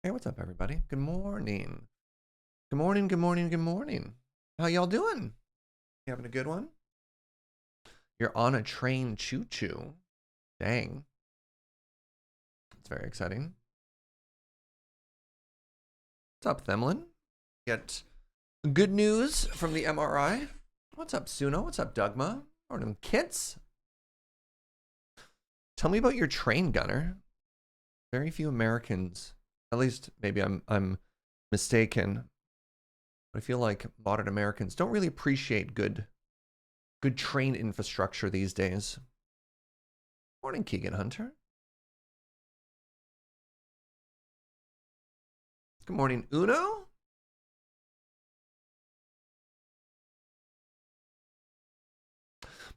Hey, what's up, everybody? Good morning. Good morning, good morning, good morning. How y'all doing? You having a good one? You're on a train choo-choo. Dang. That's very exciting. What's up, Themlin? Get good news from the MRI. What's up, Suno? What's up, Dugma? Morning, Kits. Tell me about your train, Gunner. Very few Americans, at least maybe I'm mistaken, but I feel like modern Americans don't really appreciate good train infrastructure these days. Morning, Keegan Hunter. Good morning, Uno.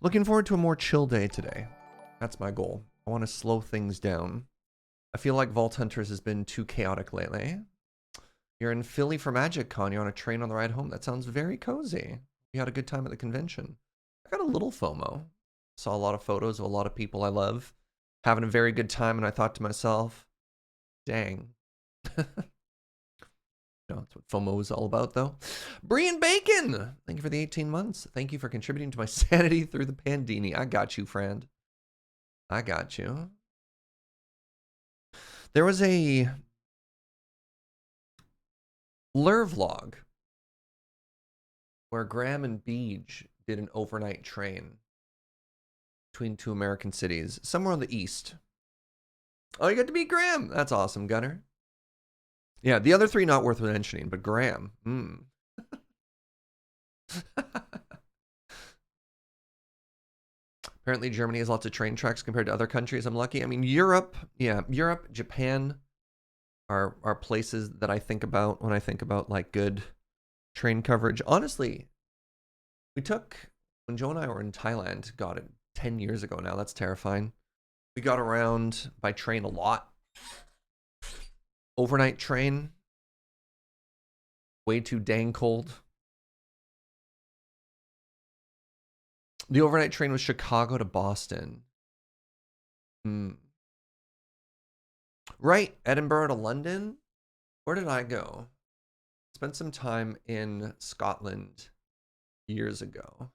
Looking forward to a more chill day today. That's my goal. I want to slow things down. I feel like Vault Hunters has been too chaotic lately. You're in Philly for Magic Con. You're on a train on the ride home. That sounds very cozy. You had a good time at the convention. I got a little FOMO. Saw a lot of photos of a lot of people I love having a very good time, and I thought to myself, dang. That's what FOMO is all about, though. Brian Bacon, thank you for the 18 months. Thank you for contributing to my sanity through the pandini. I got you, friend. I got you. There was a Lur vlog where Graham and Beej did an overnight train between two American cities, somewhere on the east. Oh, you got to meet Graham. That's awesome, Gunner. Yeah, the other three not worth mentioning, but Graham. Apparently Germany has lots of train tracks compared to other countries. I'm lucky. I mean, Europe, Japan are places that I think about when I think about like good train coverage. Honestly, when Joe and I were in Thailand, got it 10 years ago now. That's terrifying. We got around by train a lot. Overnight train. Way too dang cold. The overnight train was Chicago to Boston. Right, Edinburgh to London. Where did I go? Spent some time in Scotland years ago.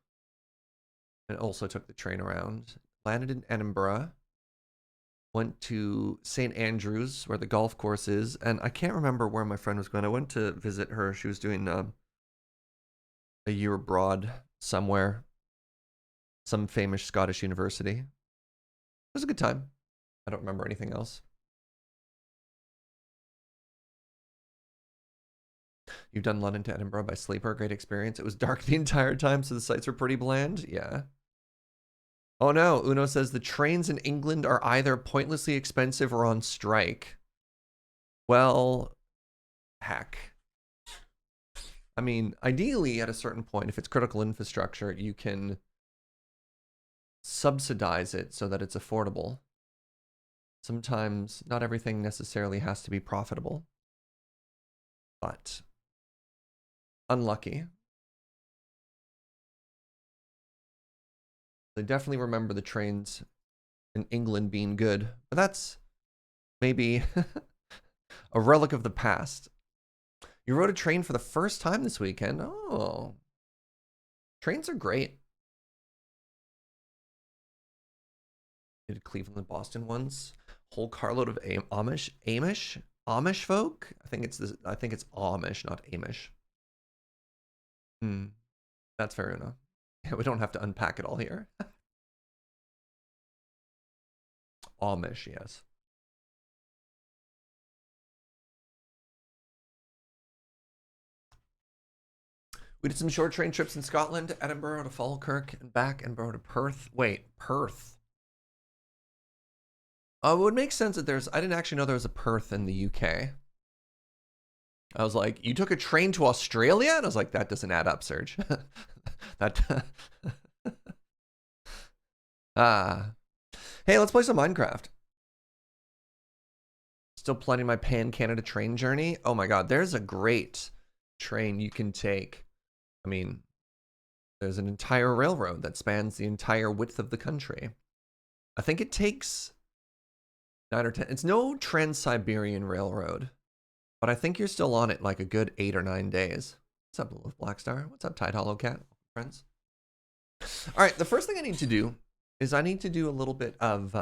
And also took the train around. Landed in Edinburgh. Went to St. Andrews, where the golf course is. And I can't remember where my friend was going. I went to visit her. She was doing a year abroad somewhere. Some famous Scottish university. It was a good time. I don't remember anything else. You've done London to Edinburgh by sleeper. Great experience. It was dark the entire time, so the sights were pretty bland. Yeah. Oh no, Uno says the trains in England are either pointlessly expensive or on strike. Well, heck. I mean, ideally, at a certain point, if it's critical infrastructure, you can subsidize it so that it's affordable. Sometimes not everything necessarily has to be profitable. But unlucky. I definitely remember the trains in England being good, but that's maybe a relic of the past. You rode a train for the first time this weekend. Oh, trains are great. Did Cleveland and Boston once. Whole carload of Amish folk. I think it's Amish, not Amish. That's fair enough. Yeah, we don't have to unpack it all here. Amish, yes. We did some short train trips in Scotland, Edinburgh to Falkirk and back, Edinburgh to Perth. Wait, Perth. It would make sense that I didn't actually know there was a Perth in the UK. I was like, you took a train to Australia? And I was like, that doesn't add up, Serge. That. Hey, let's play some Minecraft. Still planning my Pan Canada train journey. Oh my god, there's a great train you can take. I mean, there's an entire railroad that spans the entire width of the country. I think it takes 9 or 10. It's no Trans-Siberian Railroad. But I think you're still on it like a good 8 or 9 days. What's up, Lilith Blackstar? What's up, Tide Hollow Cat? Friends? All right, the first thing I need to do is I need to do a little bit of...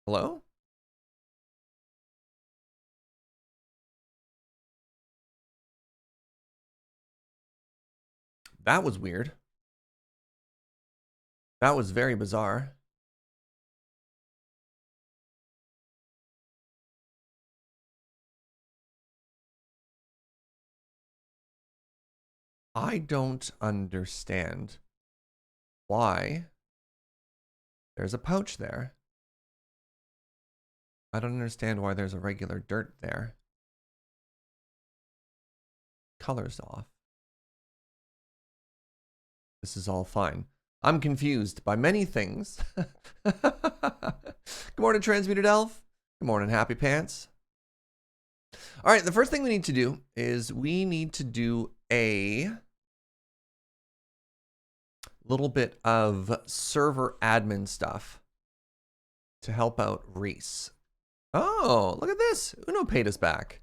Hello? That was weird. That was very bizarre. I don't understand why there's a pouch there. I don't understand why there's a regular dirt there. Color's off. This is all fine. I'm confused by many things. Good morning, Transmuted Elf. Good morning, Happy Pants. All right, the first thing we need to do is we need to do a little bit of server admin stuff to help out Reese. Oh, look at this. Uno paid us back.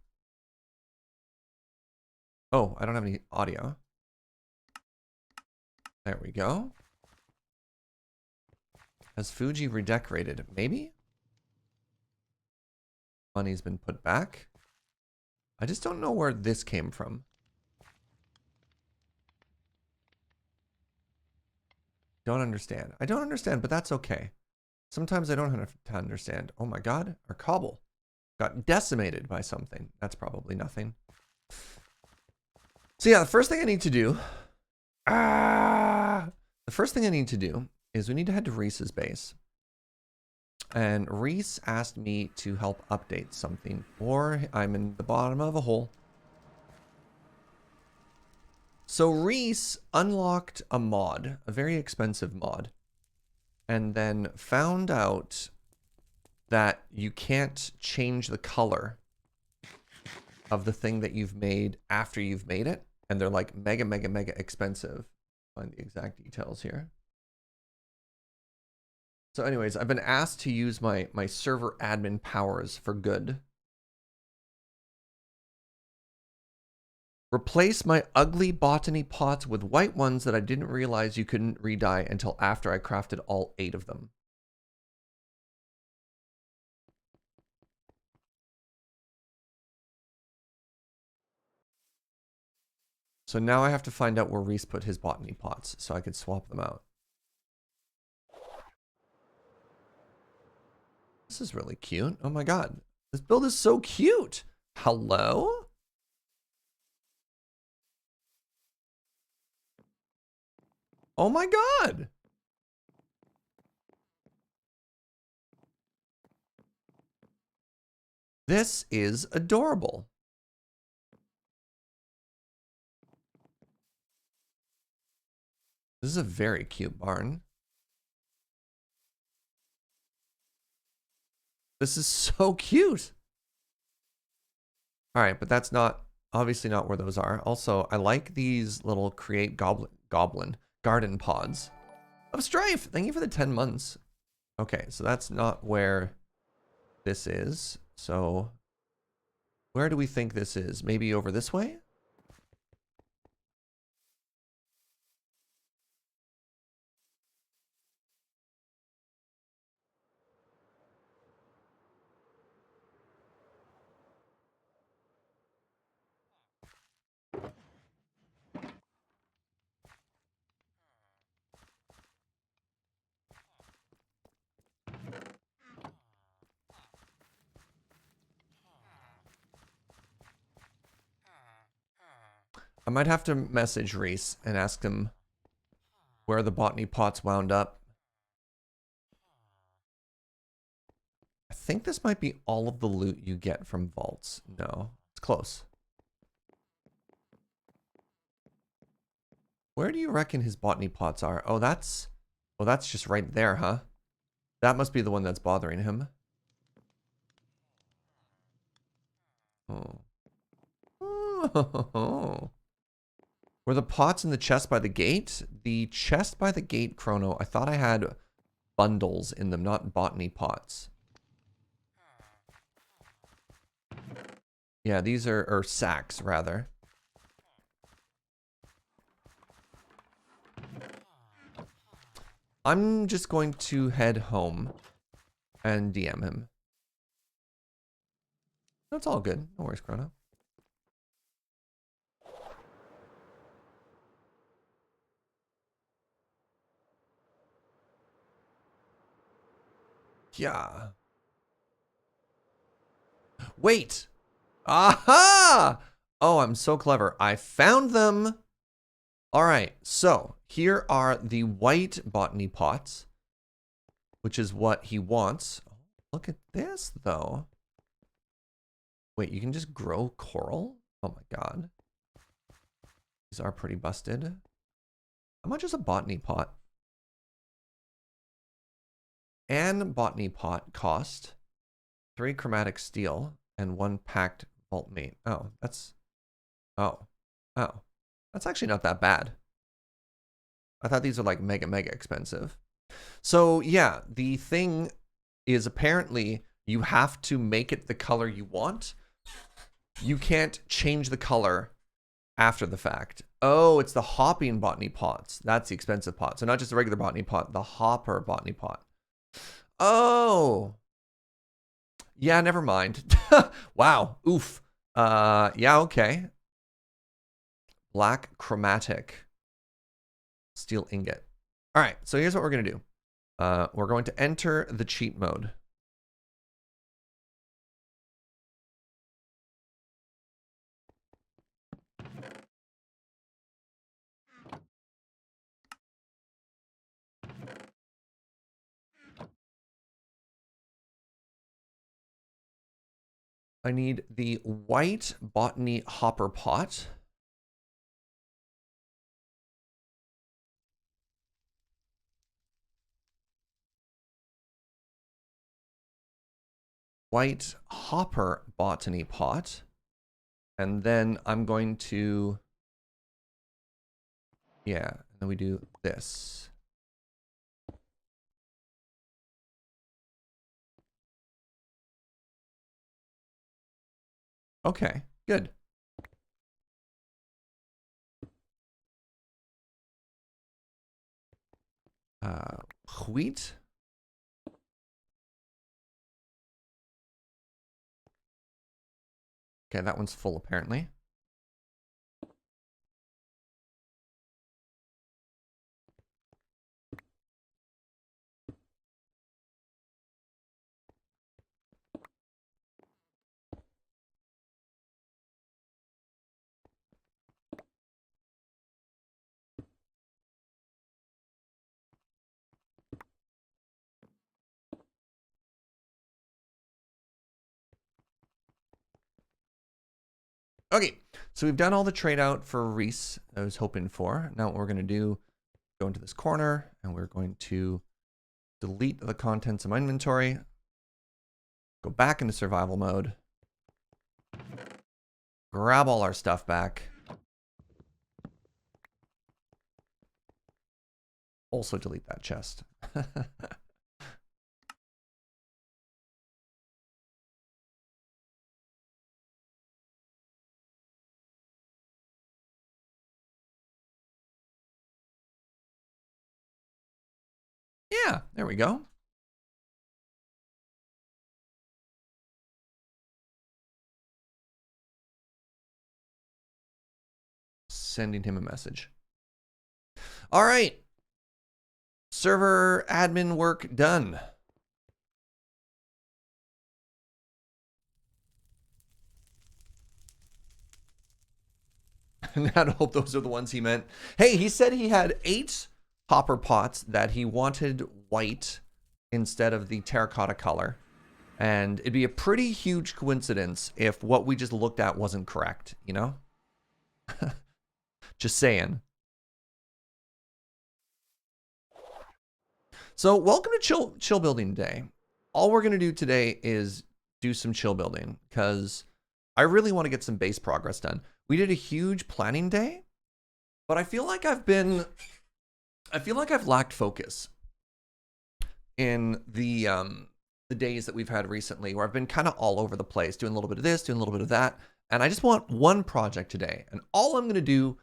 Oh, I don't have any audio. There we go. Has Fuji redecorated? Maybe? Money's been put back. I just don't know where this came from. Don't understand. I don't understand, but that's okay. Sometimes I don't have to understand. Oh my god, our cobble got decimated by something. That's probably nothing. So yeah, the first thing I need to do... The first thing I need to do is we need to head to Reese's base. And Reese asked me to help update something, or I'm in the bottom of a hole. So Reese unlocked a mod, a very expensive mod, and then found out that you can't change the color of the thing that you've made after you've made it. And they're like mega, mega, mega expensive. Find the exact details here. So anyways, I've been asked to use my server admin powers for good. Replace my ugly botany pots with white ones that I didn't realize you couldn't re-dye until after I crafted all 8 of them. So now I have to find out where Reese put his botany pots so I could swap them out. This is really cute. Oh my god. This build is so cute. Hello? Oh my god. This is adorable. This is a very cute barn. This is so cute. All right, but that's not, obviously not where those are. Also, I like these little create goblin garden pods of Strife. Thank you for the 10 months. Okay, so that's not where this is. So where do we think this is? Maybe over this way? I might have to message Reese and ask him where the botany pots wound up. I think this might be all of the loot you get from vaults. No, it's close. Where do you reckon his botany pots are? Oh, that's just right there, huh? That must be the one that's bothering him. Oh. Oh. Were the pots in the chest by the gate? The chest by the gate, Chrono, I thought I had bundles in them, not botany pots. Yeah, these are, or sacks, rather. I'm just going to head home and DM him. That's all good. No worries, Chrono. Yeah. Wait. Aha! Oh, I'm so clever. I found them. All right. So here are the white botany pots, which is what he wants. Oh, look at this, though. Wait, you can just grow coral? Oh my god. These are pretty busted. How much is a botany pot? And botany pot cost 3 chromatic steel and 1 packed vaultmate. Oh, that's... Oh. Oh. That's actually not that bad. I thought these were like mega expensive. So yeah, the thing is apparently you have to make it the color you want. You can't change the color after the fact. Oh, it's the hopping botany pots. That's the expensive pot. So not just the regular botany pot, the hopper botany pot. Oh. Yeah, never mind. Wow. Oof. Yeah, okay. Black chromatic steel ingot. All right, so here's what we're going to do. We're going to enter the cheat mode. I need the white botany hopper pot. White hopper botany pot. And then I'm going to, yeah, and then we do this. Okay, good. Wheat. Okay, that one's full apparently. Okay, so we've done all the trade out for Reese I was hoping for. Now what we're going to do, go into this corner, and we're going to delete the contents of my inventory, go back into survival mode, grab all our stuff back, also delete that chest. Yeah, there we go. Sending him a message. All right. Server admin work done. And I hope those are the ones he meant. Hey, he said he had 8 hopper pots that he wanted white instead of the terracotta color. And it'd be a pretty huge coincidence if what we just looked at wasn't correct, you know? Just saying. So welcome to chill building day. All we're going to do today is do some chill building because I really want to get some base progress done. We did a huge planning day But I feel like I've lacked focus in the days that we've had recently, where I've been kind of all over the place, doing a little bit of this, doing a little bit of that. And I just want one project today. And all I'm going to do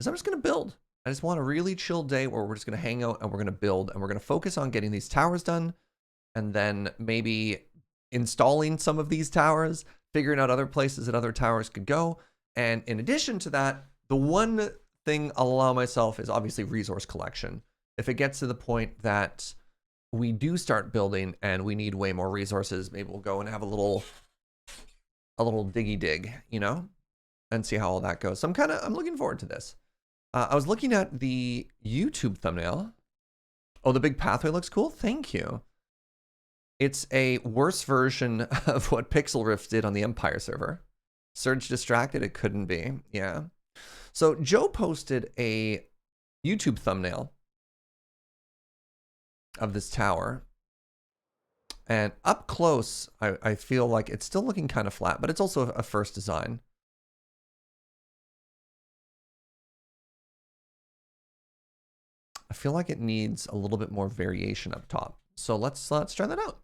is I'm just going to build. I just want a really chill day where we're just going to hang out and we're going to build and we're going to focus on getting these towers done. And then maybe installing some of these towers, figuring out other places that other towers could go. And in addition to that, the one thing I'll allow myself is obviously resource collection. If it gets to the point that we do start building and we need way more resources, maybe we'll go and have a little diggy dig, you know, and see how all that goes. So I'm looking forward to this. I was looking at the YouTube thumbnail. Oh, the big pathway looks cool. Thank you. It's a worse version of what Pixel Rift did on the Empire server. Surge distracted, it couldn't be. Yeah. So Joe posted a YouTube thumbnail of this tower. And up close, I feel like it's still looking kind of flat, but it's also a first design. I feel like it needs a little bit more variation up top. So let's try that out.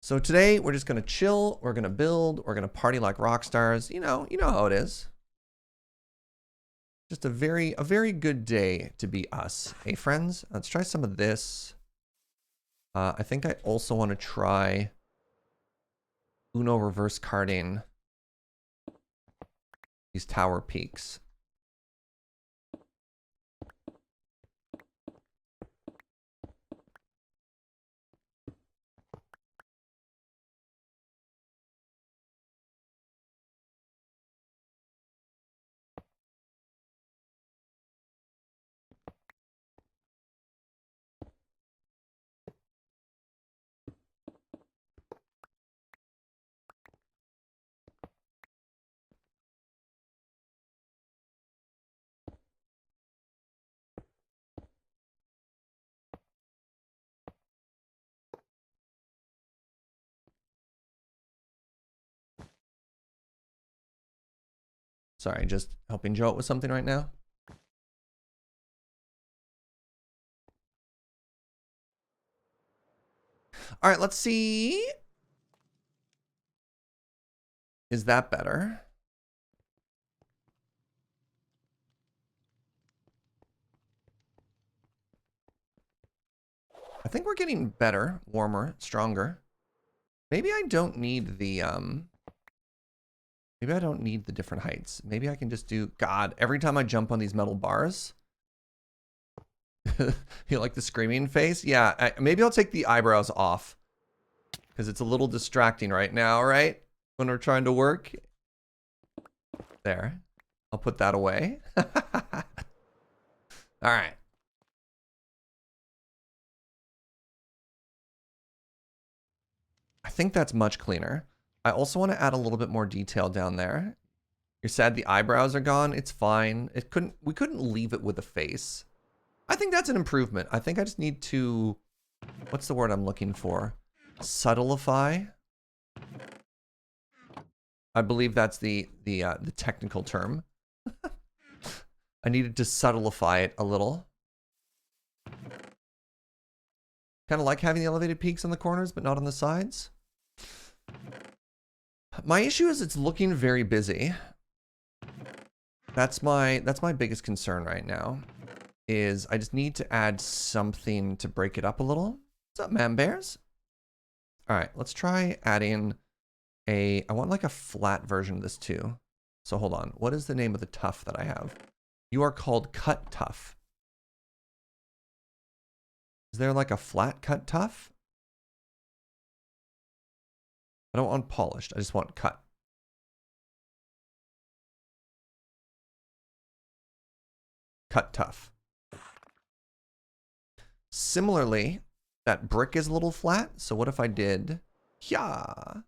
So today we're just gonna chill, we're gonna build, we're gonna party like rock stars. You know how it is. Just a very good day to be us. Hey friends, let's try some of this. I think I also want to try Uno reverse carding these tower peaks. Sorry, just helping Joe out with something right now. All right, let's see. Is that better? I think we're getting better, warmer, stronger. Maybe I don't need the maybe I don't need the different heights. Maybe I can just do, God, every time I jump on these metal bars. You like the screaming face? Yeah, maybe I'll take the eyebrows off because it's a little distracting right now, right? When we're trying to work. There. I'll put that away. All right. I think that's much cleaner. I also want to add a little bit more detail down there. You're sad the eyebrows are gone. It's fine. We couldn't leave it with a face. I think that's an improvement. I think I just need to, what's the word I'm looking for? Subtlify. I believe that's the technical term. I needed to subtlify it a little. Kind of like having the elevated peaks on the corners, but not on the sides. My issue is it's looking very busy. That's my biggest concern right now. Is I just need to add something to break it up a little. What's up, man bears? All right, let's try adding I want like a flat version of this too. So hold on. What is the name of the tuff that I have? You are called cut tuff. Is there like a flat cut tuff? I don't want polished. I just want cut. Cut tuff. Similarly, that brick is a little flat. So what if I did, yeah.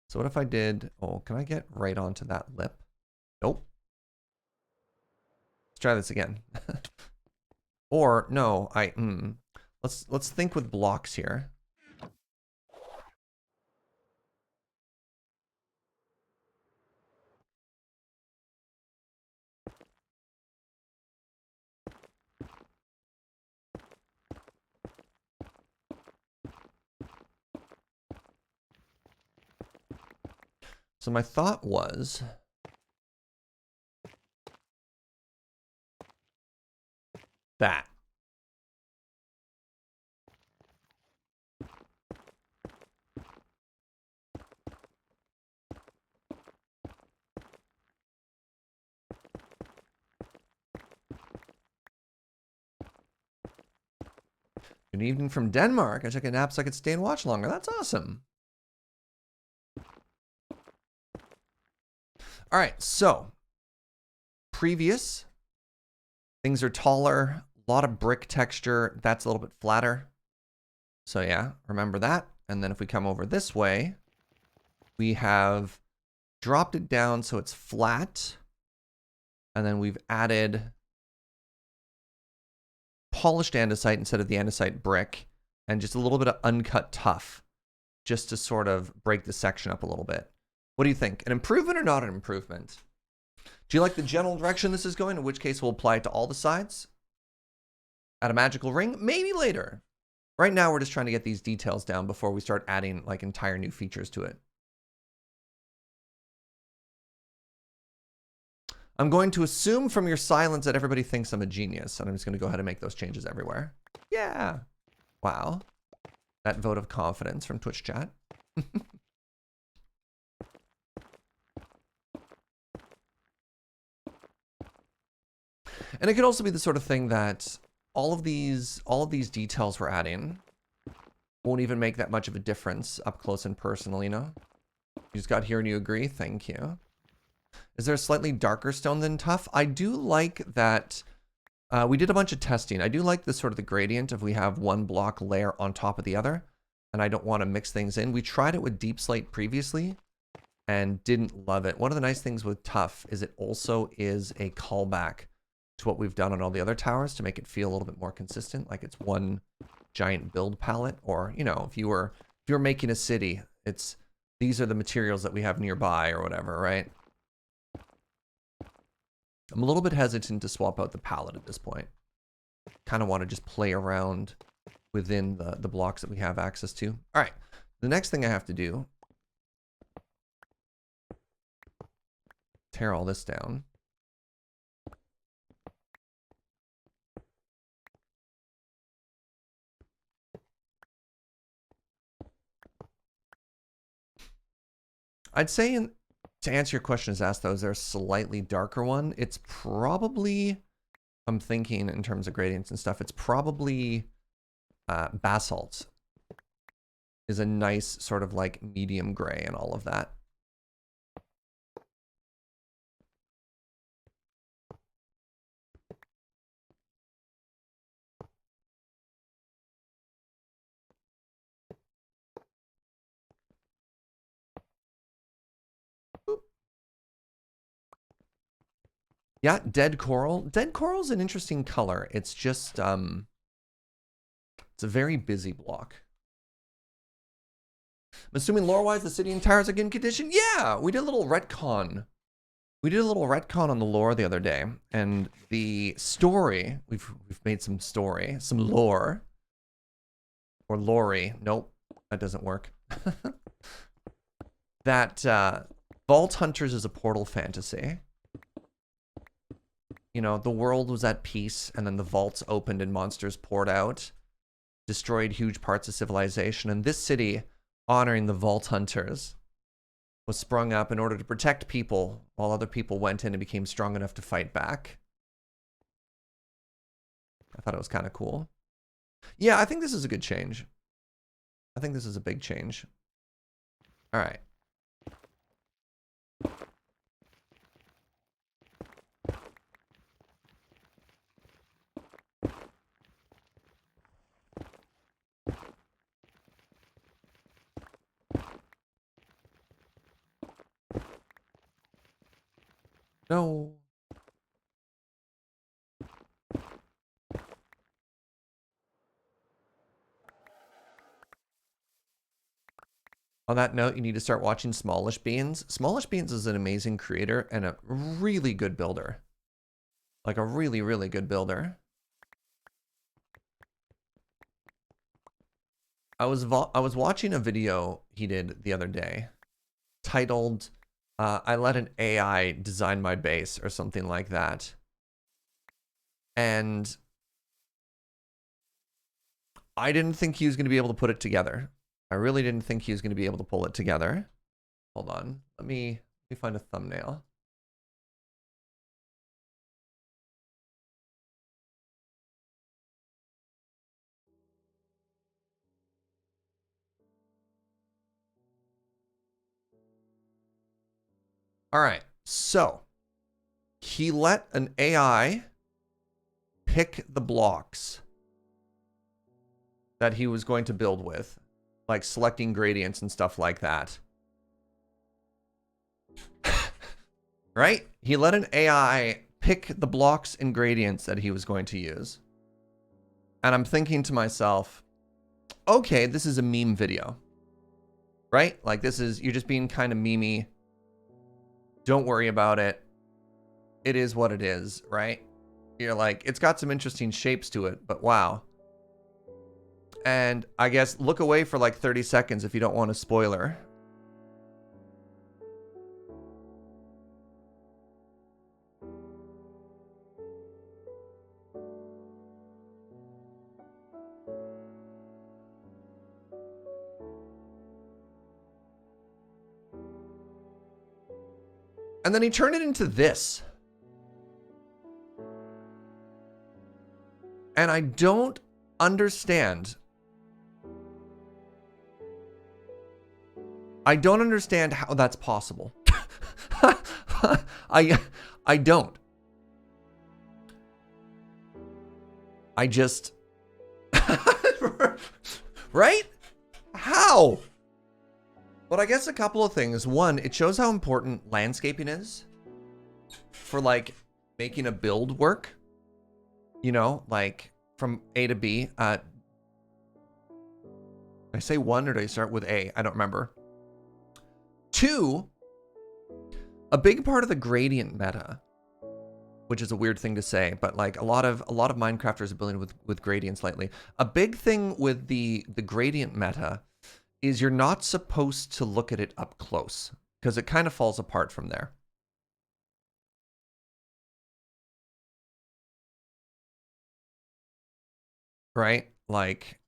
So what if I did, oh, can I get right onto that lip? Nope. Let's try this again. Or no, let's think with blocks here. So my thought was that. Good evening from Denmark. I took a nap so I could stay and watch longer. That's awesome. All right, so previous things are taller, a lot of brick texture. That's a little bit flatter. So yeah, remember that. And then if we come over this way, we have dropped it down so it's flat. And then we've added polished andesite instead of the andesite brick, and just a little bit of uncut tuff just to sort of break the section up a little bit. What do you think? An improvement or not an improvement? Do you like the general direction this is going? In which case we'll apply it to all the sides. Add a magical ring? Maybe later. Right now we're just trying to get these details down before we start adding like entire new features to it. I'm going to assume from your silence that everybody thinks I'm a genius, and I'm just going to go ahead and make those changes everywhere. Yeah. Wow. That vote of confidence from Twitch chat. And it could also be the sort of thing that all of these details we're adding won't even make that much of a difference up close and personal, you know? You just got here and you agree? Thank you. Is there a slightly darker stone than tuff? I do like that. We did a bunch of testing. I do like the sort of the gradient if we have one block layer on top of the other, and I don't want to mix things in. We tried it with deep slate previously and didn't love it. One of the nice things with tuff is it also is a callback to what we've done on all the other towers to make it feel a little bit more consistent, like it's one giant build palette. Or, you know, if you were making a city, it's these are the materials that we have nearby or whatever, right? I'm a little bit hesitant to swap out the palette at this point. Kind of want to just play around within the blocks that we have access to. All right, the next thing I have to do, tear all this down. I'd say, to answer your question as asked though, is there a slightly darker one? It's probably, I'm thinking in terms of gradients and stuff, it's probably basalt is a nice sort of like medium gray and all of that. Yeah, dead coral. Dead coral's an interesting color. It's just, it's a very busy block. I'm assuming lore-wise the city and towers are good condition? Yeah, we did a little retcon. We did a little retcon on the lore the other day, and the story, we've made some story, some lore. Or lorry. Nope, that doesn't work. That Vault Hunters is a portal fantasy. You know, the world was at peace, and then the vaults opened and monsters poured out, destroyed huge parts of civilization, and this city, honoring the Vault Hunters, was sprung up in order to protect people while other people went in and became strong enough to fight back. I thought it was kind of cool. Yeah, I think this is a good change. I think this is a big change. All right. No. On that note, you need to start watching Smallish Beans. Smallish Beans is an amazing creator and a really good builder. Like a really, really good builder. I was watching a video he did the other day titled I let an AI design my base or something like that. And I didn't think he was going to be able to put it together. I really didn't think he was going to be able to pull it together. Hold on. Let me find a thumbnail. All right. So he let an AI pick the blocks that he was going to build with, like selecting gradients and stuff like that. Right? He let an AI pick the blocks and gradients that he was going to use. And I'm thinking to myself, okay, this is a meme video. Right? Like this is, you're just being kind of memey. Don't worry about it. It is what it is, right? You're like, it's got some interesting shapes to it, but wow. And I guess look away for like 30 seconds if you don't want a spoiler. And then he turned it into this. And I don't understand. I don't understand how that's possible. I don't. I just right? How? But I guess a couple of things. One, it shows how important landscaping is for like making a build work. You know, like from A to B. Did I say one or did I start with A? I don't remember. Two, a big part of the gradient meta, which is a weird thing to say, but like a lot of Minecrafters are building with gradients lately. A big thing with the gradient meta is you're not supposed to look at it up close because it kind of falls apart from there. Right? Like,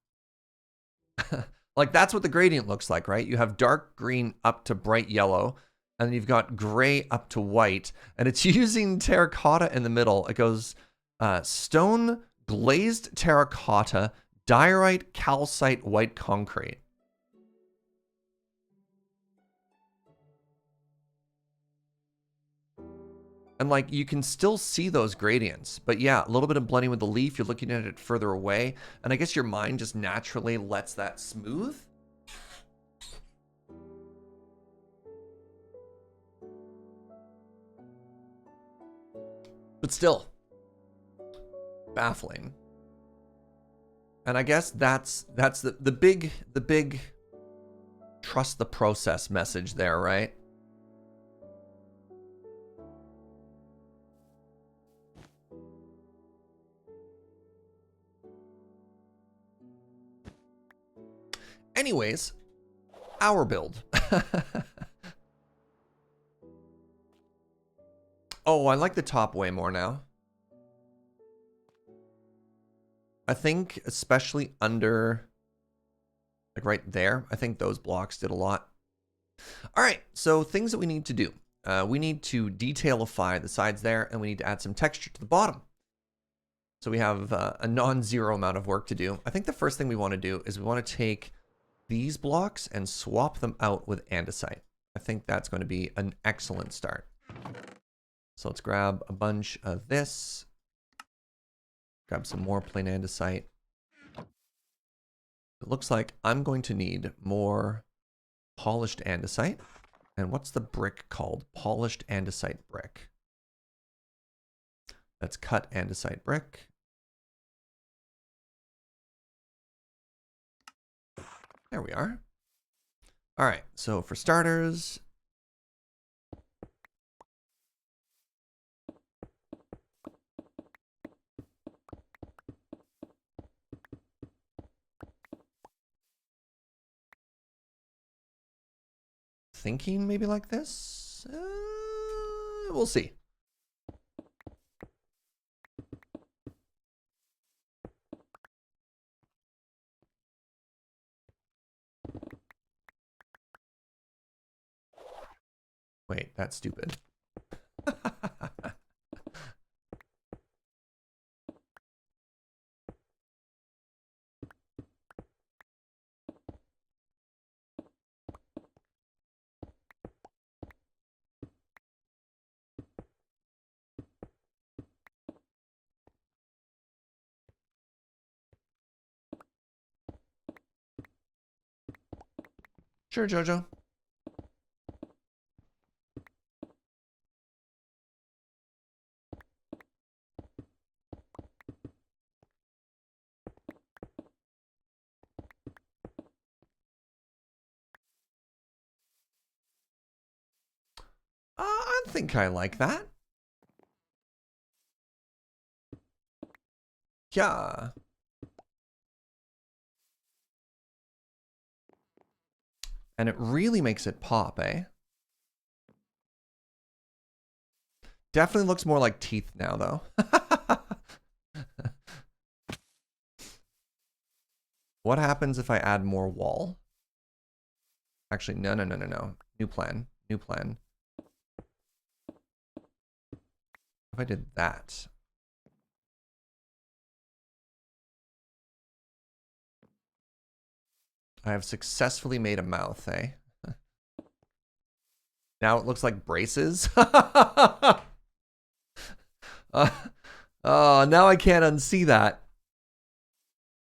like that's what the gradient looks like, right? You have dark green up to bright yellow, and then you've got gray up to white, and it's using terracotta in the middle. It goes stone, glazed terracotta, diorite, calcite, white concrete. And like you can still see those gradients, but yeah, a little bit of blending with the leaf. You're looking at it further away, and I guess your mind just naturally lets that smooth. But still, baffling. And I guess that's the big trust the process message there, right? Anyways, our build. Oh, I like the top way more now. I think especially under, like right there, I think those blocks did a lot. All right, so things that we need to do. We need to detailify the sides there, and we need to add some texture to the bottom. So we have a non-zero amount of work to do. I think the first thing we want to do is we want to take these blocks and swap them out with andesite. I think that's going to be an excellent start. So let's grab a bunch of this. Grab some more plain andesite. It looks like I'm going to need more polished andesite. And what's the brick called? Polished andesite brick. That's cut andesite brick. There we are. All right, so for starters, thinking maybe like this. this? We'll see. Wait, that's stupid. Sure, Jojo. I think I like that. Yeah. And it really makes it pop, eh? Definitely looks more like teeth now, though. What happens if I add more wall? Actually, no. New plan. New plan. If I did that. I have successfully made a mouth, eh? Now it looks like braces. Now I can't unsee that.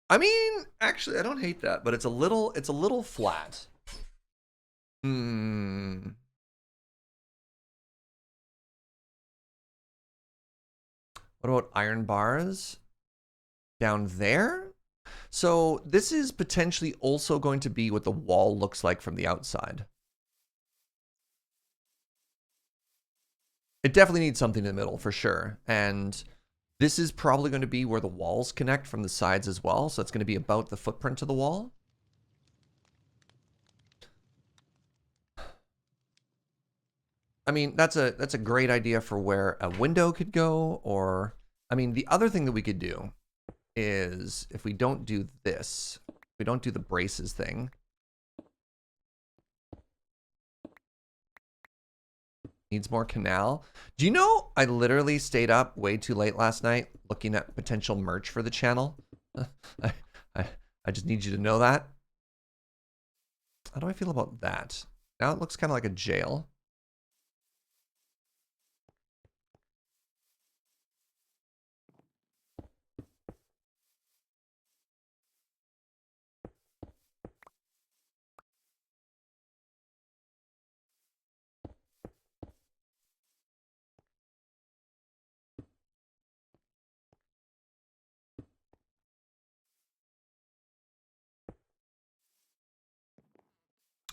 I mean, actually, I don't hate that, but it's a little flat. What about iron bars? Down there? So this is potentially also going to be what the wall looks like from the outside. It definitely needs something in the middle for sure. And this is probably going to be where the walls connect from the sides as well. So it's going to be about the footprint of the wall. I mean, that's a great idea for where a window could go. Or, I mean, the other thing that we could do is if we don't do this, we don't do the braces thing. Needs more canal. Do you know I literally stayed up way too late last night looking at potential merch for the channel? I just need you to know that. How do I feel about that? Now it looks kind of like a jail.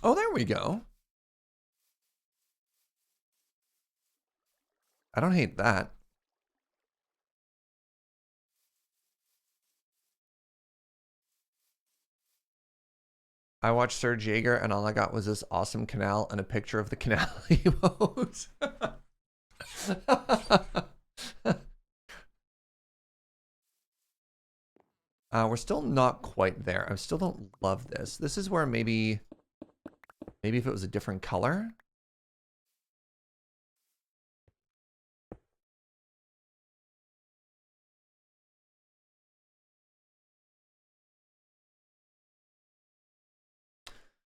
Oh, there we go. I don't hate that. I watched Serge Jaeger and all I got was this awesome canal and a picture of the canal emote. We're still not quite there. I still don't love this. This is where maybe if it was a different color.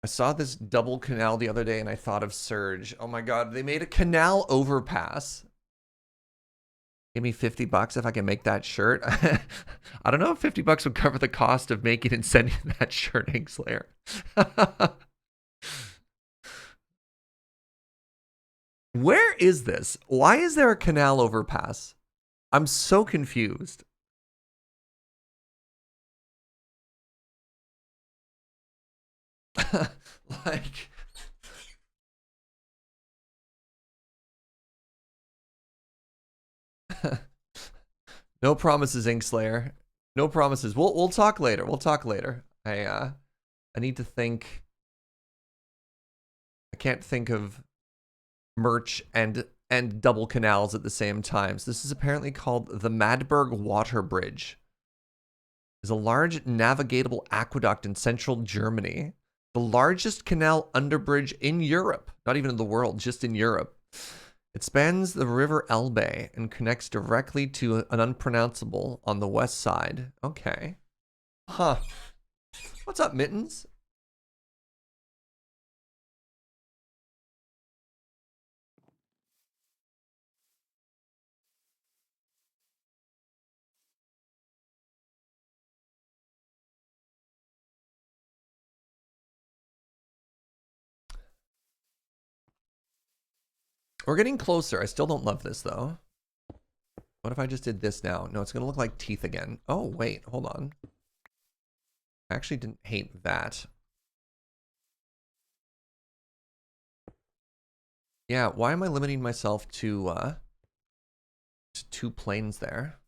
I saw this double canal the other day and I thought of Surge. Oh my God, they made a canal overpass. Give me $50 if I can make that shirt. I don't know if $50 would cover the cost of making and sending that shirt, Inkslayer. Where is this? Why is there a canal overpass? I'm so confused. Like, no promises, Inkslayer. No promises. We'll talk later. We'll talk later. I need to think. I can't think of merch and double canals at the same time. So this is apparently called the Madberg Water Bridge. It's a large navigatable aqueduct in central Germany. The largest canal underbridge in Europe. Not even in the world, just in Europe. It spans the river Elbe and connects directly to an unpronounceable on the west side. Okay. Huh. What's up, Mittens? We're getting closer. I still don't love this, though. What if I just did this now? No, it's going to look like teeth again. Oh, wait. Hold on. I actually didn't hate that. Yeah, why am I limiting myself to 2 planes there?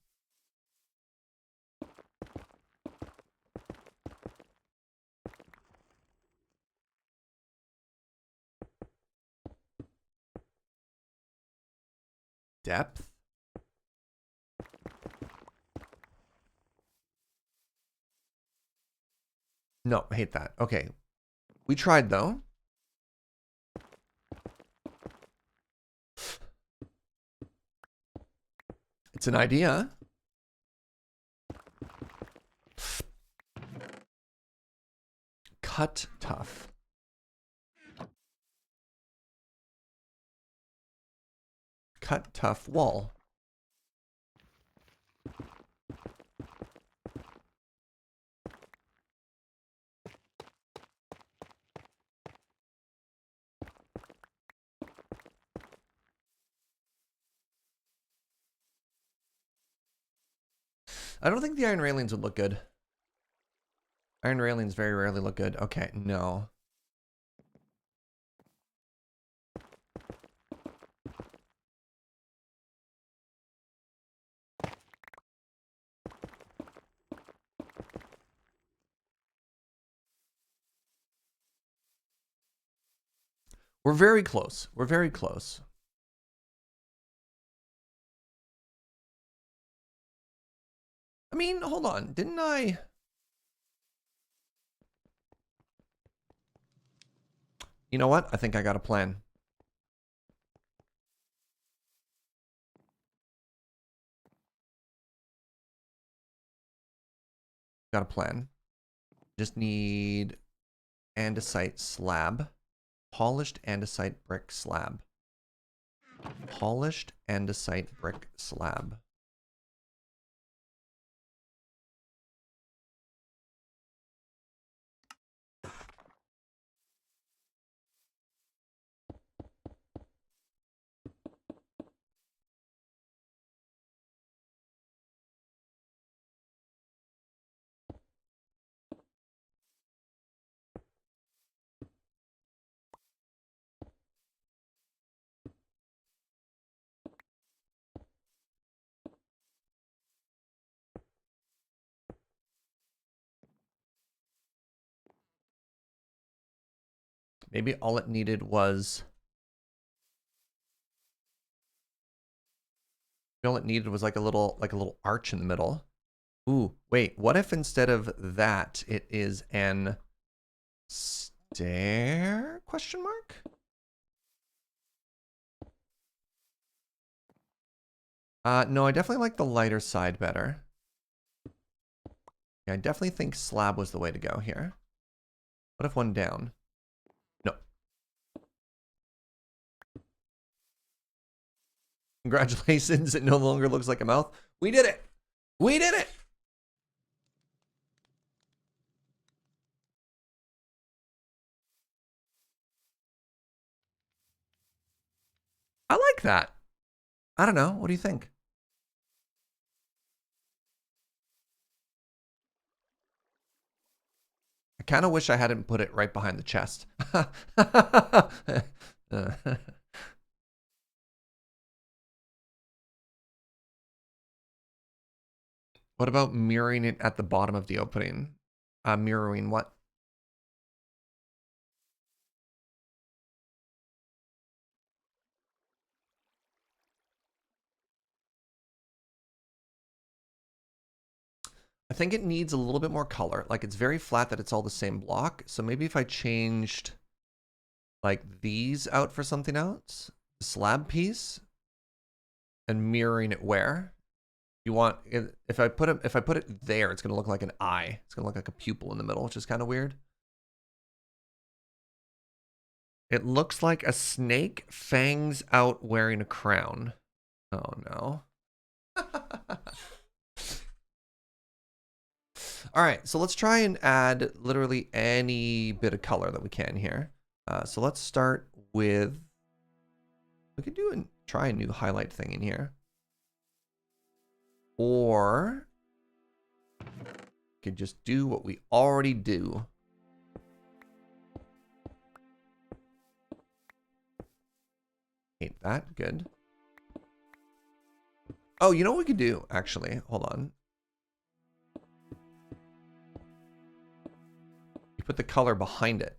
Depth? No, I hate that. Okay. We tried, though. It's an idea. Cut tough. Cut tough wall. I don't think the iron railings would look good. Iron railings very rarely look good. Okay, no. We're very close. We're very close. I mean, hold on. Didn't I? You know what? I think I got a plan. Got a plan. Just need andesite slab. Polished andesite brick slab. Polished andesite brick slab. Maybe all it needed was... all it needed was like a little arch in the middle. Ooh, wait, what if instead of that it is an stair? Question mark? No, I definitely like the lighter side better. Yeah, I definitely think slab was the way to go here. What if one down? No. Congratulations, it no longer looks like a mouth. We did it! We did it! I like that. I don't know. What do you think? I kind of wish I hadn't put it right behind the chest. What about mirroring it at the bottom of the opening? Mirroring what? I think it needs a little bit more color. Like it's very flat that it's all the same block. So maybe if I changed like these out for something else, the slab piece, and mirroring it where you want it. If I put it there, it's gonna look like an eye. It's gonna look like a pupil in the middle, which is kind of weird. It looks like a snake, fangs out, wearing a crown. Oh no. All right, so let's try and add literally any bit of color that we can here. So let's start with, we could try a new highlight thing in here. Or we could just do what we already do. Hate that, good. Oh, you know what we could do, actually? Hold on. You put the color behind it.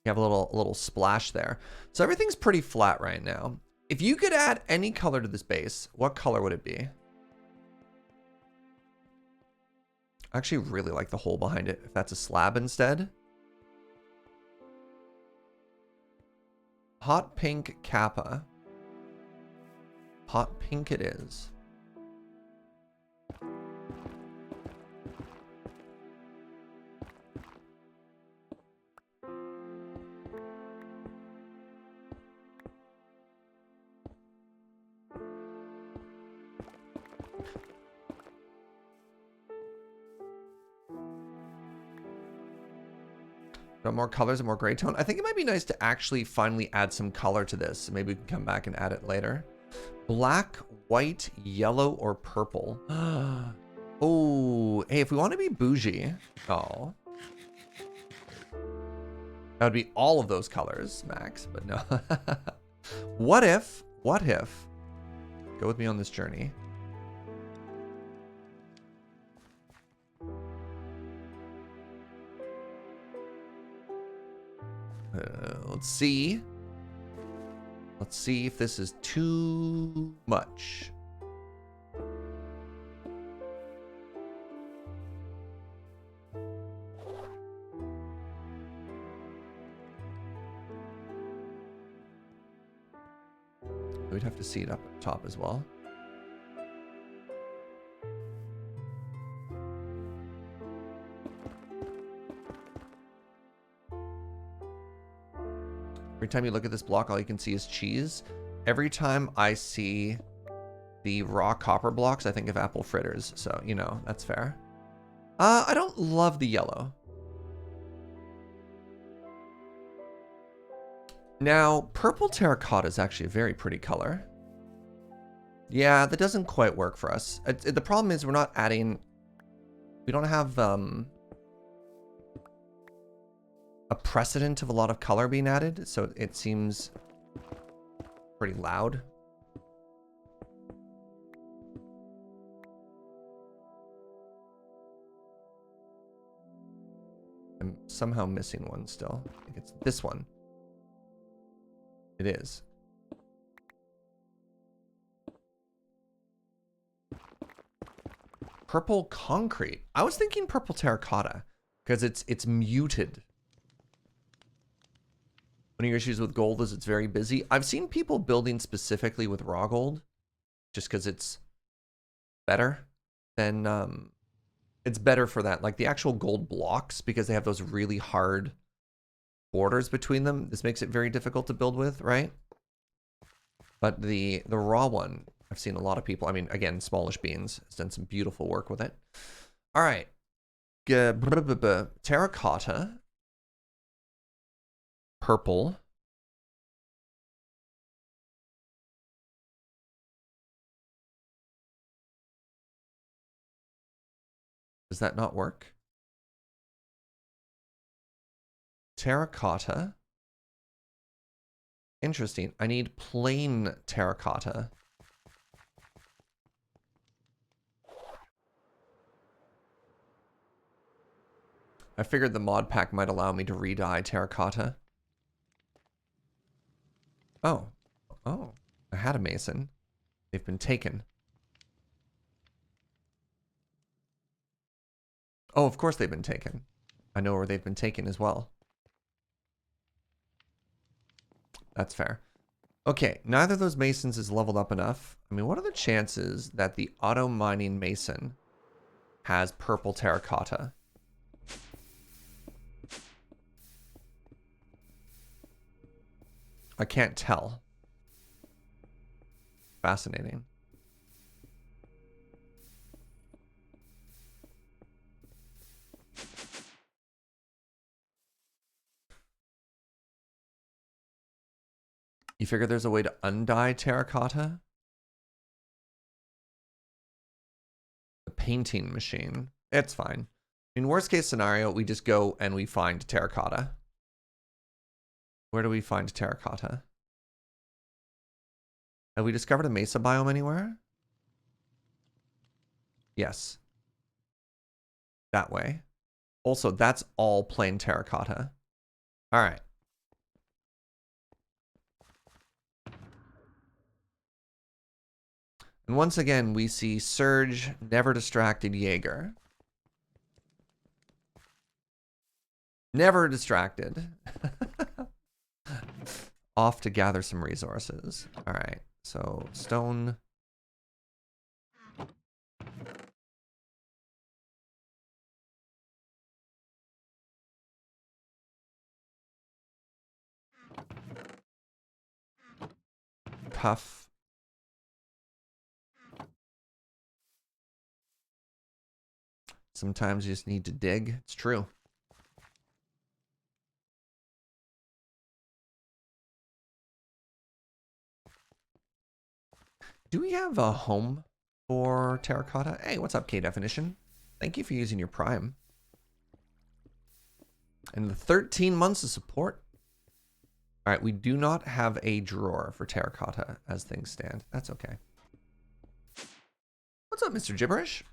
You have a little splash there. So everything's pretty flat right now. If you could add any color to this base, what color would it be? I actually really like the hole behind it, if that's a slab instead. Hot pink Kappa. Hot pink it is. More colors and more gray tone. I think it might be nice to actually finally add some color to this. Maybe we can come back and add it later. Black, white, yellow, or purple. Oh, hey, if we want to be bougie, oh, that would be all of those colors, Max, but no. What if, go with me on this journey. Let's see. Let's see if this is too much. We'd have to see it up at the top as well. Every time you look at this block, all you can see is cheese. Every time I see the raw copper blocks, I think of apple fritters. So, you know, that's fair. I don't love the yellow. Now, purple terracotta is actually a very pretty color. Yeah, that doesn't quite work for us. The problem is we're not adding... We don't have a precedent of a lot of color being added, so it seems pretty loud. I'm somehow missing one still. I think it's this one. It is. Purple concrete. I was thinking purple terracotta because it's muted. One of your issues with gold is it's very busy. I've seen people building specifically with raw gold just because it's better than it's better for that. Like the actual gold blocks, because they have those really hard borders between them. This makes it very difficult to build with, right? But the raw one, I've seen a lot of people. I mean, again, Smallish Beans has done some beautiful work with it. All right. Terracotta. Purple. Does that not work? Terracotta. Interesting. I need plain terracotta. I figured the mod pack might allow me to re-dye terracotta. Oh. Oh. I had a mason. They've been taken. Oh, of course they've been taken. I know where they've been taken as well. That's fair. Okay, neither of those masons is leveled up enough. I mean, what are the chances that the auto mining mason has purple terracotta? I can't tell. Fascinating. You figure there's a way to undye terracotta? The painting machine. It's fine. In worst case scenario, we just go and we find terracotta. Where do we find terracotta? Have we discovered a mesa biome anywhere? Yes. That way. Also, that's all plain terracotta. All right. And once again, we see Surge, never distracted Jaeger. Never distracted. Off to gather some resources. All right. So, stone. Tough. Sometimes you just need to dig. It's true. Do we have a home for terracotta? Hey, what's up, K-Definition? Thank you for using your Prime. And the 13 months of support. All right, we do not have a drawer for terracotta as things stand. That's okay. What's up, Mr. Gibberish?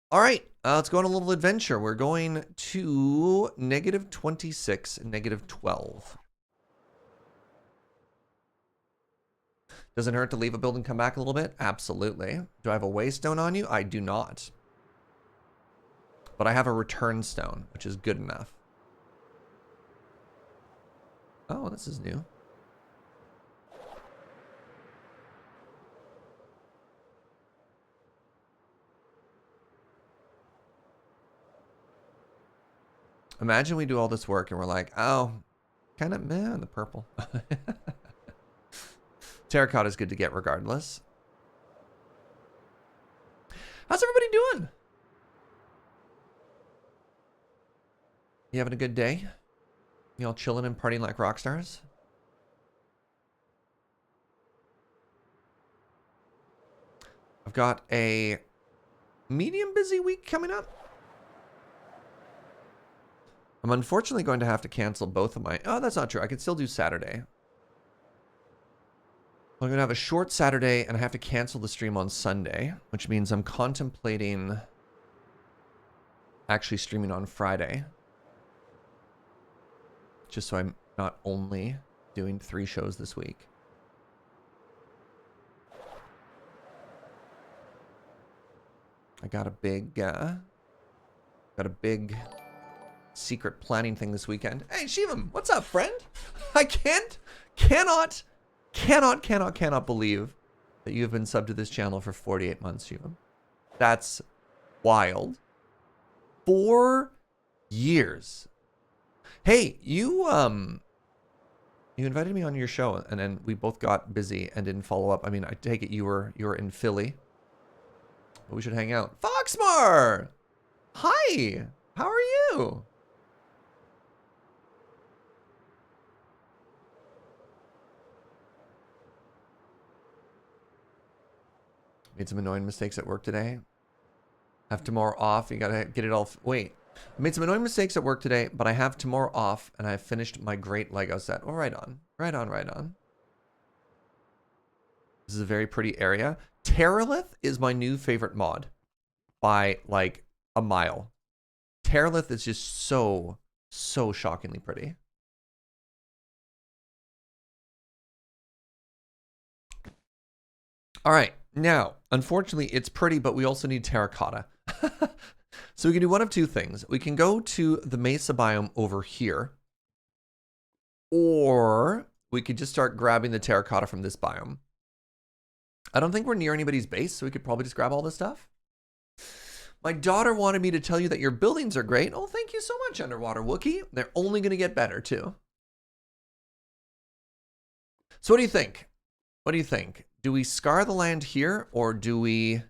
All right, let's go on a little adventure. We're going to -26 and -12. Does it hurt to leave a build and come back a little bit? Absolutely. Do I have a waystone on you? I do not. But I have a return stone, which is good enough. Oh, this is new. Imagine we do all this work and we're like, oh, kind of meh on the purple. Terracotta is good to get regardless. How's everybody doing? You having a good day? You all chilling and partying like rock stars? I've got a medium busy week coming up. I'm unfortunately going to have to cancel both of my... Oh, that's not true. I could still do Saturday. I'm going to have a short Saturday and I have to cancel the stream on Sunday, which means I'm contemplating actually streaming on Friday. Just so I'm not only doing 3 shows this week. I got a big secret planning thing this weekend. Hey, Shivam, what's up, friend? I cannot believe that you have been subbed to this channel for 48 months, Shivam. That's wild. 4 years. Hey, you invited me on your show and then we both got busy and didn't follow up. I mean, I take it you were in Philly. But we should hang out. Foxmar! Hi! How are you? Made some annoying mistakes at work today. Have tomorrow off. You gotta get it all. Wait. I made some annoying mistakes at work today, but I have tomorrow off and I've finished my great Lego set. Oh, right on. Right on, right on. This is a very pretty area. Terralith is my new favorite mod by like a mile. Terralith is just so shockingly pretty. All right. Now, unfortunately, it's pretty, but we also need terracotta. So we can do one of two things. We can go to the mesa biome over here, or we could just start grabbing the terracotta from this biome. I don't think we're near anybody's base, so we could probably just grab all this stuff. My daughter wanted me to tell you that your buildings are great. Oh, thank you so much, Underwater Wookie. They're only going to get better, too. So what do you think? What do you think? Do we scar the land here, or do we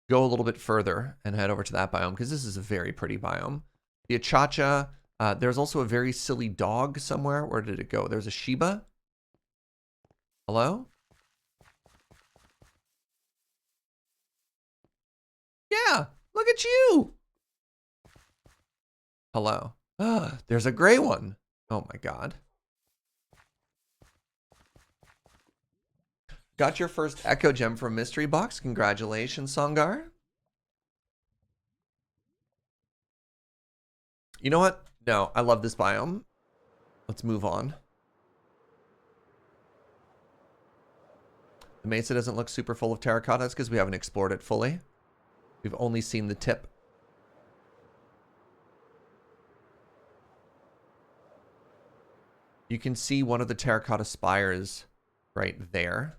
go a little bit further and head over to that biome? Because this is a very pretty biome. The Achacha. There's also a very silly dog somewhere. Where did it go? There's a Shiba. Hello? Yeah, look at you. Hello. There's a gray one. Oh my god. Got your first Echo Gem from Mystery Box. Congratulations, Songar. You know what? No, I love this biome. Let's move on. The mesa doesn't look super full of terracottas because we haven't explored it fully. We've only seen the tip. You can see one of the terracotta spires right there.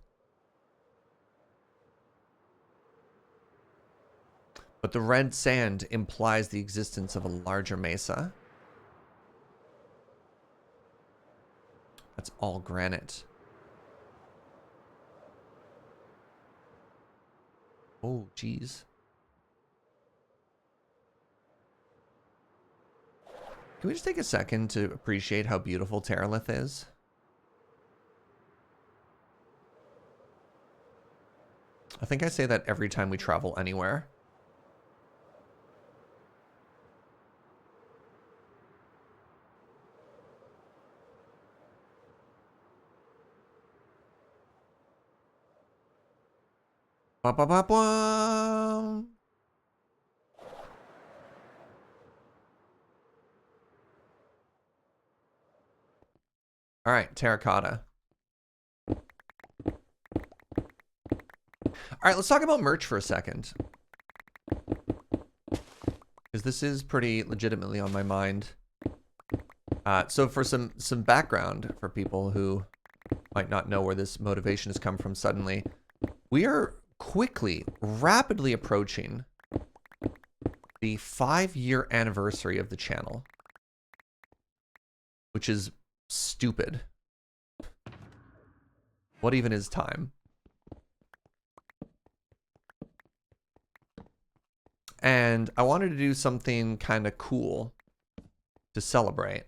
But the red sand implies the existence of a larger mesa. That's all granite. Oh, geez. Can we just take a second to appreciate how beautiful Terralith is? I think I say that every time we travel anywhere. Ba ba ba ba. All right, terracotta. All right, let's talk about merch for a second. Because this is pretty legitimately on my mind. So for some background for people who might not know where this motivation has come from suddenly, we are quickly, rapidly approaching the 5-year anniversary of the channel, which is stupid. What even is time? And I wanted to do something kind of cool to celebrate.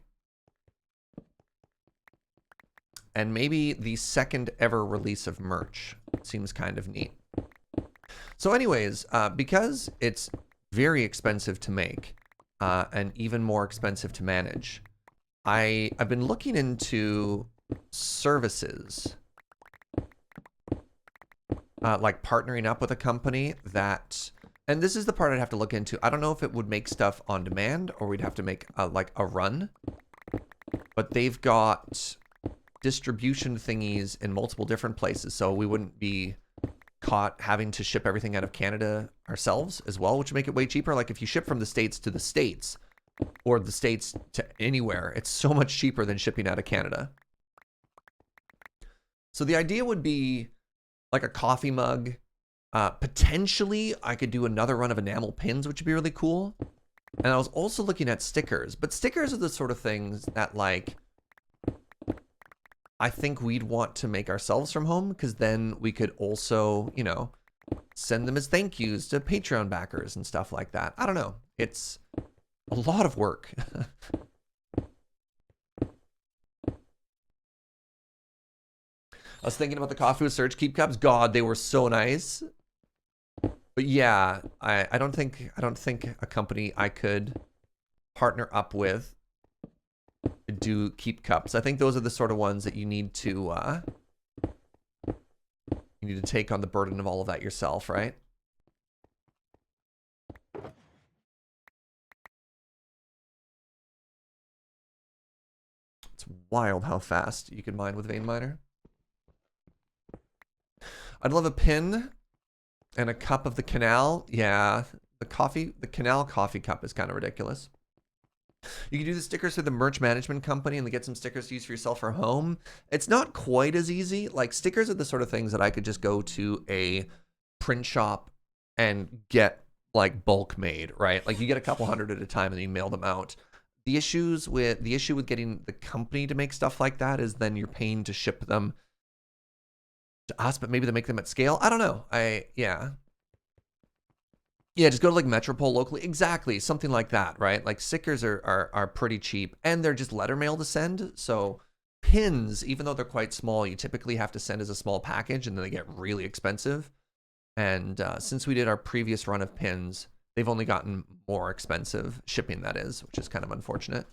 And maybe the second ever release of merch seems kind of neat. So anyways, because it's very expensive to make and even more expensive to manage, I've been looking into services like partnering up with a company that, and this is the part I'd have to look into. I don't know if it would make stuff on demand or we'd have to make like a run, but they've got distribution thingies in multiple different places, so we wouldn't be caught having to ship everything out of Canada ourselves as well, which would make it way cheaper. Like if you ship from the States to the States or the States to anywhere, it's so much cheaper than shipping out of Canada. So the idea would be like a coffee mug. Potentially, I could do another run of enamel pins, which would be really cool. And I was also looking at stickers, but stickers are the sort of things that like I think we'd want to make ourselves from home, because then we could also, you know, send them as thank yous to Patreon backers and stuff like that. I don't know. It's a lot of work. I was thinking about the coffee with Surge Keep Cups. God, they were so nice. But yeah, I don't think a company I could partner up with do keep cups. I think those are the sort of ones that you need to take on the burden of all of that yourself, right? It's wild how fast you can mine with Vein Miner. I'd love a pin and a cup of the canal. Yeah, the Canal coffee cup is kind of ridiculous. You can do the stickers for the merch management company and get some stickers to use for yourself or home. It's not quite as easy. Like, stickers are the sort of things that I could just go to a print shop and get like bulk made, right? Like, you get a couple hundred at a time and you mail them out. The issue with getting the company to make stuff like that is then you're paying to ship them to us, but maybe they make them at scale. I don't know. Yeah, just go to like Metropole locally. Exactly, something like that, right? Like, stickers are pretty cheap, and they're just letter mail to send. So pins, even though they're quite small, you typically have to send as a small package, and then they get really expensive. And since we did our previous run of pins, they've only gotten more expensive, shipping that is, which is kind of unfortunate.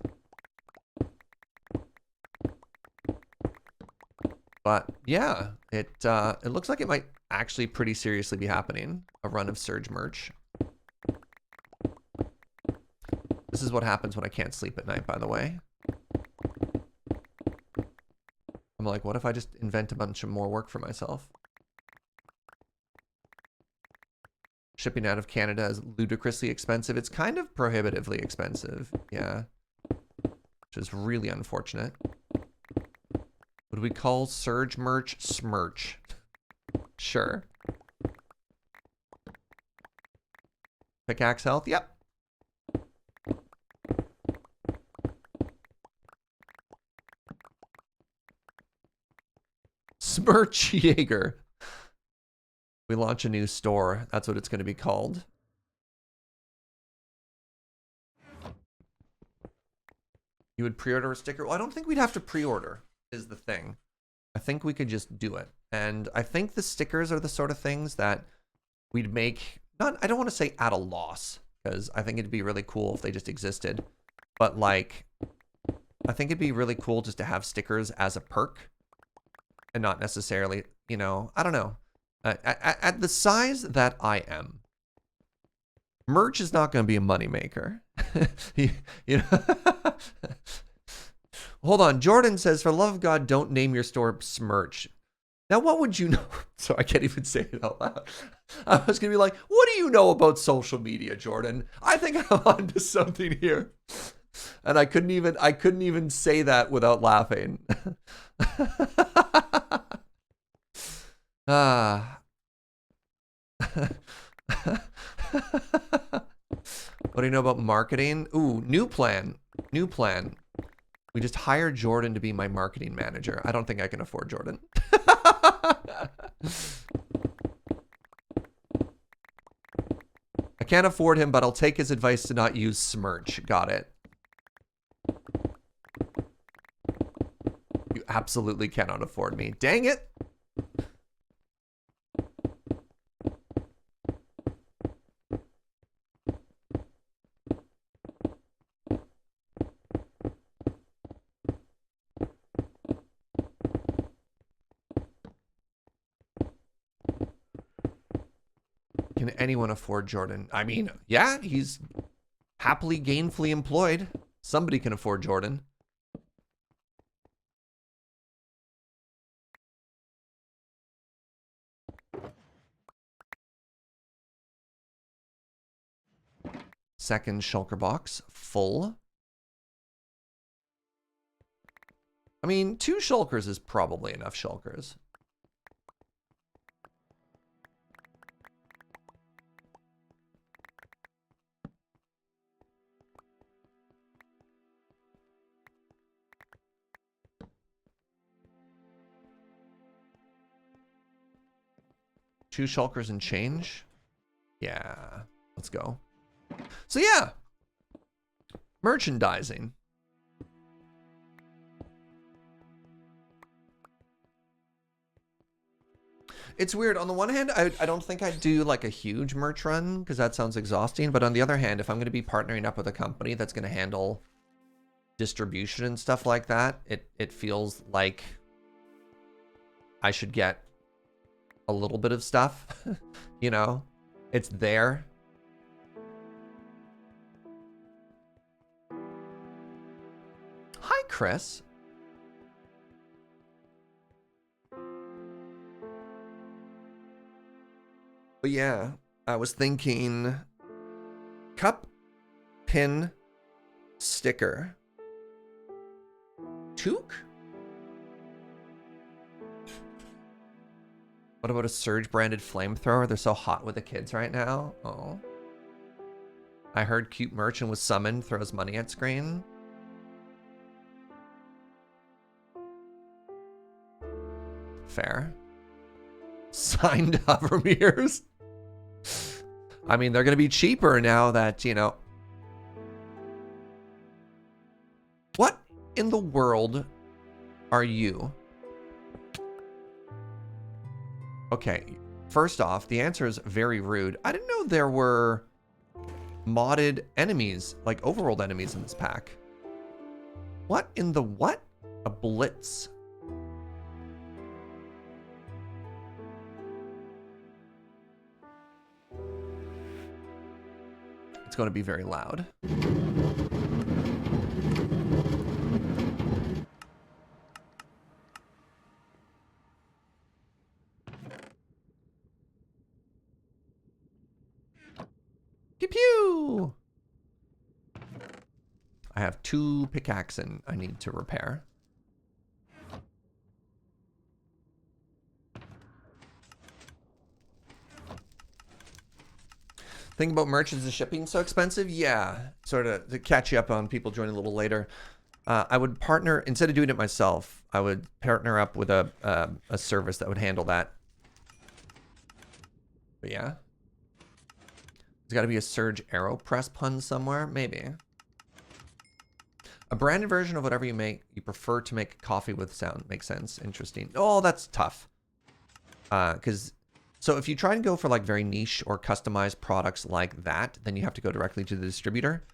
But yeah, it looks like it might actually pretty seriously be happening. A run of Surge merch. This is what happens when I can't sleep at night, by the way. I'm like, what if I just invent a bunch of more work for myself? Shipping out of Canada is ludicrously expensive. It's kind of prohibitively expensive, yeah. Which is really unfortunate. Would we call Surge merch Smirch? Sure. Pickaxe health? Yep. Smirch Jaeger. We launch a new store. That's what it's going to be called. You would pre-order a sticker? Well, I don't think we'd have to pre-order, is the thing. I think we could just do it. And I think the stickers are the sort of things that we'd make, I don't want to say at a loss, because I think it'd be really cool if they just existed. But like, I think it'd be really cool just to have stickers as a perk and not necessarily, you know, I don't know. At the size that I am, merch is not going to be a moneymaker. you know? Hold on. Jordan says, for love of God, don't name your store Smirch. Now, what would you know? So I can't even say it out loud. I was going to be like, what do you know about social media, Jordan? I think I'm onto something here. And I couldn't even say that without laughing. What do you know about marketing? Ooh, new plan. New plan. We just hired Jordan to be my marketing manager. I don't think I can afford Jordan. I can't afford him, but I'll take his advice to not use Smirch. Got it. You absolutely cannot afford me. Dang it. Can anyone afford Jordan? I mean, yeah, he's happily, gainfully employed. Somebody can afford Jordan. Second shulker box, full. I mean, 2 shulkers is probably enough shulkers. Two shulkers and change? Yeah, let's go. So yeah, merchandising. It's weird. On the one hand, I don't think I'd do like a huge merch run because that sounds exhausting. But on the other hand, if I'm going to be partnering up with a company that's going to handle distribution and stuff like that, it feels like I should get a little bit of stuff. You know, it's there. Hi, Chris. But yeah, I was thinking Cup pin sticker. Toque? What about a Surge branded flamethrower? They're so hot with the kids right now. Oh. I heard cute merch and was summoned, throws money at screen. Fair. Signed hover mirrors. I mean, they're going to be cheaper now that, you know. What in the world are you? Okay, first off, the answer is very rude. I didn't know there were modded enemies, like overworld enemies in this pack. What in the what? A blitz. It's going to be very loud. Pew pew! I have 2 pickaxes I need to repair. Thing about merch is the shipping so expensive? Yeah, sort of to catch you up on people joining a little later. I would partner, instead of doing it myself, I would partner up with a service that would handle that. But yeah. There's got to be a Surge Arrow Press pun somewhere, maybe. A branded version of whatever you make, you prefer to make coffee with sound. Makes sense. Interesting. Oh, that's tough. So if you try and go for like very niche or customized products like that, then you have to go directly to the distributor.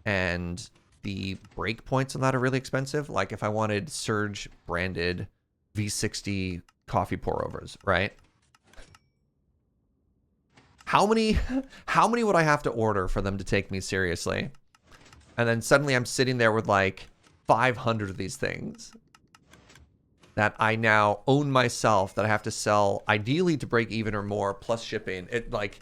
And the breakpoints on that are really expensive. Like if I wanted Surge branded V60 coffee pour overs, right? How many would I have to order for them to take me seriously? And then suddenly I'm sitting there with like 500 of these things that I now own myself that I have to sell ideally to break even or more plus shipping. It like,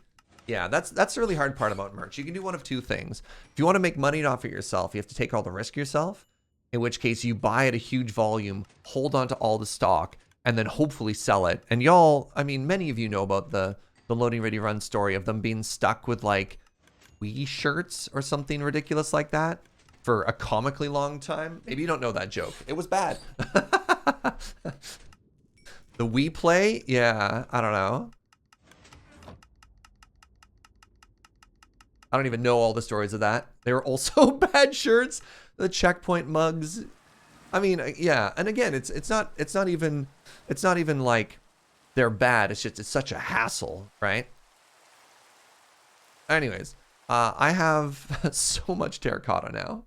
yeah, that's the really hard part about merch. You can do one of two things. If you want to make money off it yourself, you have to take all the risk yourself, in which case you buy at a huge volume, hold on to all the stock, and then hopefully sell it. And y'all, I mean, many of you know about the Loading Ready Run story of them being stuck with like Wii shirts or something ridiculous like that for a comically long time. Maybe you don't know that joke. It was bad. The Wii Play? Yeah, I don't know. I don't even know all the stories of that. They were also bad shirts. The checkpoint mugs. I mean, yeah. And again, it's not even like they're bad. It's just, it's such a hassle, right? Anyways, I have so much terracotta now.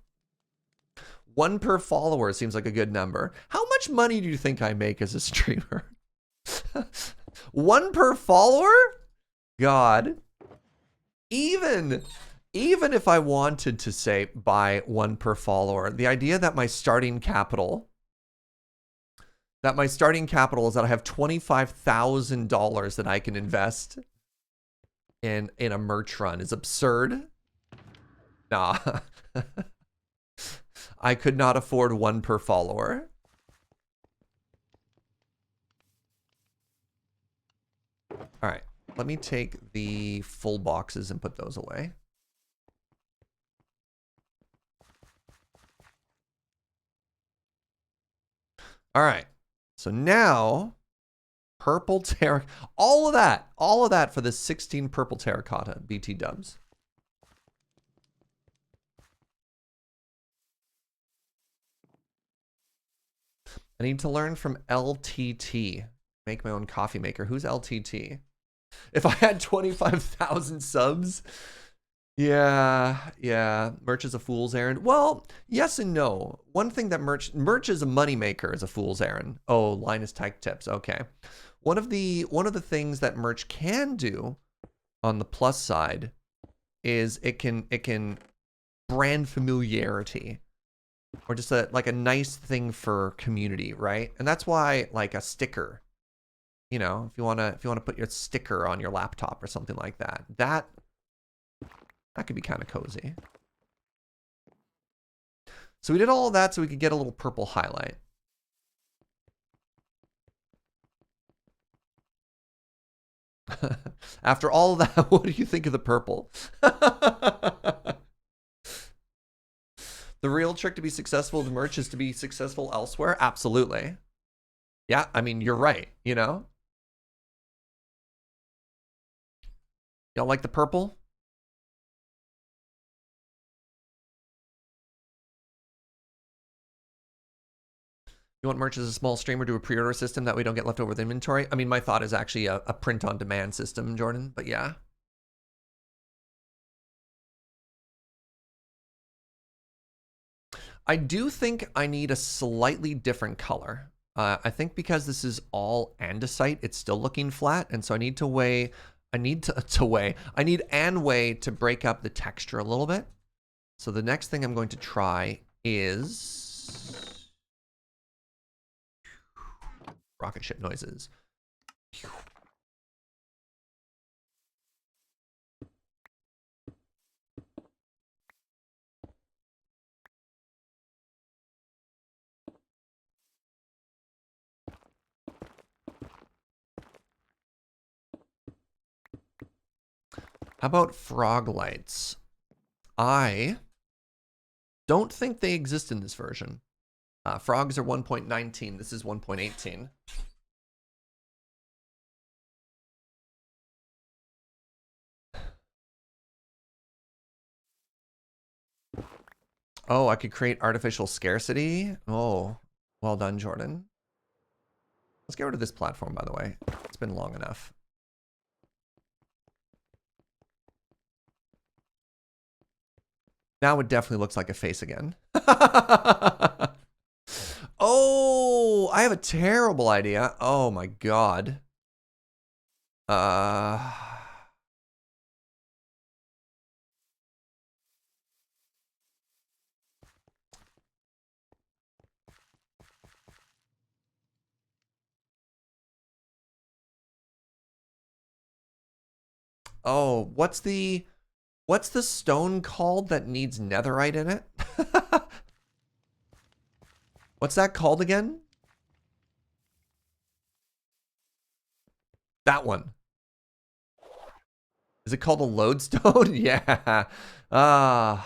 1 per follower seems like a good number. How much money do you think I make as a streamer? 1 per follower? God. Even if I wanted to say buy 1 per follower, the idea that my starting capital is that I have $25,000 that I can invest in a merch run is absurd. Nah. I could not afford 1 per follower. All right, let me take the full boxes and put those away. All right, so now purple terracotta, all of that for the 16 purple terracotta BT dubs. I need to learn from LTT. Make my own coffee maker. Who's LTT? If I had 25,000 subs, yeah. Merch is a fool's errand. Well, yes and no. One thing that merch is a moneymaker is a fool's errand. Oh, Linus Tech Tips. Okay. One of the things that merch can do on the plus side is it can brand familiarity. Or just like a nice thing for community, right? And that's why like a sticker, you know, if you wanna put your sticker on your laptop or something like that, That could be kind of cozy. So we did all of that so we could get a little purple highlight. After all of that, what do you think of the purple? The real trick to be successful with merch is to be successful elsewhere? Absolutely. Yeah, I mean, you're right, you know? Y'all like the purple? You want merch as a small streamer, do a pre-order system that we don't get left over with inventory? I mean, my thought is actually a print-on-demand system, Jordan, but yeah. I do think I need a slightly different color. I think because this is all andesite, it's still looking flat, and so I need to weigh, I need to break up the texture a little bit. So the next thing I'm going to try is rocket ship noises. How about frog lights? I don't think they exist in this version. Frogs are 1.19. This is 1.18. Oh, I could create artificial scarcity. Oh, well done, Jordan. Let's get rid of this platform, by the way. It's been long enough. Now it definitely looks like a face again. Oh, I have a terrible idea. Oh my god. Oh, what's the stone called that needs netherite in it? What's that called again? That one. Is it called a lodestone? Yeah. Am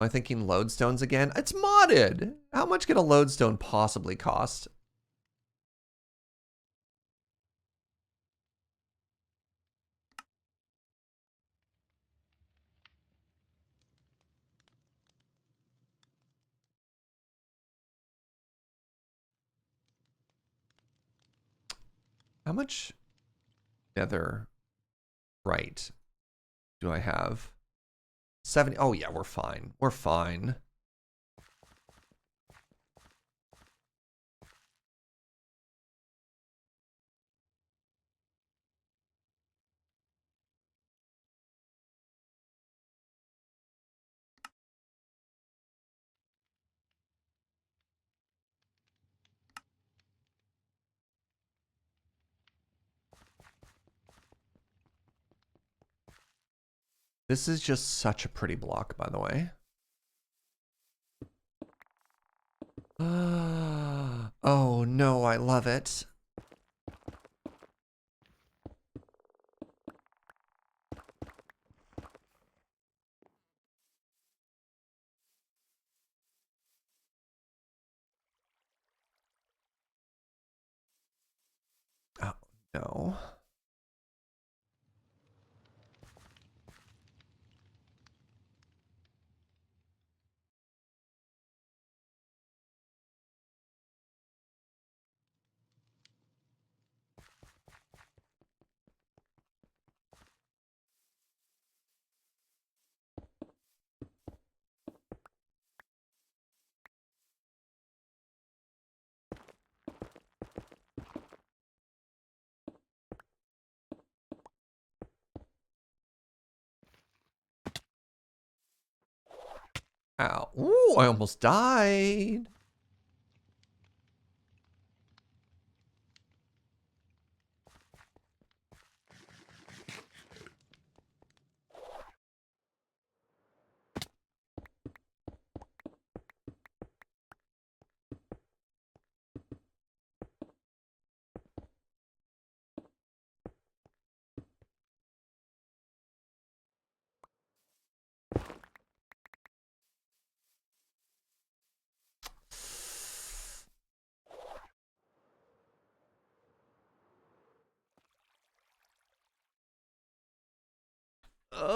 I thinking lodestones again? It's modded. How much can a lodestone possibly cost? How much nether right do I have? 70. Oh yeah, we're fine. We're fine. This is just such a pretty block, by the way. Oh no, I love it. Oh no. Ow. Ooh, I almost died. I'm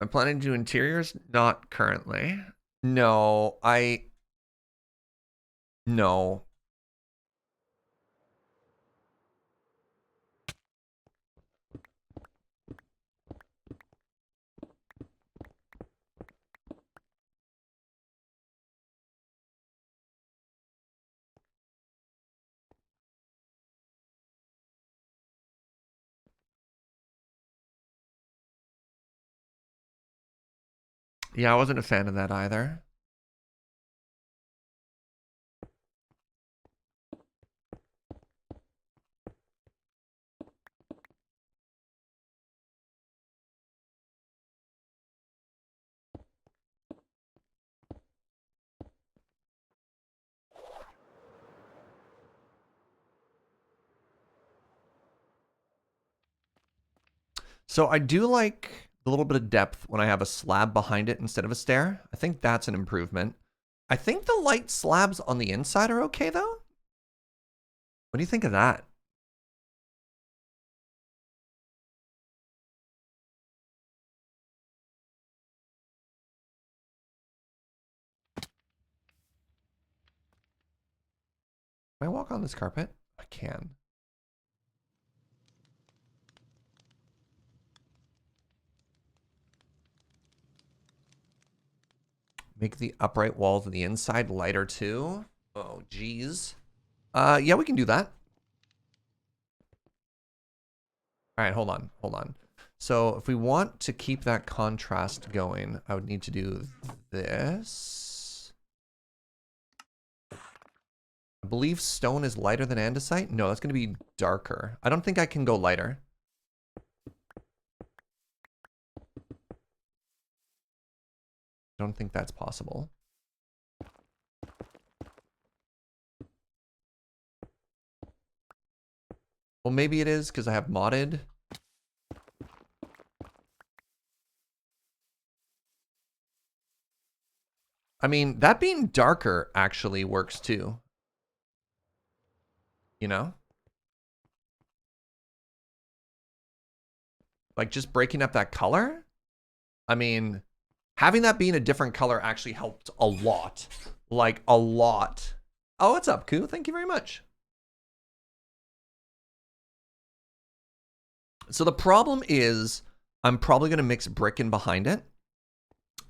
planning to do interiors, not currently. No. Yeah, I wasn't a fan of that either. So I do like a little bit of depth when I have a slab behind it instead of a stair. I think that's an improvement. I think the light slabs on the inside are okay, though. What do you think of that? Can I walk on this carpet? I can. Make the upright walls of the inside lighter too. Oh, geez. Yeah, we can do that. All right, hold on. So if we want to keep that contrast going, I would need to do this. I believe stone is lighter than andesite. No, that's going to be darker. I don't think I can go lighter. I don't think that's possible. Well, maybe it is because I have modded. I mean, that being darker actually works too. You know? Like just breaking up that color? I mean, having that being a different color actually helped a lot. Like a lot. Oh, what's up, Koo? Thank you very much. So the problem is I'm probably going to mix brick in behind it.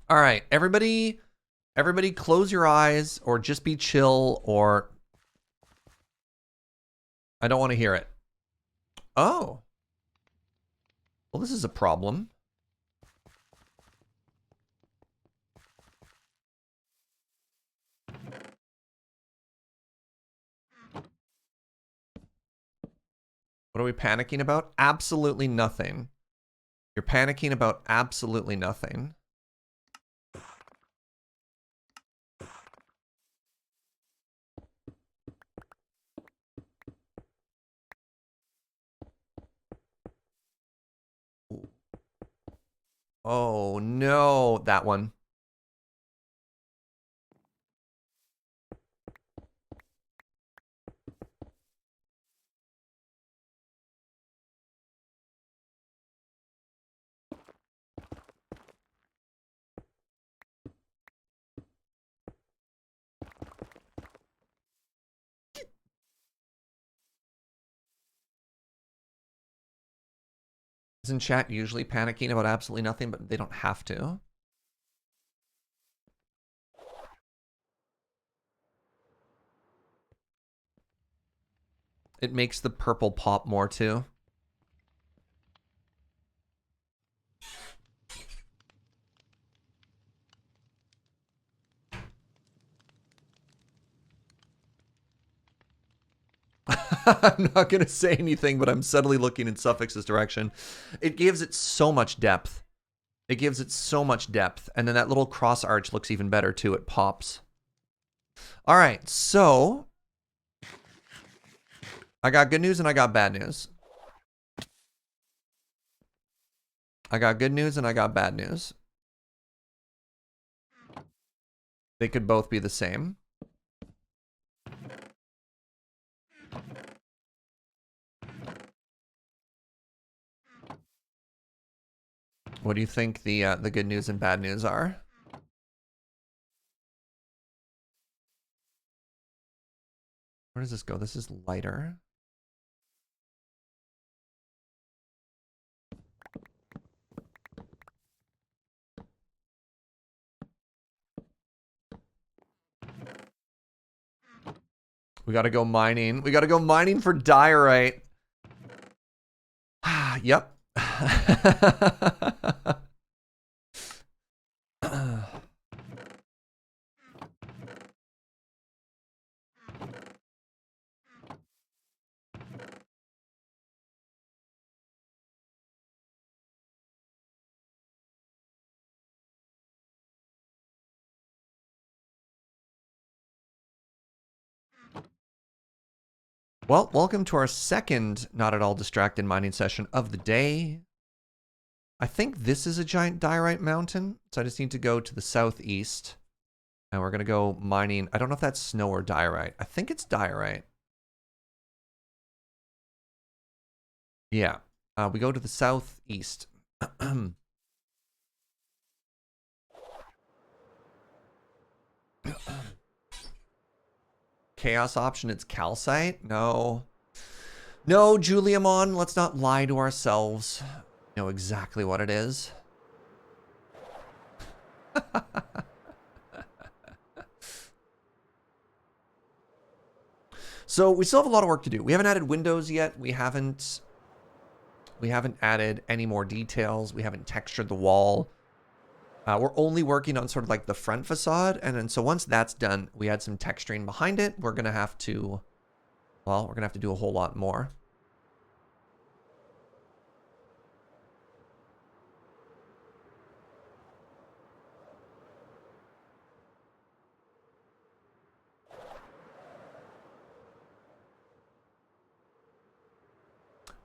All right, everybody close your eyes or just be chill or I don't want to hear it. Oh. Well, this is a problem. What are we panicking about? Absolutely nothing. You're panicking about absolutely nothing. Oh, no. That one. Isn't chat usually panicking about absolutely nothing, but they don't have to? It makes the purple pop more too. I'm not going to say anything, but I'm subtly looking in Suffix's direction. It gives it so much depth. It gives it so much depth. And then that little cross arch looks even better too. It pops. All right, so I got good news and I got bad news. I got good news and I got bad news. They could both be the same. What do you think the good news and bad news are? Where does this go? This is lighter. We gotta go mining. We gotta go mining for diorite. Yep. Well, welcome to our second Not At All Distracted mining session of the day. I think this is a giant diorite mountain, so I just need to go to the southeast. And we're going to go mining. I don't know if that's snow or diorite. I think it's diorite. Yeah. We go to the southeast. Chaos option, it's calcite? No. No, Juliamon, let's not lie to ourselves. We know exactly what it is. So we still have a lot of work to do. We haven't added windows yet. We haven't added any more details. We haven't textured the wall. We're only working on sort of like the front facade. And then so once that's done, we add some texturing behind it. We're going to have to, well, we're going to have to do a whole lot more.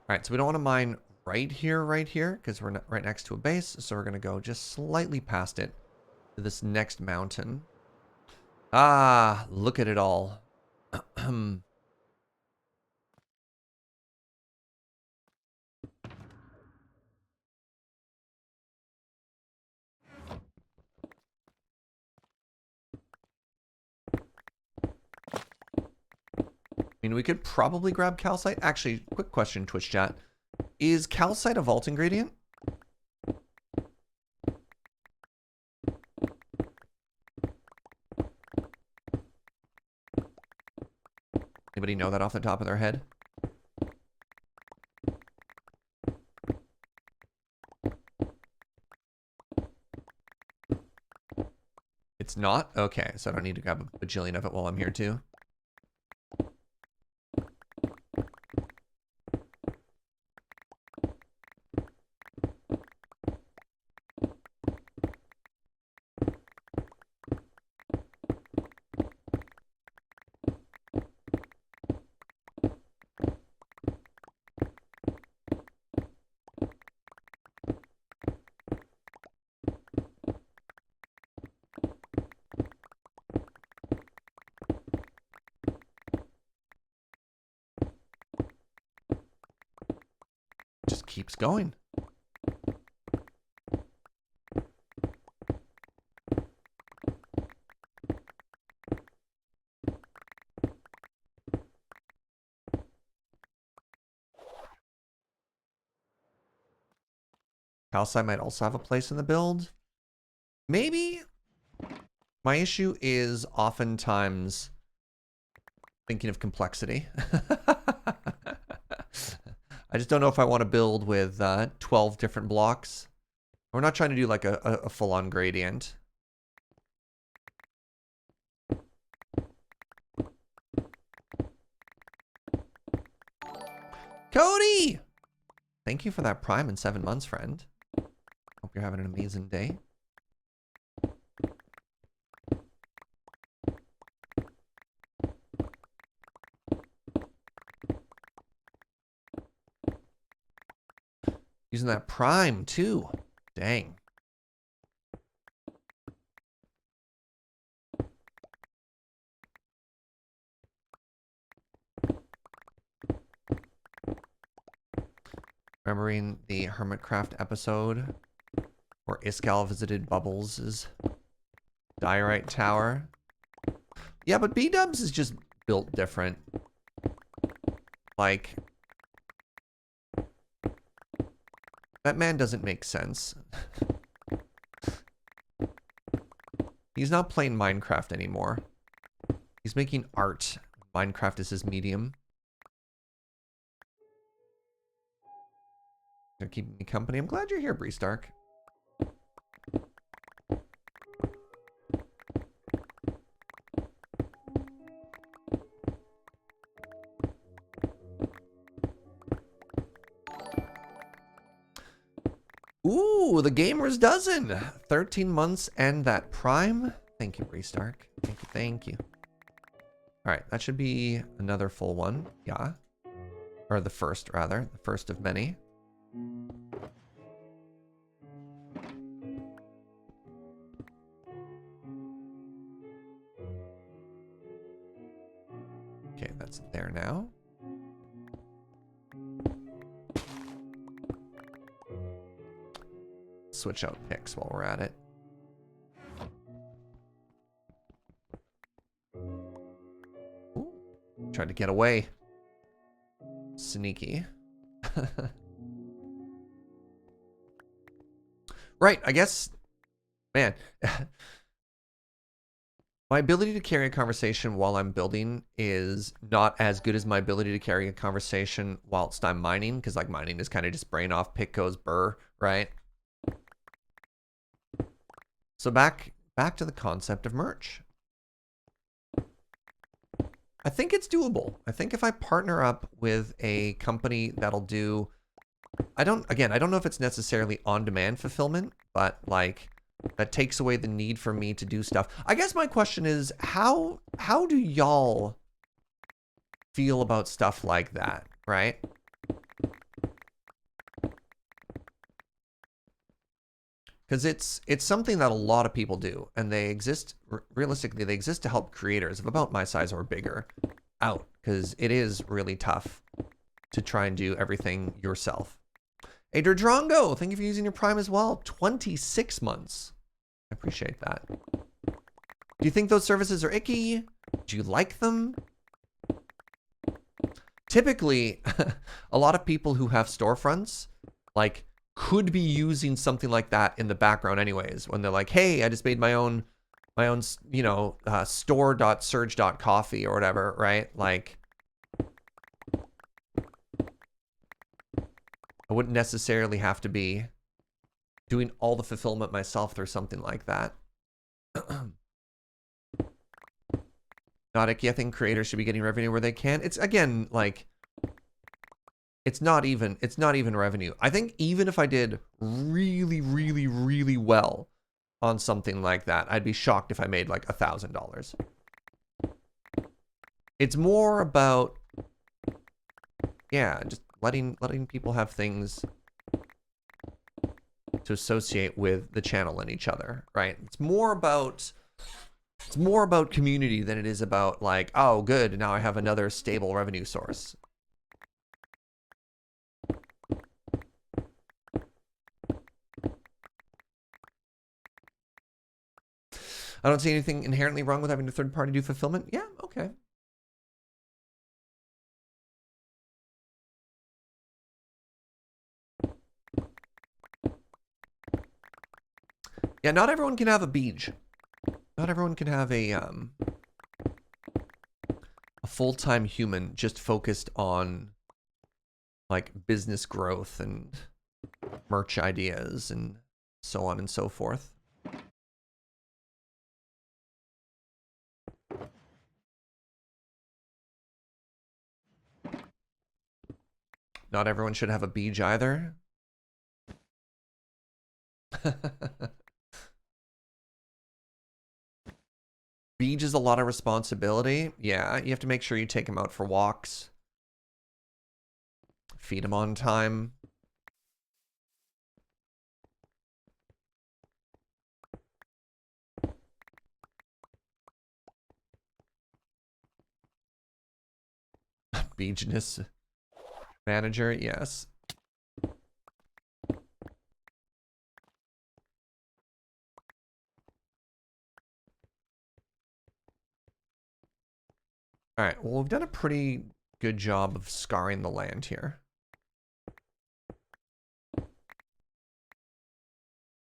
All right, so we don't want to mine right here, because we're right next to a base. So we're going to go just slightly past it to this next mountain. Ah, look at it all. I mean, we could probably grab calcite. Actually, quick question, Twitch chat. Is calcite a vault ingredient? Anybody know that off the top of their head? It's not? Okay, so I don't need to grab a bajillion of it while I'm here too. Just keeps going. Calcite might also have a place in the build. Maybe. My issue is oftentimes thinking of complexity. I just don't know if I want to build with 12 different blocks. We're not trying to do like a full-on gradient. Cody! Thank you for that Prime in 7 months, friend. Hope you're having an amazing day. Using that Prime, too. Dang. Remembering the Hermitcraft episode where Iskal visited Bubbles' diorite tower. Yeah, but B-dubs is just built different. Like, that man doesn't make sense. He's not playing Minecraft anymore. He's making art. Minecraft is his medium. You're keeping me company. I'm glad you're here, Bree Stark. Ooh, the Gamer's Dozen. 13 months and that Prime. Thank you, Bree Stark. Thank you, thank you. All right, that should be another full one. Yeah. Or the first, rather. The first of many. Okay, that's there now. Switch out picks while we're at it. Ooh, tried to get away. Sneaky. Right, I guess, man. My ability to carry a conversation while I'm building is not as good as my ability to carry a conversation whilst I'm mining, because like mining is kind of just brain off, pick goes burr, right? So back to the concept of merch. I think it's doable. I think if I partner up with a company that'll do, I don't know if it's necessarily on-demand fulfillment, but like that takes away the need for me to do stuff. I guess my question is, how do y'all feel about stuff like that, right? Because it's something that a lot of people do, and they exist, realistically, they exist to help creators of about my size or bigger out, because it is really tough to try and do everything yourself. Hey, Derdrongo, thank you for using your Prime as well. 26 months. I appreciate that. Do you think those services are icky? Do you like them? Typically, a lot of people who have storefronts, like, could be using something like that in the background anyways, when they're like, hey, I just made my own, you know, store.surge.coffee or whatever, right? Like, I wouldn't necessarily have to be doing all the fulfillment myself through something like that. Not icky. I think creators should be getting revenue where they can. It's, again, like, it's not even revenue. I think even if I did really, really, really well on something like that, I'd be shocked if I made like $1,000. It's more about, yeah, just letting people have things to associate with the channel and each other, right? It's more about community than it is about like, oh, good, now I have another stable revenue source. I don't see anything inherently wrong with having a third party do fulfillment. Yeah, okay. Yeah, not everyone can have a beach. Not everyone can have a full-time human just focused on like business growth and merch ideas and so on and so forth. Not everyone should have a beach either. Beach is a lot of responsibility. Yeah, you have to make sure you take him out for walks. Feed him on time. Beachness manager, yes. All right, well, we've done a pretty good job of scarring the land here.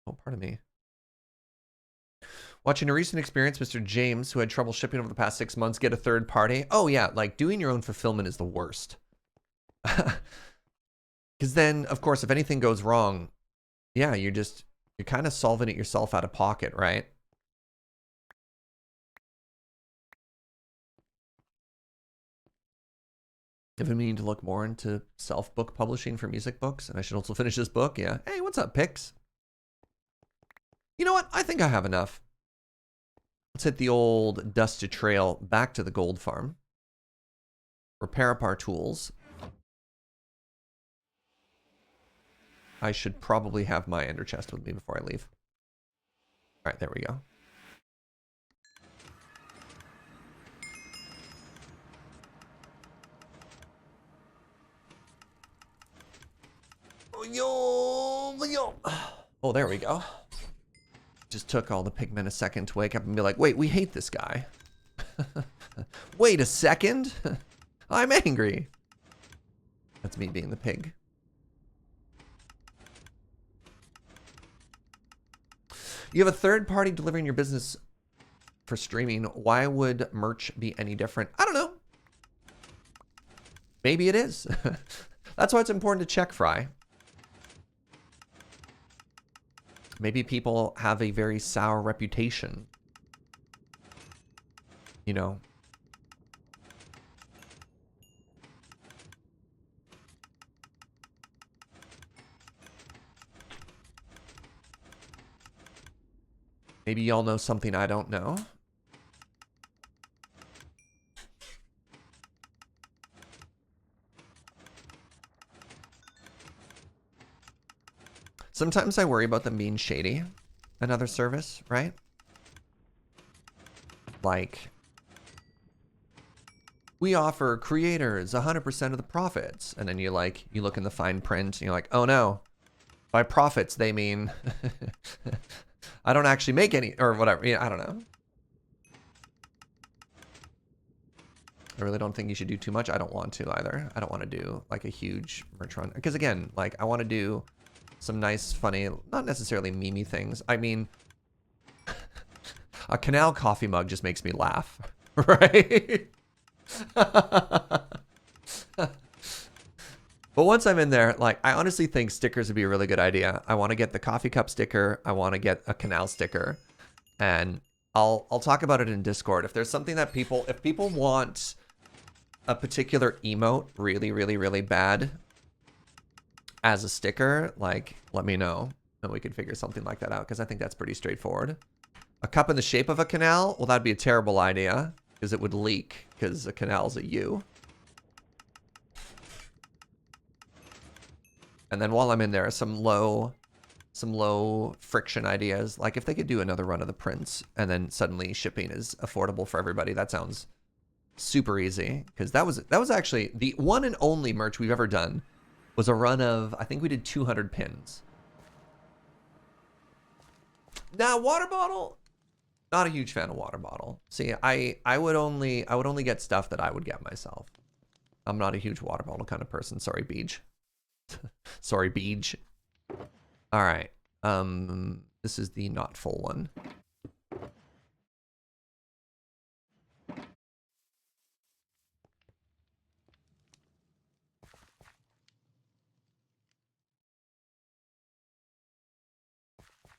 Oh, pardon me. Watching a recent experience, Mr. James, who had trouble shipping over the past 6 months, get a third party. Oh, yeah, like doing your own fulfillment is the worst. Because then, of course, if anything goes wrong, yeah, you're kind of solving it yourself out of pocket, right? I've been meaning to look more into self-book publishing for music books, and I should also finish this book, yeah. Hey, what's up, Pix? You know what? I think I have enough. Let's hit the old dusted trail back to the gold farm. Repair up our tools. I should probably have my ender chest with me before I leave. All right, there we go. Oh, there we go. Just took all the pigmen a second to wake up and be like, wait, we hate this guy. Wait a second. I'm angry. That's me being the pig. You have a third party delivering your business for streaming. Why would merch be any different? I don't know. Maybe it is. That's why it's important to check, Fry. Maybe people have a very sour reputation. You know. Maybe y'all know something I don't know. Sometimes I worry about them being shady. Another service, right? Like, we offer creators 100% of the profits. And then you look in the fine print and you're like, oh no. By profits, they mean I don't actually make any, or whatever. Yeah, I don't know. I really don't think you should do too much. I don't want to either. I don't want to do like a huge merch run. Because again, like I want to do some nice, funny, not necessarily memey things. I mean, a Canal coffee mug just makes me laugh, right? But once I'm in there, like, I honestly think stickers would be a really good idea. I want to get the coffee cup sticker. I want to get a Canal sticker. And I'll talk about it in Discord. If there's something that if people want a particular emote really, really, really bad as a sticker, like, let me know. And we can figure something like that out, because I think that's pretty straightforward. A cup in the shape of a canal? Well, that'd be a terrible idea, because it would leak, because a canal's a U. And then while I'm in there, some low friction ideas. Like if they could do another run of the prints and then suddenly shipping is affordable for everybody, that sounds super easy. Because that was actually the one and only merch we've ever done was a run of, I think we did 200 pins. Now water bottle, not a huge fan of water bottle. See, I would only get stuff that I would get myself. I'm not a huge water bottle kind of person. Sorry, Beej. Sorry, Beej. All right. This is the not full one.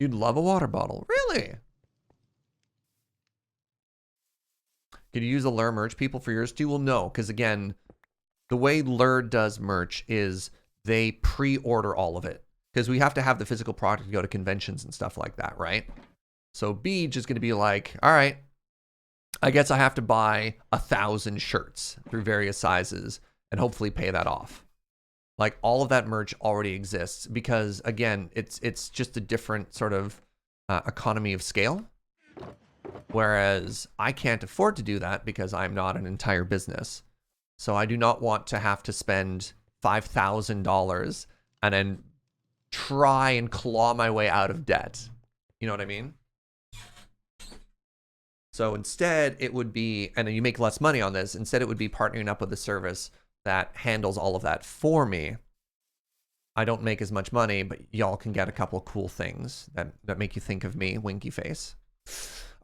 You'd love a water bottle. Really? Could you use a Lure merch people for yours too? Well, no, because again, the way Lure does merch is they pre-order all of it. Because we have to have the physical product to go to conventions and stuff like that, right? So Beej is going to be like, all right, I guess I have to buy 1,000 shirts through various sizes and hopefully pay that off. Like all of that merch already exists because again, it's just a different sort of economy of scale. Whereas I can't afford to do that because I'm not an entire business. So I do not want to have to spend $5,000 and then try and claw my way out of debt. You know what I mean? So instead, it would be, and you make less money on this, instead it would be partnering up with a service that handles all of that for me. I don't make as much money, but y'all can get a couple of cool things that make you think of me, winky face.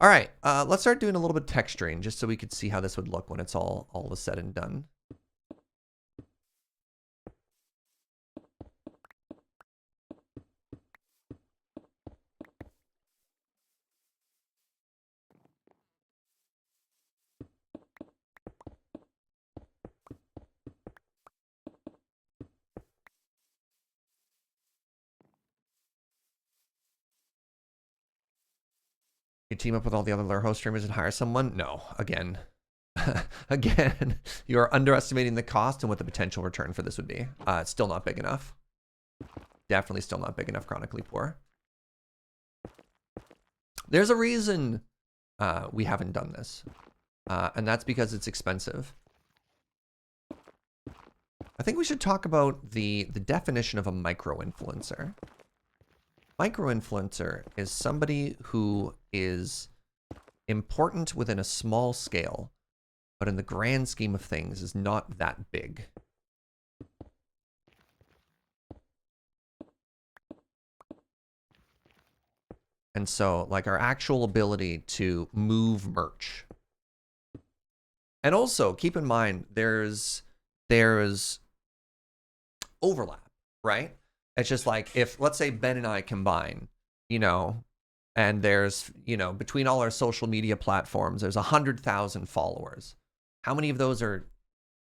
All right, let's start doing a little bit of texturing just so we could see how this would look when it's all is said and done. You team up with all the other host streamers and hire someone? No, again. Again, you are underestimating the cost and what the potential return for this would be. It's still not big enough. Definitely still not big enough, chronically poor. There's a reason we haven't done this. And that's because it's expensive. I think we should talk about the definition of a micro-influencer. Micro-influencer is somebody who is important within a small scale, but in the grand scheme of things is not that big. And so, like, our actual ability to move merch. And also, keep in mind, there's overlap, right? It's just like, if, let's say Ben and I combine, you know, and there's, you know, between all our social media platforms, there's 100,000 followers. How many of those are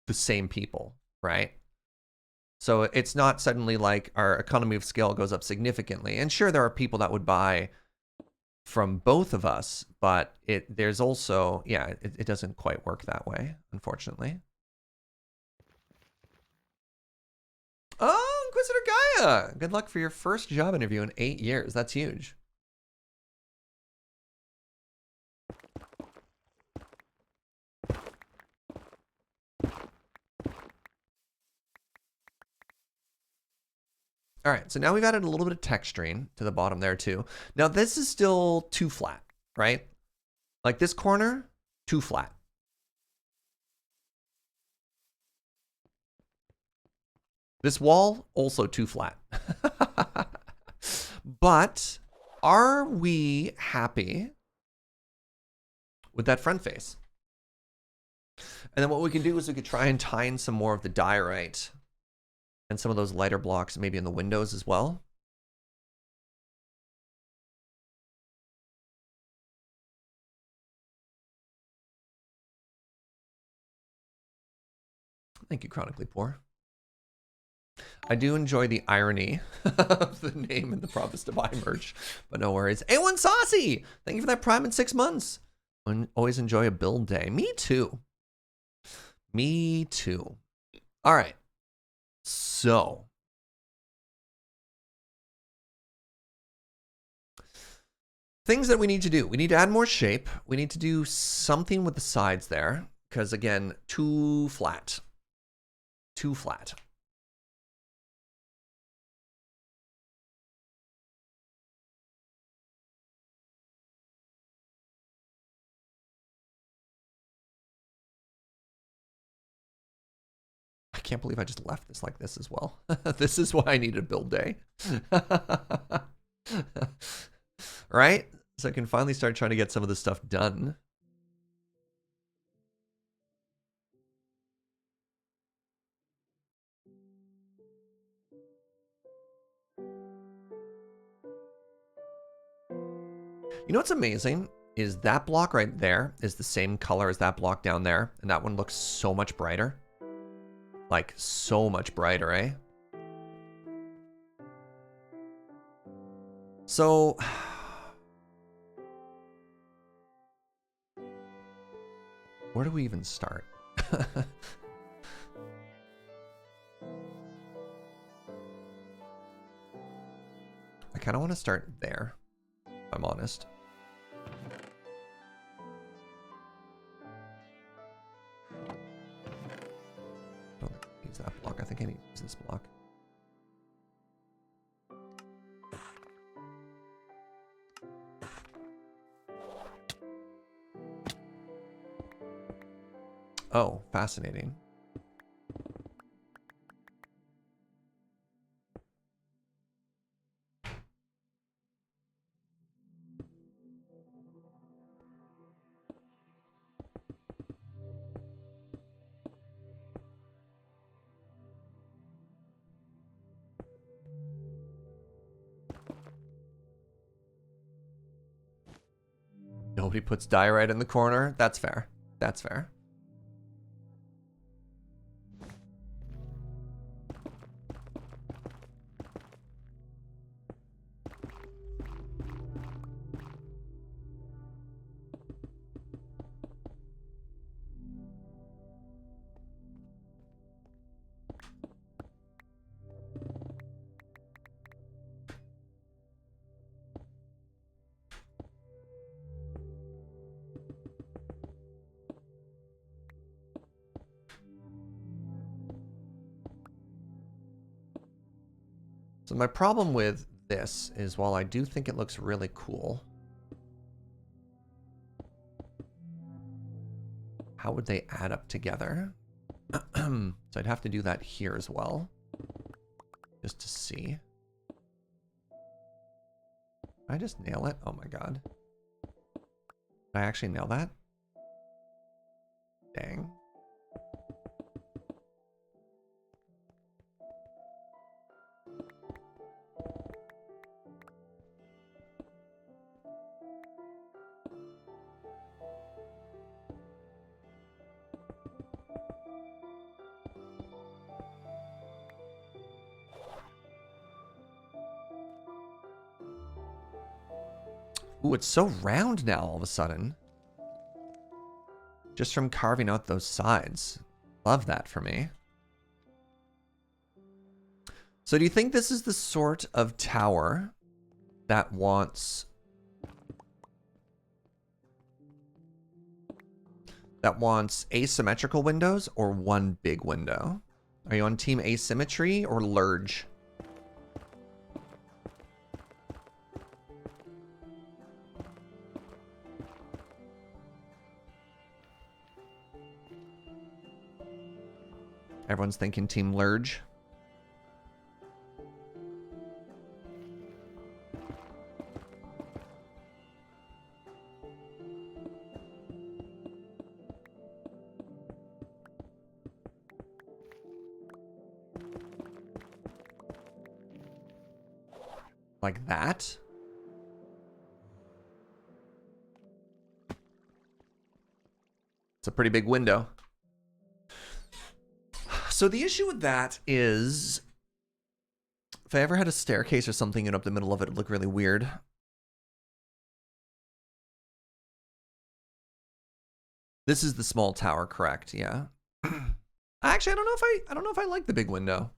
the same people, right? So it's not suddenly like our economy of scale goes up significantly. And sure, there are people that would buy from both of us, but there's also, yeah, it doesn't quite work that way, unfortunately. Oh, Inquisitor Gaia! Good luck for your first job interview in 8 years. That's huge. All right, so now we've added a little bit of texturing to the bottom there too. Now this is still too flat, right? Like this corner, too flat. This wall, also too flat. But are we happy with that front face? And then what we can do is we could try and tie in some more of the diorite and some of those lighter blocks maybe in the windows as well. Thank you, Chronically Poor. I do enjoy the irony of the name and the promise to buy merch, but no worries. A1 Saucy, thank you for that Prime in 6 months. Always enjoy a build day. Me too. Me too. All right. So. Things that we need to do. We need to add more shape. We need to do something with the sides there, because again, too flat. Too flat. I can't believe I just left this like this as well. This is why I need a build day. Right? So I can finally start trying to get some of this stuff done. You know what's amazing is that block right there is the same color as that block down there, and that one looks so much brighter. Like, so much brighter, eh? So... where do we even start? I kind of want to start there, if I'm honest. I don't think I use that block. I think I need to use this block. Oh, fascinating. Nobody puts diorite in the corner. That's fair. That's fair. So my problem with this is while I do think it looks really cool, how would they add up together? So I'd have to do that here as well, just to see. Did I just nail it? Oh my god. Did I actually nail that? Dang. Ooh, it's so round now all of a sudden. Just from carving out those sides. Love that for me. So do you think this is the sort of tower that wants asymmetrical windows or one big window? Are you on team asymmetry or lurge? Everyone's thinking team lurge. Like that? It's a pretty big window. So the issue with that is, if I ever had a staircase or something in up the middle of it, it'd look really weird. This is the small tower, correct? Yeah. Actually, I don't know if I like the big window.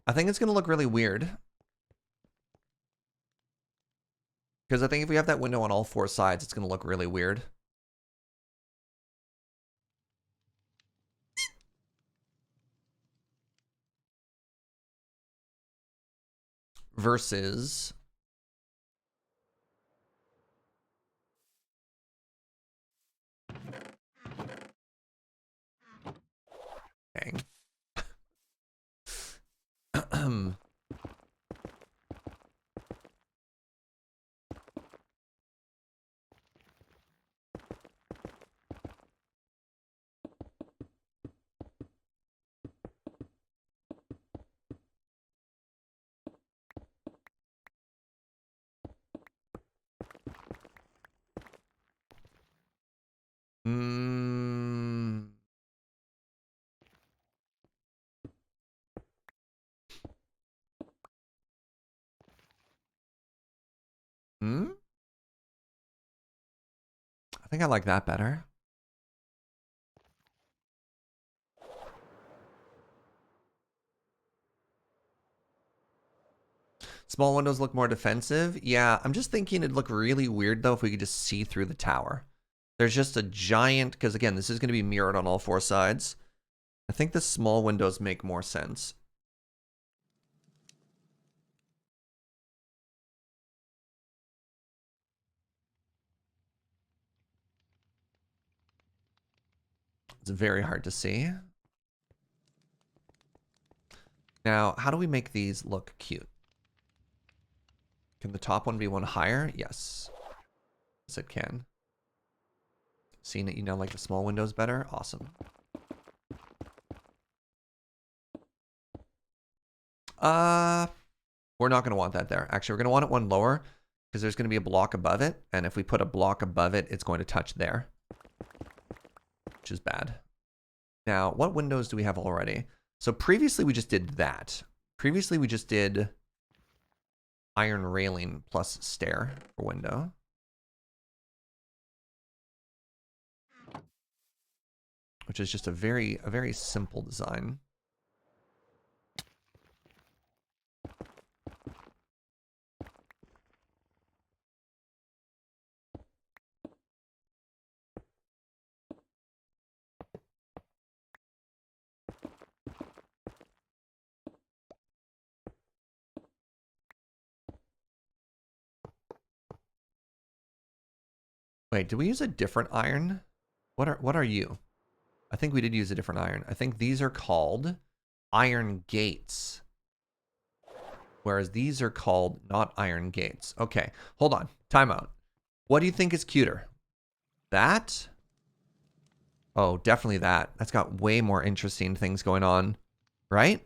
I think it's gonna look really weird. Because I think if we have that window on all four sides, it's gonna look really weird. Versus... Dang. Hmm. I think I like that better. Small windows look more defensive. Yeah, I'm just thinking it'd look really weird, though, if we could just see through the tower. There's just a giant... Because, again, this is going to be mirrored on all four sides. I think the small windows make more sense. It's very hard to see. Now, how do we make these look cute? Can the top one be one higher? Yes. Yes, it can. Seeing it, you now like the small windows better? Awesome. We're not going to want that there. Actually, we're going to want it one lower because there's going to be a block above it. And if we put a block above it, it's going to touch there, which is bad. Now, what windows do we have already? So previously we just did that. Previously we just did iron railing plus stair for window. Which is just a very simple design. Wait, did we use a different iron? What are you? I think we did use a different iron. I think these are called iron gates. Whereas these are called not iron gates. Okay, hold on. Time out. What do you think is cuter? That? Oh, definitely that. That's got way more interesting things going on, right?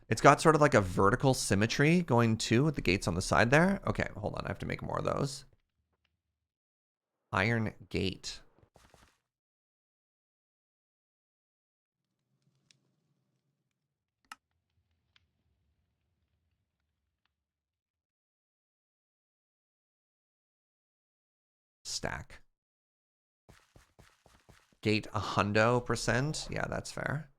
It's got sort of like a vertical symmetry going too with the gates on the side there. Okay, hold on. I have to make more of those. Iron gate. Stack. Gate 100%. Yeah, that's fair.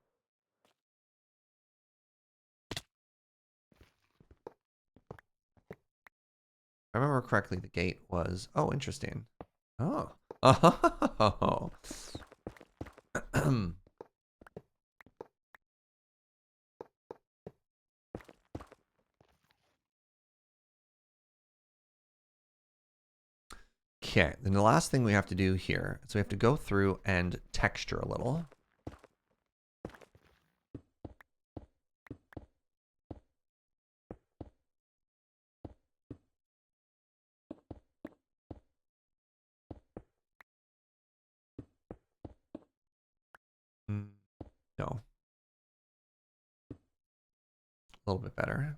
If I remember correctly, the gate was... Oh, interesting. Oh. Oh. Okay, then the last thing we have to do here is we have to go through and texture a little. No. A little bit better.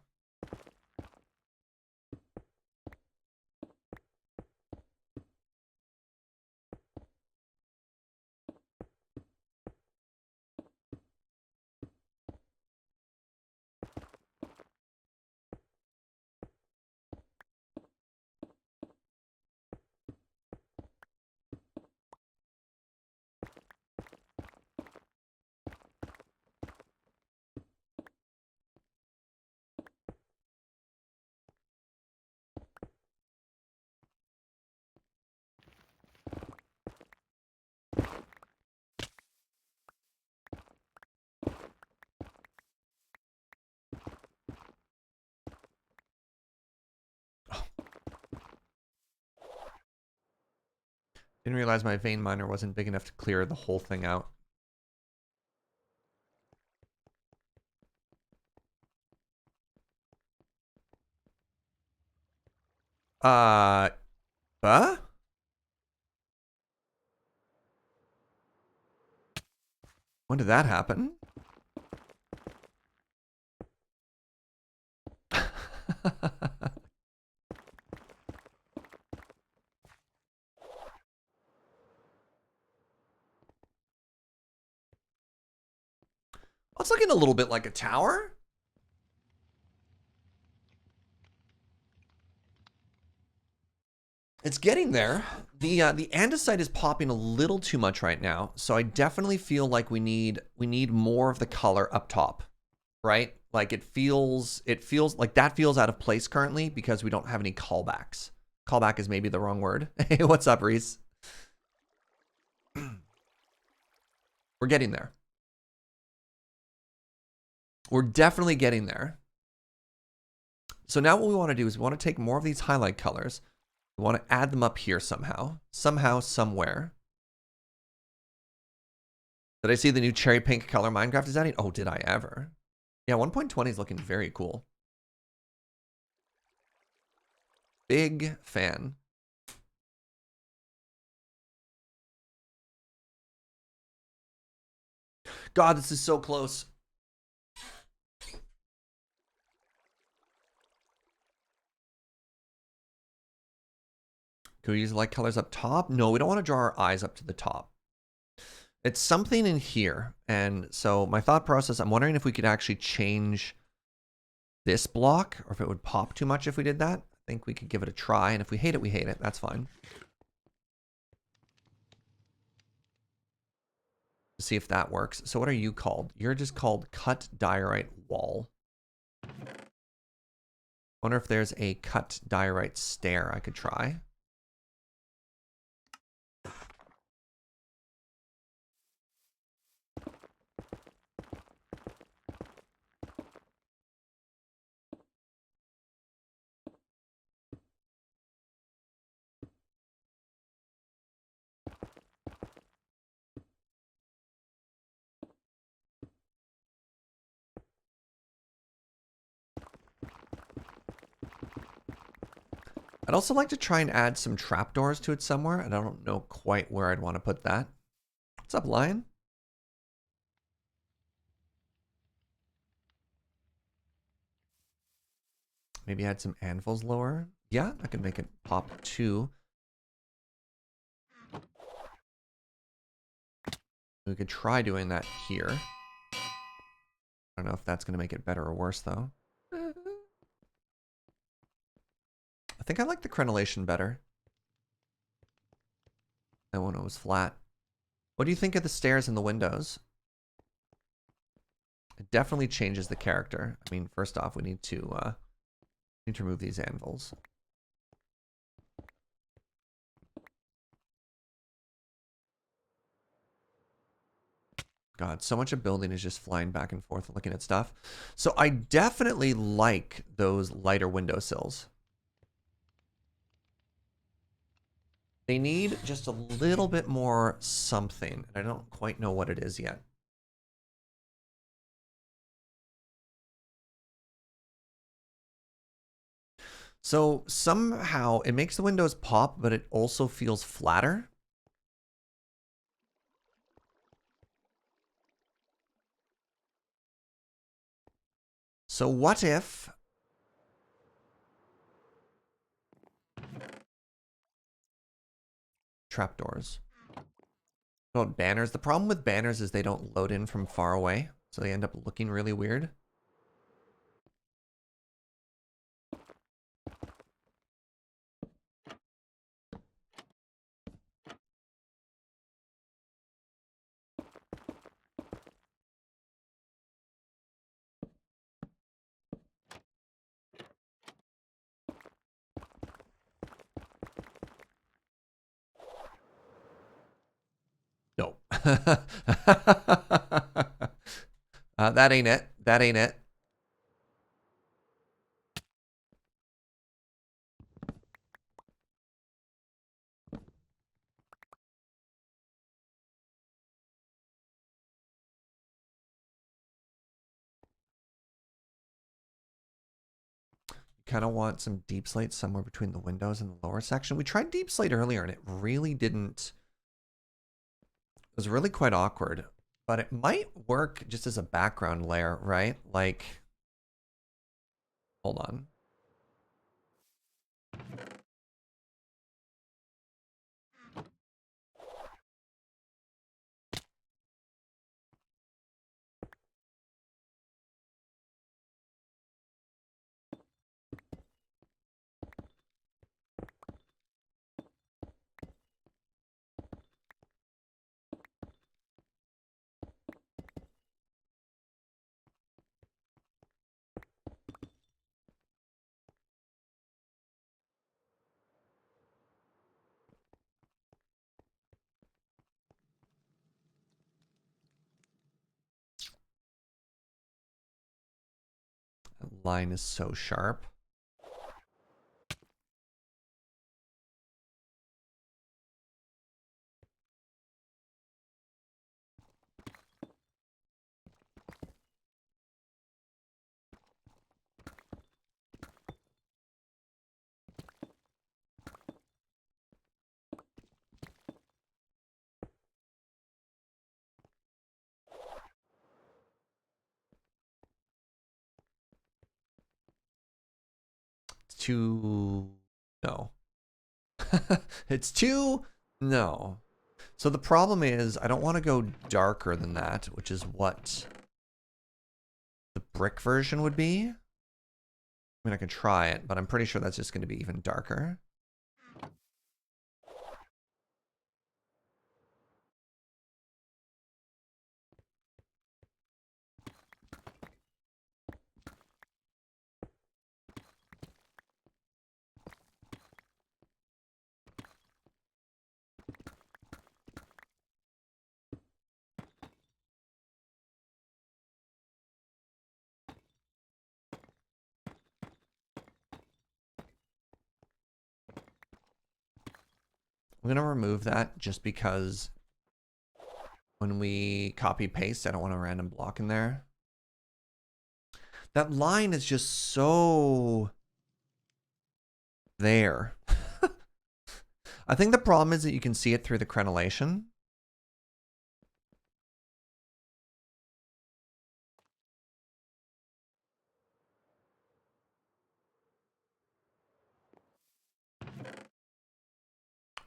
Didn't realize my vein miner wasn't big enough to clear the whole thing out. When did that happen? Oh, it's looking a little bit like a tower. It's getting there. The andesite is popping a little too much right now, so I definitely feel like we need more of the color up top, right? Like it feels like that feels out of place currently because we don't have any callbacks. Callback is maybe the wrong word. Hey, what's up, Reese? We're getting there. We're definitely getting there. So now what we want to do is we want to take more of these highlight colors. We want to add them up here somehow, somewhere. Did I see the new cherry pink color Minecraft is adding? Oh, did I ever? Yeah, 1.20 is looking very cool. Big fan. God, this is so close. Can we use light colors up top? No, we don't want to draw our eyes up to the top. It's something in here. And so my thought process, I'm wondering if we could actually change this block or if it would pop too much if we did that. I think we could give it a try. And if we hate it, we hate it. That's fine. See if that works. So what are you called? You're just called cut diorite wall. Wonder if there's a cut diorite stair I could try. I'd also like to try and add some trapdoors to it somewhere, and I don't know quite where I'd want to put that. What's up, Lion? Maybe add some anvils lower. Yeah, I could make it pop too. We could try doing that here. I don't know if that's going to make it better or worse, though. I think I like the crenellation better than when it was flat. What do you think of the stairs and the windows? It definitely changes the character. I mean, first off, we need to remove these anvils. God, so much of building is just flying back and forth looking at stuff. So I definitely like those lighter windowsills. They need just a little bit more something. I don't quite know what it is yet. So somehow it makes the windows pop, but it also feels flatter. So what if trapdoors? Oh, banners. The problem with banners is they don't load in from far away, so they end up looking really weird. No. That ain't it. That ain't it. Kind of want some deep slate somewhere between the windows and the lower section. We tried deep slate earlier and it really didn't. It was really quite awkward, but it might work just as a background layer, right? Like, hold on. That line is so sharp. too... No. It's too... No. So the problem is, I don't want to go darker than that, which is what the brick version would be. I mean, I can try it, but I'm pretty sure that's just going to be even darker. I'm going to remove that just because when we copy paste, I don't want a random block in there. That line is just so there. I think the problem is that you can see it through the crenellation.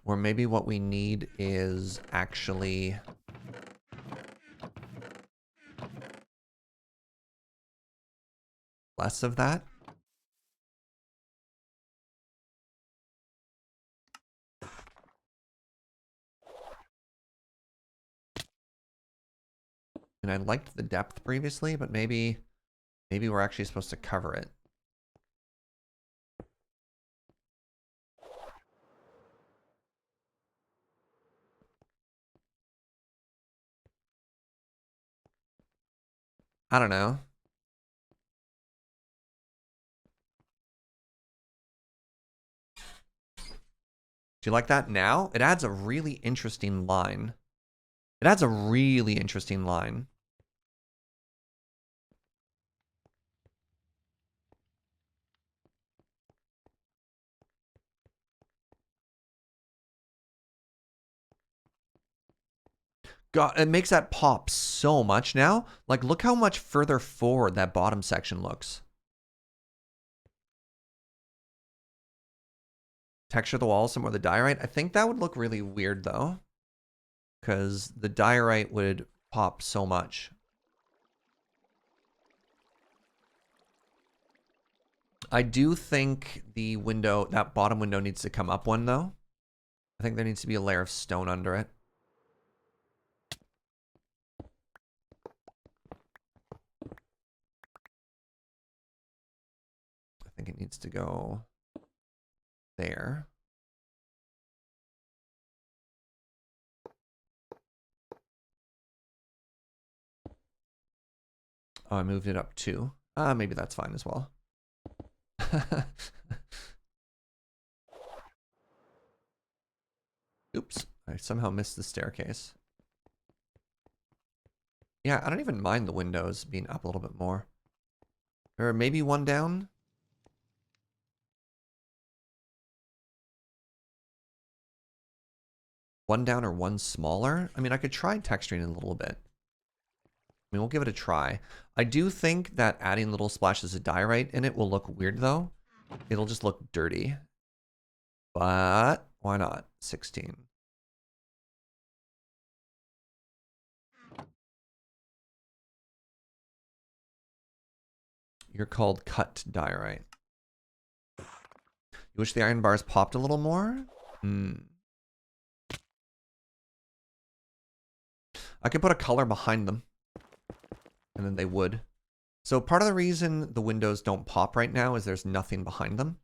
Or maybe what we need is actually less of that. And I liked the depth previously, but maybe we're actually supposed to cover it. I don't know. Do you like that now? It adds a really interesting line. It adds a really interesting line. God, it makes that pop so much now. Like, look how much further forward that bottom section looks. Texture the walls some more the diorite. I think that would look really weird though, because the diorite would pop so much. I do think the window, that bottom window needs to come up one though. I think there needs to be a layer of stone under it. I think it needs to go there. Oh, I moved it up too. Maybe that's fine as well. Oops, I somehow missed the staircase. Yeah, I don't even mind the windows being up a little bit more. Or maybe one down? One down or one smaller? I mean, I could try texturing it a little bit. I mean, we'll give it a try. I do think that adding little splashes of diorite in it will look weird, though. It'll just look dirty. But why not? 16. You're called cut diorite. You wish the iron bars popped a little more? I could put a color behind them. And then they would. So part of the reason the windows don't pop right now is there's nothing behind them.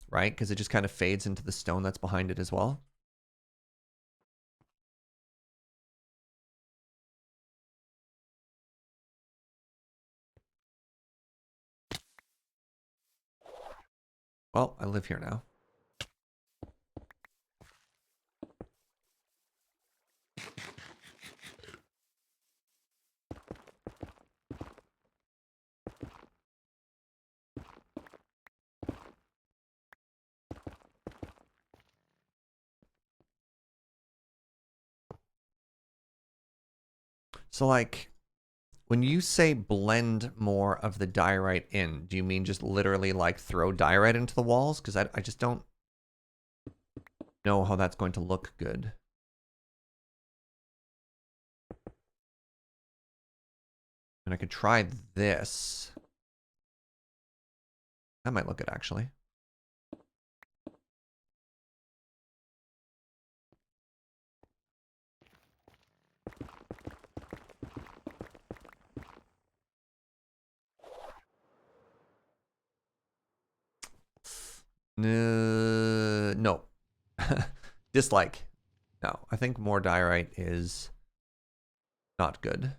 Right? Because it just kind of fades into the stone that's behind it as well. Well, I live here now. So like, when you say blend more of the diorite in, do you mean just literally like throw diorite into the walls? Because I just don't know how that's going to look good. And I could try this. That might look good, actually. No. Dislike. No, I think more diorite is not good.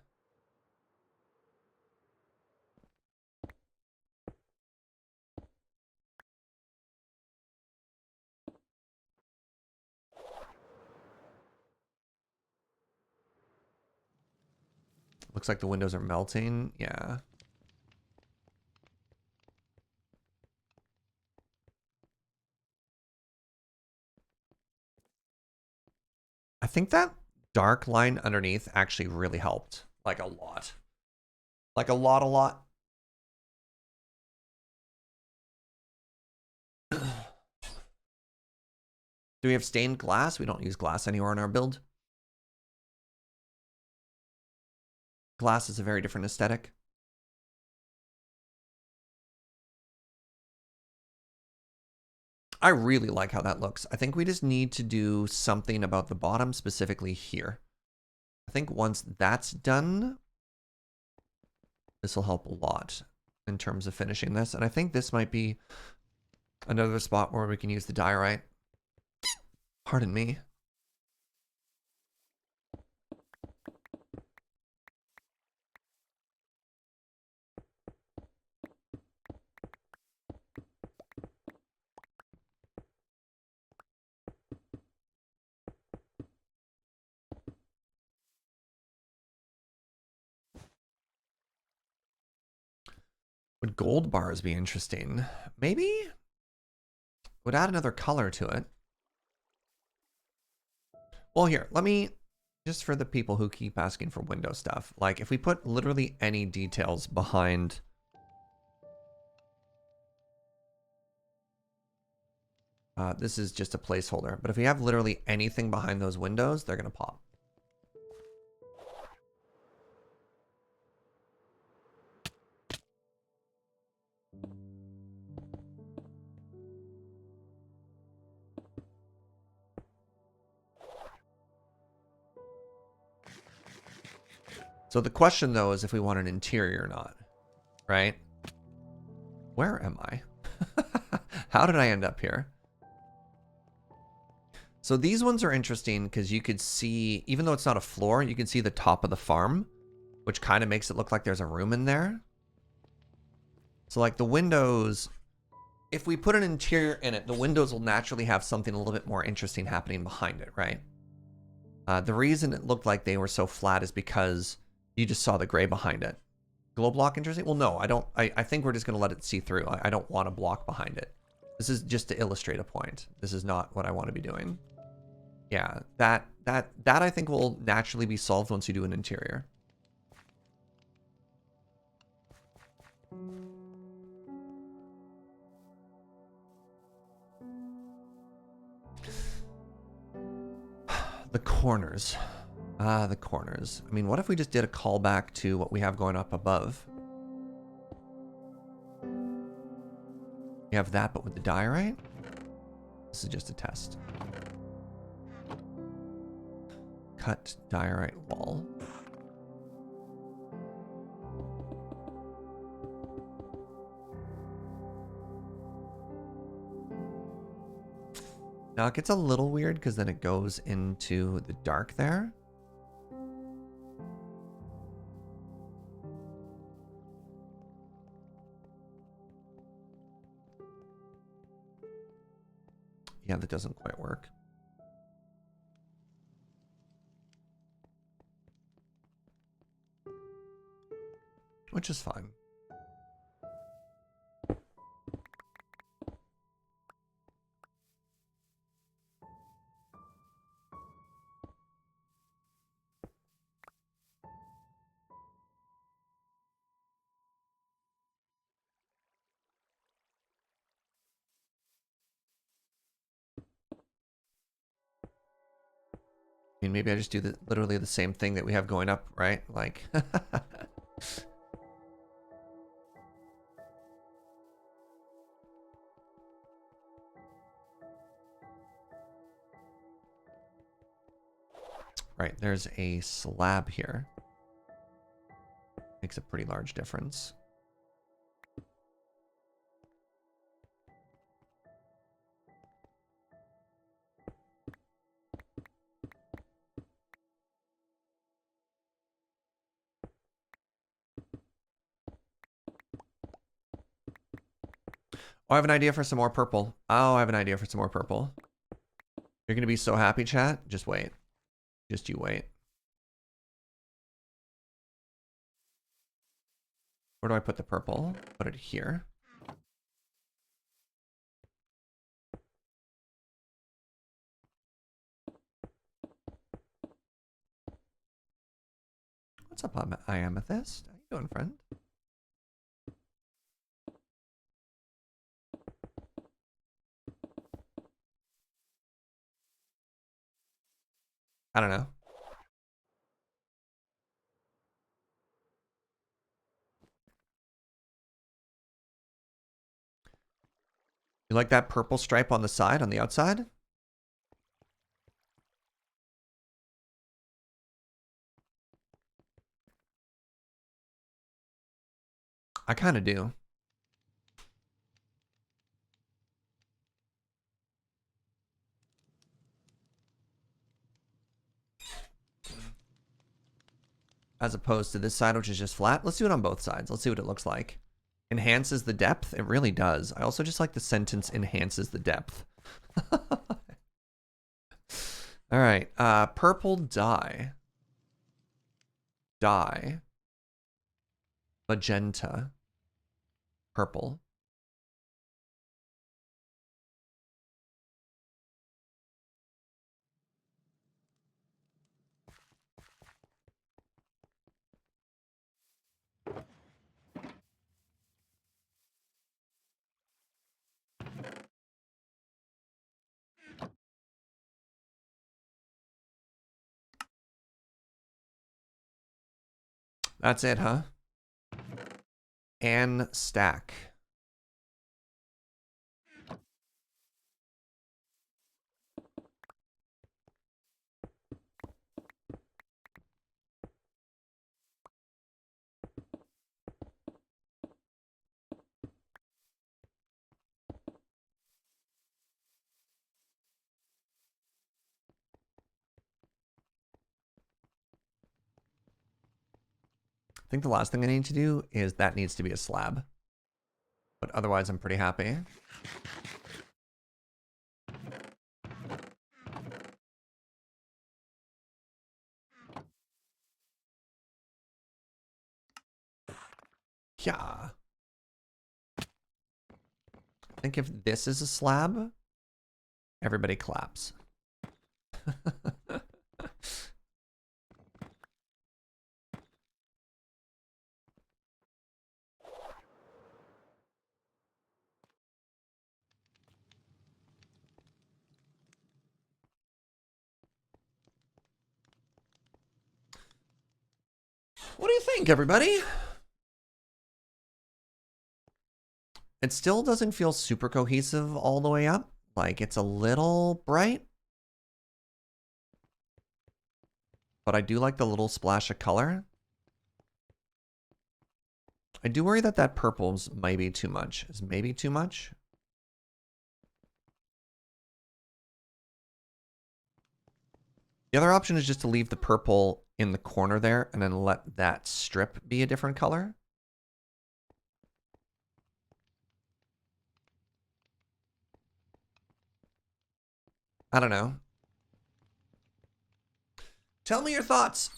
Looks like the windows are melting. Yeah. I think that dark line underneath actually really helped. Like a lot. Like a lot. Do we have stained glass? We don't use glass anywhere in our build. Glass is a very different aesthetic. I really like how that looks. I think we just need to do something about the bottom, specifically here. I think once that's done, this will help a lot in terms of finishing this. And I think this might be another spot where we can use the diorite. Pardon me. Would gold bars be interesting? Maybe? Would add another color to it. Well, here, let me, just for the people who keep asking for window stuff, like if we put literally any details behind... this is just a placeholder, but if we have literally anything behind those windows, they're going to pop. So the question, though, is if we want an interior or not, right? Where am I? How did I end up here? So these ones are interesting because you could see, even though it's not a floor, you can see the top of the farm, which kind of makes it look like there's a room in there. So like the windows, if we put an interior in it, the windows will naturally have something a little bit more interesting happening behind it, right? The reason it looked like they were so flat is because you just saw the gray behind it. Glow block interesting? Well, no, I don't. I think we're just going to let it see through. I don't want a block behind it. This is just to illustrate a point. This is not what I want to be doing. Yeah, that I think will naturally be solved once you do an interior. The corners. The corners. I mean, what if we just did a callback to what we have going up above? We have that, but with the diorite? This is just a test. Cut diorite wall. Now it gets a little weird because then it goes into the dark there. Yeah, that doesn't quite work. Which is fine. mean, maybe I just do literally the same thing that we have going up, right? Like... Right, there's a slab here. Makes a pretty large difference. Oh, I have an idea for some more purple. Oh, I have an idea for some more purple. You're gonna be so happy, chat. Just wait. Just you wait. Where do I put the purple? Put it here. What's up, Amethyst? How you doing, friend? I don't know. You like that purple stripe on the side, on the outside? I kind of do. As opposed to this side, which is just flat. Let's do it on both sides. Let's see what it looks like. Enhances the depth? It really does. I also just like the sentence enhances the depth. All right. Purple dye. Dye. Magenta. Purple. That's it, huh? And stack. I think the last thing I need to do is that needs to be a slab. But otherwise, I'm pretty happy. Yeah. I think if this is a slab, everybody claps. What do you think, everybody? It still doesn't feel super cohesive all the way up. Like, it's a little bright. But I do like the little splash of color. I do worry that that purple's maybe too much. Is maybe too much? The other option is just to leave the purple in the corner there and then let that strip be a different color. I don't know. Tell me your thoughts.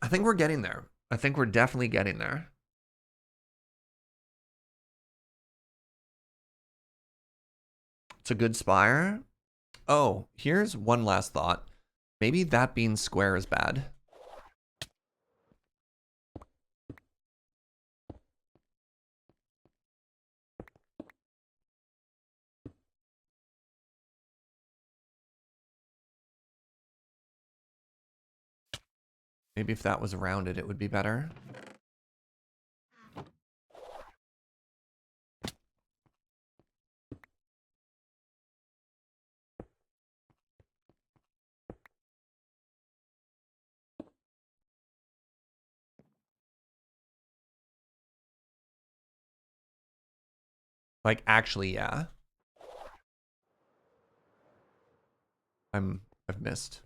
I think we're getting there. I think we're definitely getting there. It's a good spire. Oh, here's one last thought. Maybe that being square is bad. Maybe if that was rounded, it would be better. Like, actually, yeah. I've missed.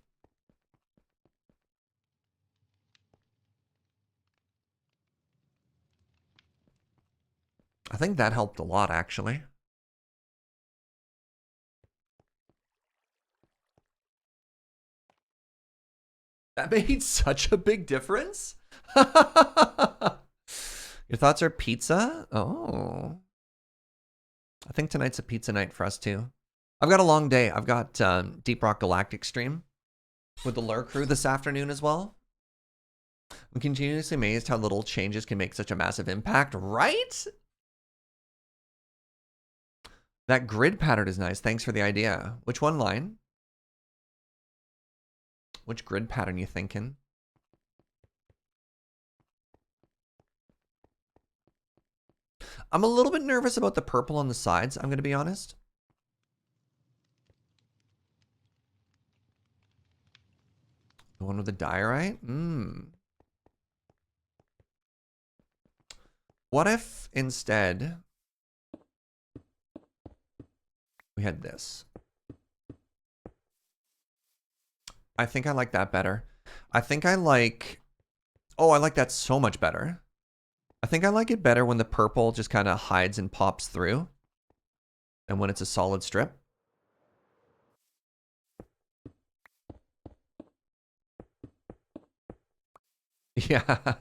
I think that helped a lot, actually. That made such a big difference. Your thoughts are pizza? Oh. I think tonight's a pizza night for us, too. I've got a long day. I've got Deep Rock Galactic stream with the Lure crew this afternoon as well. I'm continuously amazed how little changes can make such a massive impact, right? That grid pattern is nice. Thanks for the idea. Which one line? Which grid pattern you thinking? I'm a little bit nervous about the purple on the sides, I'm going to be honest. The one with the diorite? What if instead we had this? I think I like that better. I think I like... Oh, I like that so much better. I think I like it better when the purple just kind of hides and pops through. And when it's a solid strip. Yeah.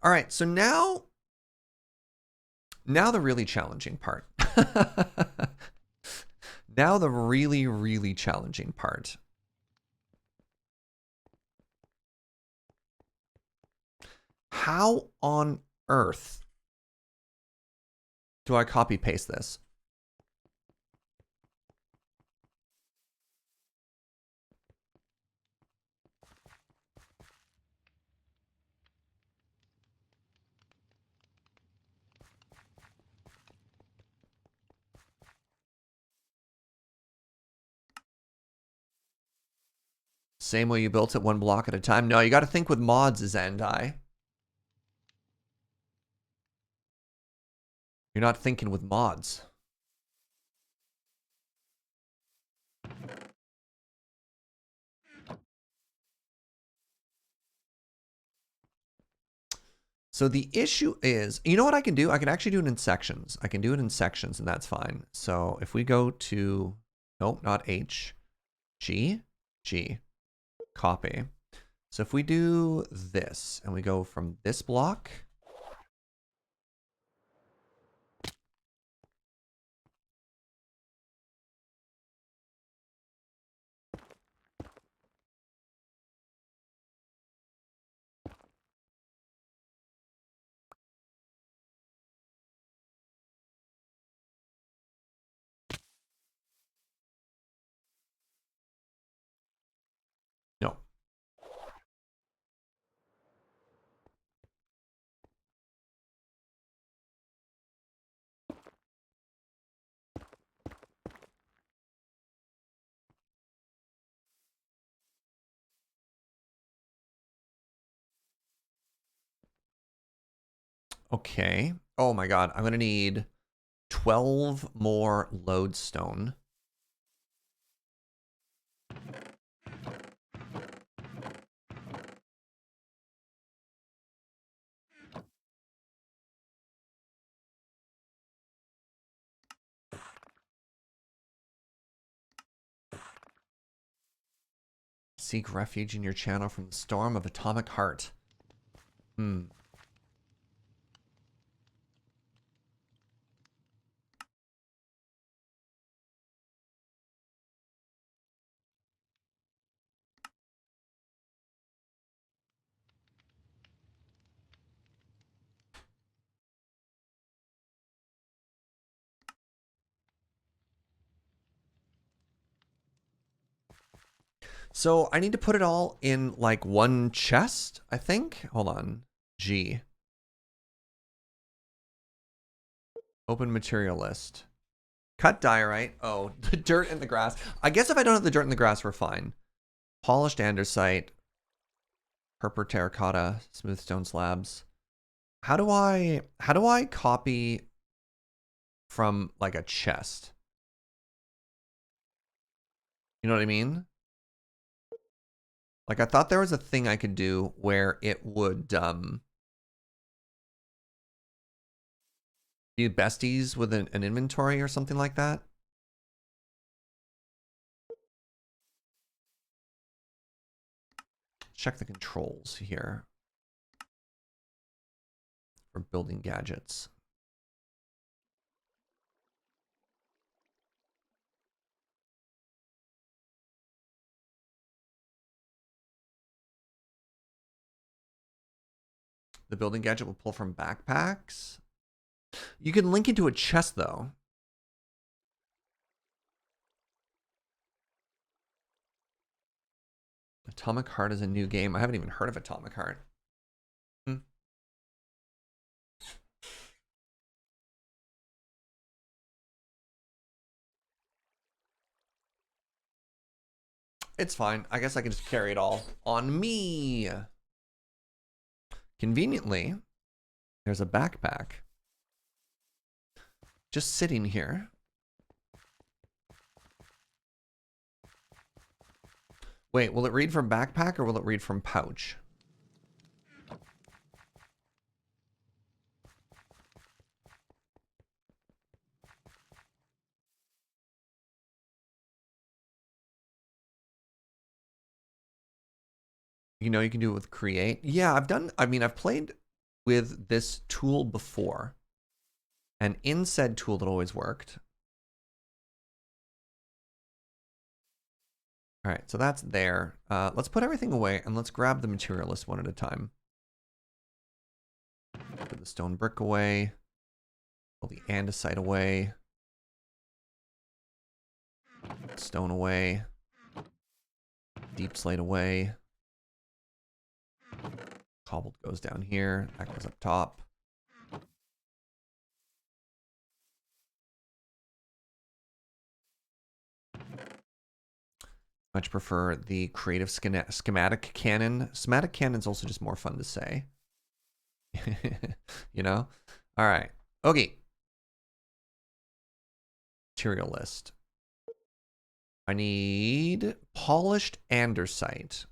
All right, so now the really challenging part. Now the really, really challenging part. How on earth do I copy paste this? Same way you built it, one block at a time. No, you got to think with mods, Zendai. You're not thinking with mods. So the issue is, you know what I can do? I can actually do it in sections. I can do it in sections, and that's fine. So if we go to, nope, not H, G, G, copy. So if we do this, and we go from this block, no. Okay. Oh my God, I'm gonna need 12 more lodestone. Seek refuge in your channel from the storm of atomic heart. So I need to put it all in like one chest, I think. Hold on. G. Open material list. Cut diorite. Oh, the dirt and the grass. I guess if I don't have the dirt and the grass, we're fine. Polished andesite. Purple terracotta. Smooth stone slabs. How do I copy from like a chest? You know what I mean? Like I thought there was a thing I could do where it would be besties with an inventory or something like that. Check the controls here for building gadgets. The building gadget will pull from backpacks. You can link into a chest though. Atomic Heart is a new game. I haven't even heard of Atomic Heart. It's fine. I guess I can just carry it all on me. Conveniently, there's a backpack just sitting here. Wait, will it read from backpack or will it read from pouch? You know, you can do it with create. Yeah, I've played with this tool before. And in said tool that always worked. All right, so that's there. Let's put everything away and let's grab the material list one at a time. Put the stone brick away. Pull the andesite away. Stone away. Deep slate away. Cobbled goes down here. That goes up top. Much prefer the creative schematic cannon. Schematic cannon's also just more fun to say. You know? All right. Okay. Material list. I need polished andesite.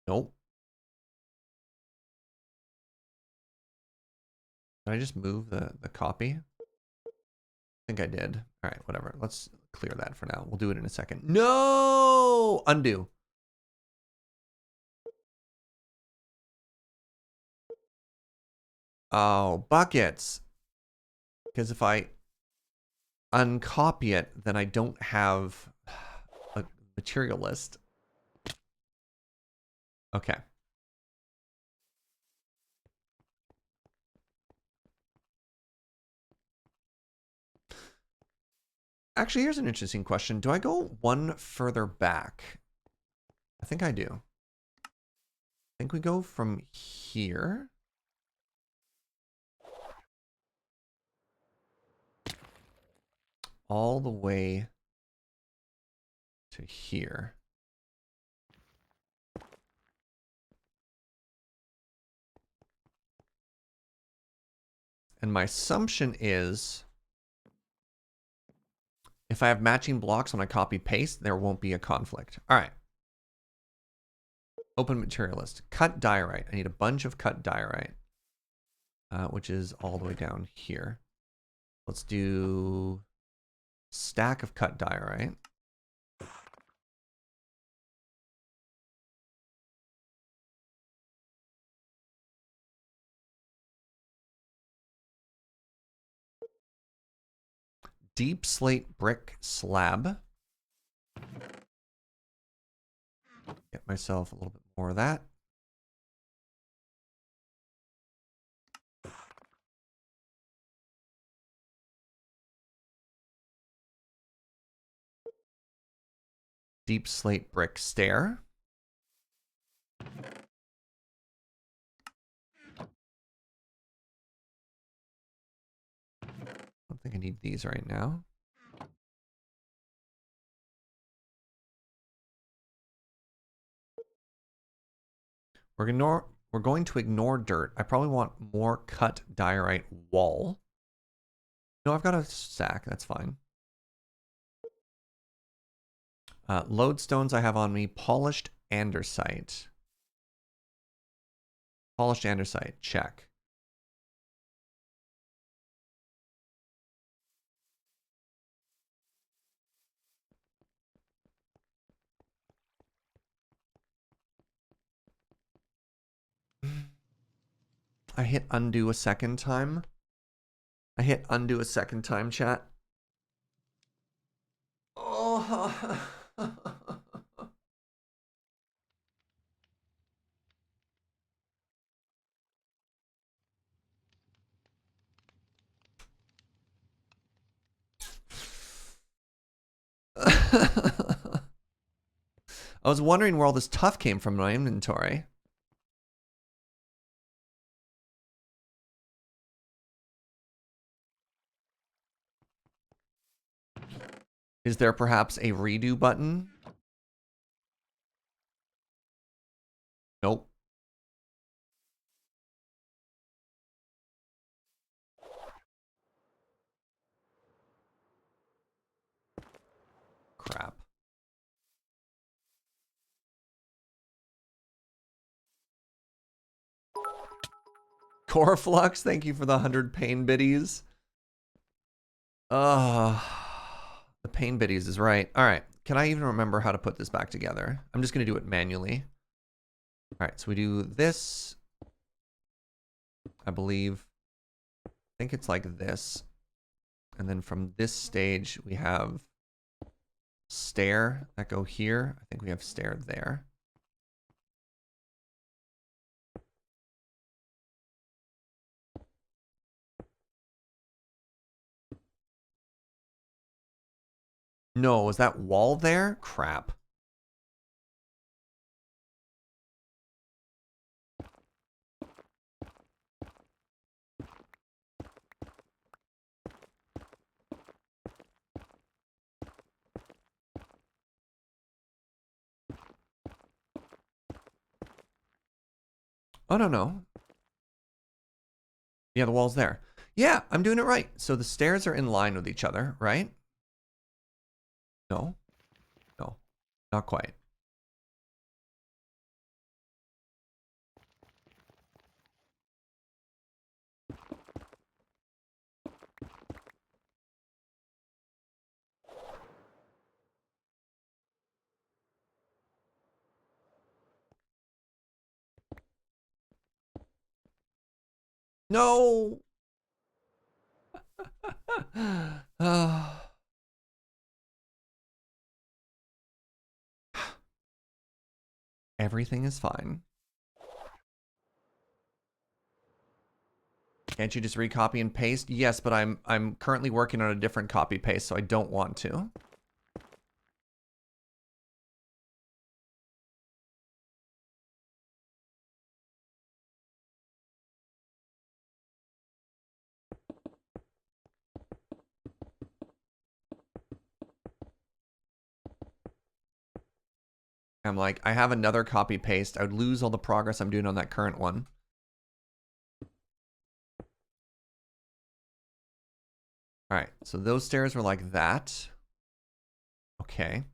Nope. Did I just move the copy? I think I did. All right, whatever. Let's clear that for now. We'll do it in a second. No! Undo. Oh, buckets. Because if I uncopy it, then I don't have a material list. Okay. Actually, here's an interesting question. Do I go one further back? I think I do. I think we go from here. All the way to here. And my assumption is if I have matching blocks when I copy paste, there won't be a conflict. All right. Open material list. Cut diorite. I need a bunch of cut diorite, which is all the way down here. Let's do stack of cut diorite. Deep slate brick slab. Get myself a little bit more of that. deep slate brick stair. I don't think I need these right now. We're going to ignore dirt. I probably want more cut diorite wall. No, I've got a stack. That's fine. Lodestones I have on me. Polished andesite. Polished andesite. Check. I hit undo a second time. Chat. Oh. I was wondering where all this tuff came from in my inventory. Is there perhaps a redo button? Nope. Crap. Coreflux, thank you for the 100 pain biddies. The pain biddies is right. All right. Can I even remember how to put this back together? I'm just going to do it manually. All right. So we do this. I believe. I think it's like this. And then from this stage, we have stair that go here. I think we have stair there. No, was that wall there? Crap. Oh, no. Yeah, the wall's there. Yeah, I'm doing it right. So the stairs are in line with each other, right? No. No. Not quite. No. Everything is fine. Can't you just recopy and paste? Yes, but I'm currently working on a different copy paste, so I don't want to. I'm like, I have another copy paste. I would lose all the progress I'm doing on that current one. All right, so those stairs were like that. Okay.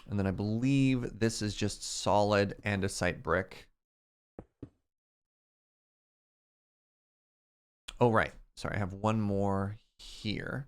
And then I believe this is just solid andesite brick. Oh, right. Sorry, I have one more here.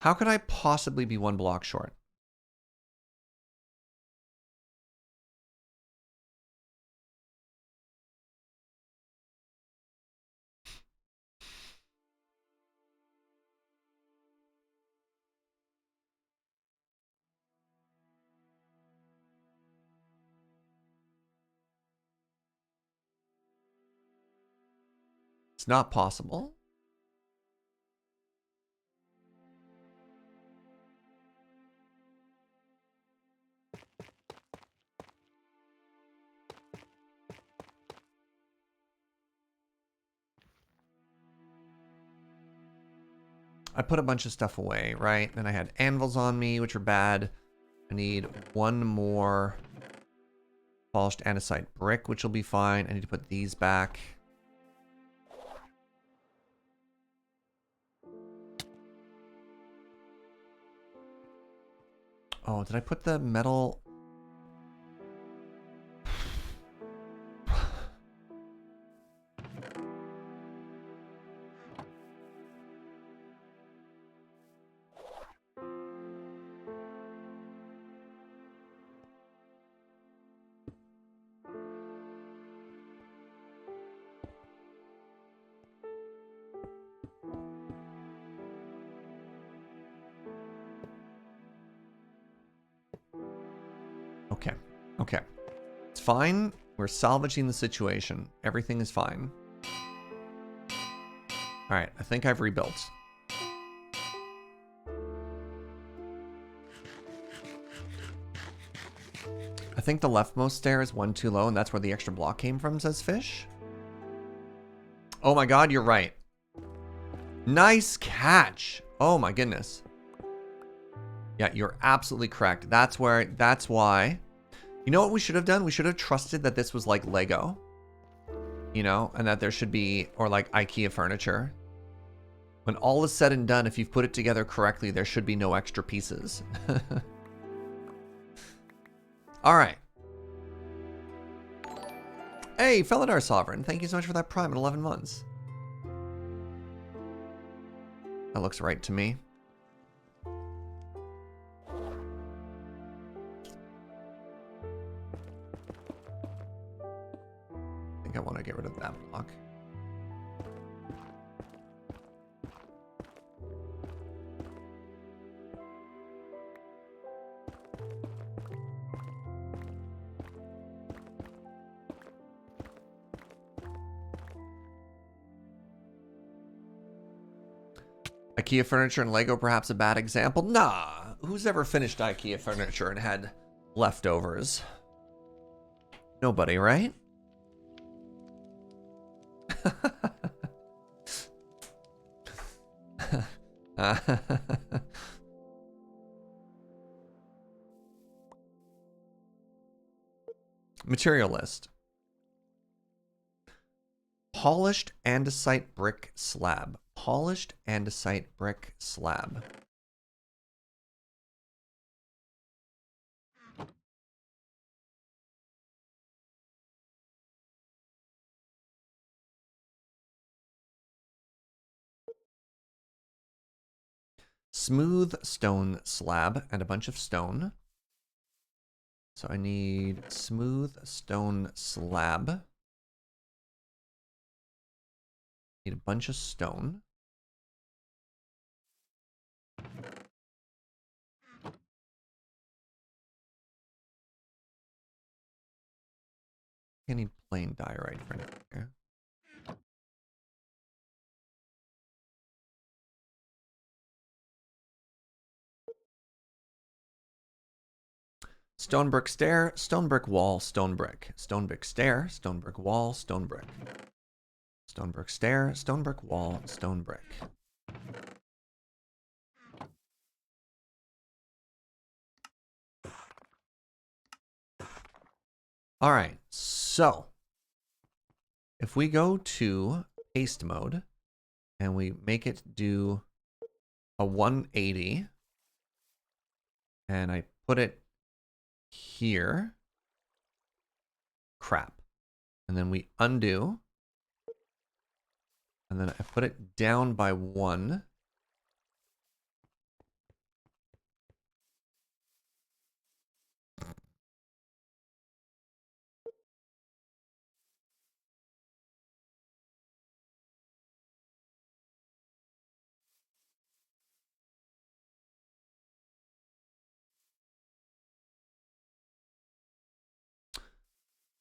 How could I possibly be one block short? It's not possible. I put a bunch of stuff away, right? Then I had anvils on me, which are bad. I need one more polished andesite brick, which will be fine. I need to put these back. Oh, did I put the metal? Okay. Okay. It's fine. We're salvaging the situation. Everything is fine. All right. I think I've rebuilt. I think the leftmost stair is one too low, and that's where the extra block came from, says Fish. Oh my god, you're right. Nice catch. Oh my goodness. Yeah, you're absolutely correct. That's why. You know what we should have done? We should have trusted that this was like Lego. You know, and that there should be, or like IKEA furniture. When all is said and done, if you've put it together correctly, there should be no extra pieces. All right. Hey, Felidar Sovereign, thank you so much for that Prime in 11 months. That looks right to me. I think I want to get rid of that block. IKEA furniture and Lego perhaps a bad example? Nah. Who's ever finished IKEA furniture and had leftovers? Nobody, right? Material list. Polished andesite brick slab. Polished andesite brick slab. Smooth stone slab and a bunch of stone. So I need smooth stone slab. Need a bunch of stone. I need plain diorite for here. Stone brick stair, stone brick wall, stone brick. Stone brick stair, stone brick wall, stone brick. Stone brick stair, stone brick wall, stone brick. All right, so if we go to haste mode and we make it do a 180 and I put it here, crap. And then we undo. And then I put it down by 1.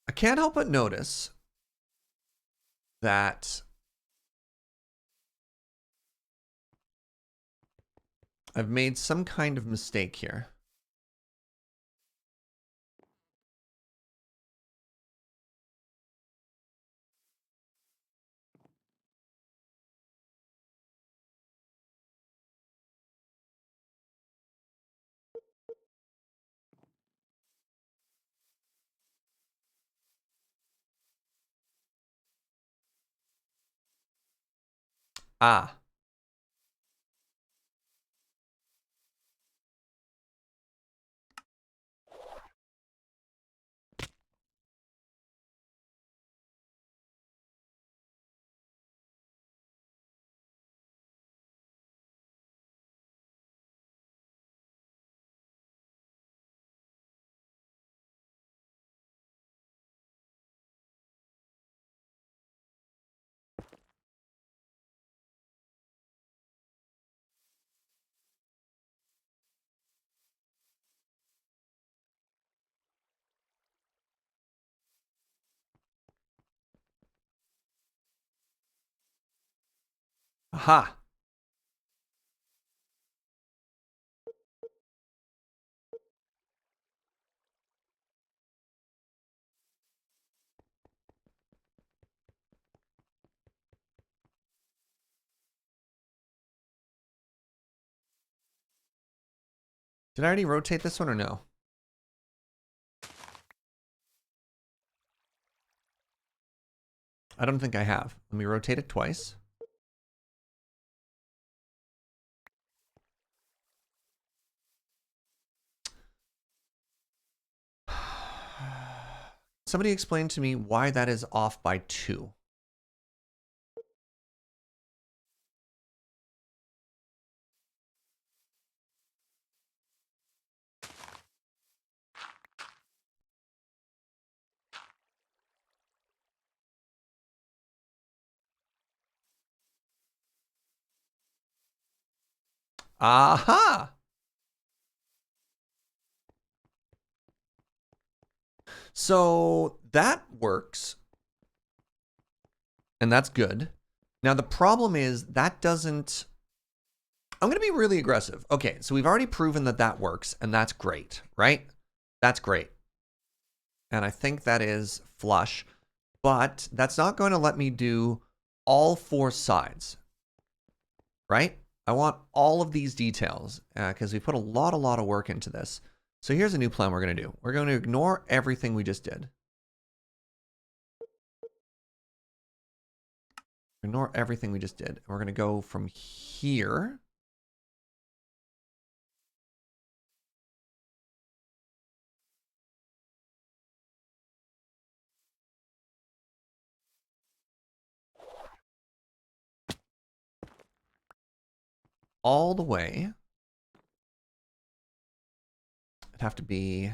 I can't help but notice that I've made some kind of mistake here. Ah. Aha. Did I already rotate this one or no? I don't think I have. Let me rotate it twice. Somebody explain to me why that is off by 2. Aha! So that works. And that's good. Now the problem is that doesn't... I'm going to be really aggressive. Okay, so we've already proven that that works, and that's great, right? That's great. And I think that is flush. But that's not going to let me do all 4 sides, right? I want all of these details because we put a lot of work into this. So here's a new plan we're going to do. We're going to ignore everything we just did. Ignore everything we just did. We're going to go from here. All the way. It'd have to be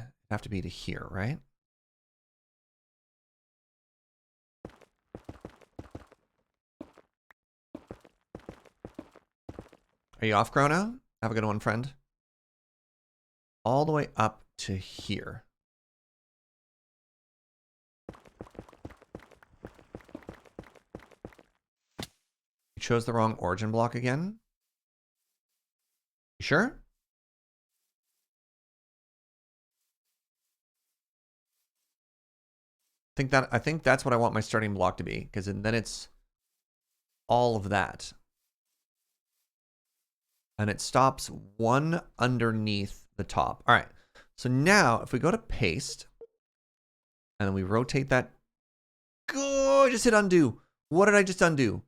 to here, right? Are you off, Chrono? Have a good one, friend. All the way up to here. You chose the wrong origin block again? You sure? I think that's what I want my starting block to be, because then it's all of that. And it stops one underneath the top. All right. So now if we go to paste and then we rotate that. Oh, I just hit undo. What did I just undo?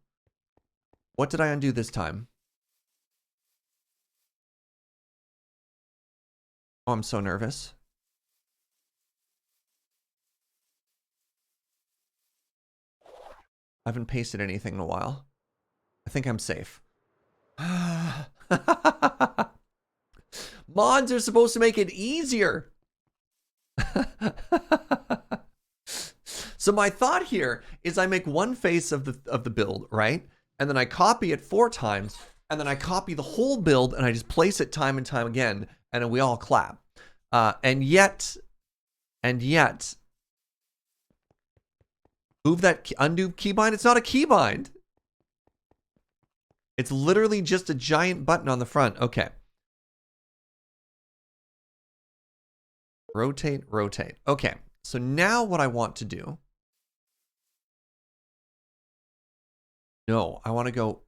What did I undo this time? Oh, I'm so nervous. I haven't pasted anything in a while. I think I'm safe. Mods are supposed to make it easier. So my thought here is I make one face of the build, right? And then I copy it 4 times, and then I copy the whole build and I just place it time and time again, and then we all clap. And yet, move that undo keybind. It's not a keybind. It's literally just a giant button on the front. Okay. Rotate, rotate. Okay, so now what I want to do. No, I want to go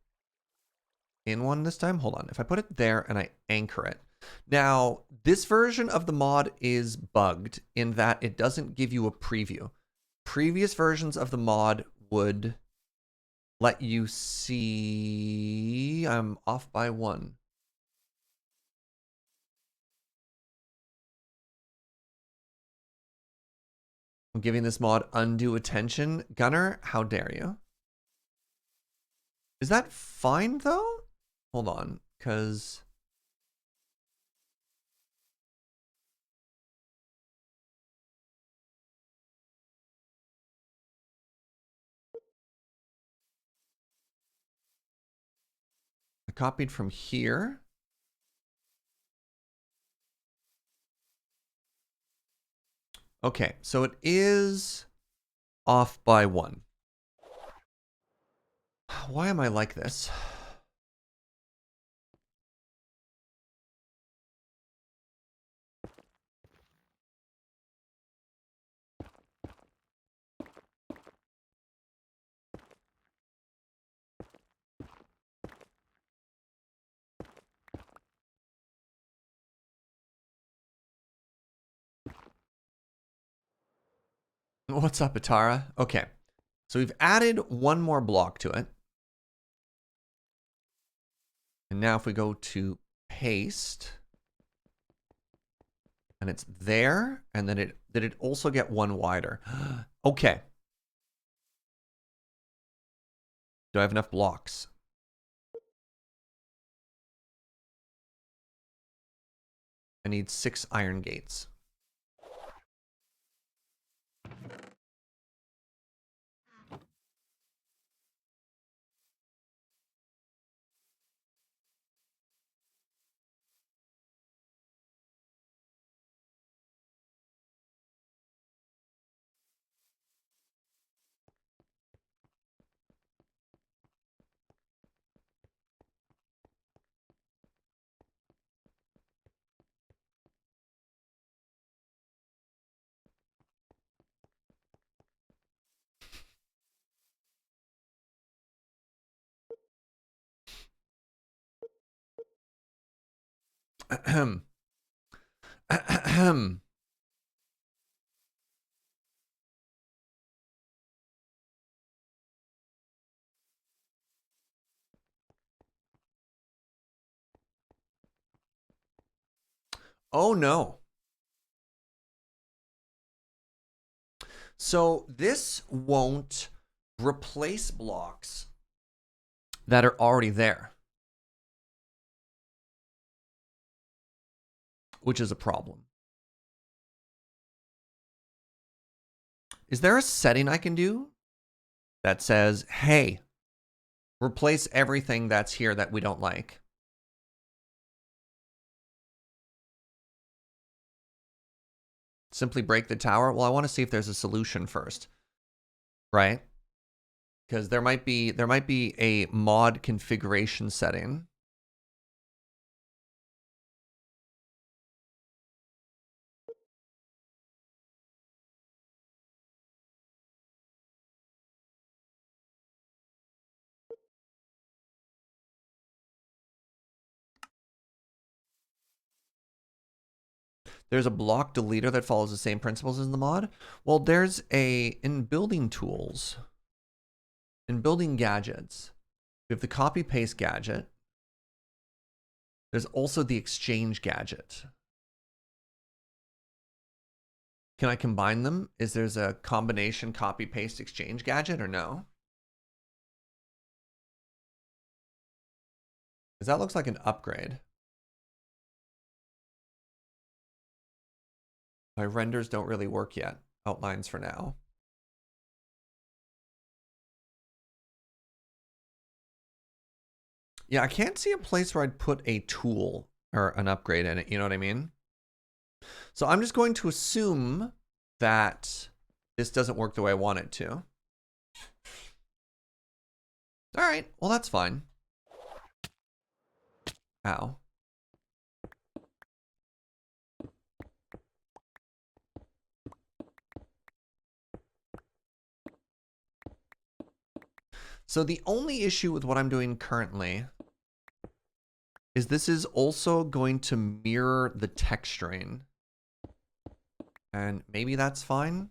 in one this time. Hold on. If I put it there and I anchor it. Now, this version of the mod is bugged in that it doesn't give you a preview. Previous versions of the mod would let you see. I'm off by 1. I'm giving this mod undue attention. Gunner, how dare you? Is that fine though? Hold on, because I copied from here. Okay, so it is off by 1. Why am I like this? What's up, Atara? Okay, so we've added 1 more block to it. And now if we go to paste, and it's there, and then did it also get 1 wider? Okay. Do I have enough blocks? I need 6 iron gates. Ahem. Ahem. Oh no. So this won't replace blocks that are already there, which is a problem. Is there a setting I can do that says, hey, replace everything that's here that we don't like? Simply break the tower? Well, I want to see if there's a solution first, right? Because there might be a mod configuration setting. There's a block deleter that follows the same principles as the mod. Well, there's in building tools, in building gadgets, we have the copy paste gadget. There's also the exchange gadget. Can I combine them? Is there's a combination copy paste exchange gadget or no? Because that looks like an upgrade. My renders don't really work yet. Outlines for now. Yeah, I can't see a place where I'd put a tool or an upgrade in it. You know what I mean? So I'm just going to assume that this doesn't work the way I want it to. All right, well, that's fine. Ow. So the only issue with what I'm doing currently is this is also going to mirror the texturing. And maybe that's fine.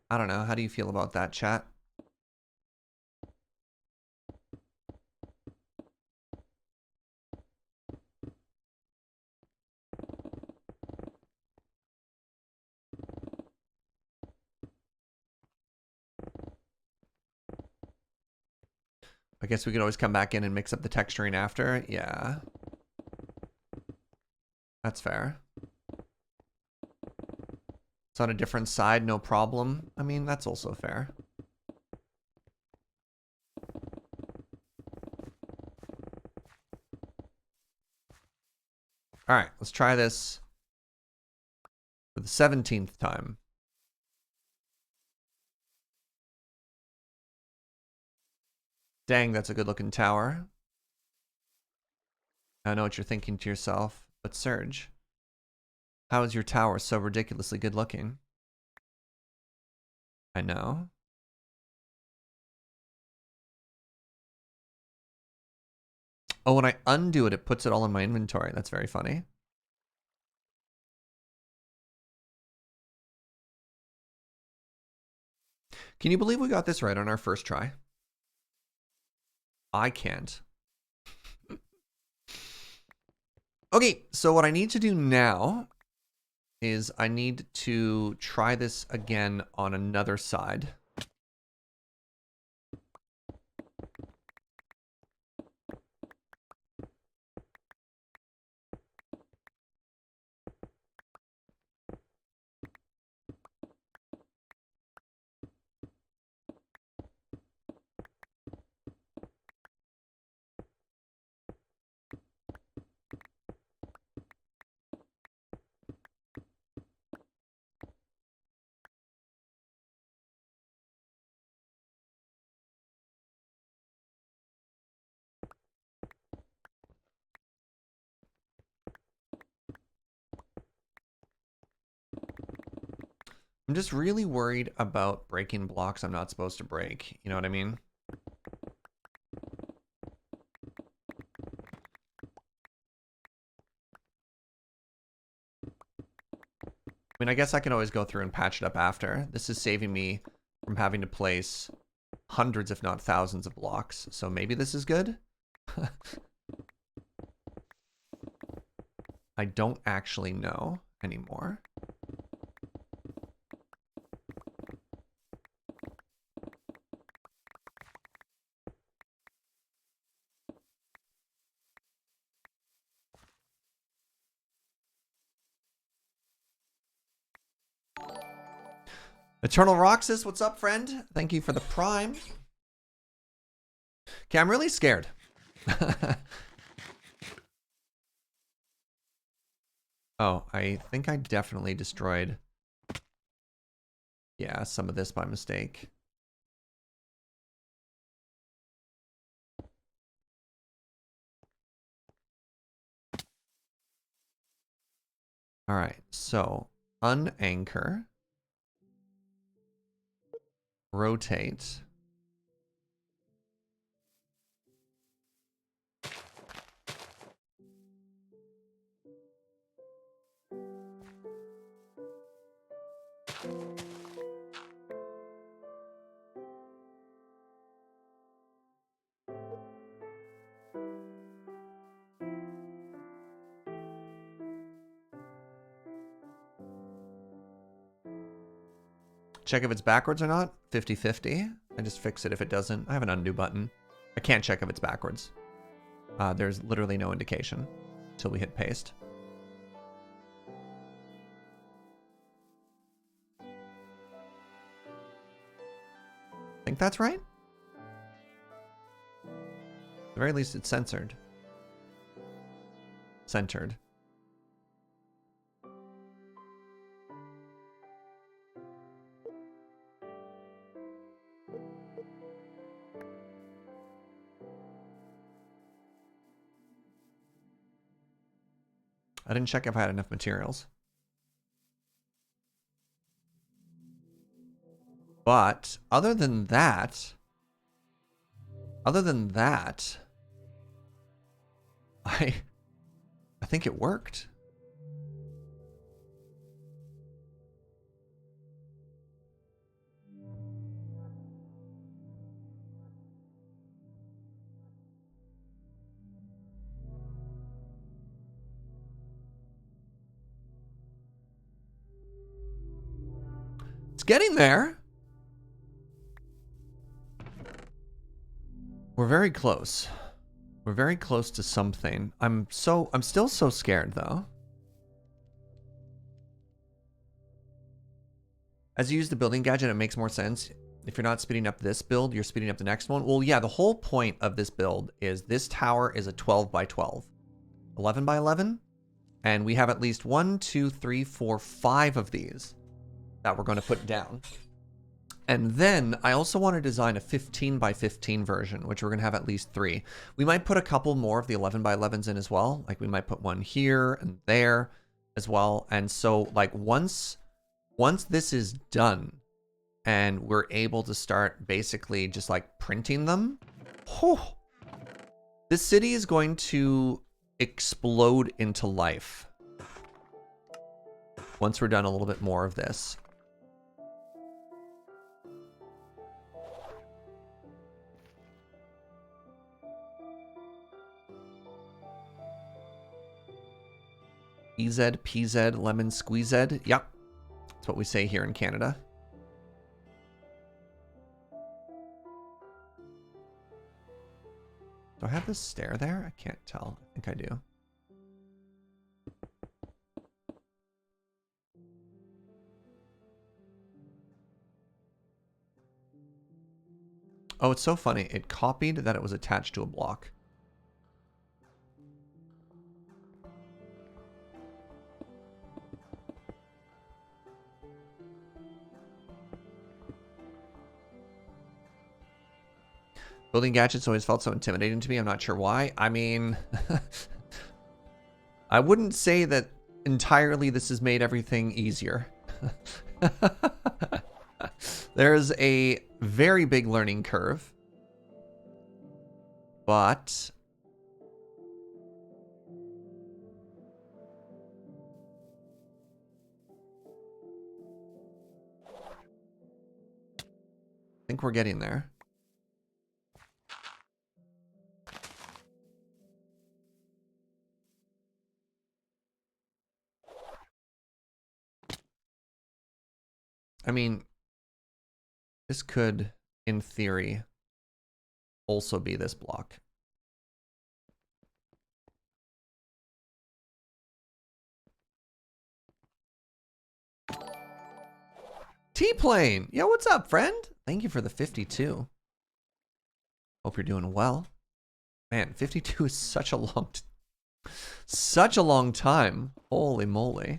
I don't know. How do you feel about that, chat? I guess we could always come back in and mix up the texturing after. Yeah. That's fair. It's on a different side, no problem. I mean, that's also fair. All right, let's try this for the 17th time. Dang, that's a good looking tower. I know what you're thinking to yourself, but Serge, how is your tower so ridiculously good looking? I know. Oh, when I undo it, it puts it all in my inventory. That's very funny. Can you believe we got this right on our first try? I can't. Okay, so what I need to do now is I need to try this again on another side. I'm just really worried about breaking blocks I'm not supposed to break. You know what I mean? I mean, I guess I can always go through and patch it up after. This is saving me from having to place hundreds, if not thousands, of blocks. So maybe this is good? I don't actually know anymore. Eternal Roxas, what's up, friend? Thank you for the prime. Okay, I'm really scared. Oh, I think I definitely destroyed, yeah, some of this by mistake. All right, so unanchor, rotate. Check if it's backwards or not. 50-50. I just fix it if it doesn't. I have an undo button. I can't check if it's backwards. There's literally no indication until we hit paste. Think that's right? At the very least, it's censored. Centered. I didn't check if I had enough materials. But other than that, I think it worked. It's getting there. We're very close. We're very close to something. I'm still so scared though. As you use the building gadget, it makes more sense. If you're not speeding up this build, you're speeding up the next one. Well, yeah, the whole point of this build is this tower is a 12 by 12, 11 by 11. And we have at least 1, 2, 3, 4, 5 of these that we're going to put down. And then I also want to design a 15 by 15 version, which we're going to have at least 3. We might put a couple more of the 11 by 11s in as well. Like we might put one here and there as well. And so like once this is done and we're able to start basically just like printing them, whew, this city is going to explode into life once we're done a little bit more of this. EZ, PZ, lemon squeezed. Yep. That's what we say here in Canada. Do I have this stair there? I can't tell. I think I do. Oh, it's so funny. It copied that it was attached to a block. Building gadgets always felt so intimidating to me. I'm not sure why. I mean, I wouldn't say that entirely this has made everything easier. There's a very big learning curve. But I think we're getting there. I mean, this could, in theory, also be this block. T-Plane! Yo, what's up, friend? Thank you for the 52. Hope you're doing well. Man, 52 is such a long time. Holy moly.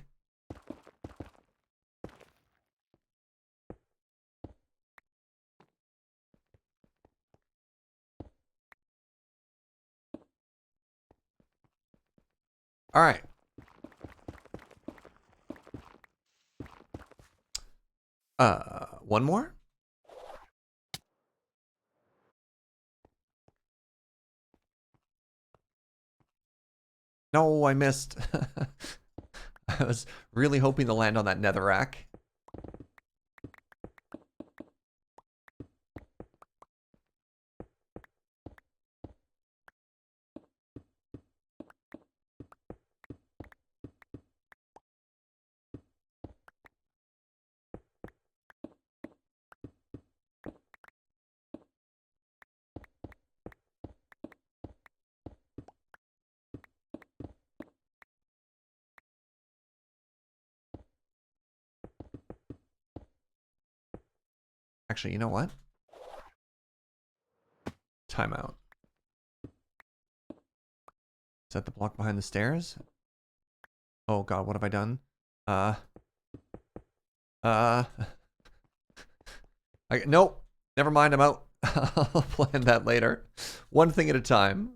All right. One more? No, I missed. I was really hoping to land on that netherrack. Actually, you know what? Timeout. Is that the block behind the stairs? Oh god, what have I done? Nope. Never mind, I'm out. I'll plan that later. One thing at a time.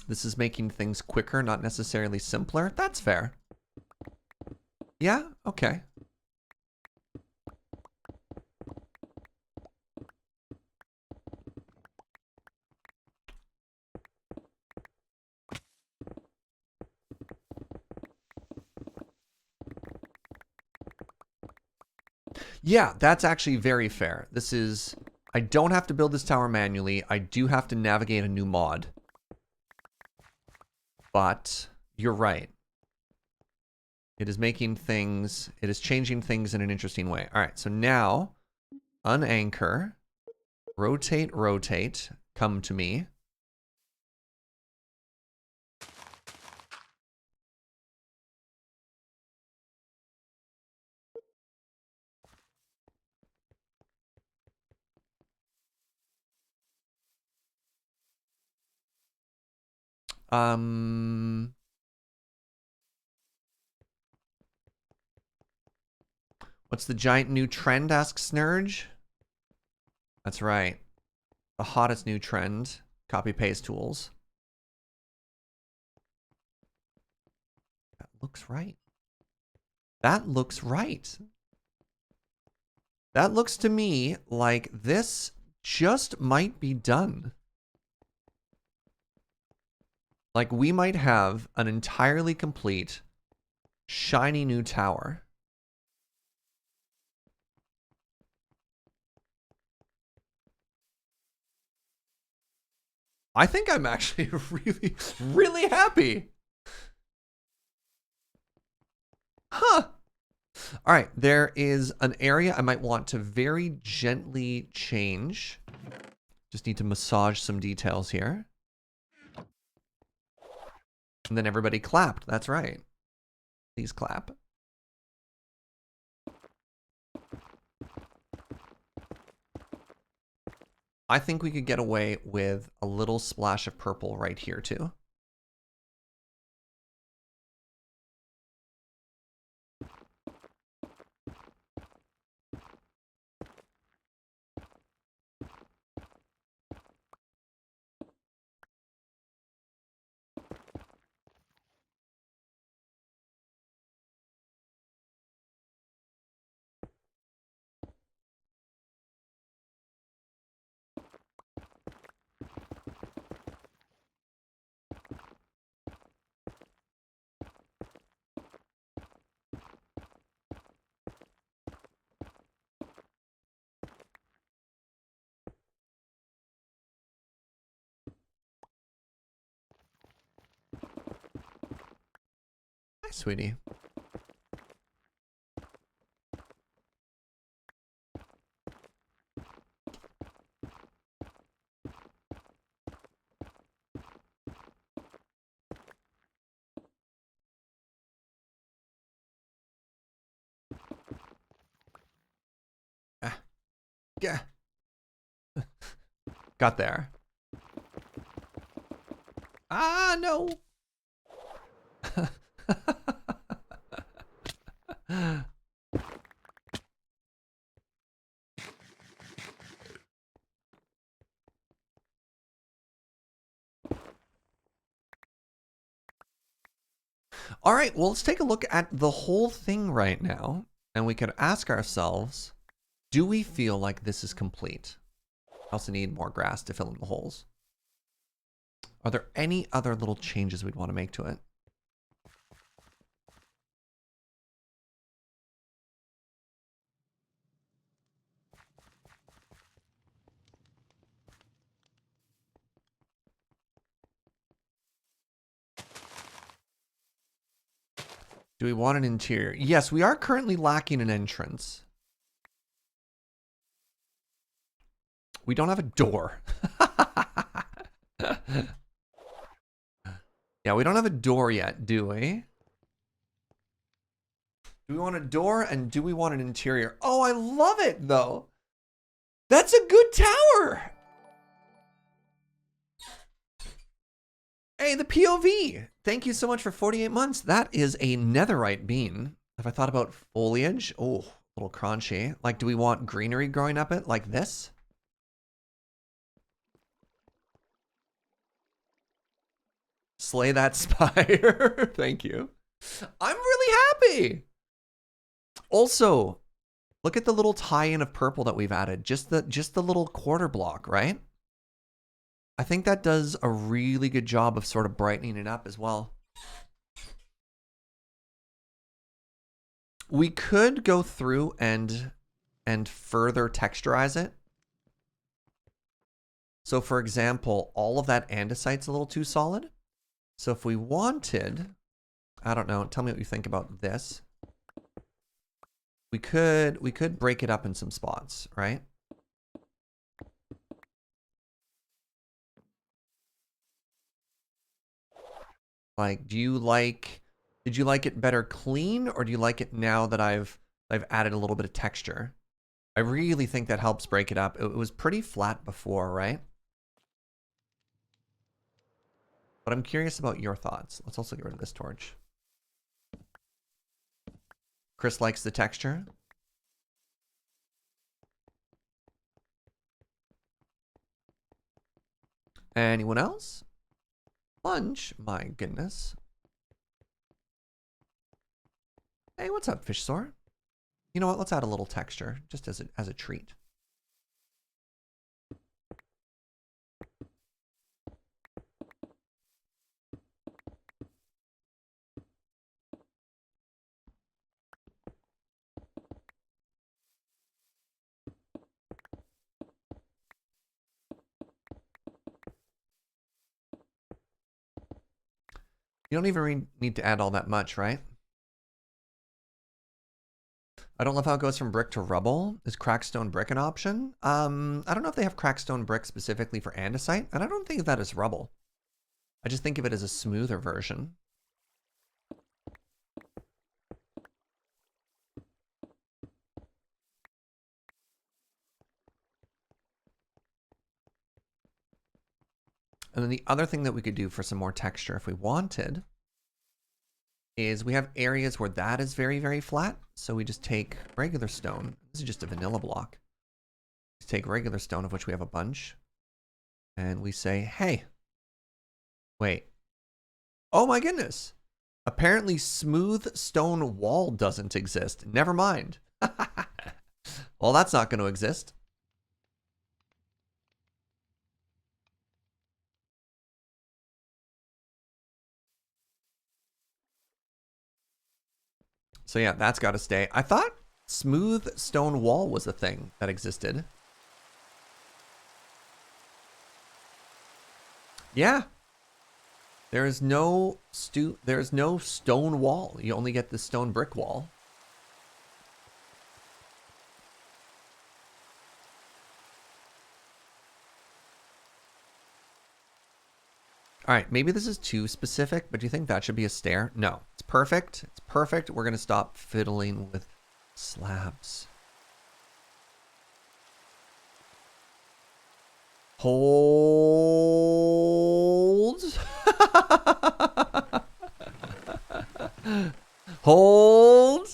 This is making things quicker, not necessarily simpler. That's fair. Yeah, okay. Yeah, that's actually very fair. This is... I don't have to build this tower manually. I do have to navigate a new mod. But you're right. It is making things... It is changing things in an interesting way. All right, so now... Unanchor. Rotate, rotate. Come to me. What's the giant new trend, asks Snurge? That's right. The hottest new trend. Copy-paste tools. That looks right. That looks right. That looks to me like this just might be done. Like we might have an entirely complete, shiny new tower. I think I'm actually really, really happy. Huh. All right, there is an area I might want to very gently change. Just need to massage some details here. And then everybody clapped. That's right. Please clap. I think we could get away with a little splash of purple right here too. Hi, sweetie. Yeah. Got there. Ah, no. All right, well, let's take a look at the whole thing right now, and we could ask ourselves, do we feel like this is complete? I also need more grass to fill in the holes. Are there any other little changes we'd want to make to it? Do we want an interior? Yes, we are currently lacking an entrance. We don't have a door. Yeah, we don't have a door yet, do we? Do we want a door and do we want an interior? Oh, I love it though. That's a good tower. Hey, the POV. Thank you so much for 48 months. That is a netherite bean. Have I thought about foliage? Oh, a little crunchy. Like, do we want greenery growing up it like this? Slay that spire. Thank you. I'm really happy. Also, look at the little tie-in of purple that we've added. Just the little quarter block, right? I think that does a really good job of sort of brightening it up as well. We could go through and further texturize it. So for example, all of that andesite's a little too solid. So if we wanted, I don't know, tell me what you think about this. We could break it up in some spots, right? Like, did you like it better clean, or do you like it now that I've added a little bit of texture? I really think that helps break it up. It was pretty flat before, right? But I'm curious about your thoughts. Let's also get rid of this torch. Chris likes the texture. Anyone else? Lunch? My goodness. Hey, what's up, fish sore? You know what? Let's add a little texture, just as a treat. You don't even need to add all that much, right? I don't love how it goes from brick to rubble. Is crackstone brick an option? I don't know if they have crackstone brick specifically for andesite, and I don't think of that as rubble. I just think of it as a smoother version. And then the other thing that we could do for some more texture if we wanted is we have areas where that is very, very flat. So we just take regular stone. This is just a vanilla block. Just take regular stone, of which we have a bunch. And we say, hey, wait. Oh my goodness. Apparently smooth stone wall doesn't exist. Never mind. Well, that's not going to exist. So yeah, that's got to stay. I thought smooth stone wall was a thing that existed. Yeah. There's no stone wall. You only get the stone brick wall. All right, maybe this is too specific, but do you think that should be a stair? No, it's perfect. It's perfect. We're going to stop fiddling with slabs. Hold. Hold.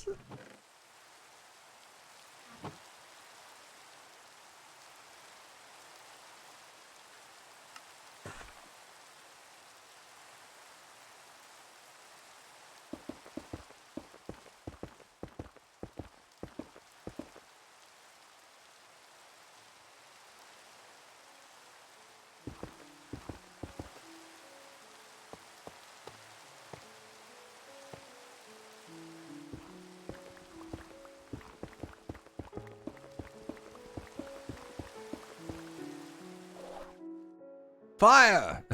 Fire!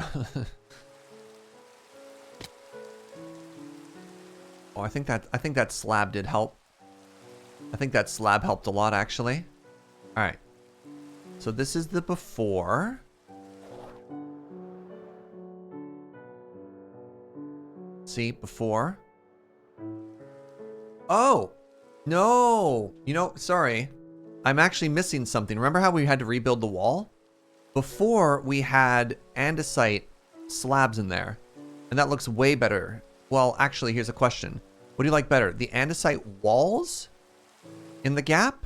Oh, I think that slab did help. I think that slab helped a lot, actually. All right. So this is the before. See, before. Oh, no. You know, sorry. I'm actually missing something. Remember how we had to rebuild the wall? Before, we had andesite slabs in there. And that looks way better. Well, actually, here's a question. What do you like better? The andesite walls in the gap?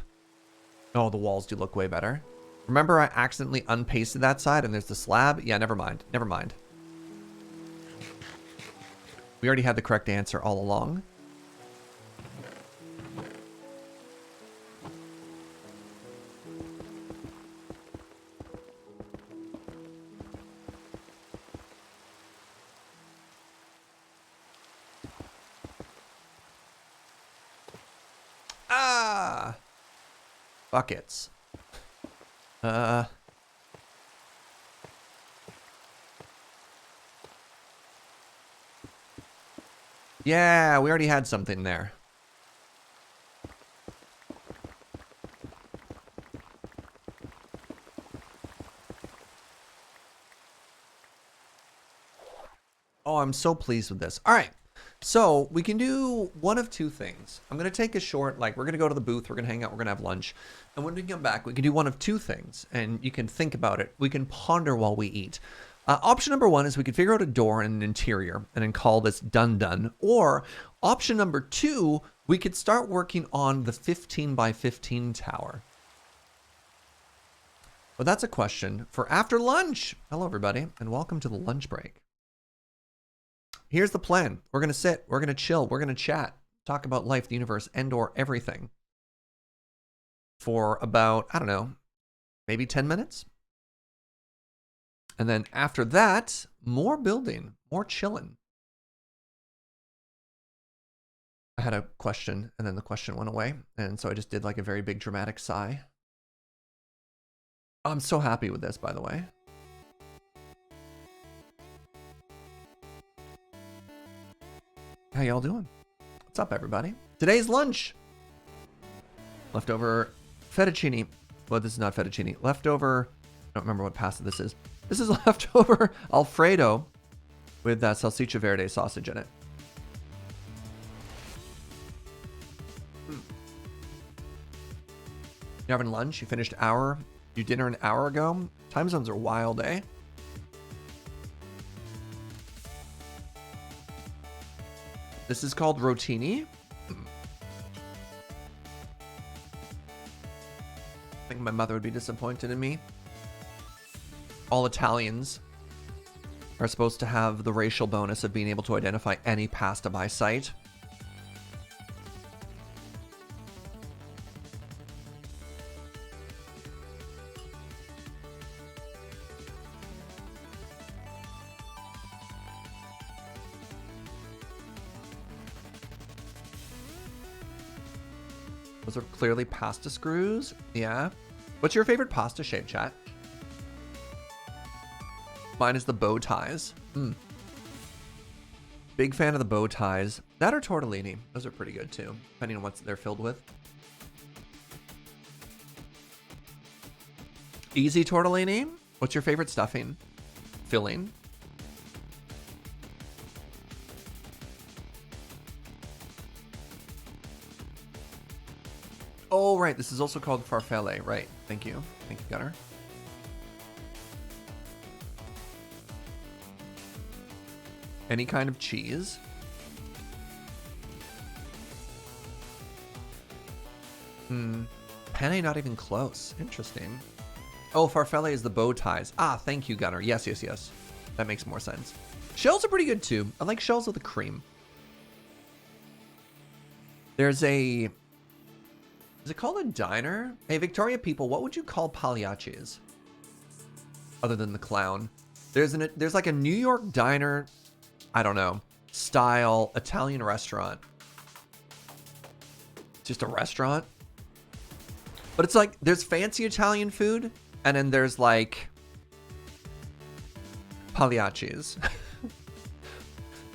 Oh, the walls do look way better. Remember I accidentally unpasted that side and there's the slab? Yeah, never mind. Never mind. We already had the correct answer all along. Ah! Buckets. Yeah, we already had something there. Oh, I'm so pleased with this. All right. So we can do one of two things. I'm going to take a short, like we're going to go to the booth. We're going to hang out. We're going to have lunch. And when we come back, we can do one of two things. And you can think about it. We can ponder while we eat. Option number one is we could figure out a door and an interior and then call this done. Or option number two, we could start working on the 15 by 15 tower. But that's a question for after lunch. Hello, everybody, and welcome to the lunch break. Here's the plan. We're going to sit, we're going to chill, we're going to chat, talk about life, the universe, and or everything for about, I don't know, maybe 10 minutes. And then after that, more building, more chilling. I had a question and then the question went away. And so I just did like a very big dramatic sigh. I'm so happy with this, by the way. How y'all doing? What's up, everybody? Today's lunch. Leftover fettuccine. Well, this is not fettuccine. Leftover, I don't remember what pasta this is. This is leftover Alfredo with that salsiccia verde sausage in it. You're having lunch? You finished you dinner an hour ago? Time zones are wild, eh? This is called rotini. I think my mother would be disappointed in me. All Italians are supposed to have the racial bonus of being able to identify any pasta by sight. Those are clearly pasta screws. Yeah. What's your favorite pasta shape, chat? Mine is the bow ties. Big fan of the bow ties. That or tortellini. Those are pretty good too, depending on what they're filled with. Easy tortellini. What's your favorite stuffing? Filling. Oh, right. This is also called farfalle. Right. Thank you. Thank you, Gunnar. Any kind of cheese. Penne not even close. Interesting. Oh, farfalle is the bow ties. Ah, thank you, Gunnar. Yes, yes, yes. That makes more sense. Shells are pretty good, too. I like shells with the cream. There's a... Is it called a diner? Hey, Victoria people, what would you call Pagliacci's? Other than the clown. There's like a New York diner, I don't know, style Italian restaurant. Just a restaurant. But it's like, there's fancy Italian food, and then there's like Pagliacci's.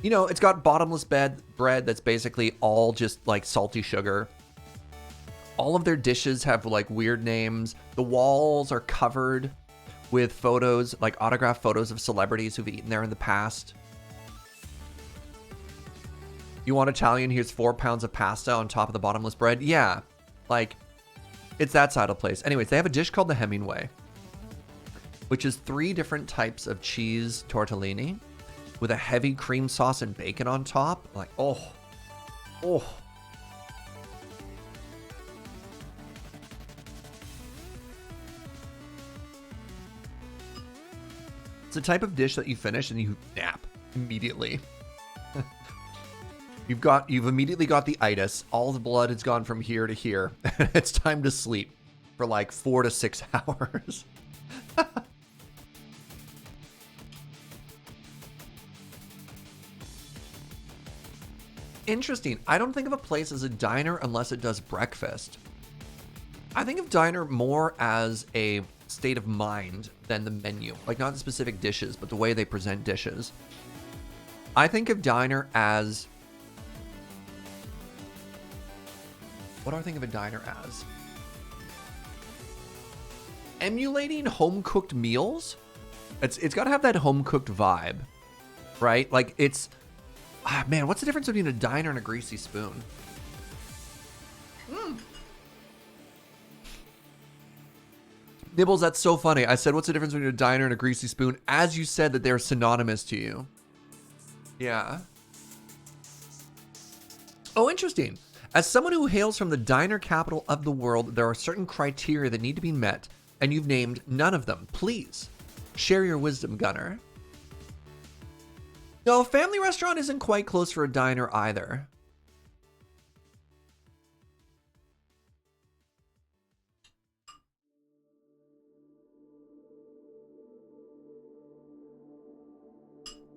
You know, it's got bottomless bread that's basically all just like salty sugar. All of their dishes have like weird names. The walls are covered with photos, like autographed photos of celebrities who've eaten there in the past. You want Italian? Here's 4 pounds of pasta on top of the bottomless bread. Yeah, like it's that side of the place. Anyways, they have a dish called the Hemingway, which is 3 different types of cheese tortellini with a heavy cream sauce and bacon on top. Like, oh. It's a type of dish that you finish and you nap immediately. You've immediately got the itis. All the blood has gone from here to here. It's time to sleep for like 4 to 6 hours. Interesting. I don't think of a place as a diner unless it does breakfast. I think of diner more as a state of mind than the menu. Like not the specific dishes, but the way they present dishes. I think of diner as... What do I think of a diner as? Emulating home-cooked meals? It's got to have that home-cooked vibe, right? Like it's... Ah, man, what's the difference between a diner and a greasy spoon? Nibbles, that's so funny. I said, what's the difference between a diner and a greasy spoon? As you said that they're synonymous to you. Yeah. Oh, interesting. As someone who hails from the diner capital of the world, there are certain criteria that need to be met, and you've named none of them. Please, share your wisdom, Gunner. No, a family restaurant isn't quite close for a diner either.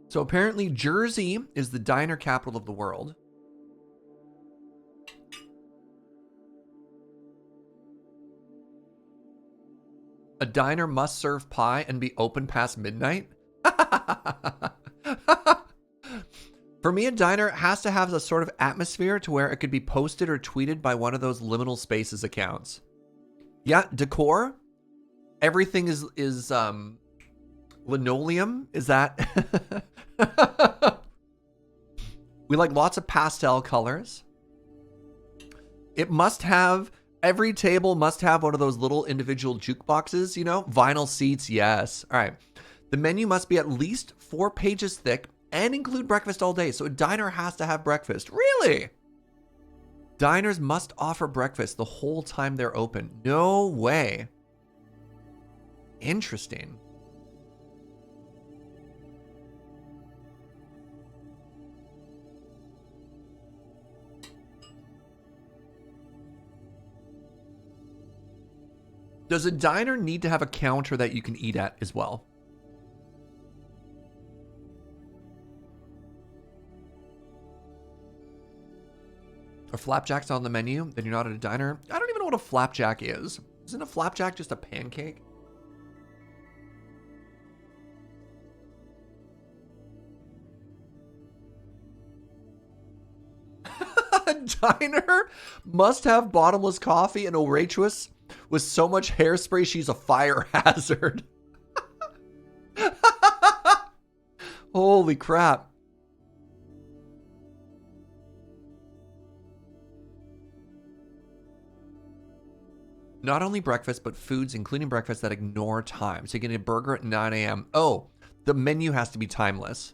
So apparently Jersey is the diner capital of the world. A diner must serve pie and be open past midnight? For me, a diner has to have a sort of atmosphere to where it could be posted or tweeted by one of those liminal spaces accounts. Yeah, decor. Everything is linoleum. Is that? We like lots of pastel colors. It must have, every table must have one of those little individual jukeboxes, you know? Vinyl seats, yes. All right. The menu must be at least 4 pages thick and include breakfast all day. So a diner has to have breakfast. Really? Diners must offer breakfast the whole time they're open. No way. Interesting. Does a diner need to have a counter that you can eat at as well? Are flapjacks on the menu? Then you're not at a diner? I don't even know what a flapjack is. Isn't a flapjack just a pancake? A diner must have bottomless coffee and a waitress with so much hairspray she's a fire hazard. Holy crap. Not only breakfast, but foods, including breakfast, that ignore time. So you can get a burger at 9 a.m. Oh, the menu has to be timeless.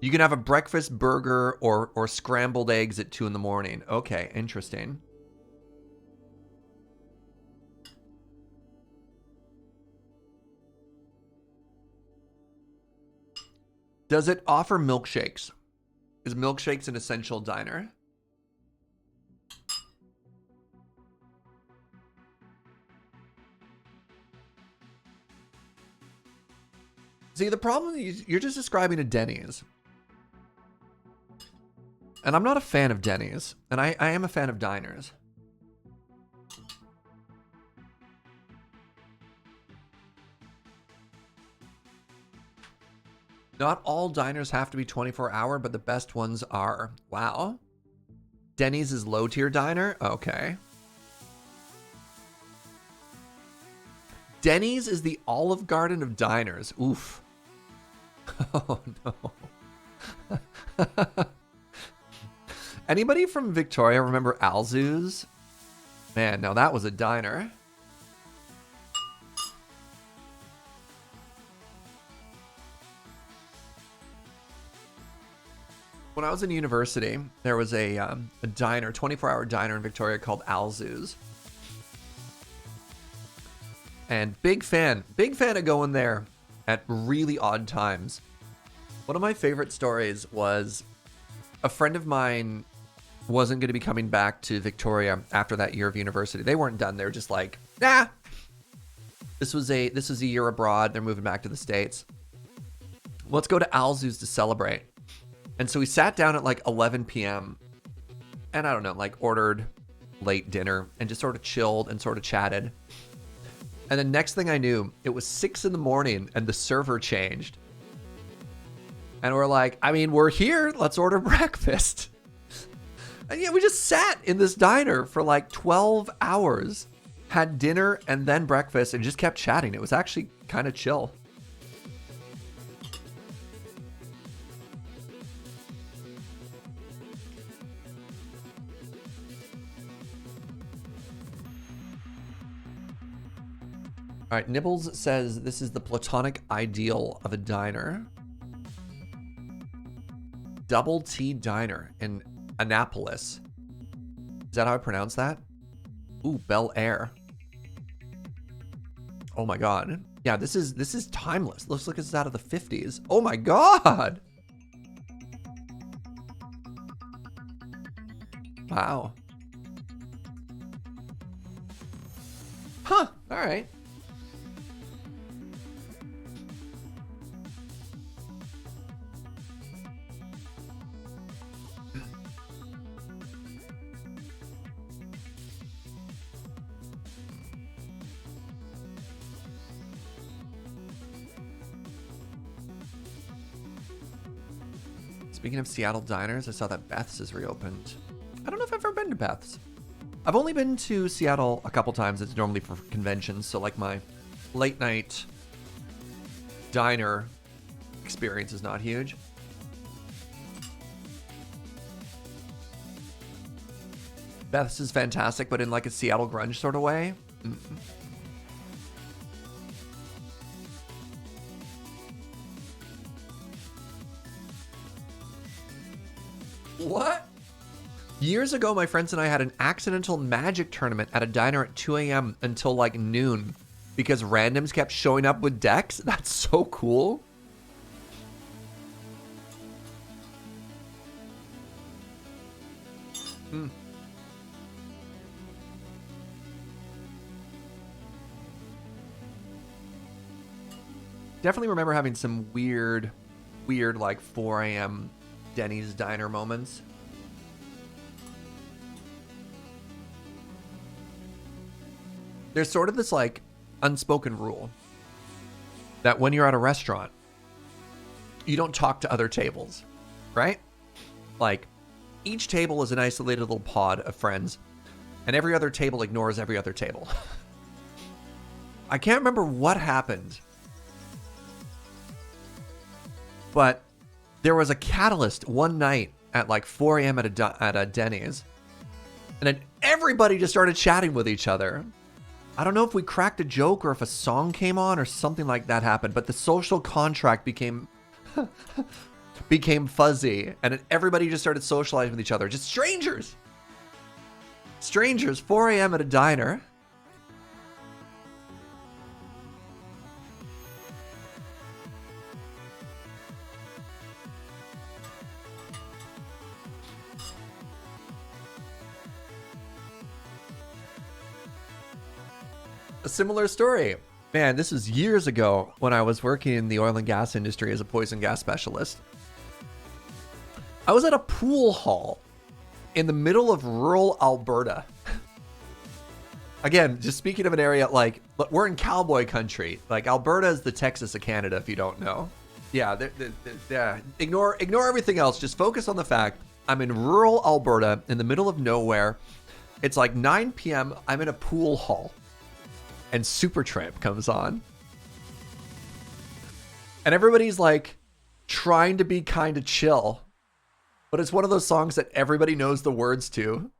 You can have a breakfast burger or scrambled eggs at 2 in the morning. Okay, interesting. Does it offer milkshakes? Is milkshakes an essential diner? See, the problem is you're just describing a Denny's. And I'm not a fan of Denny's. And I am a fan of diners. Not all diners have to be 24-hour, but the best ones are. Wow. Denny's is low-tier diner? Okay. Denny's is the Olive Garden of diners. Oof. Oh, no. Anybody from Victoria remember Alzu's? Man, now that was a diner. When I was in university, there was a diner, 24-hour diner in Victoria called Alzu's. And big fan of going there at really odd times. One of my favorite stories was a friend of mine wasn't going to be coming back to Victoria after that year of university. They weren't done. They were just like, nah. This was a year abroad. They're moving back to the States. Let's go to Alzu's to celebrate. And so we sat down at like 11 p.m. and I don't know, like ordered late dinner and just sort of chilled and sort of chatted. And the next thing I knew, it was 6 in the morning and the server changed. And we're like, I mean, we're here. Let's order breakfast. And yeah, we just sat in this diner for like 12 hours, had dinner and then breakfast and just kept chatting. It was actually kind of chill. All right, Nibbles says this is the platonic ideal of a diner. Double T Diner in Annapolis. Is that how I pronounce that? Ooh, Bel Air. Oh my god. Yeah, this is timeless. Looks like it's out of the 50s. Oh my god. Wow. Huh, all right. Speaking of Seattle diners, I saw that Beth's is reopened. I don't know if I've ever been to Beth's. I've only been to Seattle a couple times. It's normally for conventions, so like my late night diner experience is not huge. Beth's is fantastic, but in like a Seattle grunge sort of way. What? Years ago, my friends and I had an accidental magic tournament at a diner at 2 a.m. until like noon because randoms kept showing up with decks. That's so cool. Definitely remember having some weird like 4 a.m. Denny's diner moments. There's sort of this like unspoken rule that when you're at a restaurant, you don't talk to other tables, right? Like each table is an isolated little pod of friends and every other table ignores every other table. I can't remember what happened, but there was a catalyst one night at like 4 a.m. at a Denny's. And then everybody just started chatting with each other. I don't know if we cracked a joke or if a song came on or something like that happened, but the social contract became fuzzy. And then everybody just started socializing with each other. Just strangers. Strangers, 4 a.m. at a diner. A similar story. Man, this was years ago when I was working in the oil and gas industry as a poison gas specialist. I was at a pool hall in the middle of rural Alberta. Again, just speaking of an area like, we're in cowboy country. Like Alberta is the Texas of Canada, if you don't know. Yeah, ignore everything else. Just focus on the fact I'm in rural Alberta in the middle of nowhere. It's like 9 p.m. I'm in a pool hall. And Supertramp comes on. And everybody's like trying to be kind of chill. But it's one of those songs that everybody knows the words to.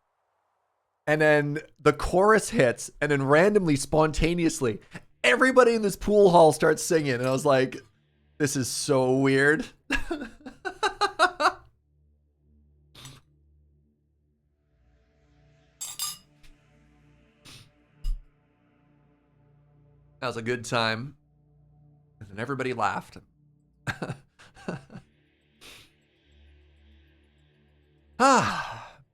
And then the chorus hits, and then randomly, spontaneously, everybody in this pool hall starts singing. And I was like, this is so weird. That was a good time. And everybody laughed. All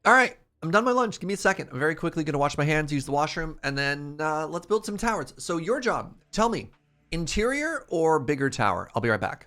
right. I'm done my lunch. Give me a second. I'm very quickly going to wash my hands, use the washroom, and then let's build some towers. So your job, tell me, interior or bigger tower? I'll be right back.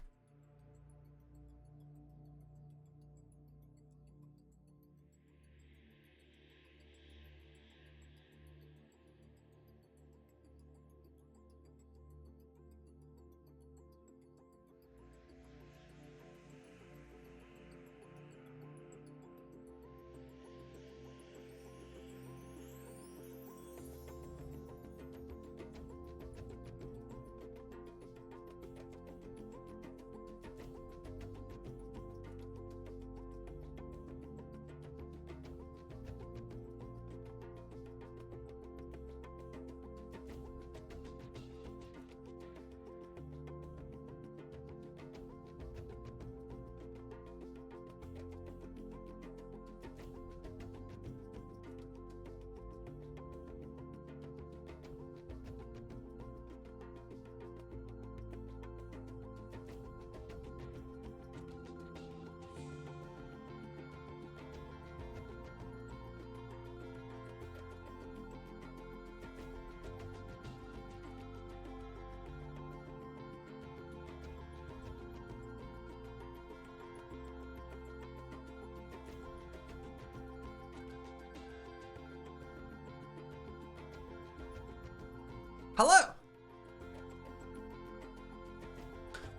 Hello.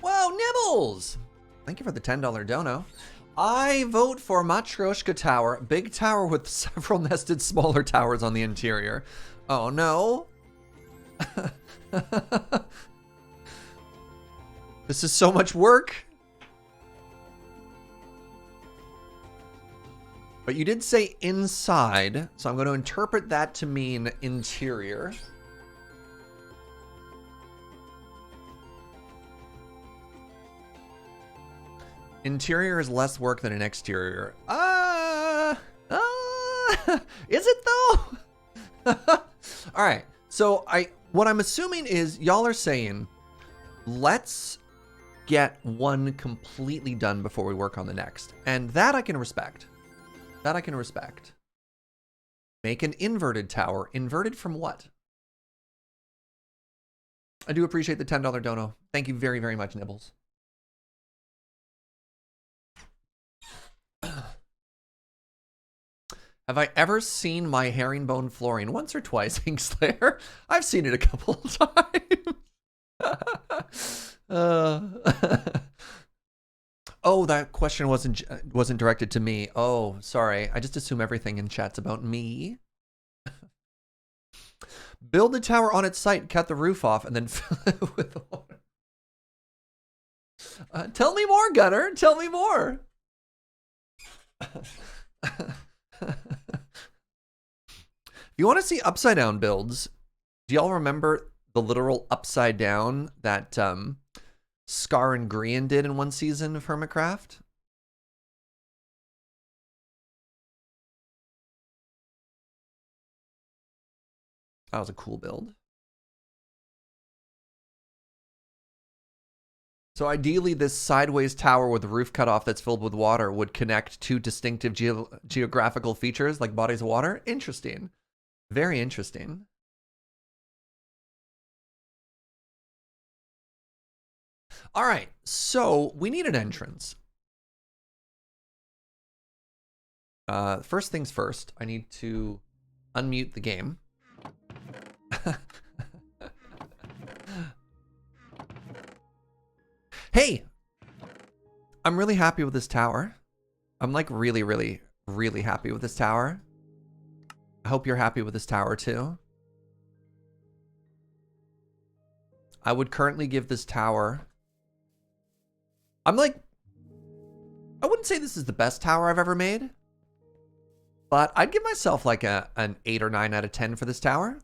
Whoa, Nibbles. Thank you for the $10 dono. I vote for Matryoshka Tower, big tower with several nested smaller towers on the interior. Oh no. This is so much work. But you did say inside, so I'm going to interpret that to mean interior. Interior is less work than an exterior. Is it though? All right. So what I'm assuming is y'all are saying, let's get one completely done before we work on the next. And that I can respect. That I can respect. Make an inverted tower. Inverted from what? I do appreciate the $10 dono. Thank you very, very much, Nibbles. Have I ever seen my herringbone flooring? Once or twice, Inkslayer. I've seen it a couple of times. Oh, that question wasn't directed to me. Oh, sorry. I just assume everything in chat's about me. Build the tower on its site, cut the roof off, and then fill it with water. Tell me more, Gunner. Tell me more. If you want to see upside down builds, do y'all remember the literal upside down that Scar and Grian did in one season of Hermitcraft? That was a cool build. So ideally, this sideways tower with the roof cut off that's filled with water would connect two distinctive geographical features like bodies of water. Interesting. Very interesting. All right, so we need an entrance. First things first, I need to unmute the game. Hey, I'm really happy with this tower. I'm like really, really, really happy with this tower. I hope you're happy with this tower too. I would currently give this tower... I wouldn't say this is the best tower I've ever made, but I'd give myself like an 8 or 9 out of 10 for this tower.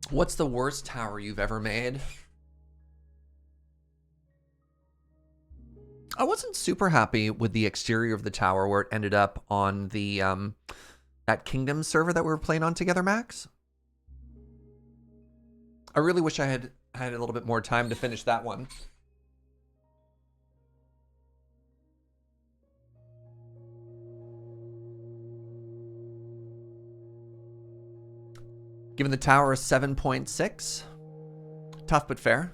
What's the worst tower you've ever made? I wasn't super happy with the exterior of the tower where it ended up on the that Kingdom server that we were playing on together, Max. I really wish I had a little bit more time to finish that one. Given the tower a 7.6. Tough but fair.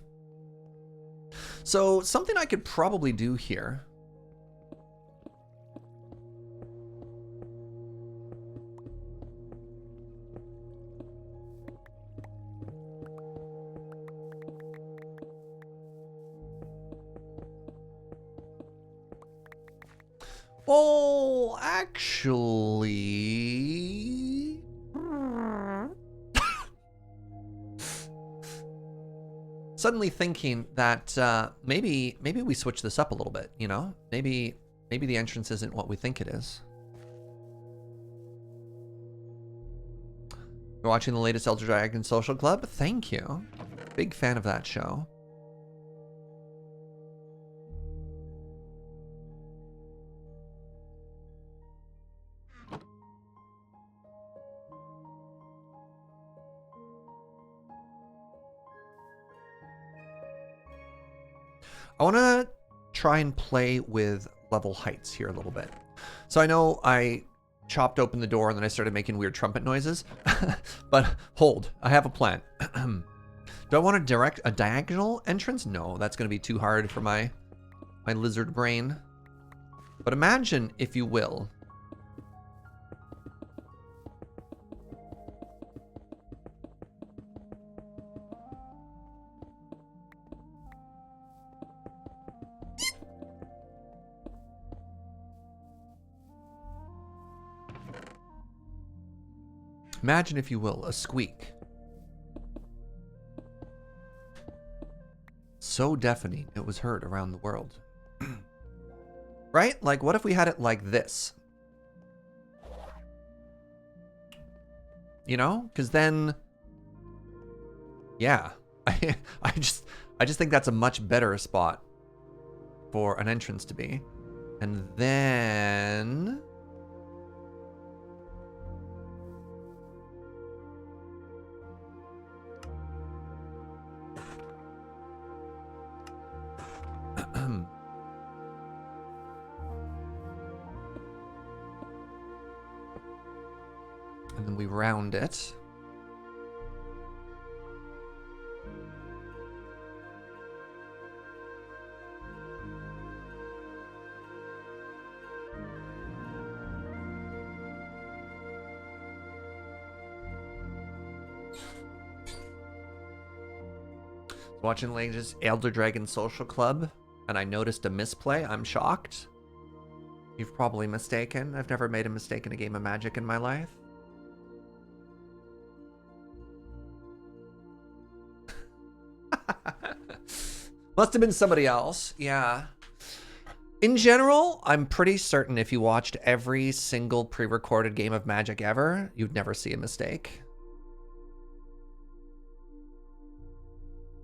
So something I could probably do here. Well, actually... Suddenly thinking that maybe we switch this up a little bit, you know? Maybe the entrance isn't what we think it is. You're watching the latest Elder Dragon Social Club? Thank you. Big fan of that show. I want to try and play with level heights here a little bit. So I know I chopped open the door and then I started making weird trumpet noises. But hold, I have a plan. Do I want to direct a diagonal entrance? No, that's going to be too hard for my lizard brain. But imagine, if you will, imagine, if you will, a squeak. So deafening, it was heard around the world. Right? Like, what if we had it like this? You know? Because then... Yeah. I just think that's a much better spot for an entrance to be. And then... and then we round it. Watching the latest Elder Dragon Social Club, and I noticed a misplay. I'm shocked. You've probably mistaken. I've never made a mistake in a game of Magic in my life. Must have been somebody else. Yeah. In general, I'm pretty certain if you watched every single pre-recorded game of Magic ever, you'd never see a mistake.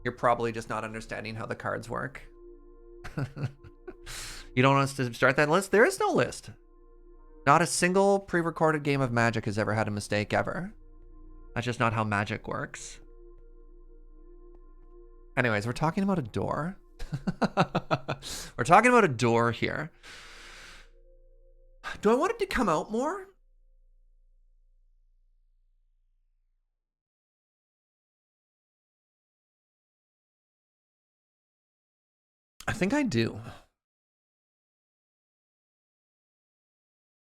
You're probably just not understanding how the cards work. You don't want us to start that list? There is no list. Not a single pre-recorded game of Magic has ever had a mistake ever. That's just not how Magic works. Anyways, we're talking about a door. We're talking about a door here. Do I want it to come out more? I think I do.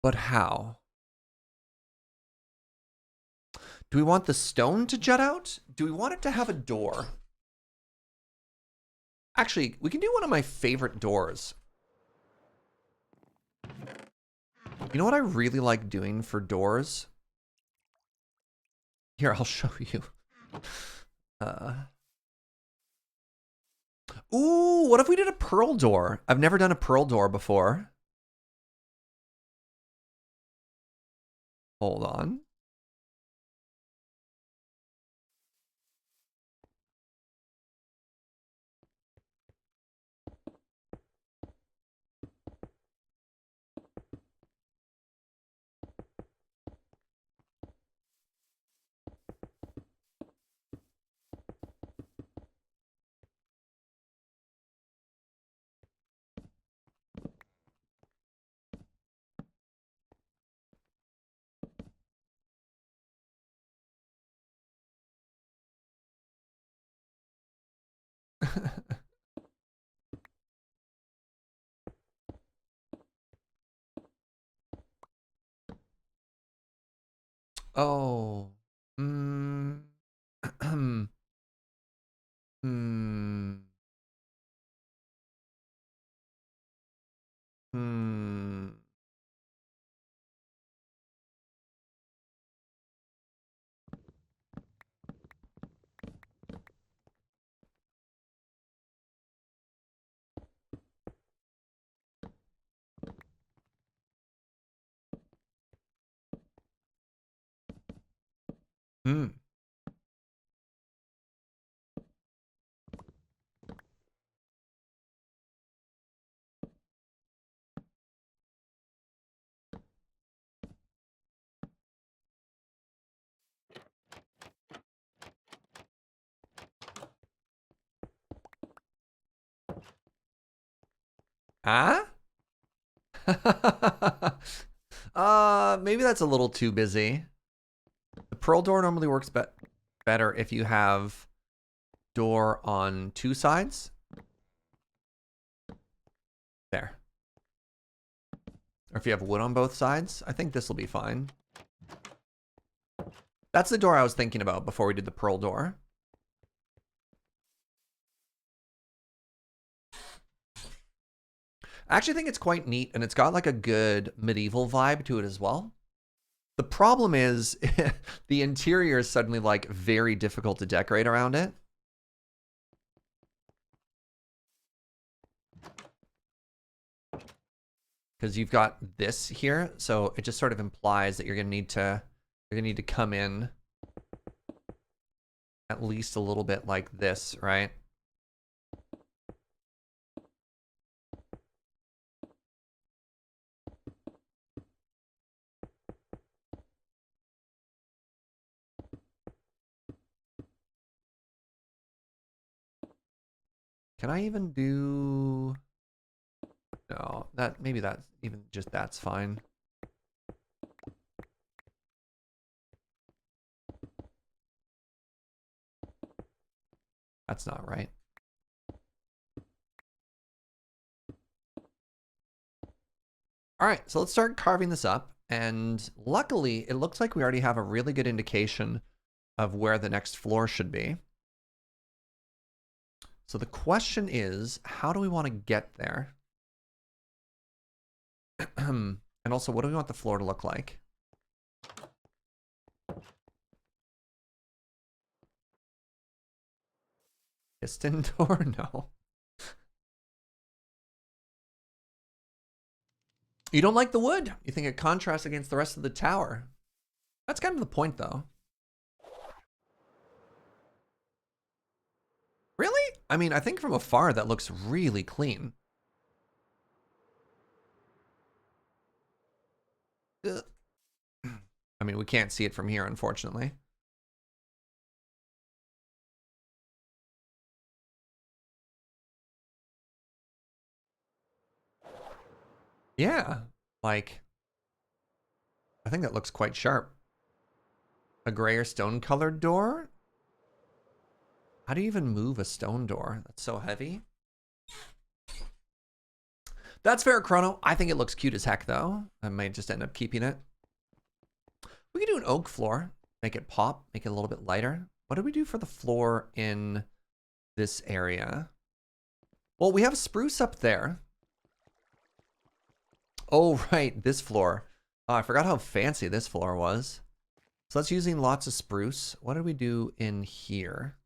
But how? Do we want the stone to jut out? Do we want it to have a door? Actually, we can do one of my favorite doors. You know what I really like doing for doors? Here, I'll show you. Ooh, what if we did a pearl door? I've never done a pearl door before. Hold on. Oh. Hmm. Hmm. Hmm. Hmm. Huh? Maybe that's a little too busy. The pearl door normally works better if you have door on two sides. There. Or if you have wood on both sides. I think this will be fine. That's the door I was thinking about before we did the pearl door. I actually think it's quite neat, and it's got like a good medieval vibe to it as well. The problem is the interior is suddenly like very difficult to decorate around it. Because you've got this here, so it just sort of implies that you're gonna need to come in at least a little bit like this, right? Can I even do... No, maybe that's even just that's fine. That's not right. All right, so let's start carving this up. And luckily, it looks like we already have a really good indication of where the next floor should be. So the question is, how do we want to get there? And also, what do we want the floor to look like? Piston door? No. You don't like the wood. You think it contrasts against the rest of the tower. That's kind of the point, though. Really? I mean, I think from afar that looks really clean. Ugh. I mean, we can't see it from here, unfortunately. Yeah, like, I think that looks quite sharp. A gray or stone-colored door? How do you even move a stone door? That's so heavy. That's fair, Chrono. I think it looks cute as heck, though. I might just end up keeping it. We could do an oak floor. Make it pop. Make it a little bit lighter. What do we do for the floor in this area? Well, we have a spruce up there. Oh, right. This floor. Oh, I forgot how fancy this floor was. So that's using lots of spruce. What did we do in here?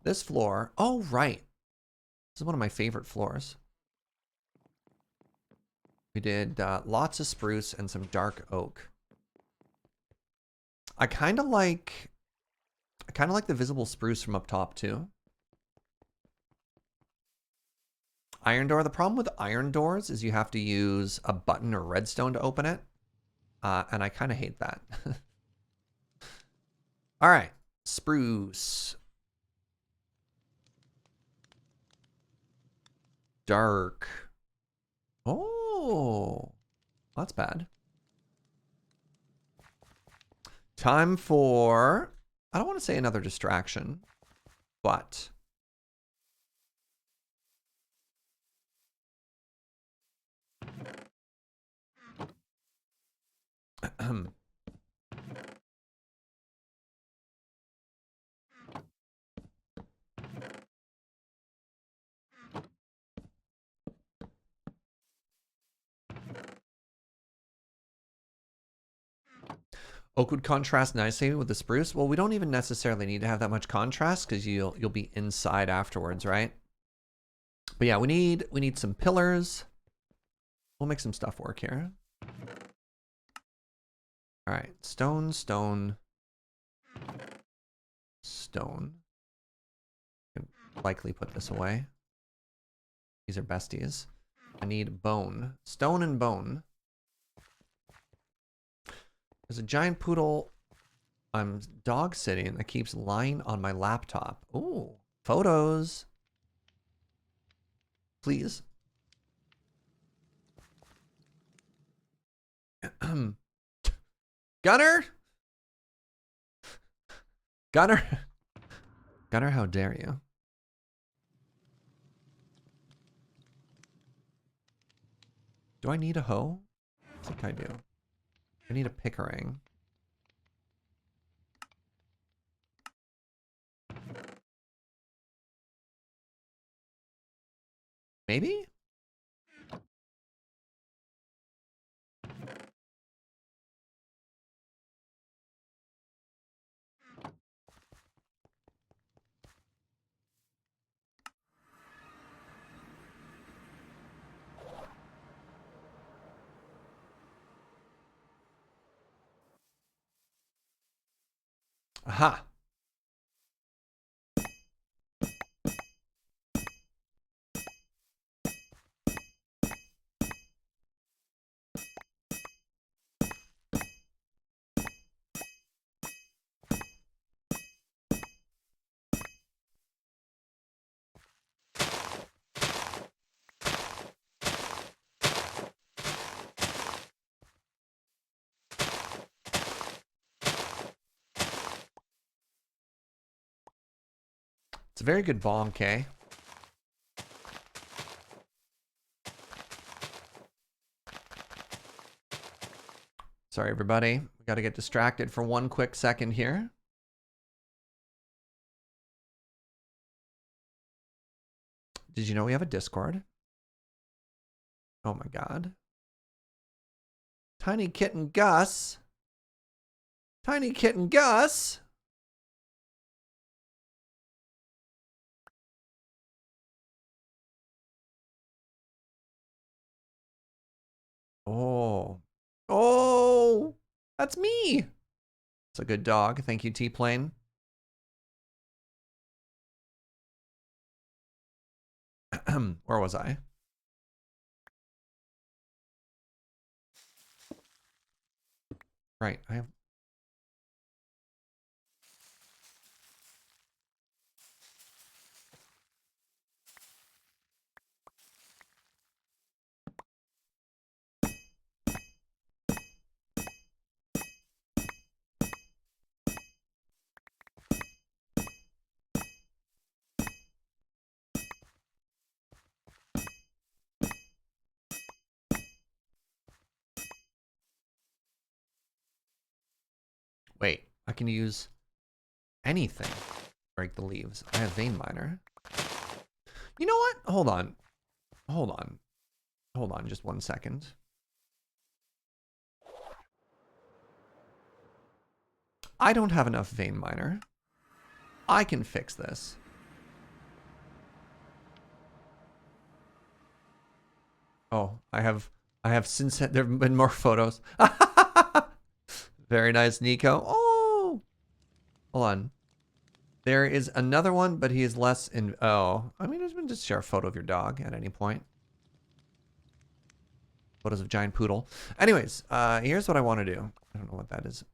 This floor. Oh, right. This is one of my favorite floors. We did lots of spruce and some dark oak. I kind of like the visible spruce from up top too. Iron door. The problem with iron doors is you have to use a button or redstone to open it. And I kind of hate that. All right. Spruce. Dark. Oh, that's bad. Time for I don't want to say another distraction, but oak would contrast nicely with the spruce. Well, we don't even necessarily need to have that much contrast because you'll be inside afterwards, right? But yeah, we need some pillars. We'll make some stuff work here. All right, stone, stone, stone. Can likely put this away. These are besties. I need bone, stone and bone. There's a giant poodle I'm dog sitting that keeps lying on my laptop. Ooh, photos. Please. Gunner? Gunner? Gunner, how dare you? Do I need a hoe? I think I do. I need a pickering. Maybe? Aha. It's a very good bomb, Kay. Sorry, everybody. We got to get distracted for one quick second here. Did you know we have a Discord? Oh my god. Tiny Kitten Gus. Tiny Kitten Gus. Oh. Oh. That's me. It's a good dog. Thank you, T-Plane. Where was I? Right. I have. Wait. I can use anything. Break the leaves. I have vein miner. You know what? Hold on. Hold on. Hold on just 1 second. I don't have enough vein miner. I can fix this. Oh, I have since there have been more photos. Very nice, Nico. Oh, hold on. There is another one, but he is less in. Oh, I mean, it's been just share a photo of your dog at any point. Photos of giant poodle. Anyways, here's what I want to do. I don't know what that is.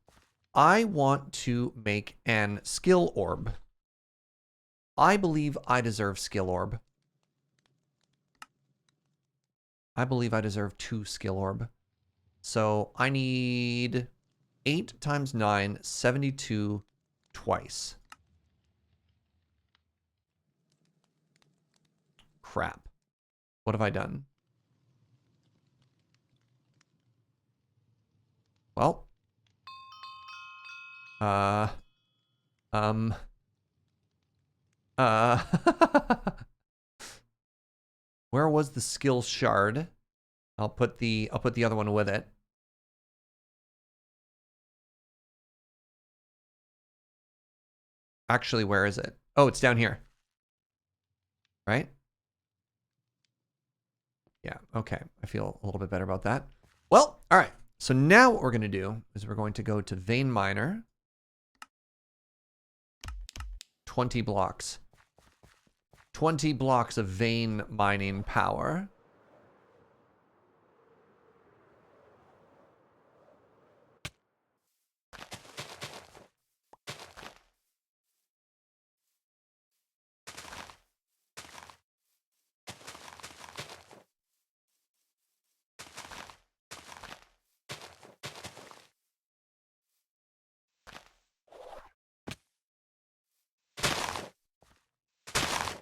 I want to make an skill orb. I believe I deserve skill orb. I believe I deserve 2 skill orb. So I need 8 times 9, 72, twice. Crap. What have I done? Well. Um. Where was the skill shard? I'll put the other one with it. Actually, where is it? Oh, it's down here. Right? Yeah, okay. I feel a little bit better about that. Well, all right. So now what we're going to do is we're going to go to Vein Miner. 20 blocks. 20 blocks of vein mining power.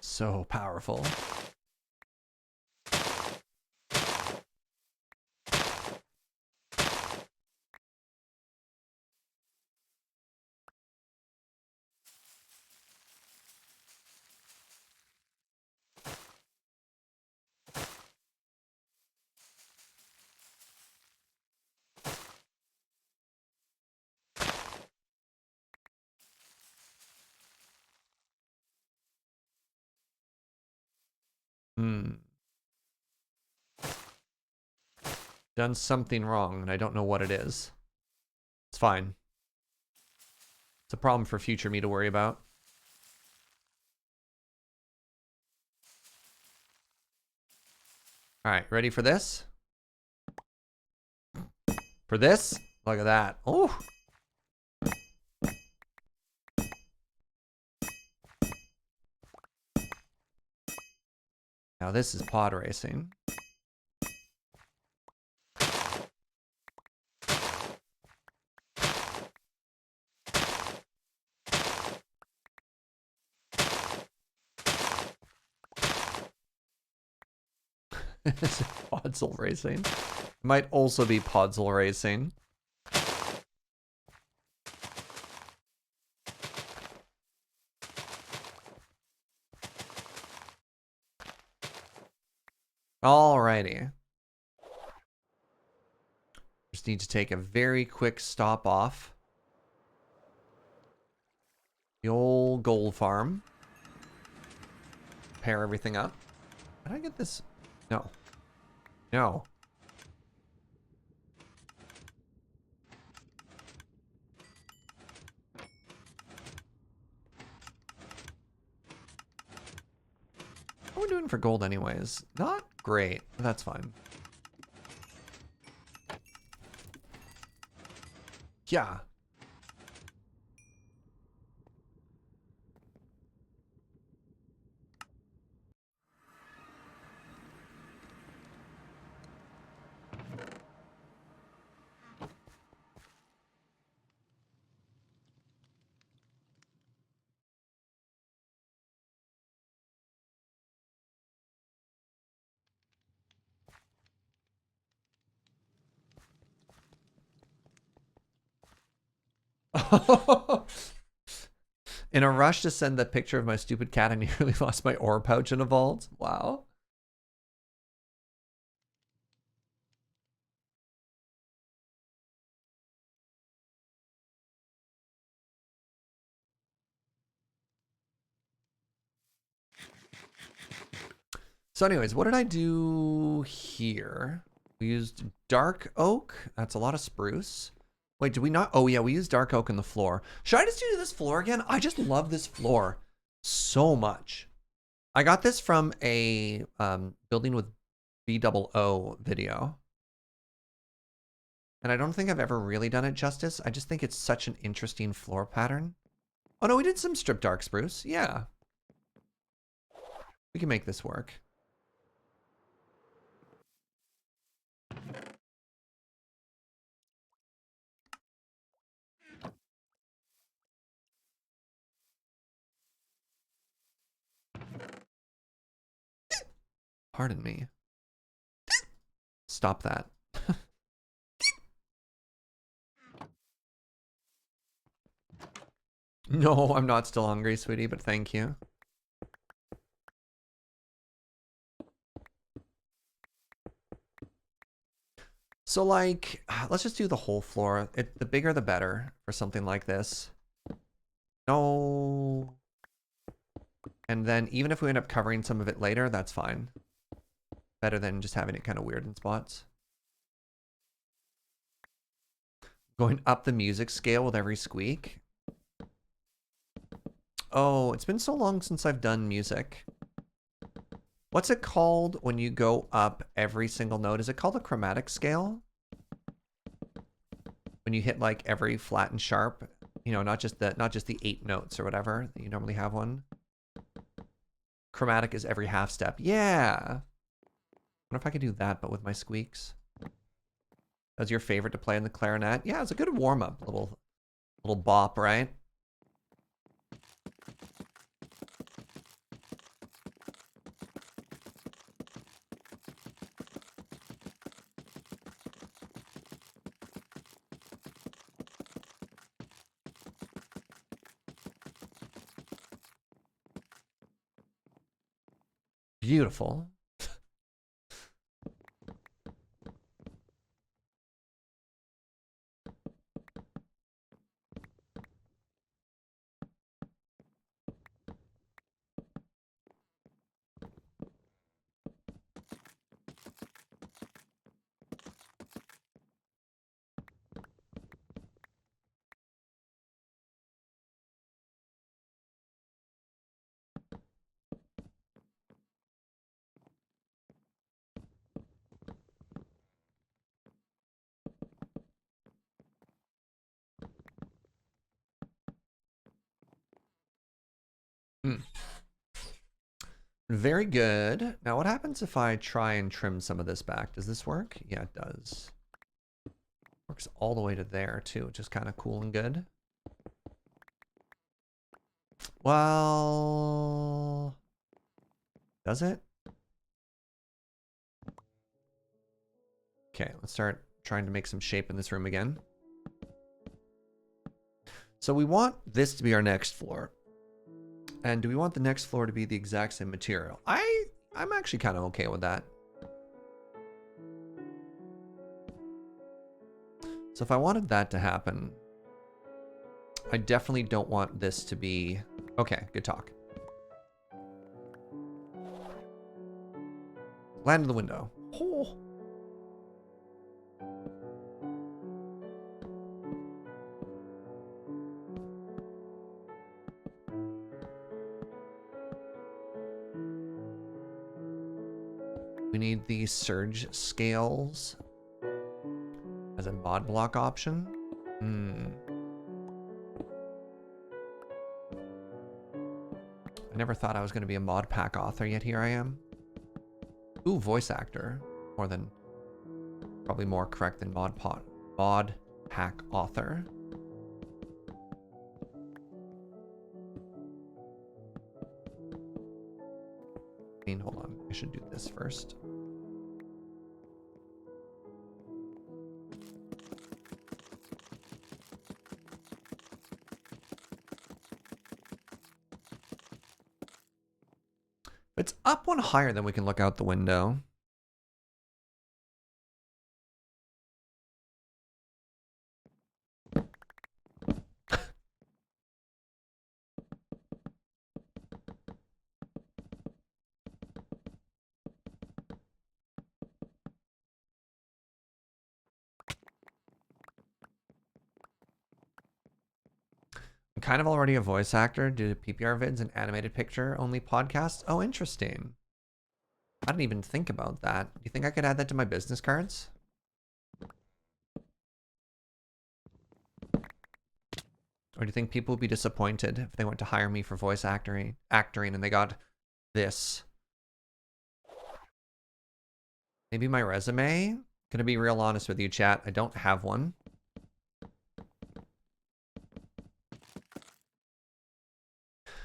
So powerful. Done something wrong, and I don't know what it is. It's fine. It's a problem for future me to worry about. All right, ready for this? For this? Look at that. Oh. Now this is pod racing. Podzol racing. Might also be Podzol racing. Alrighty. Just need to take a very quick stop off. The old gold farm. Pair everything up. Did I get this? No. No. What are we doing for gold anyways? Not great. But that's fine. Yeah. In a rush to send the picture of my stupid cat, I nearly lost my ore pouch in a vault. Wow. So anyways, what did I do here? We used dark oak. That's a lot of spruce. Wait, did we not? Oh yeah, we used dark oak in the floor. Should I just do this floor again? I just love this floor so much. I got this from a building with BOO video. And I don't think I've ever really done it justice. I just think it's such an interesting floor pattern. Oh no, we did some strip dark spruce. Yeah. We can make this work. Pardon me. Stop that. No, I'm not still hungry, sweetie, but thank you. So, like, let's just do the whole floor. The bigger the better for something like this. No. And then even if we end up covering some of it later, that's fine. Better than just having it kind of weird in spots. Going up the music scale with every squeak. Oh, it's been so long since I've done music. What's it called when you go up every single note? Is it called a chromatic scale? When you hit like every flat and sharp, you know, not just the 8 notes or whatever that you normally have one. Chromatic is every half step. Yeah. I wonder if I could do that, but with my squeaks. That's your favorite to play in the clarinet? Yeah, it's a good warm up, little bop, right? Beautiful. Very good. Now, what happens if I try and trim some of this back? Does this work? Yeah, it does. Works all the way to there, too, which is kind of cool and good. Well... Does it? Okay, let's start trying to make some shape in this room again. So we want this to be our next floor. And do we want the next floor to be the exact same material? I'm actually kind of okay with that. So if I wanted that to happen, I definitely don't want this to be... Okay, good talk. Land in the window. Oh. We need the surge scales as a mod block option. I never thought I was going to be a mod pack author, yet here I am. Ooh, voice actor. Probably more correct than mod pack author. Hold on, I should do this first. If it's up one higher, then we can look out the window. I'm kind of already a voice actor due to PPR vids and animated picture only podcasts. Oh, interesting. I didn't even think about that. Do you think I could add that to my business cards? Or do you think people would be disappointed if they went to hire me for voice actoring and they got this? Maybe my resume? Gonna be real honest with you, chat. I don't have one.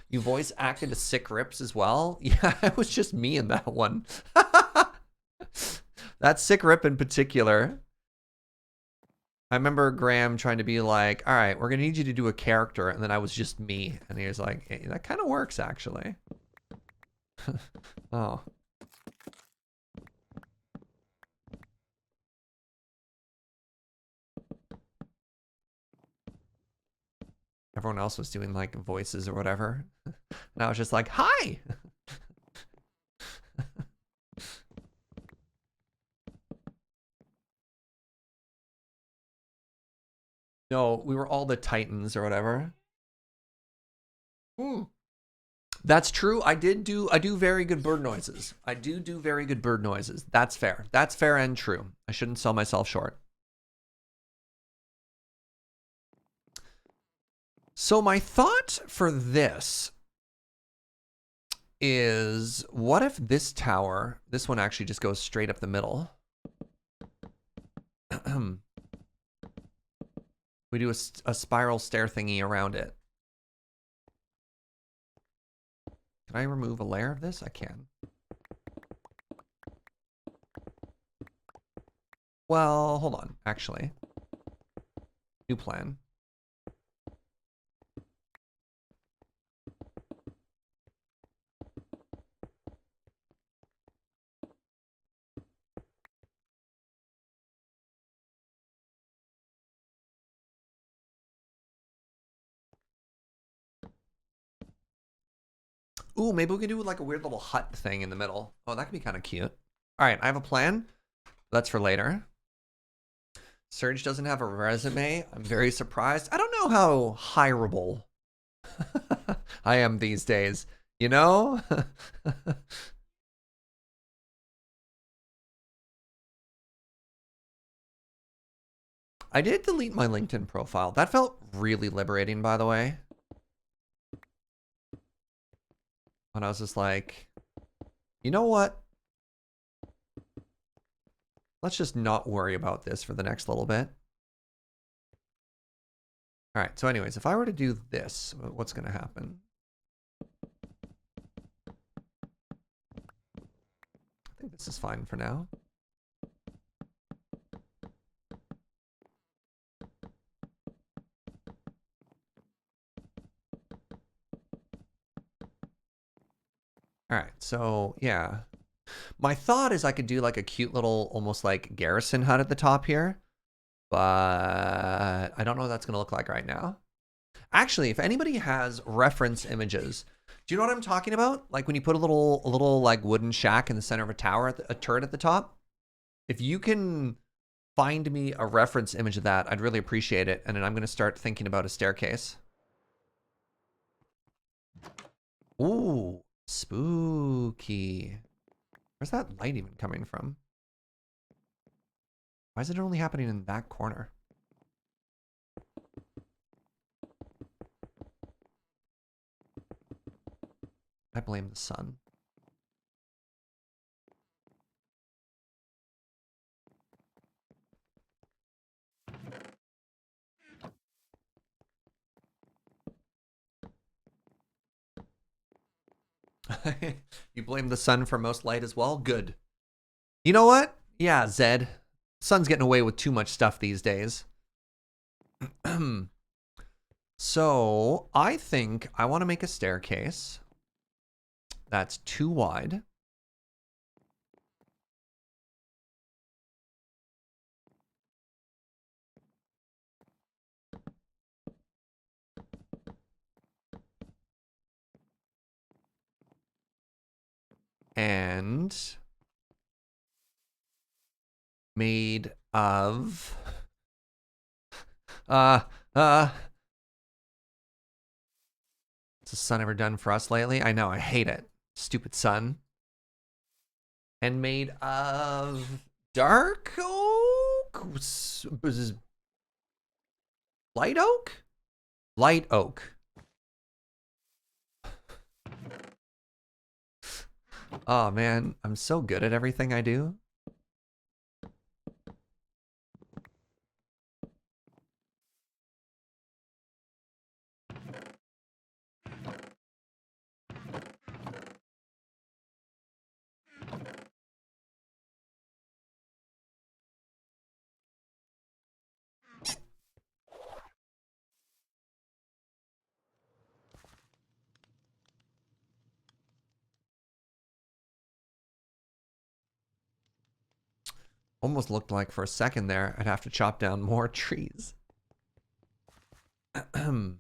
You voice acted a Sick Rips as well? Yeah, it was just me in that one. That sick rip in particular. I remember Graham trying to be like, all right, we're going to need you to do a character. And then I was just me. And he was like, hey, that kind of works, actually. Oh. Everyone else was doing like voices or whatever. And I was just like, hi. No, we were all the Titans or whatever. That's true. I do very good bird noises. I do very good bird noises. That's fair. That's fair and true. I shouldn't sell myself short. So my thought for this is, what if this tower, this one actually just goes straight up the middle? We do a spiral stair thingy around it. Can I remove a layer of this? I can. Well, hold on, actually. New plan. Ooh, maybe we can do like a weird little hut thing in the middle. Oh, that could be kind of cute. All right, I have a plan. That's for later. Serge doesn't have a resume. I'm very surprised. I don't know how hireable I am these days, you know? I did delete my LinkedIn profile. That felt really liberating, by the way. When I was just like, you know what? Let's just not worry about this for the next little bit. All right, so anyways, if I were to do this, what's going to happen? I think this is fine for now. All right, so yeah. My thought is I could do like a cute little, almost like garrison hut at the top here. But I don't know what that's going to look like right now. Actually, if anybody has reference images, do you know what I'm talking about? Like when you put a little like wooden shack in the center of a tower, a turret at the top. If you can find me a reference image of that, I'd really appreciate it. And then I'm going to start thinking about a staircase. Ooh, spooky. Where's that light even coming from? Why is it only happening in that corner? I blame the sun. You blame the sun for most light as well? Good. You know what? Yeah, Zed. Sun's getting away with too much stuff these days. So, I think I want to make a staircase that's too wide. And made of what's the sun ever done for us lately? I know, I hate it. Stupid sun. And made of dark oak? Light oak? Light oak. Oh man, I'm so good at everything I do. Almost looked like for a second there, I'd have to chop down more trees. So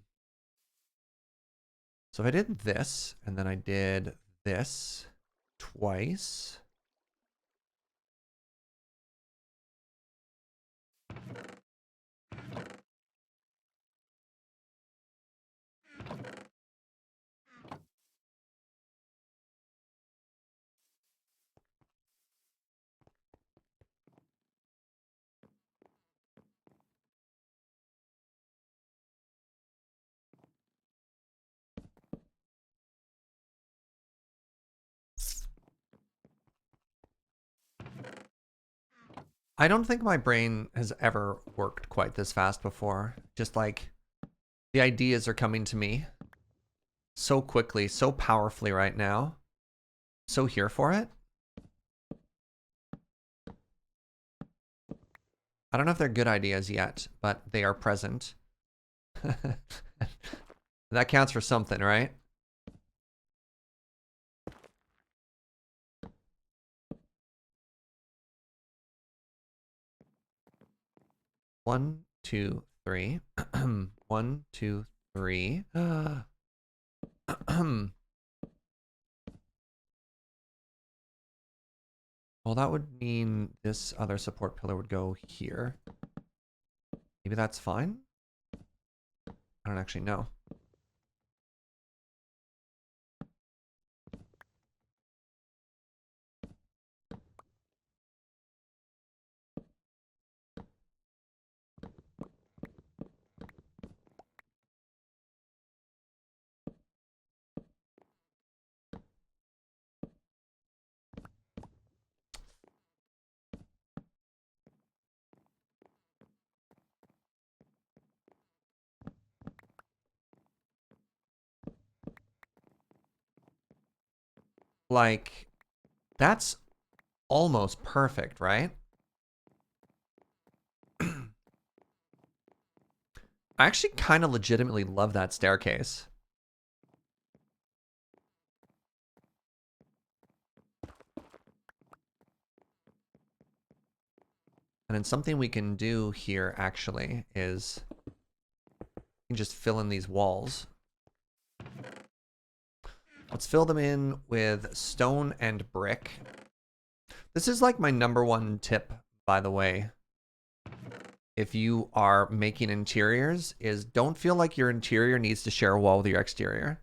if I did this, and then I did this twice. I don't think my brain has ever worked quite this fast before. Just like the ideas are coming to me so quickly, so powerfully right now. So here for it. I don't know if they're good ideas yet, but they are present. That counts for something, right? One, two, three. 1, 2, 3. Well, that would mean this other support pillar would go here. Maybe that's fine? I don't actually know. Like, that's almost perfect, right? I actually kind of legitimately love that staircase. And then something we can do here actually is we can just fill in these walls. Let's fill them in with stone and brick. This is like my #1 tip, by the way. If you are making interiors, is don't feel like your interior needs to share a wall with your exterior.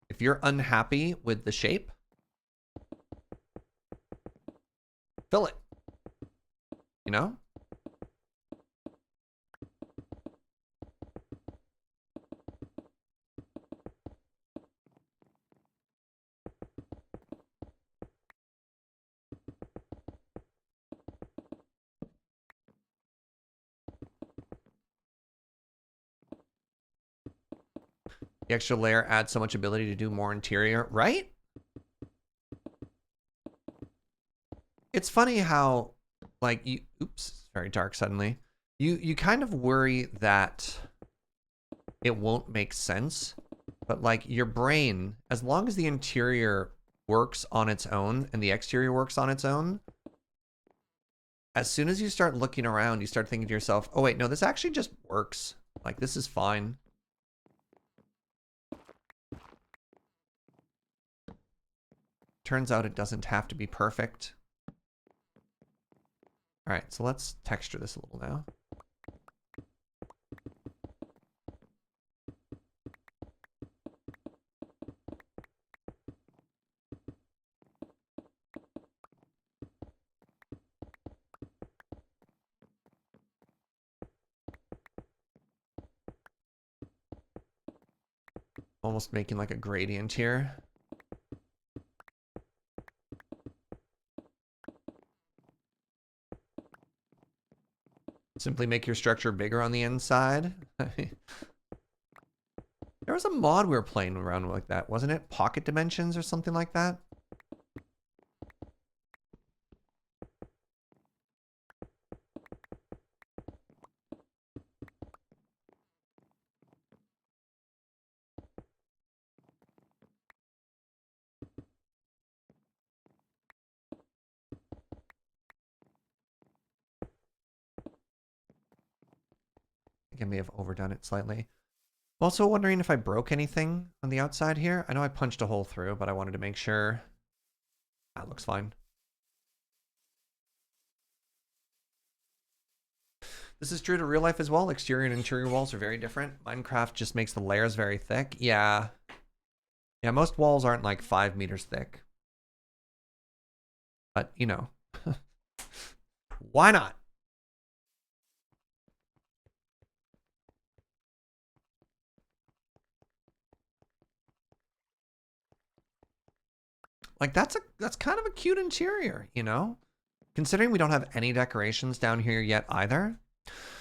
If you're unhappy with the shape, fill it. You know? The extra layer adds so much ability to do more interior, right? It's funny how, like, you, oops, very dark suddenly. You kind of worry that it won't make sense, but like your brain, as long as the interior works on its own and the exterior works on its own, as soon as you start looking around, you start thinking to yourself, oh wait, no, this actually just works. Like, this is fine. Turns out it doesn't have to be perfect. All right, so let's texture this a little now. Almost making like a gradient here. Simply make your structure bigger on the inside. There was a mod we were playing around with like that, wasn't it? Pocket dimensions or something like that? think I may have overdone it slightly. I'm also wondering if I broke anything on the outside here. I know I punched a hole through, but I wanted to make sure. That looks fine. This is true to real life as well. Exterior and interior walls are very different. Minecraft just makes the layers very thick. Yeah. Yeah, most walls aren't like 5 meters thick. But, you know, why not? Like that's kind of a cute interior, you know? Considering we don't have any decorations down here yet either.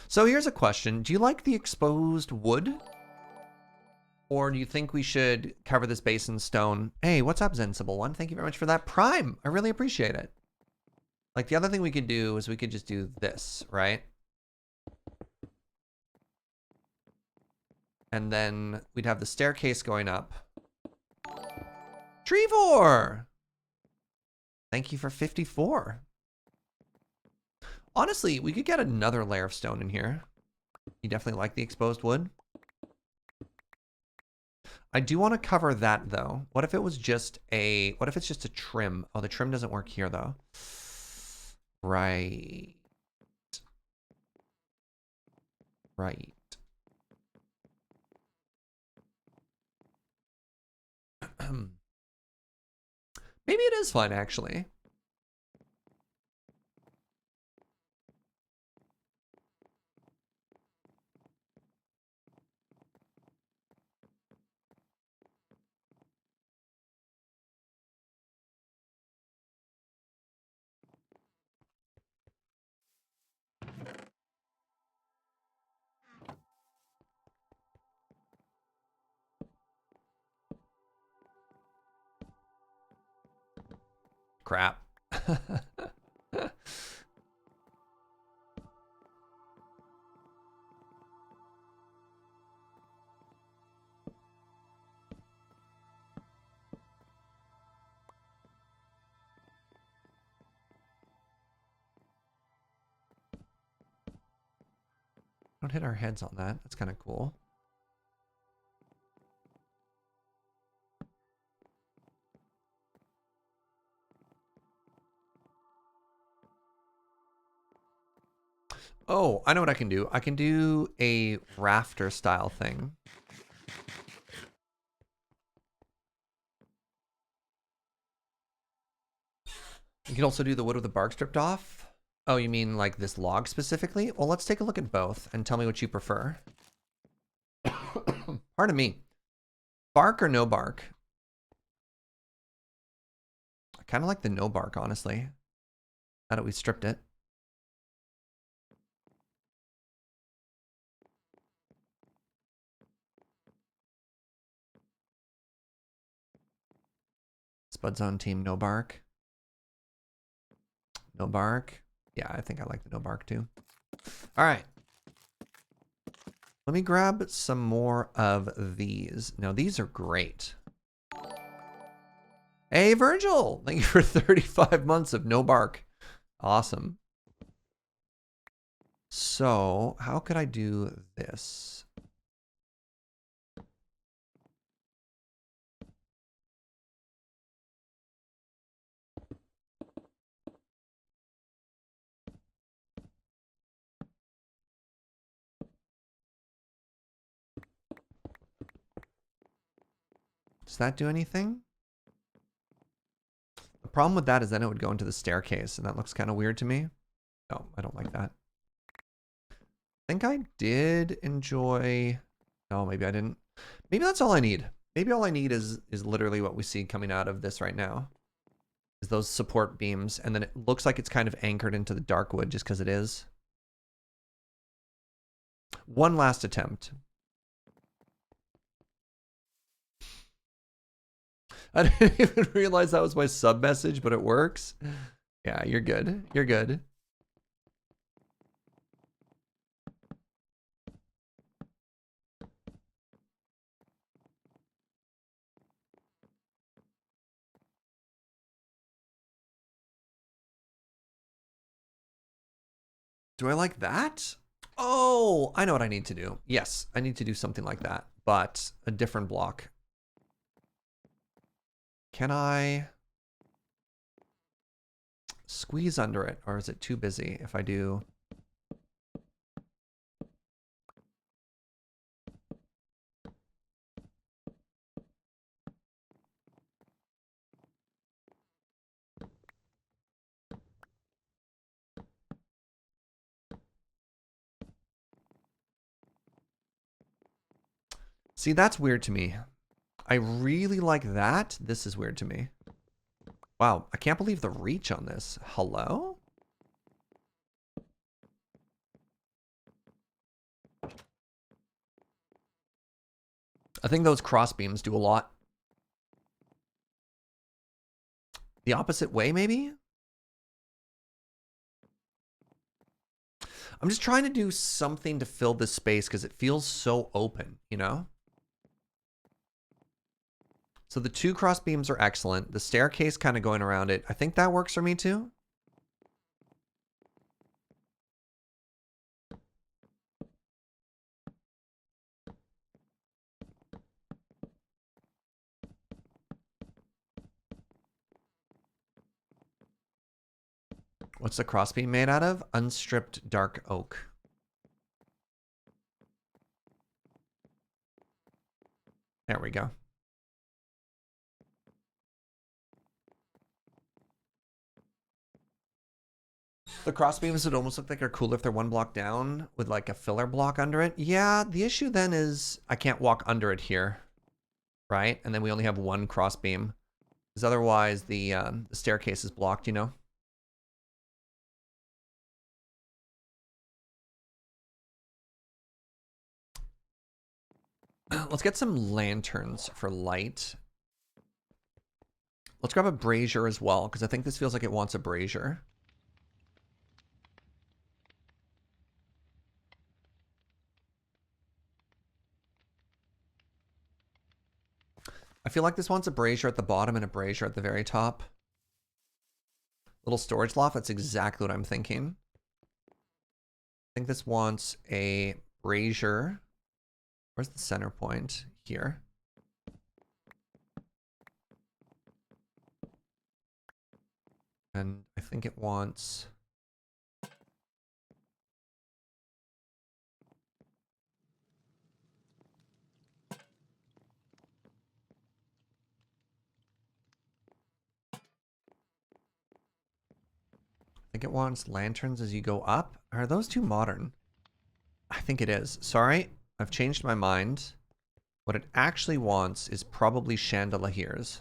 So here's a question. Do you like the exposed wood? Or do you think we should cover this base in stone? Hey, what's up, Zensible One? Thank you very much for that Prime. I really appreciate it. Like the other thing we could do is we could just do this, right? And then we'd have the staircase going up. Trevor! Thank you for 54. Honestly, we could get another layer of stone in here. You definitely like the exposed wood. I do want to cover that though. What if it was just a, what if it's just a trim? Oh, the trim doesn't work here though. Right. Right. Maybe it is fun actually. Crap. Don't hit our heads on that. That's kind of cool. Oh, I know what I can do. I can do a rafter style thing. You can also do the wood with the bark stripped off. Oh, you mean like this log specifically? Well, let's take a look at both and tell me what you prefer. Pardon me. Bark or no bark? I kind of like the no bark, honestly. Now that we stripped it. Spud Zone team, no bark. No bark. Yeah, I think I like the no bark too. All right. Let me grab some more of these. Now, these are great. Hey, Virgil. Thank you for 35 months of no bark. Awesome. So, how could I do this? Does that do anything? The problem with that is then it would go into the staircase, and that looks kind of weird to me. No, I don't like that. I think I did enjoy... No, maybe I didn't. Maybe that's all I need. Maybe all I need is literally what we see coming out of this right now. Is those support beams, and then it looks like it's kind of anchored into the dark wood just because it is. One last attempt. I didn't even realize that was my sub message, but it works. Yeah, you're good. You're good. Do I like that? Oh, Oh, I know what I need to do. Yes, I need to do something like that, but a different block. Can I squeeze under it, or is it too busy if I do? See, that's weird to me. I really like that. This is weird to me. Wow, I can't believe the reach on this. Hello? I think those cross beams do a lot. The opposite way, maybe? I'm just trying to do something to fill this space because it feels so open, you know? So the 2 cross beams are excellent. The staircase kind of going around it. I think that works for me too. What's the crossbeam made out of? Unstripped dark oak. There we go. The crossbeams would almost look like they're cool if they're 1 block down with like a filler block under it. Yeah, the issue then is I can't walk under it here, right? And then we only have 1 crossbeam. Because otherwise the staircase is blocked, you know? Let's get some lanterns for light. Let's grab a brazier as well, because I think this feels like it wants a brazier. I feel like this wants a brazier at the bottom and a brazier at the very top. Little storage loft, that's exactly what I'm thinking. I think this wants a brazier. Where's the center point? Here. And I think it wants... I think it wants lanterns as you go up. Are those too modern? I think it is. Sorry, I've changed my mind. What it actually wants is probably chandeliers.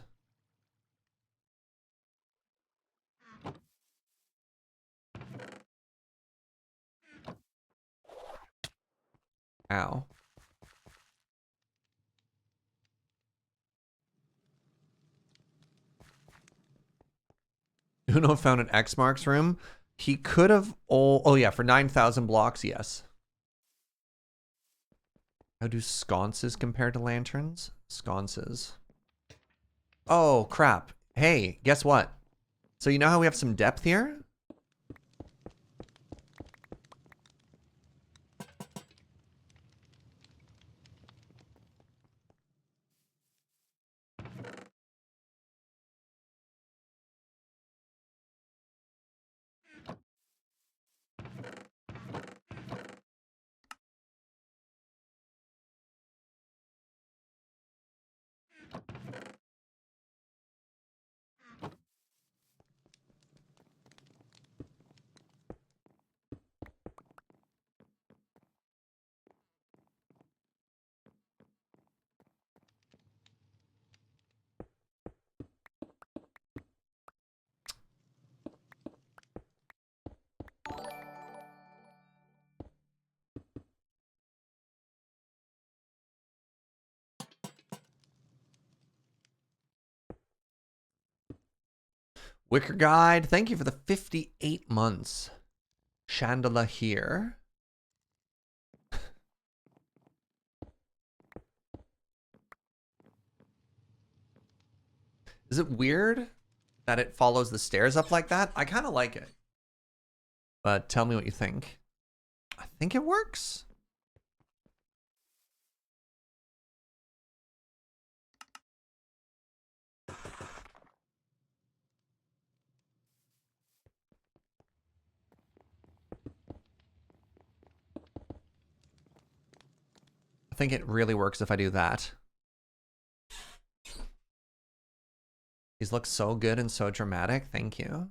Ow. Uno found an X marks room. He could have... Oh yeah, for 9,000 blocks, yes. How do sconces compare to lanterns? Sconces. Oh, crap. Hey, guess what? So you know how we have some depth here? Wicker Guide, thank you for the 58 months. Chandelier here. Is it weird that it follows the stairs up like that? I kind of like it. But tell me what you think. I think it works. I think it really works if I do that. These look so good and so dramatic. Thank you.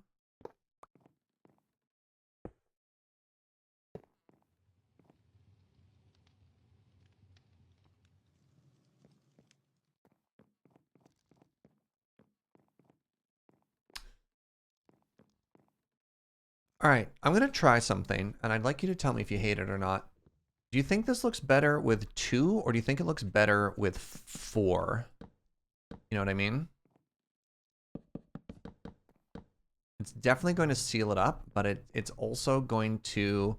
All right, I'm going to try something, and I'd like you to tell me if you hate it or not. Do you think this looks better with 2, or do you think it looks better with 4? You know what I mean? It's definitely going to seal it up, but it's also going to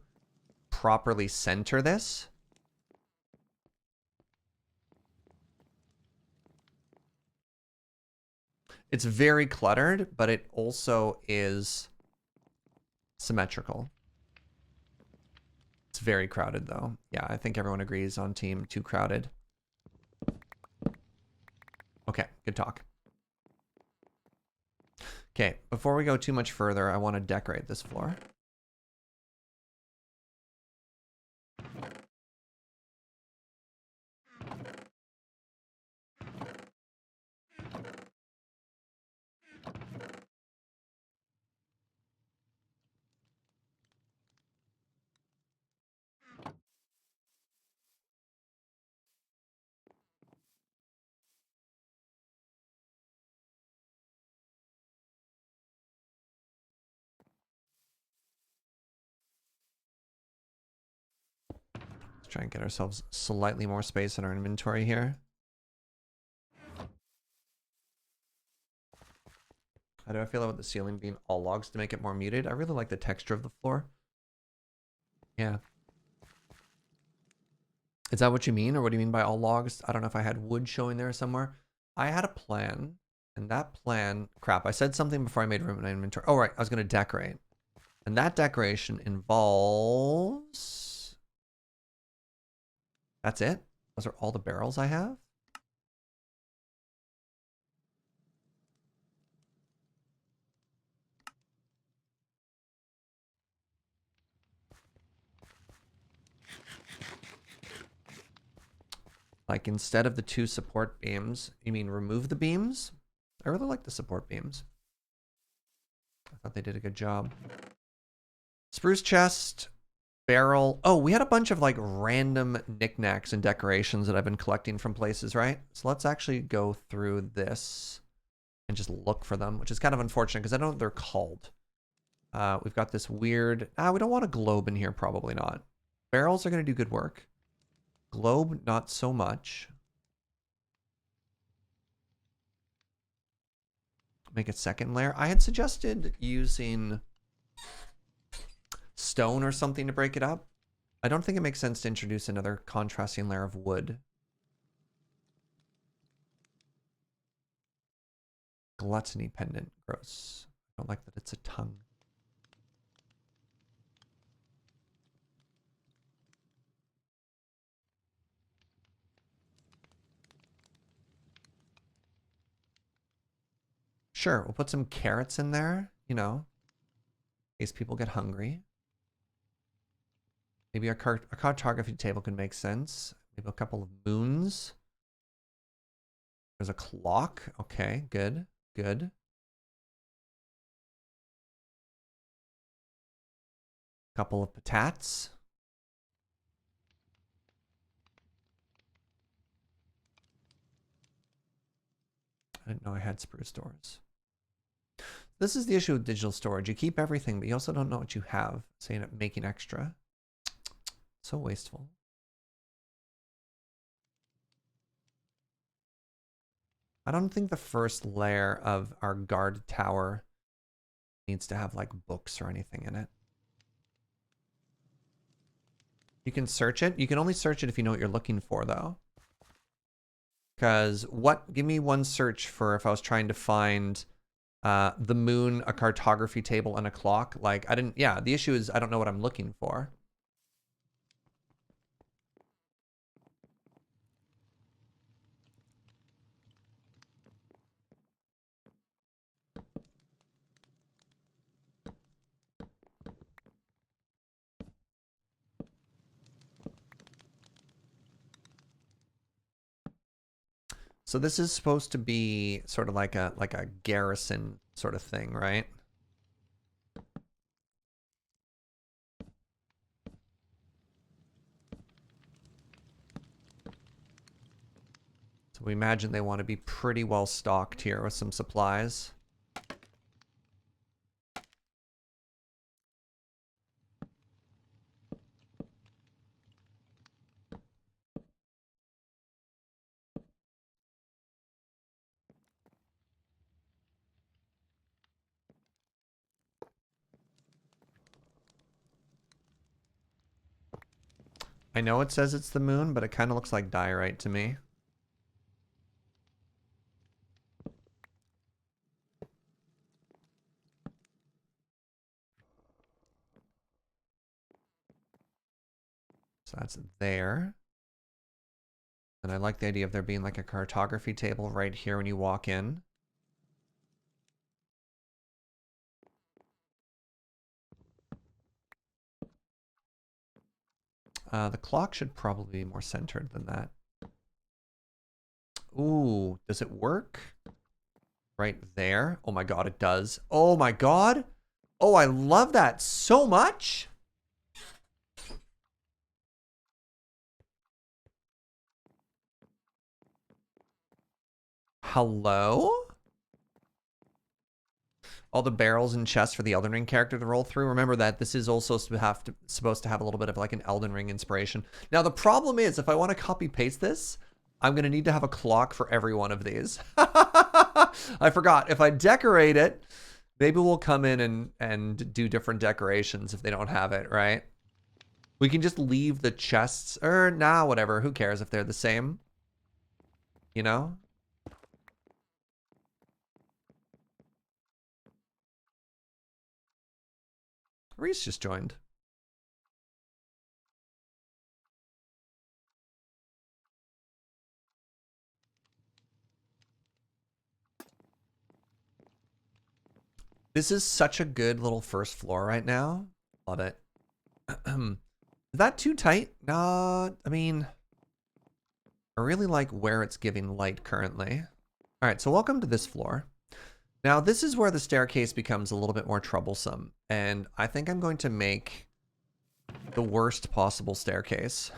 properly center this. It's very cluttered, but it also is symmetrical. It's very crowded, though. Yeah, I think everyone agrees on team too crowded. Okay, good talk. Okay, before we go too much further, I want to decorate this floor. Let's try and get ourselves slightly more space in our inventory here. How do I feel about the ceiling being all logs to make it more muted? I really like the texture of the floor. Yeah. Is that what you mean? Or what do you mean by all logs? I don't know if I had wood showing there somewhere. I had a plan, and that plan... Crap, I said something before I made room in my inventory. Oh, right, I was going to decorate. And that decoration involves... That's it? Those are all the barrels I have? Like, instead of the 2 support beams, you mean remove the beams? I really like the support beams. I thought they did a good job. Spruce chest, barrel. Oh, we had a bunch of like random knickknacks and decorations that I've been collecting from places, right? So let's actually go through this and just look for them, which is kind of unfortunate because I don't know what they're called. We've got this weird... we don't want a globe in here, probably not. Barrels are going to do good work. Globe, not so much. Make a second layer. I had suggested using stone or something to break it up. I don't think it makes sense to introduce another contrasting layer of wood. Gluttony pendant. Gross. I don't like that it's a tongue. Sure, we'll put some carrots in there, you know, in case people get hungry. Maybe a cartography table could make sense. Maybe a couple of moons. There's a clock. Okay, good, good. Couple of patats. I didn't know I had spruce doors. This is the issue with digital storage. You keep everything, but you also don't know what you have. So you end up making extra. So wasteful. I don't think the first layer of our guard tower needs to have like books or anything in it. You can search it. You can only search it if you know what you're looking for, though. Because give me one search for if I was trying to find the moon, a cartography table, and a clock. Like, the issue is I don't know what I'm looking for. So this is supposed to be sort of like a garrison sort of thing, right? So we imagine they want to be pretty well stocked here with some supplies. I know it says it's the moon, but it kind of looks like diorite to me. So that's there. And I like the idea of there being like a cartography table right here when you walk in. The clock should probably be more centered than that. Ooh, does it work? Right there. Oh my god, it does. Oh my god. Oh, I love that so much. Hello? All the barrels and chests for the Elden Ring character to roll through. Remember that this is also supposed to have a little bit of like an Elden Ring inspiration. Now the problem is, if I want to copy paste this, I'm going to need to have a clock for every one of these. I forgot. If I decorate it, maybe we'll come in and do different decorations if they don't have it, right? We can just leave the chests, or nah, whatever. Who cares if they're the same? You know? Reese just joined. This is such a good little first floor right now. Love it. Is that too tight? No, I mean, I really like where it's giving light currently. All right, so welcome to this floor. Now, this is where the staircase becomes a little bit more troublesome, and I think I'm going to make the worst possible staircase.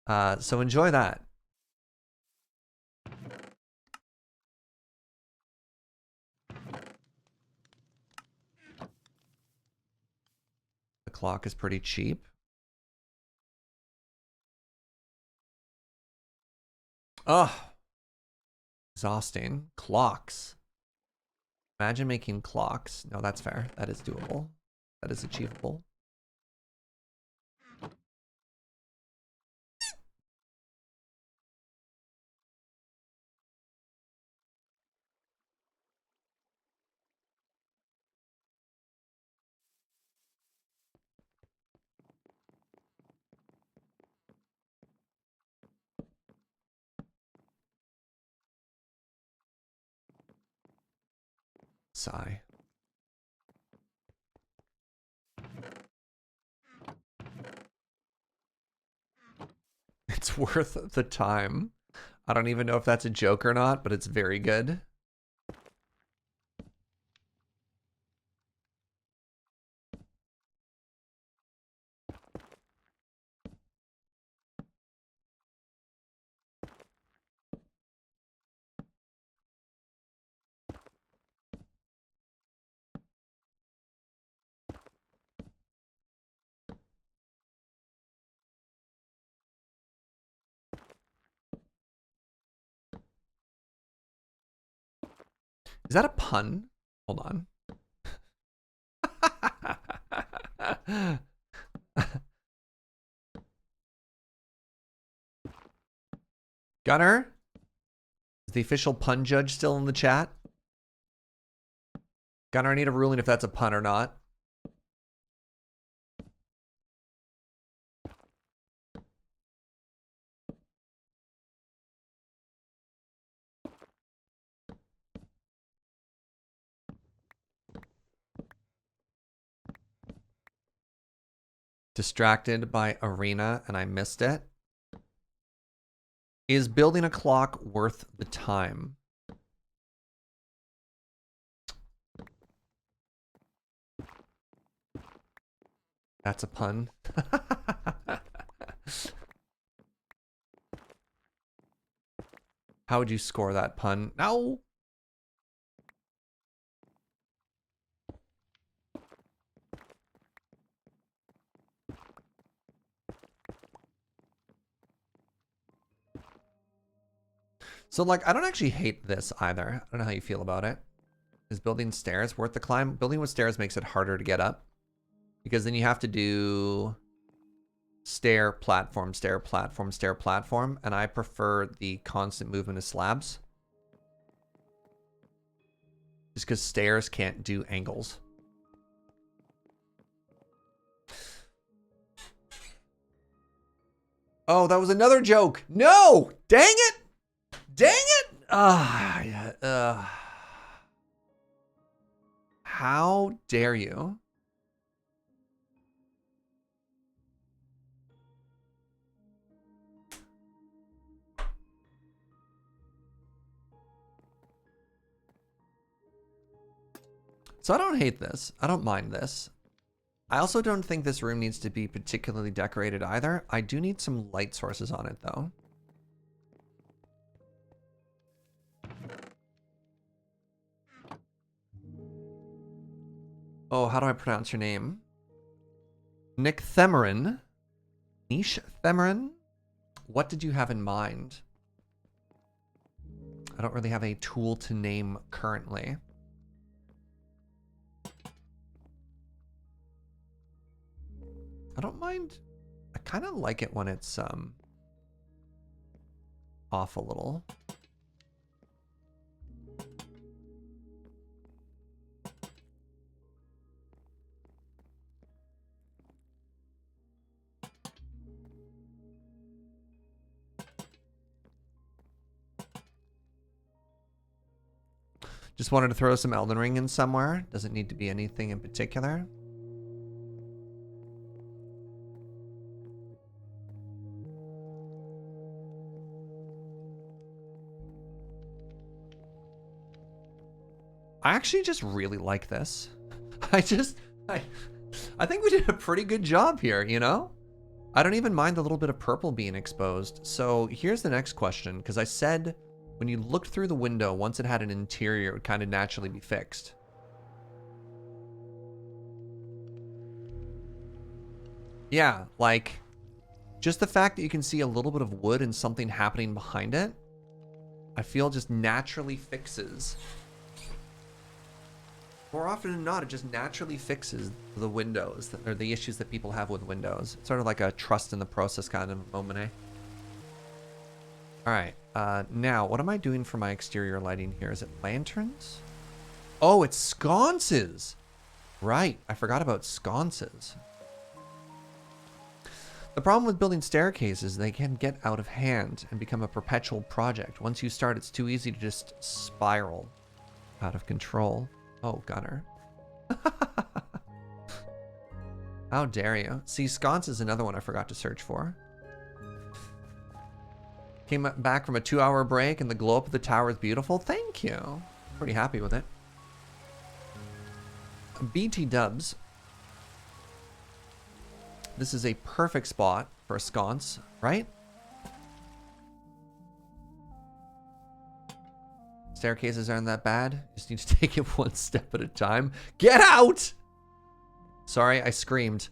So enjoy that. The clock is pretty cheap. Ugh. Exhausting. Clocks. Imagine making clocks. No, that's fair. That is doable. That is achievable. Sigh. It's worth the time. I don't even know if that's a joke or not, but it's very good. Is that a pun? Hold on. Gunner? Is the official pun judge still in the chat? Gunner, I need a ruling if that's a pun or not. Distracted by Arena and I missed it. Is building a clock worth the time? That's a pun. How would you score that pun? No! So, like, I don't actually hate this either. I don't know how you feel about it. Is building stairs worth the climb? Building with stairs makes it harder to get up. Because then you have to do stair, platform, stair, platform, stair, platform. And I prefer the constant movement of slabs. Just because stairs can't do angles. Oh, that was another joke. No! Dang it! Dang it! How dare you? So I don't hate this. I don't mind this. I also don't think this room needs to be particularly decorated either. I do need some light sources on it, though. Oh, how do I pronounce your name? Nick Themerin. Niche Themerin? What did you have in mind? I don't really have a tool to name currently. I don't mind. I kind of like it when it's off a little. Just wanted to throw some Elden Ring in somewhere. Doesn't need to be anything in particular. I actually just really like this. I think we did a pretty good job here, you know? I don't even mind the little bit of purple being exposed. So here's the next question, because I said when you looked through the window, once it had an interior, it would kind of naturally be fixed. Yeah, like, just the fact that you can see a little bit of wood and something happening behind it, I feel just naturally fixes. More often than not, it just naturally fixes the windows, or the issues that people have with windows. It's sort of like a trust in the process kind of moment, eh? All right, now, what am I doing for my exterior lighting here? Is it lanterns? Oh, it's sconces! Right, I forgot about sconces. The problem with building staircases is they can get out of hand and become a perpetual project. Once you start, it's too easy to just spiral out of control. Oh, Gunner. How dare you? See, sconce is another one I forgot to search for. Came back from a 2-hour break and the glow up of the tower is beautiful. Thank you. Pretty happy with it. BT dubs. This is a perfect spot for a sconce, right? Staircases aren't that bad. Just need to take it one step at a time. Get out! Sorry, I screamed.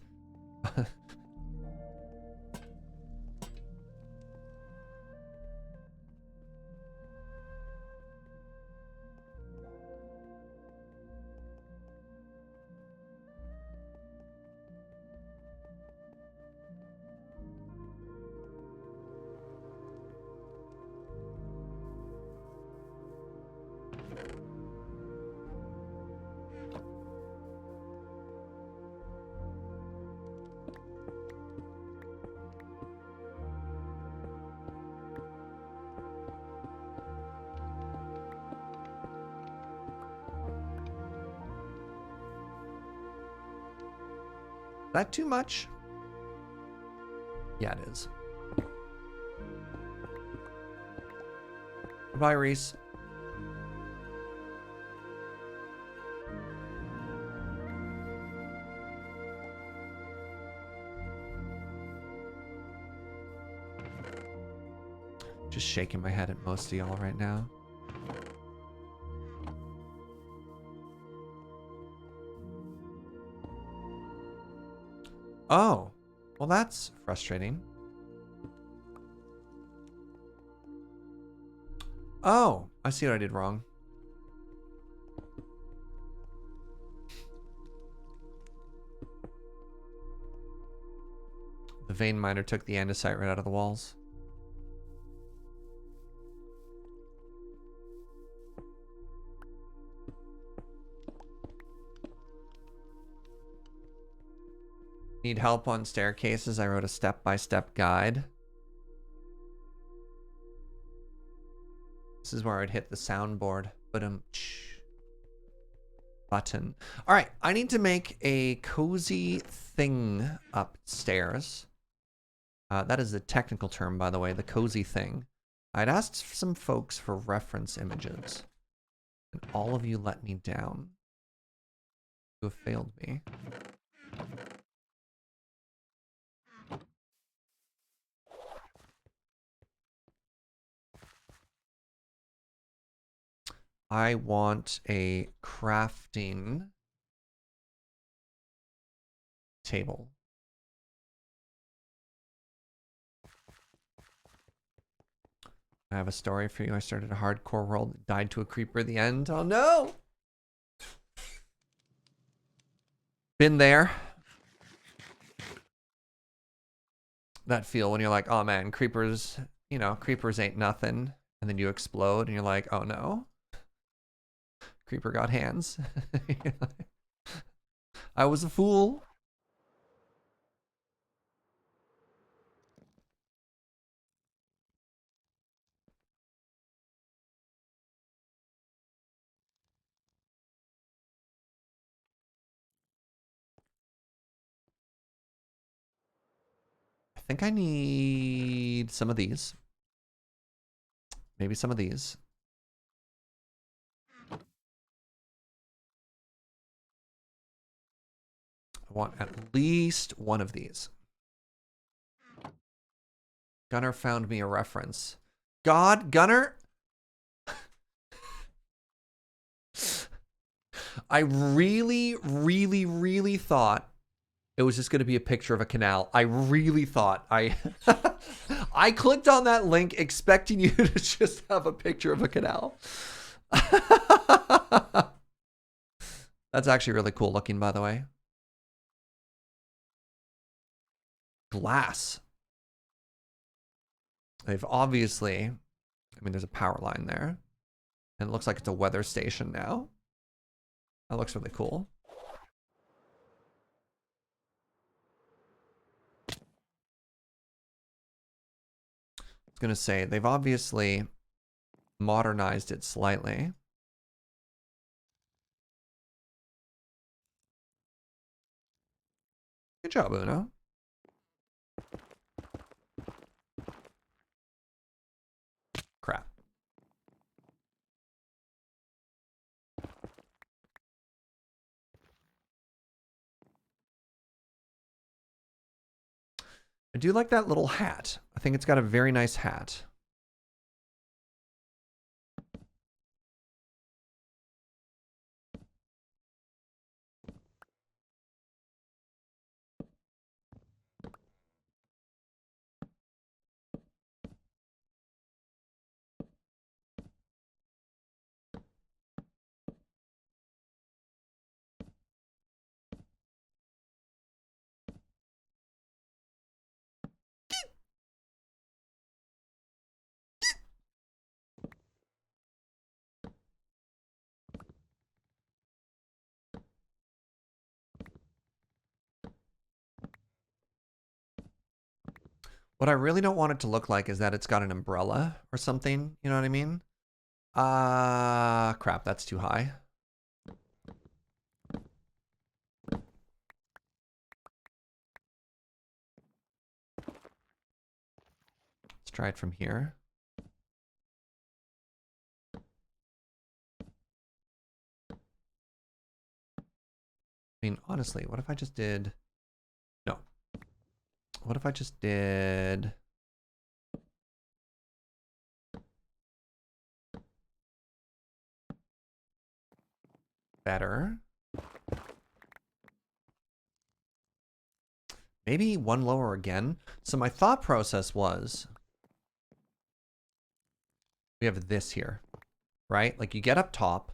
That too much? Yeah, it is. Goodbye, Reese. Just shaking my head at most of y'all right now. Oh, well, that's frustrating. Oh, I see what I did wrong. The vein miner took the andesite right out of the walls. Need help on staircases? I wrote a step-by-step guide. This is where I'd hit the soundboard. Button. All right, I need to make a cozy thing upstairs. That is the technical term, by the way, the cozy thing. I'd asked some folks for reference images, and all of you let me down. You have failed me. I want a crafting table. I have a story for you. I started a hardcore world, died to a creeper at the end. Oh no! Been there. That feel when you're like, oh man, creepers, you know, creepers ain't nothing. And then you explode and you're like, oh no. Creeper got hands. I was a fool. I think I need some of these. Maybe some of these. I want at least one of these. Gunner found me a reference. God, Gunner? I really, really, really thought it was just going to be a picture of a canal. I really thought I clicked on that link expecting you to just have a picture of a canal. That's actually really cool looking, by the way. Glass. They've obviously, I mean, there's a power line there. And it looks like it's a weather station now. That looks really cool. I was going to say, they've obviously modernized it slightly. Good job, Uno. Crap. I do like that little hat. I think it's got a very nice hat. What I really don't want it to look like is that it's got an umbrella or something. You know what I mean? Crap, that's too high. Let's try it from here. mean, honestly, what if I just did... No. What if I just did... better? Maybe one lower again? So my thought process was... we have this here, right? Like you get up top,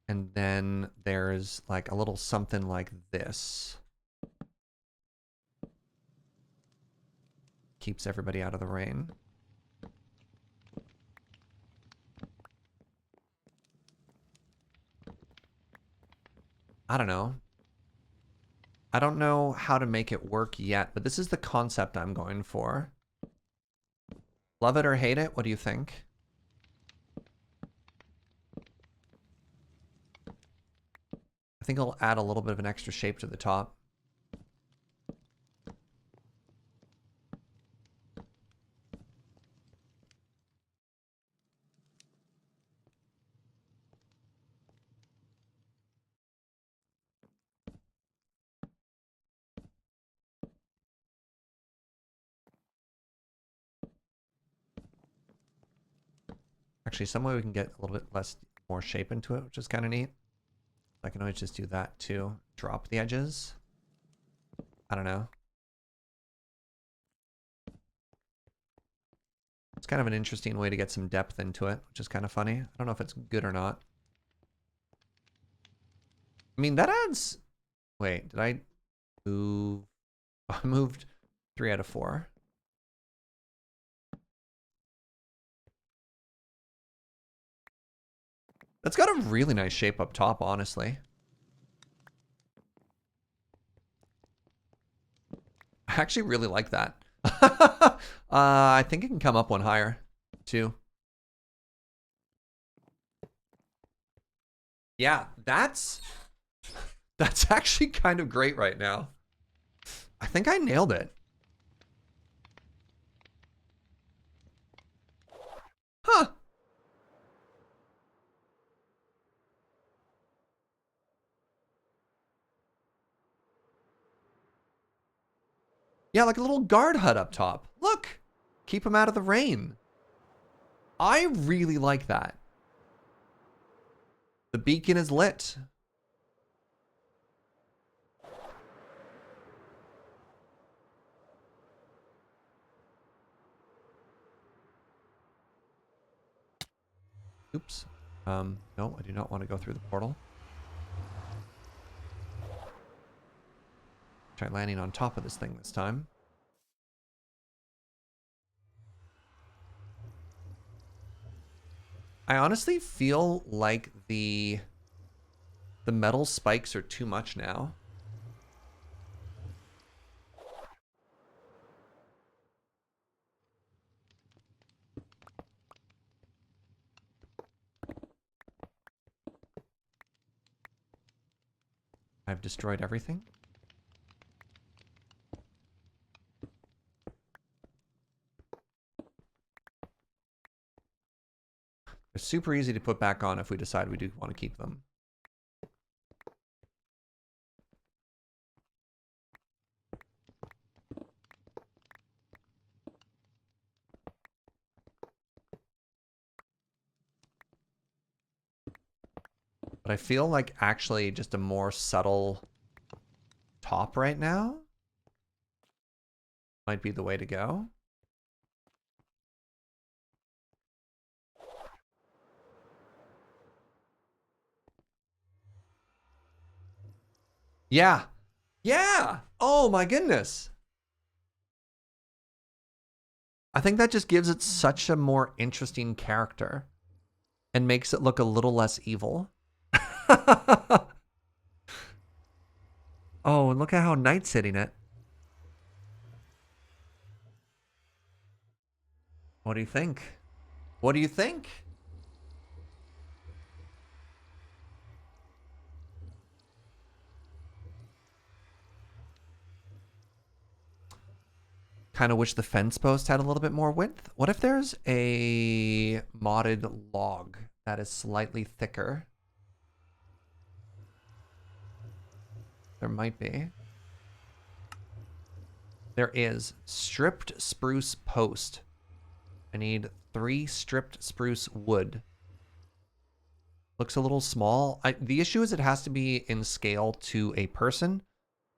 and then there's like a little something like this. Keeps everybody out of the rain. I don't know. I don't know how to make it work yet, but this is the concept I'm going for. Love it or hate it? What do you think? I think I'll add a little bit of an extra shape to the top. Actually, some way we can get a little bit more shape into it, which is kind of neat. I can always just do that too. Drop the edges. I don't know. It's kind of an interesting way to get some depth into it, which is kind of funny. I don't know if it's good or not. I mean, that adds... Wait, did I move... I moved 3 out of 4. That's got a really nice shape up top, honestly. I actually really like that. I think it can come up one higher, too. Yeah, that's actually kind of great right now. I think I nailed it. Huh. Yeah, like a little guard hut up top. Look, keep them out of the rain. I really like that. The beacon is lit. Oops. No, I do not want to go through the portal. Try landing on top of this thing this time. I honestly feel like the metal spikes are too much now. I've destroyed everything. They're super easy to put back on if we decide we do want to keep them. But I feel like actually just a more subtle top right now might be the way to go. Yeah. Yeah. Oh my goodness. I think that just gives it such a more interesting character and makes it look a little less evil. Oh, and look at how Knight's hitting it. What do you think? What do you think? kind of wish the fence post had a little bit more width. What if there's a modded log that is slightly thicker? There might be. There is. Stripped spruce post. I need 3 stripped spruce wood. Looks a little small. The issue is it has to be in scale to a person.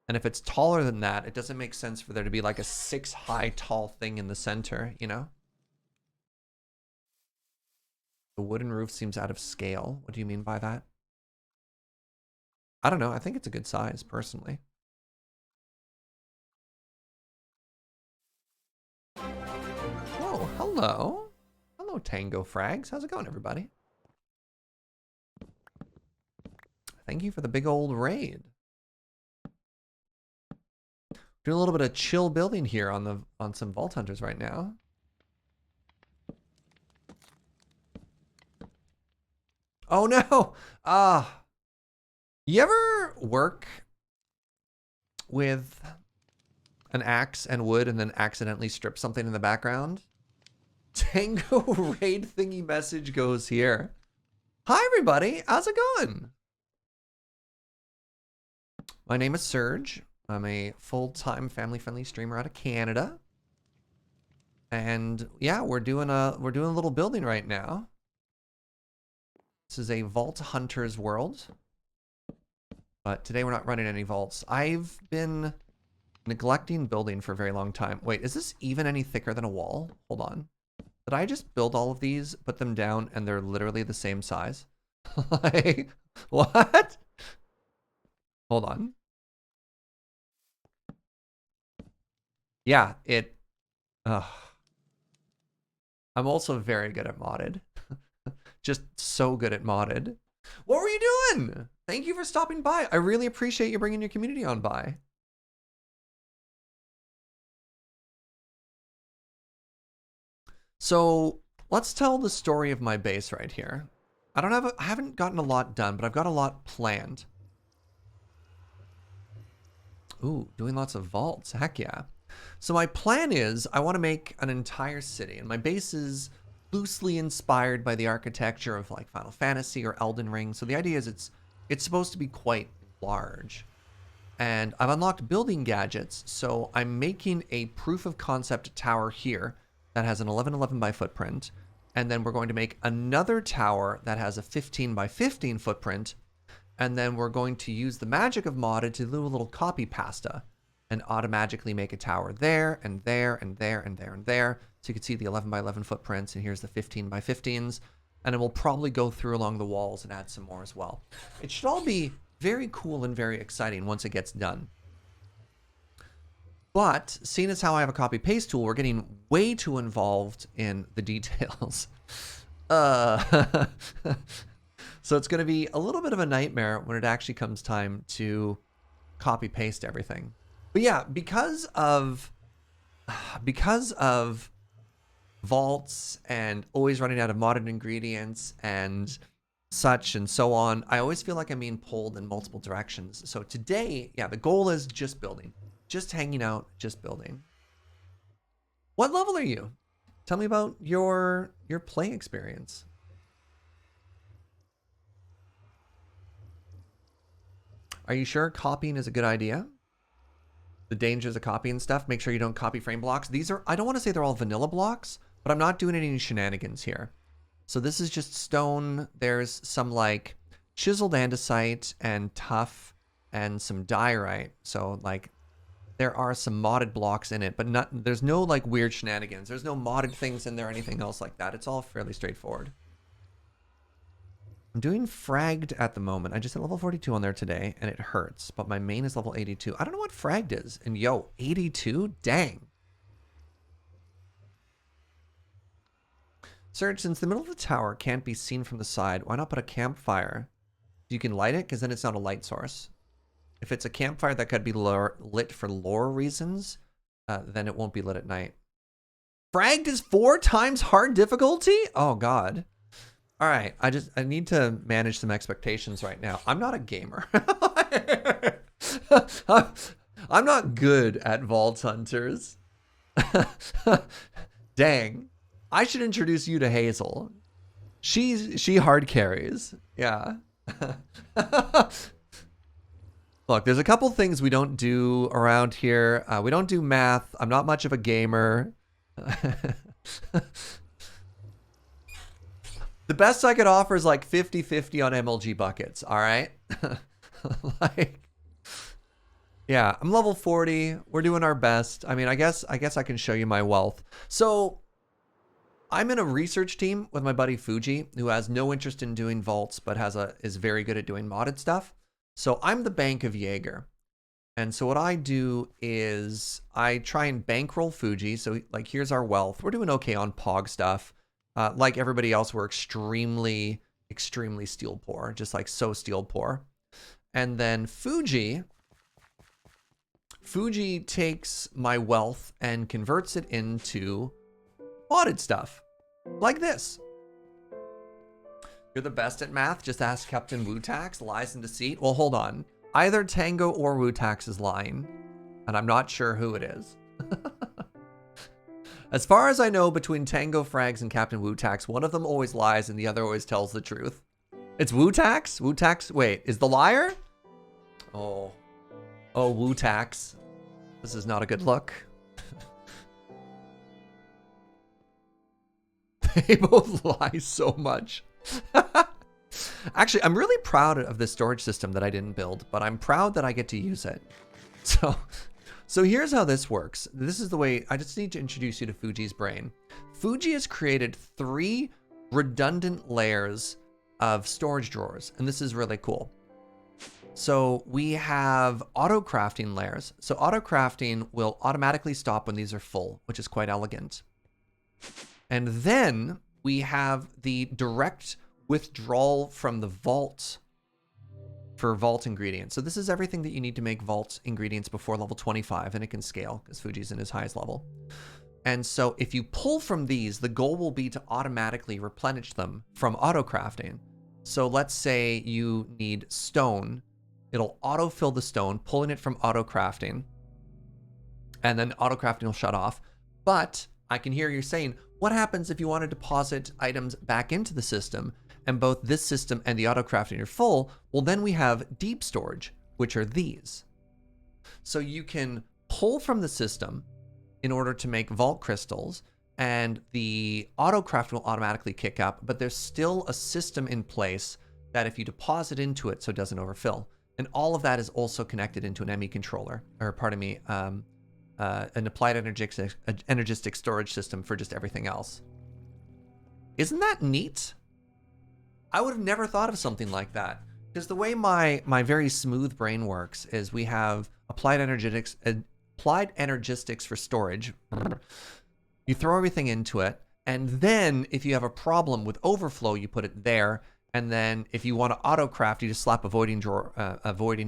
And if it's taller than that, it doesn't make sense for there to be like a 6 high tall thing in the center, you know? The wooden roof seems out of scale. What do you mean by that? I don't know. I think it's a good size, personally. Oh, hello. Hello, Tango Frags. How's it going, everybody? Thank you for the big old raid. Doing a little bit of chill building here on some Vault Hunters right now. Oh no! You ever work with an axe and wood and then accidentally strip something in the background? Tango raid thingy message goes here. Hi everybody, how's it going? My name is Serge. I'm a full-time family-friendly streamer out of Canada. And yeah, we're doing a little building right now. This is a Vault Hunters world. But today we're not running any vaults. I've been neglecting building for a very long time. Wait, is this even any thicker than a wall? Hold on. Did I just build all of these, put them down, and they're literally the same size? Like, what? Hold on. Yeah, I'm also very good at modded. Just so good at modded. What were you doing? Thank you for stopping by. I really appreciate you bringing your community on by. So let's tell the story of my base right here. I haven't gotten a lot done, but I've got a lot planned. Ooh, doing lots of vaults. Heck yeah. So my plan is I want to make an entire city, and my base is loosely inspired by the architecture of like Final Fantasy or Elden Ring. So the idea is it's supposed to be quite large. And I've unlocked building gadgets, so I'm making a proof of concept tower here that has an 1111 by footprint, and then we're going to make another tower that has a 15 by 15 footprint, and then we're going to use the magic of modded to do a little copy pasta and automatically make a tower there and there and there and there and there. So you can see the 11 by 11 footprints, and here's the 15 by 15s, and it will probably go through along the walls and add some more as well. It should all be very cool and very exciting once it gets done. But seeing as how I have a copy paste tool, we're getting way too involved in the details. So it's going to be a little bit of a nightmare when it actually comes time to copy paste everything. But yeah, because of vaults and always running out of modded ingredients and such and so on, I always feel like I'm being pulled in multiple directions. So today, yeah, the goal is just building, just hanging out, just building. What level are you? Tell me about your play experience. Are you sure copying is a good idea? The dangers of copying stuff. Make sure you don't copy frame blocks. These are, I don't want to say they're all vanilla blocks, but I'm not doing any shenanigans here. So this is just stone. There's some like chiseled andesite and tuff and some diorite. So like there are some modded blocks in it, but there's no like weird shenanigans. There's no modded things in there or anything else like that. It's all fairly straightforward. I'm doing fragged at the moment. I just hit level 42 on there today, and it hurts. But my main is level 82. I don't know what fragged is. And yo, 82? Dang. Serge, since the middle of the tower can't be seen from the side, why not put a campfire? You can light it, because then it's not a light source. If it's a campfire that could be lit for lore reasons, then it won't be lit at night. Fragged is 4 times hard difficulty? Oh, God. All right, I need to manage some expectations right now. I'm not a gamer. I'm not good at Vault Hunters. Dang. I should introduce you to Hazel. She hard carries. Yeah. Look, there's a couple things we don't do around here. We don't do math. I'm not much of a gamer. The best I could offer is like 50-50 on MLG buckets, all right? Like, yeah, I'm level 40. We're doing our best. I mean, I guess I can show you my wealth. So I'm in a research team with my buddy Fuji, who has no interest in doing vaults, but is very good at doing modded stuff. So I'm the bank of Jaeger. And so what I do is I try and bankroll Fuji. So like, here's our wealth. We're doing okay on Pog stuff. Like everybody else, we're extremely, extremely steel poor, just like so steel poor. And then Fuji takes my wealth and converts it into modded stuff like this. You're the best at math. Just ask Captain Wu-Tax. Lies and deceit. Well, hold on. Either Tango or Wu-Tax is lying, and I'm not sure who it is. As far as I know, between Tango Frags and Captain Wu-Tax, one of them always lies and the other always tells the truth. It's Wu-Tax? Wu-Tax, wait, is the liar? Oh, Wu-Tax. This is not a good look. They both lie so much. Actually, I'm really proud of this storage system that I didn't build, but I'm proud that I get to use it. So here's how this works. This is the way, I just need to introduce you to Fuji's brain. Fuji has created 3 redundant layers of storage drawers, and this is really cool. So we have auto crafting layers. So auto crafting will automatically stop when these are full, which is quite elegant. And then we have the direct withdrawal from the vault for vault ingredients. So this is everything that you need to make vault ingredients before level 25, and it can scale because Fuji's in his highest level. And so if you pull from these, the goal will be to automatically replenish them from auto crafting. So let's say you need stone. It'll autofill the stone, pulling it from auto crafting, and then auto crafting will shut off. But I can hear you saying, what happens if you want to deposit items back into the system and both this system and the auto crafting are full? Well, then we have deep storage, which are these. So you can pull from the system in order to make vault crystals, and the auto craft will automatically kick up, but there's still a system in place that if you deposit into it so it doesn't overfill. And all of that is also connected into an ME controller, or pardon me, an applied energistic storage system for just everything else. Isn't that neat? I would have never thought of something like that, because the way my very smooth brain works is we have applied energistics for storage. You throw everything into it, and then if you have a problem with overflow, you put it there. And then if you want to auto craft, you just slap a voiding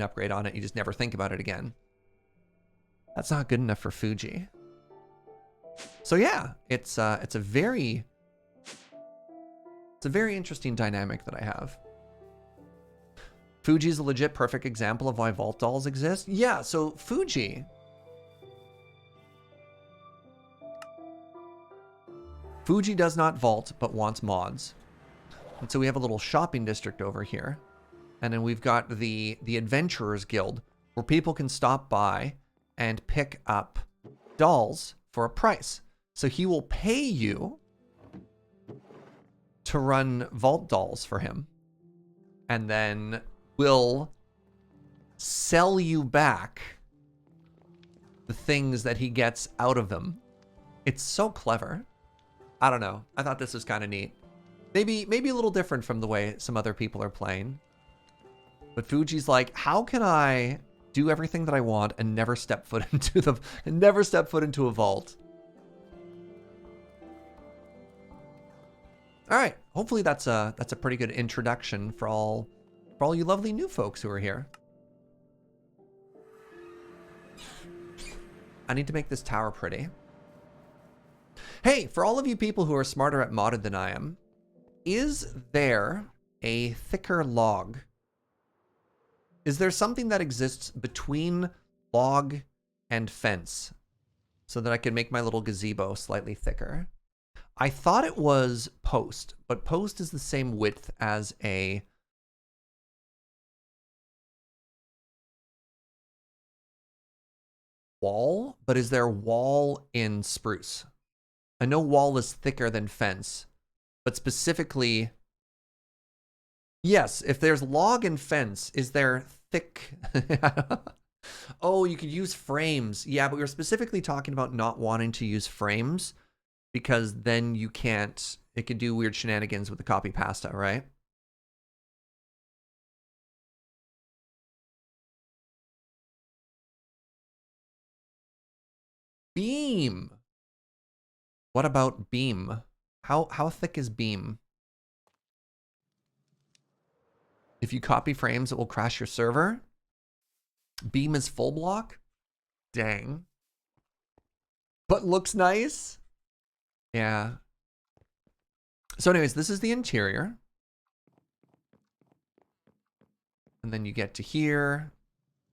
upgrade on it. You just never think about it again. That's not good enough for Fuji. So yeah, it's a very interesting dynamic that I have. Fuji's a legit perfect example of why vault dolls exist. Yeah, so Fuji does not vault, but wants mods. And so we have a little shopping district over here. And then we've got the Adventurers Guild, where people can stop by and pick up dolls for a price. So he will pay you to run vault dolls for him, and then will sell you back the things that he gets out of them. It's so clever. I don't know. I thought this was kind of neat. Maybe a little different from the way some other people are playing. But Fuji's like, how can I do everything that I want and never step foot into a vault? All right. Hopefully that's a pretty good introduction for all you lovely new folks who are here. I need to make this tower pretty. Hey, for all of you people who are smarter at modded than I am, is there a thicker log? Is there something that exists between log and fence? so that I could make my little gazebo slightly thicker. I thought it was post, but post is the same width as a wall, but is there wall in spruce? I know wall is thicker than fence, but specifically, yes, if there's log and fence, is there thick? Oh, you could use frames. Yeah, but we were specifically talking about not wanting to use frames because then you can't, it could do weird shenanigans with the copy pasta, right? Beam. What about beam? How thick is beam? If you copy frames, it will crash your server. Beam is full block? Dang. But looks nice? Yeah. So anyways, this is the interior. And then you get to here.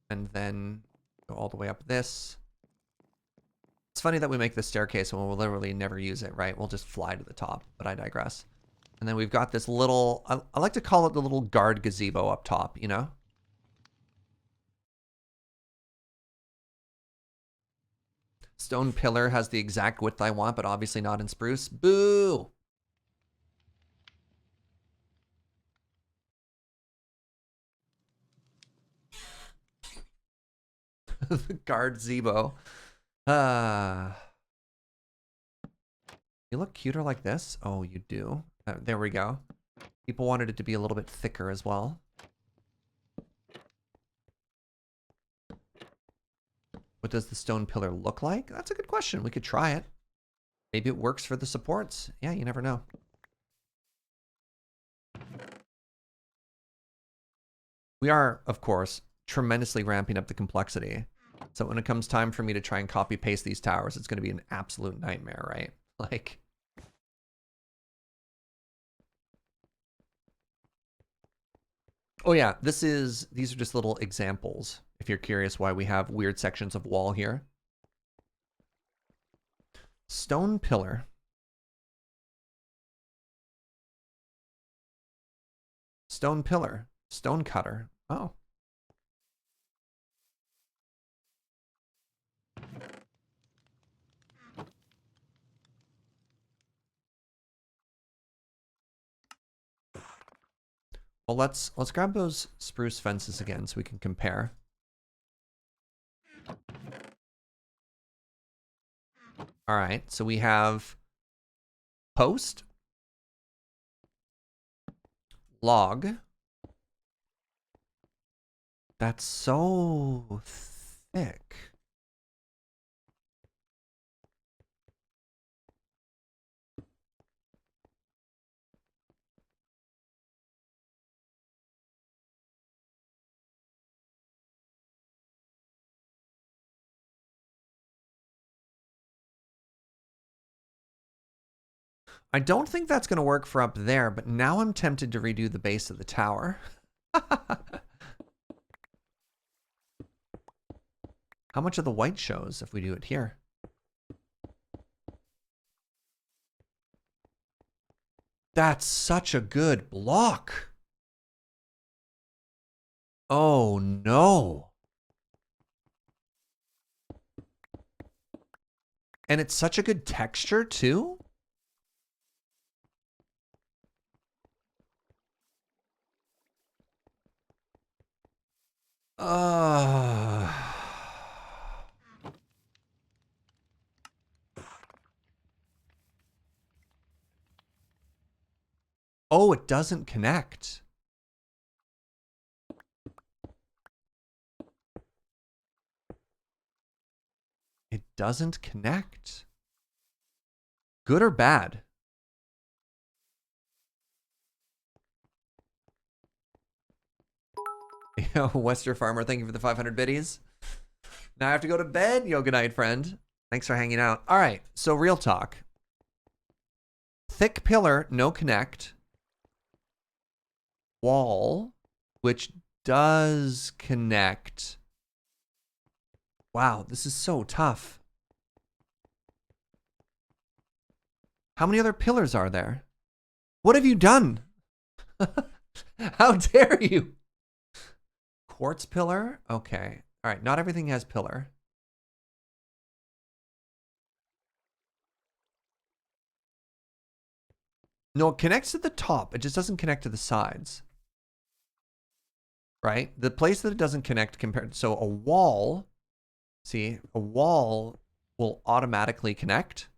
And then go all the way up this. It's funny that we make this staircase when we'll literally never use it, right? We'll just fly to the top, but I digress. And then we've got this little, I like to call it the little guard gazebo up top, you know? Stone pillar has the exact width I want, but obviously not in spruce. Boo! The guard zebo. You look cuter like this? Oh, you do. There we go. People wanted it to be a little bit thicker as well. What does the stone pillar look like? That's a good question. We could try it. Maybe it works for the supports. Yeah, you never know. We are, of course, tremendously ramping up the complexity. So when it comes time for me to try and copy paste these towers, it's going to be an absolute nightmare, right? Like, oh yeah, these are just little examples. If you're curious why we have weird sections of wall here. Stone pillar. Stone pillar. Stone cutter. Oh. Well, let's grab those spruce fences again so we can compare. All right, so we have post, log. That's so thick. I don't think that's going to work for up there, but now I'm tempted to redo the base of the tower. How much of the white shows if we do it here? That's such a good block. Oh, no. And it's such a good texture, too. Oh, it doesn't connect. It doesn't connect. Good or bad? Yo, Wester Farmer, thank you for the 500 biddies. Now I have to go to bed. Yo, good night, friend. Thanks for hanging out. All right, so real talk. Thick pillar, no connect. Wall, which does connect. Wow, this is so tough. How many other pillars are there? What have you done? How dare you? Quartz pillar? Okay. All right, not everything has pillar. No, it connects to the top. It just doesn't connect to the sides. Right? The place that it doesn't connect compared... So a wall... See, a wall will automatically connect.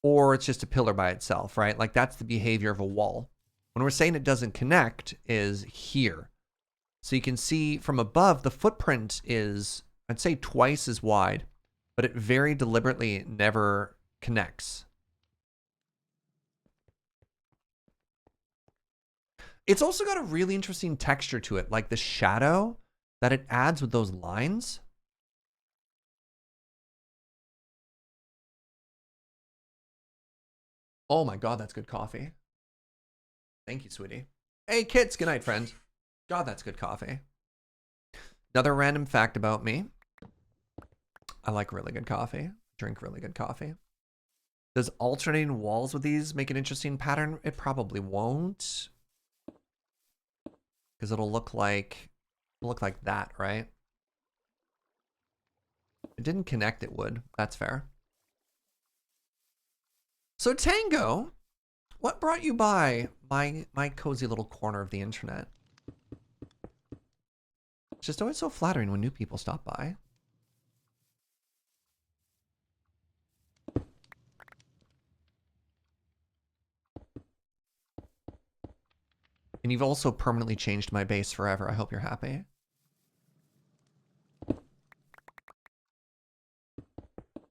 Or it's just a pillar by itself, right? Like, that's the behavior of a wall. When we're saying it doesn't connect is here. So you can see from above, the footprint is, I'd say, twice as wide, but it very deliberately never connects. It's also got a really interesting texture to it, like the shadow that it adds with those lines. Oh my God, that's good coffee. Thank you, sweetie. Hey, Kits, good night, friend. God, that's good coffee. Another random fact about me. I like really good coffee. Drink really good coffee. Does alternating walls with these make an interesting pattern? It probably won't. Because it'll look like that, right? If it didn't connect, it would. That's fair. So Tango, what brought you by my cozy little corner of the internet? It's just always so flattering when new people stop by. And you've also permanently changed my base forever. I hope you're happy.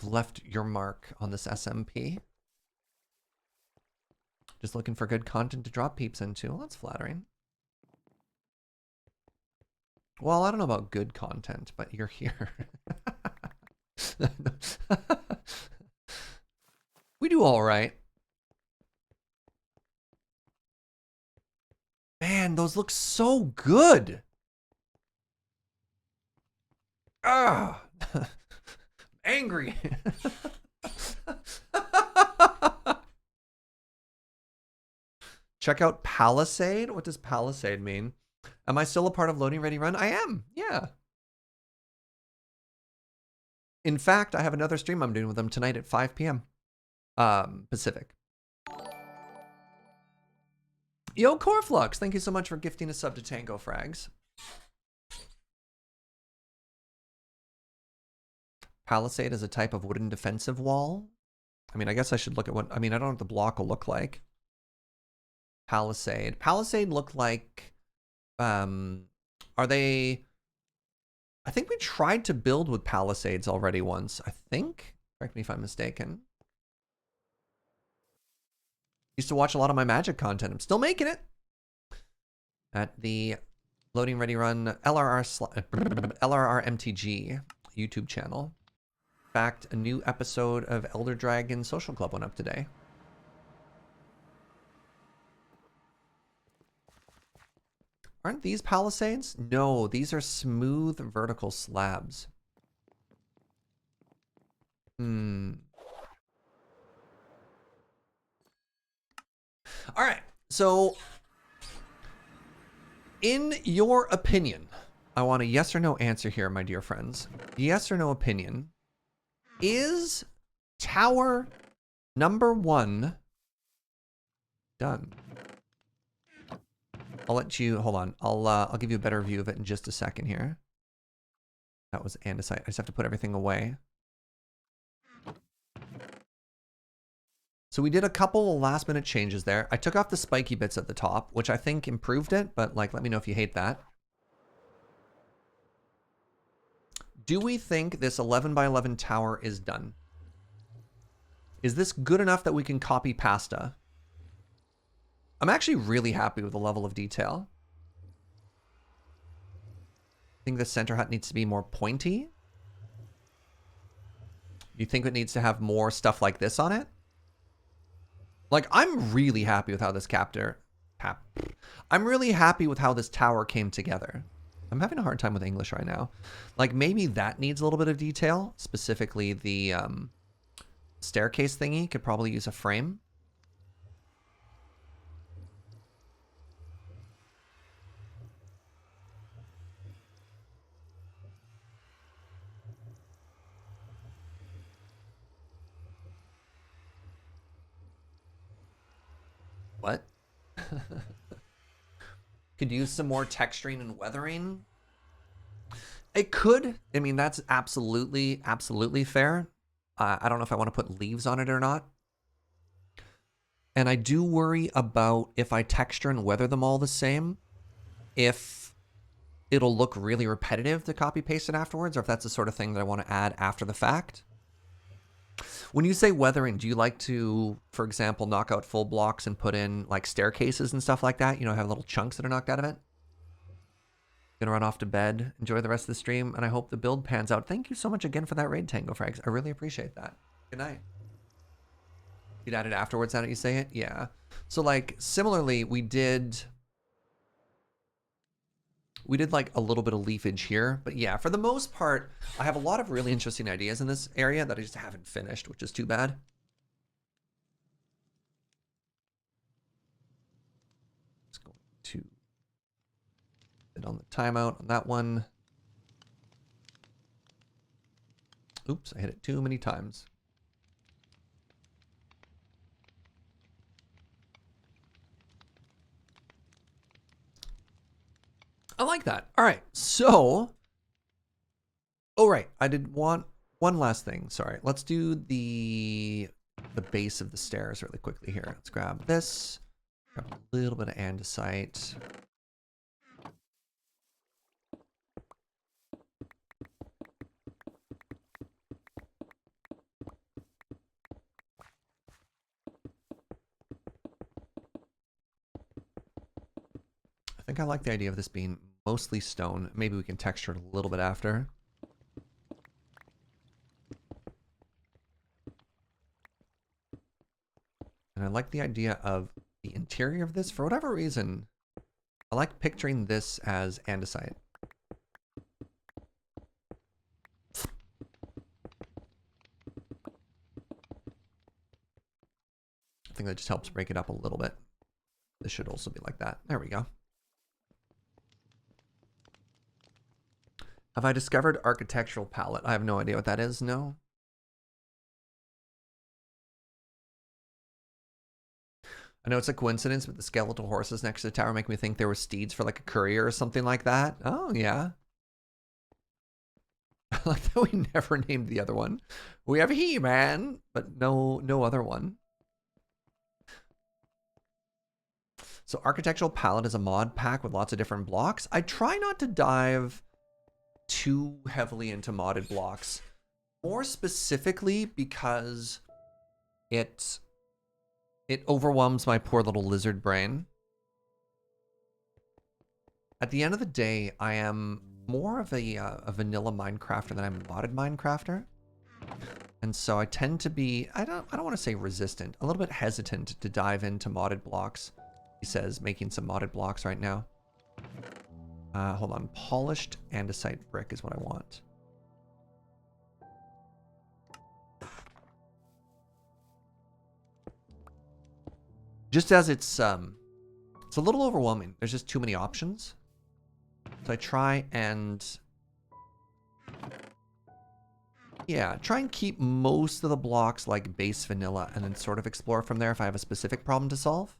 Left your mark on this SMP. Just looking for good content to drop peeps into. Well, that's flattering. Well, I don't know about good content, but you're here. We do all right. Man, those look so good. Ah, angry. Check out Palisade. What does Palisade mean? Am I still a part of Loading Ready Run? I am. Yeah. In fact, I have another stream I'm doing with them tonight at 5 p.m. Pacific. Yo, Coreflux, thank you so much for gifting a sub to Tango Frags. Palisade is a type of wooden defensive wall. I mean, I guess I should look at what... I mean, I don't know what the block will look like. Palisade. Palisade look like... are they... I think we tried to build with Palisades already once. I think. Correct me if I'm mistaken. Used to watch a lot of my Magic content. I'm still making it. At the Loading Ready Run LRR MTG YouTube channel. In fact, a new episode of Elder Dragon Social Club went up today. Aren't these Palisades? No, these are smooth vertical slabs. All right, so in your opinion, I want a yes or no answer here, my dear friends. Yes or no opinion. Is tower number 1 done? I'll let you, hold on. I'll give you a better view of it in just a second here. That was andesite. I just have to put everything away. So we did a couple of last minute changes there. I took off the spiky bits at the top, which I think improved it, but like, let me know if you hate that. Do we think this 11 by 11 tower is done? Is this good enough that we can copy pasta? I'm actually really happy with the level of detail. I think the center hut needs to be more pointy. You think it needs to have more stuff like this on it? Like, I'm really happy with how this I'm really happy with how this tower came together. I'm having a hard time with English right now. Like, maybe that needs a little bit of detail. Specifically, the staircase thingy could probably use a frame. What? Could use some more texturing and weathering. It could. I mean, that's absolutely fair. I don't know if I want to put leaves on it or not. And I do worry about if I texture and weather them all the same, if it'll look really repetitive to copy paste it afterwards, or if that's the sort of thing that I want to add after the fact. When you say weathering, do you like to, for example, knock out full blocks and put in like staircases and stuff like that? You know, have little chunks that are knocked out of it? Gonna run off to bed, enjoy the rest of the stream, and I hope the build pans out. Thank you so much again for that raid, Tango Frags. I really appreciate that. Good night. You'd add it afterwards, now that you say it? Yeah. So like, similarly, we did like a little bit of leafage here, but yeah, for the most part, I have a lot of really interesting ideas in this area that I just haven't finished, which is too bad. Just going to hit on the timeout on that one. Oops, I hit it too many times. I like that. All right, so, oh right, I did want one last thing. Sorry, let's do the base of the stairs really quickly here. Let's grab this, grab a little bit of andesite. I think I like the idea of this being mostly stone. Maybe we can texture it a little bit after. And I like the idea of the interior of this. For whatever reason, I like picturing this as andesite. I think that just helps break it up a little bit. This should also be like that. There we go. Have I discovered architectural palette? I have no idea what that is. No. I know it's a coincidence, but the skeletal horses next to the tower make me think there were steeds for like a courier or something like that. Oh, yeah. I like that we never named the other one. We have He-Man, but no other one. So architectural palette is a mod pack with lots of different blocks. I try not to dive too heavily into modded blocks, more specifically because it overwhelms my poor little lizard brain. At the end of the day, I am more of a vanilla Minecrafter than I'm a modded Minecrafter. And so I tend to be, I don't want to say resistant, a little bit hesitant to dive into modded blocks. He says making some modded blocks right now. Hold on, polished andesite brick is what I want. Just as it's a little overwhelming. There's just too many options. So I try and, yeah, try and keep most of the blocks like base vanilla and then sort of explore from there if I have a specific problem to solve.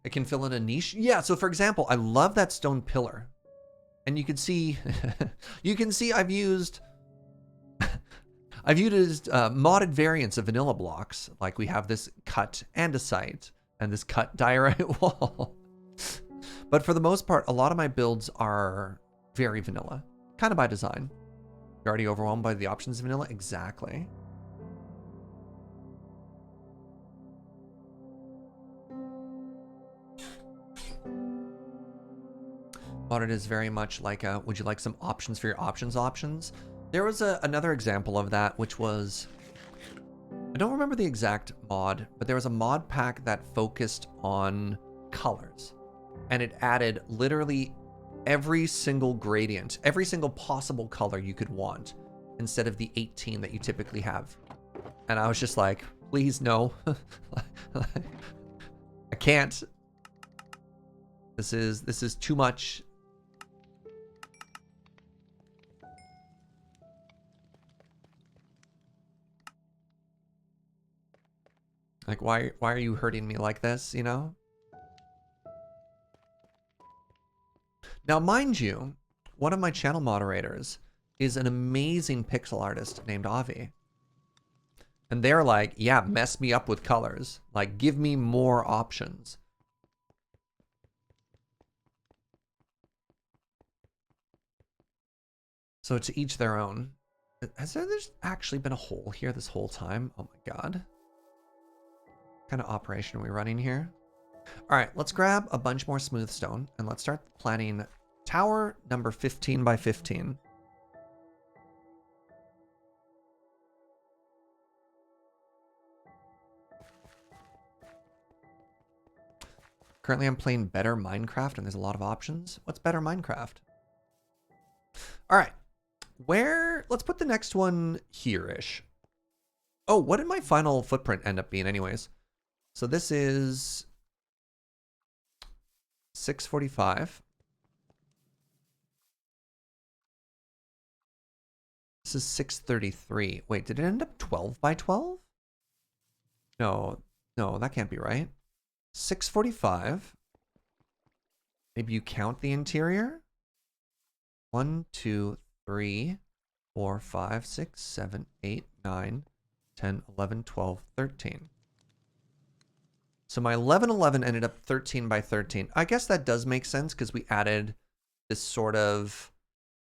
It can fill in a niche. Yeah, so for example, I love that stone pillar. And you can see, I've used modded variants of vanilla blocks. Like we have this cut andesite and this cut diorite wall. But for the most part, a lot of my builds are very vanilla, kind of by design. You're already overwhelmed by the options of vanilla? Exactly. Modded is very much like a, would you like some options for your options? There was another example of that, which was, I don't remember the exact mod, but there was a mod pack that focused on colors. And it added literally every single gradient, every single possible color you could want, instead of the 18 that you typically have. And I was just like, please no. I can't. This is too much. Like, why are you hurting me like this, you know? Now, mind you, one of my channel moderators is an amazing pixel artist named Avi. And they're like, yeah, mess me up with colors. Like, give me more options. So to each their own. Has there's actually been a hole here this whole time? Oh my god. What kind of operation are we running here? All right, let's grab a bunch more smooth stone and let's start planning tower number 15 by 15. Currently I'm playing better Minecraft and there's a lot of options. What's better Minecraft? All right, let's put the next one here-ish. Oh, what did my final footprint end up being anyways? So this is 645. This is 633. Wait, did it end up 12 by 12? No, that can't be right. 645. Maybe you count the interior. 1, 2, 3, 4, 5, 6, 7, 8, 9, 10, 11, 12, 13. So my 1111 ended up 13 by 13. I guess that does make sense because we added this sort of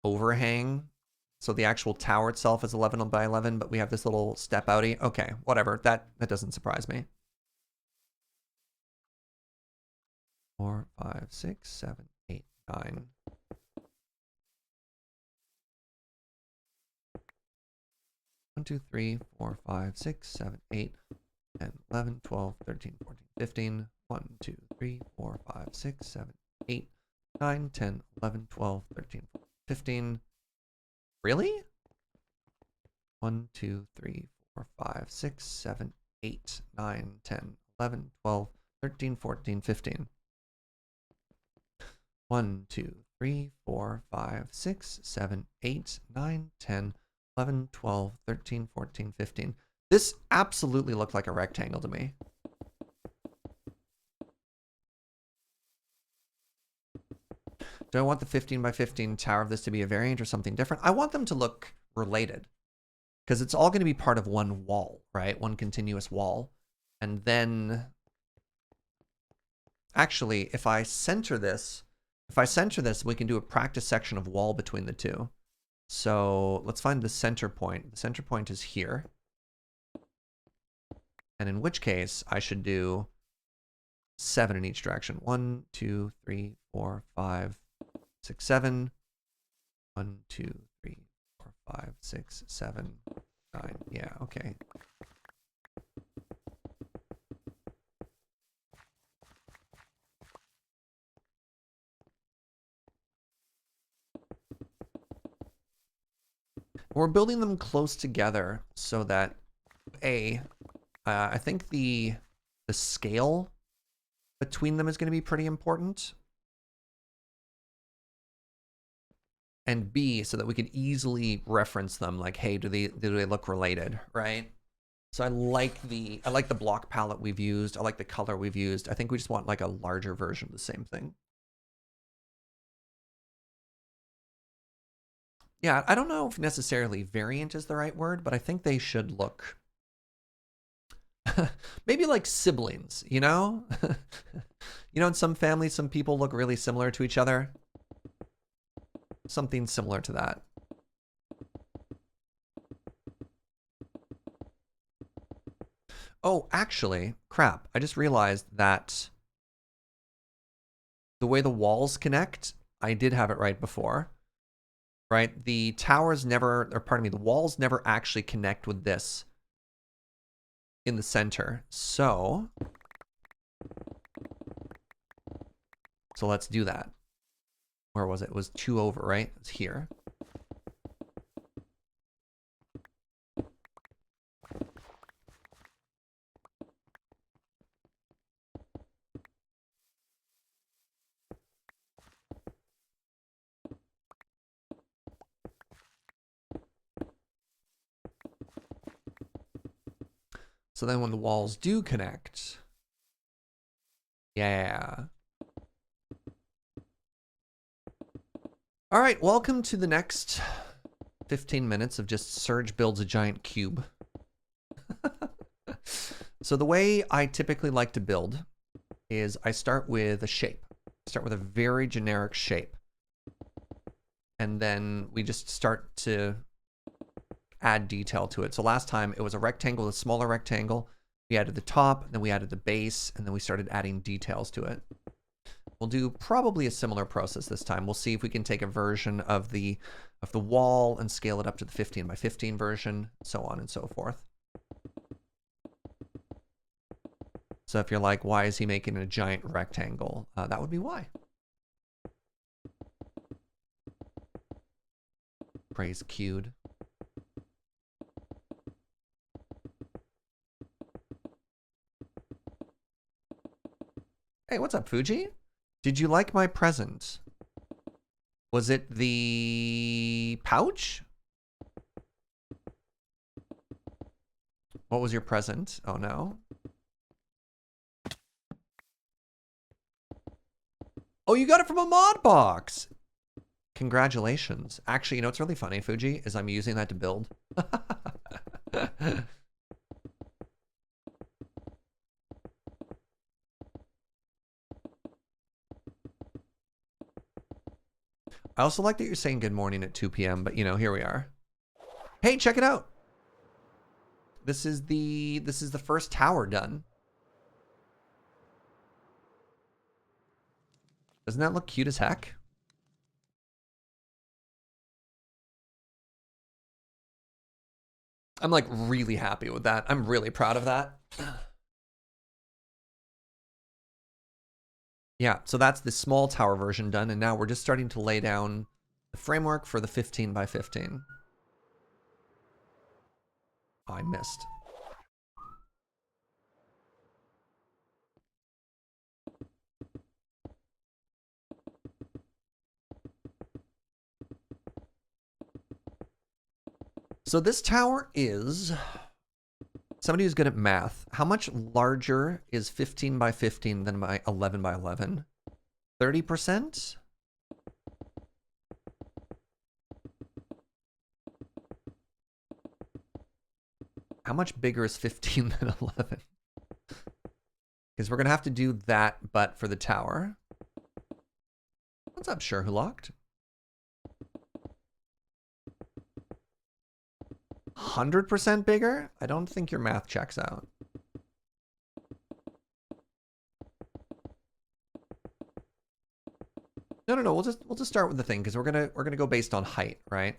overhang. So the actual tower itself is 11 by 11, but we have this little step outy. Okay, whatever. That doesn't surprise me. 4, 5, 6, 7, 8, 9. 1, 2, 3, 4, 5, 6, 7, 8, 10, 11, 12, 13, 14, 15. 1, 2, 3, 4, 5, 6, 7, 8, 9, 10, 11, 12, 13, 14, 15. Really? 1, 2, 3, 4, 5, 6, 7, 8, 9, 10, 11, 12, 13, 14, 15. 1, 2, 3, 4, 5, 6, 7, 8, 9, 10, 11, 12, 13, 14, 15. This absolutely looked like a rectangle to me. Do I want the 15 by 15 tower of this to be a variant or something different? I want them to look related because it's all going to be part of one wall, right? One continuous wall. And then actually, if I center this, we can do a practice section of wall between the two. So let's find the center point. The center point is here. And in which case I should do 7 in each direction. 1, 2, 3, 4, 5, 6, 7. 1, 2, 3, 4, 5, 6, 7, 9. Yeah, okay. We're building them close together so that I think the scale between them is going to be pretty important. And B, so that we can easily reference them, like, hey, do they look related, right? So I like the block palette we've used. I like the color we've used. I think we just want like a larger version of the same thing. Yeah, I don't know if necessarily variant is the right word, but I think they should look maybe like siblings, you know? You know, in some families, some people look really similar to each other. Something similar to that. Oh, actually, crap. I just realized that the way the walls connect, I did have it right before. Right? The towers never, or pardon me, the walls never actually connect with this in the center. So let's do that. Where was it? It was 2 over, right? It's here. So then when the walls do connect, yeah. All right, welcome to the next 15 minutes of just Serge builds a giant cube. So the way I typically like to build is I start with a shape. Start with a very generic shape. And then we just start to add detail to it. So last time it was a rectangle, a smaller rectangle. We added the top, then we added the base, and then we started adding details to it. We'll do probably a similar process this time. We'll see if we can take a version of the wall and scale it up to the 15 by 15 version, so on and so forth. So if you're like, why is he making a giant rectangle? That would be why. Praise queued. Hey, what's up, Fuji? Did you like my present? Was it the pouch? What was your present? Oh no. Oh, you got it from a mod box. Congratulations. Actually, you know what's really funny, Fuji, is I'm using that to build. I also like that you're saying good morning at 2 p.m., but you know, here we are. Hey, check it out. This is the first tower done. Doesn't that look cute as heck? I'm like really happy with that. I'm really proud of that. Yeah, so that's the small tower version done, and now we're just starting to lay down the framework for the 15 by 15. Oh, I missed. So this tower is, somebody who's good at math, how much larger is 15 by 15 than my 11 by 11? 30%? How much bigger is 15 than 11? Because we're going to have to do that, but for the tower. What's up, Sure Who Locked? 100% bigger? I don't think your math checks out. No. We'll just start with the thing because we're gonna go based on height, right?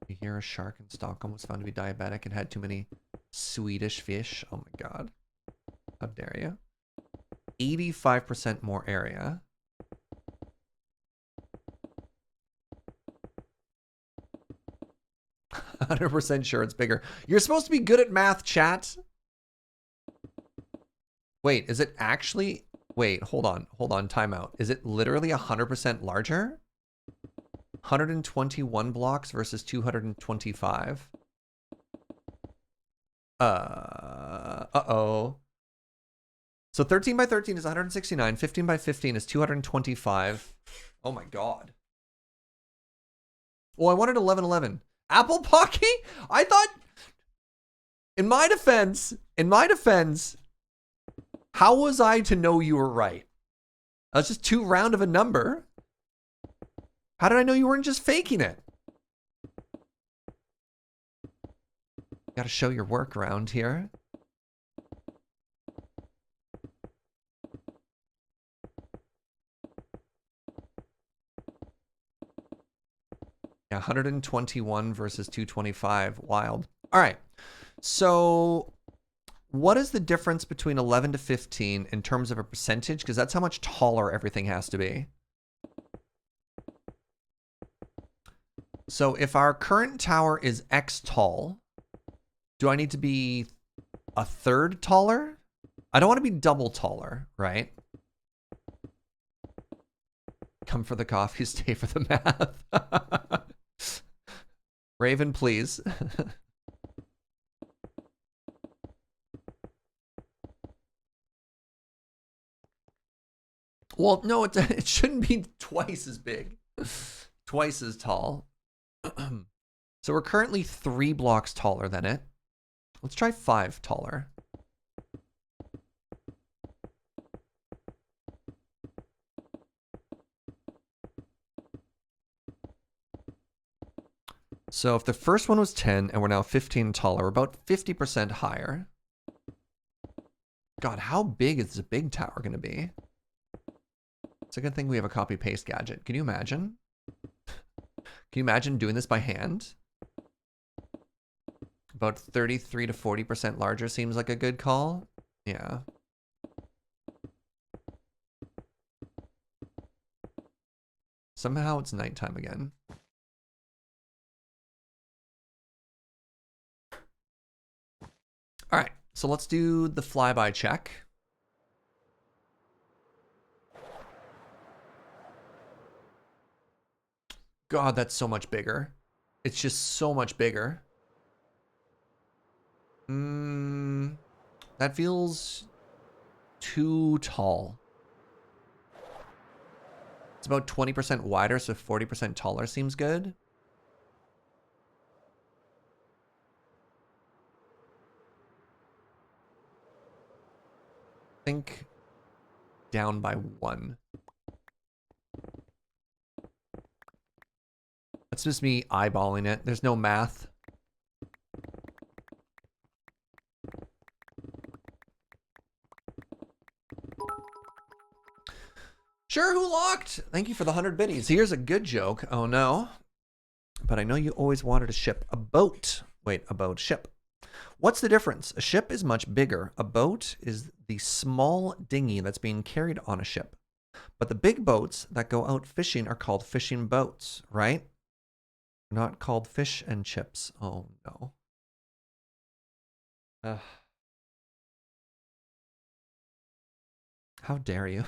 You hear a shark in Stockholm was found to be diabetic and had too many Swedish fish. Oh my god! How dare you? 85% more area. 100% sure it's bigger. You're supposed to be good at math, chat. Wait, is it actually... Wait, hold on, timeout. Is it literally 100% larger? 121 blocks versus 225. Uh-oh. So 13 by 13 is 169. 15 by 15 is 225. Oh my god. Well, I wanted 1111. Apple Pocky? I thought... In my defense, how was I to know you were right? That's just too round of a number. How did I know you weren't just faking it? You gotta show your work around here. Yeah, 121 versus 225. Wild. All right. So what is the difference between 11 to 15 in terms of a percentage? Because that's how much taller everything has to be. So if our current tower is X tall, do I need to be a third taller? I don't want to be double taller, right? Come for the coffee, stay for the math. Raven, please. Well, no, it shouldn't be twice as big. Twice as tall. So we're currently 3 blocks taller than it. Let's try 5 taller. So if the first one was 10 and we're now 15 taller, we're about 50% higher. God, how big is the big tower going to be? It's a good thing we have a copy-paste gadget. Can you imagine? Can you imagine doing this by hand? About 33 to 40% larger seems like a good call. Yeah. Somehow it's nighttime again. All right, so let's do the flyby check. God, that's so much bigger. It's just so much bigger. That feels too tall. It's about 20% wider, so 40% taller seems good. I think down by 1. That's just me eyeballing it. There's no math. Sure, who locked? Thank you for the 100 biddies. Here's a good joke. Oh no. But I know you always wanted to ship a boat. Wait, a boat ship. What's the difference? A ship is much bigger. A boat is the small dinghy that's being carried on a ship. But the big boats that go out fishing are called fishing boats, right? Not called fish and chips. Oh no. How dare you?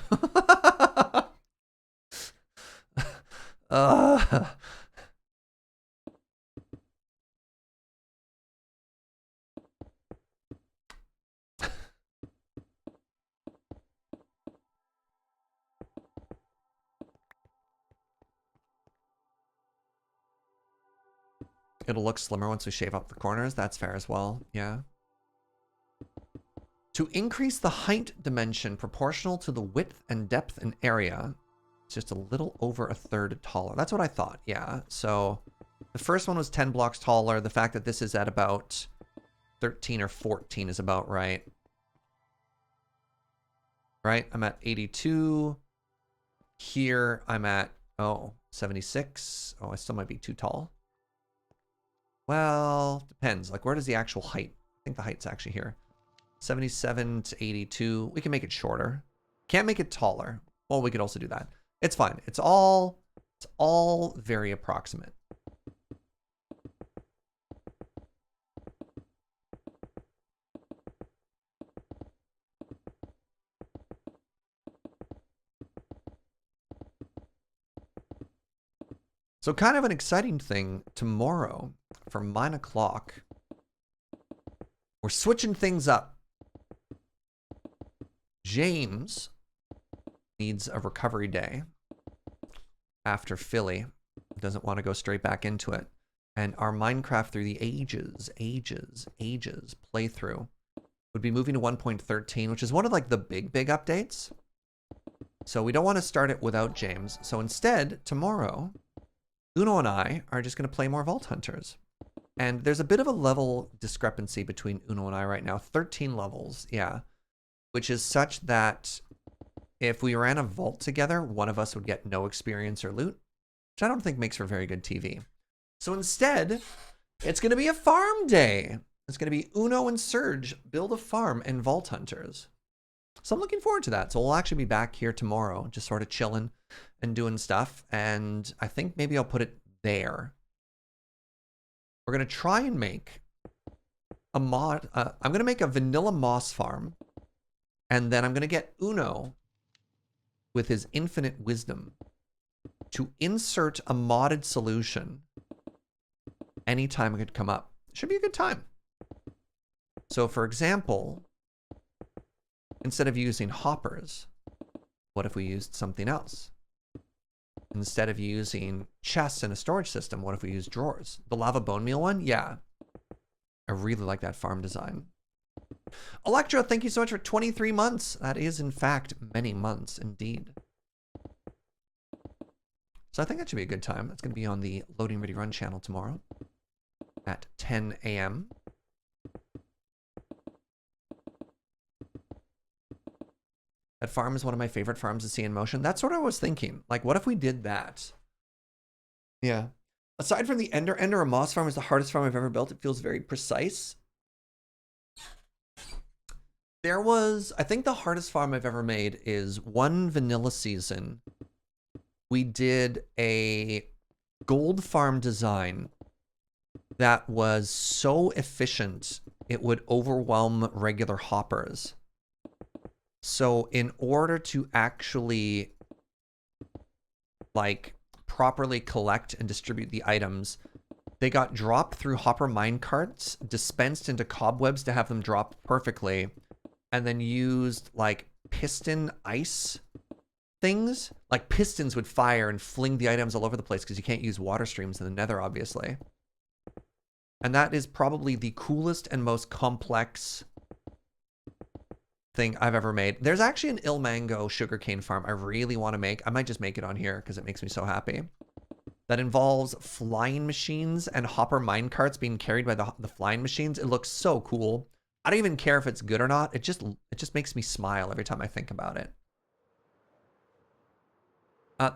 It'll look slimmer once we shave up the corners. That's fair as well. Yeah. To increase the height dimension proportional to the width and depth and area, it's just a little over 1/3 taller. That's what I thought. Yeah. So the first one was 10 blocks taller. The fact that this is at about 13 or 14 is about right. Right? I'm at 82. Here I'm at, 76. Oh, I still might be too tall. Well, depends. Like, where does the actual height? I think the height's actually here. 77 to 82. We can make it shorter. Can't make it taller. Well, we could also do that. It's fine. It's all very approximate. So kind of an exciting thing tomorrow from 9 o'clock. We're switching things up. James needs a recovery day after Philly. Doesn't want to go straight back into it. And our Minecraft through the ages playthrough would be moving to 1.13, which is one of like the big updates. So we don't want to start it without James. So instead, tomorrow, Uno and I are just going to play more Vault Hunters. And there's a bit of a level discrepancy between Uno and I right now. 13 levels, yeah. Which is such that if we ran a vault together, one of us would get no experience or loot, which I don't think makes for very good TV. So instead, it's going to be a farm day. It's going to be Uno and Surge build a farm and Vault Hunters. So I'm looking forward to that. So we'll actually be back here tomorrow, just sort of chilling and doing stuff. And I think maybe I'll put it there. We're going to try and make a mod. I'm going to make a vanilla moss farm. And then I'm going to get Uno with his infinite wisdom to insert a modded solution any time it could come up. Should be a good time. So for example, instead of using hoppers, what if we used something else? Instead of using chests in a storage system, what if we use drawers? The lava bone meal one? Yeah. I really like that farm design. Electro, thank you so much for 23 months. That is, in fact, many months indeed. So I think that should be a good time. That's going to be on the Loading Ready Run channel tomorrow at 10 a.m. That farm is one of my favorite farms to see in motion. That's what I was thinking. Like, what if we did that? Yeah. Aside from the Ender or Moss farm is the hardest farm I've ever built. It feels very precise. There was, I think the hardest farm I've ever made is one vanilla season. We did a gold farm design that was so efficient, it would overwhelm regular hoppers. So in order to actually like properly collect and distribute the items, they got dropped through hopper minecarts, dispensed into cobwebs to have them drop perfectly, and then used like piston ice things. Like pistons would fire and fling the items all over the place because you can't use water streams in the nether, obviously. And that is probably the coolest and most complex thing I've ever made. There's actually an Ilmango sugarcane farm I really want to make. I might just make it on here because it makes me so happy. That involves flying machines and hopper minecarts being carried by the flying machines. It looks so cool. I don't even care if it's good or not. It just makes me smile every time I think about it.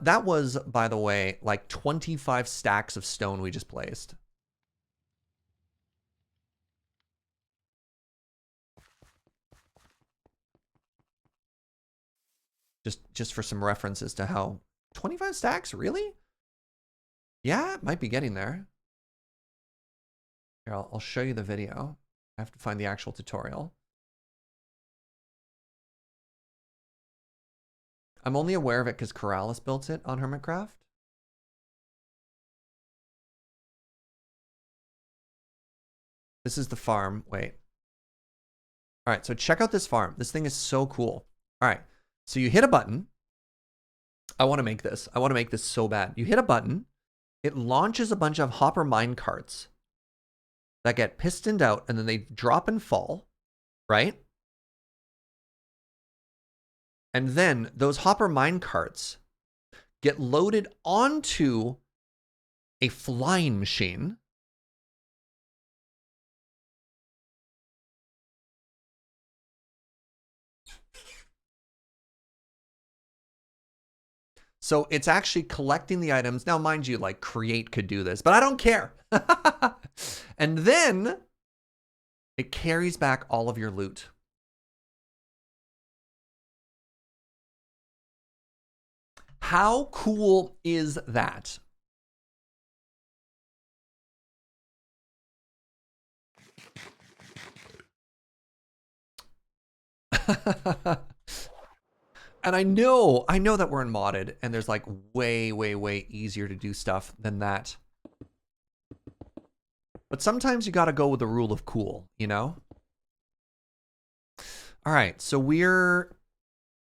That was, by the way, like 25 stacks of stone we just placed. Just for some references to how 25 stacks, really? Yeah, it might be getting there. Here, I'll show you the video. I have to find the actual tutorial. I'm only aware of it because Corrales built it on Hermitcraft. This is the farm. Wait. All right, so check out this farm. This thing is so cool. All right, so you hit a button. I want to make this. I want to make this so bad. You hit a button. It launches a bunch of hopper mine carts that get pistoned out, and then they drop and fall, right? And then those hopper mine carts get loaded onto a flying machine. So it's actually collecting the items. Now, mind you, like Create could do this, but I don't care. And then it carries back all of your loot. How cool is that? And I know that we're in modded, and there's like way, way, way easier to do stuff than that. But sometimes you got to go with the rule of cool, you know? All right, so we're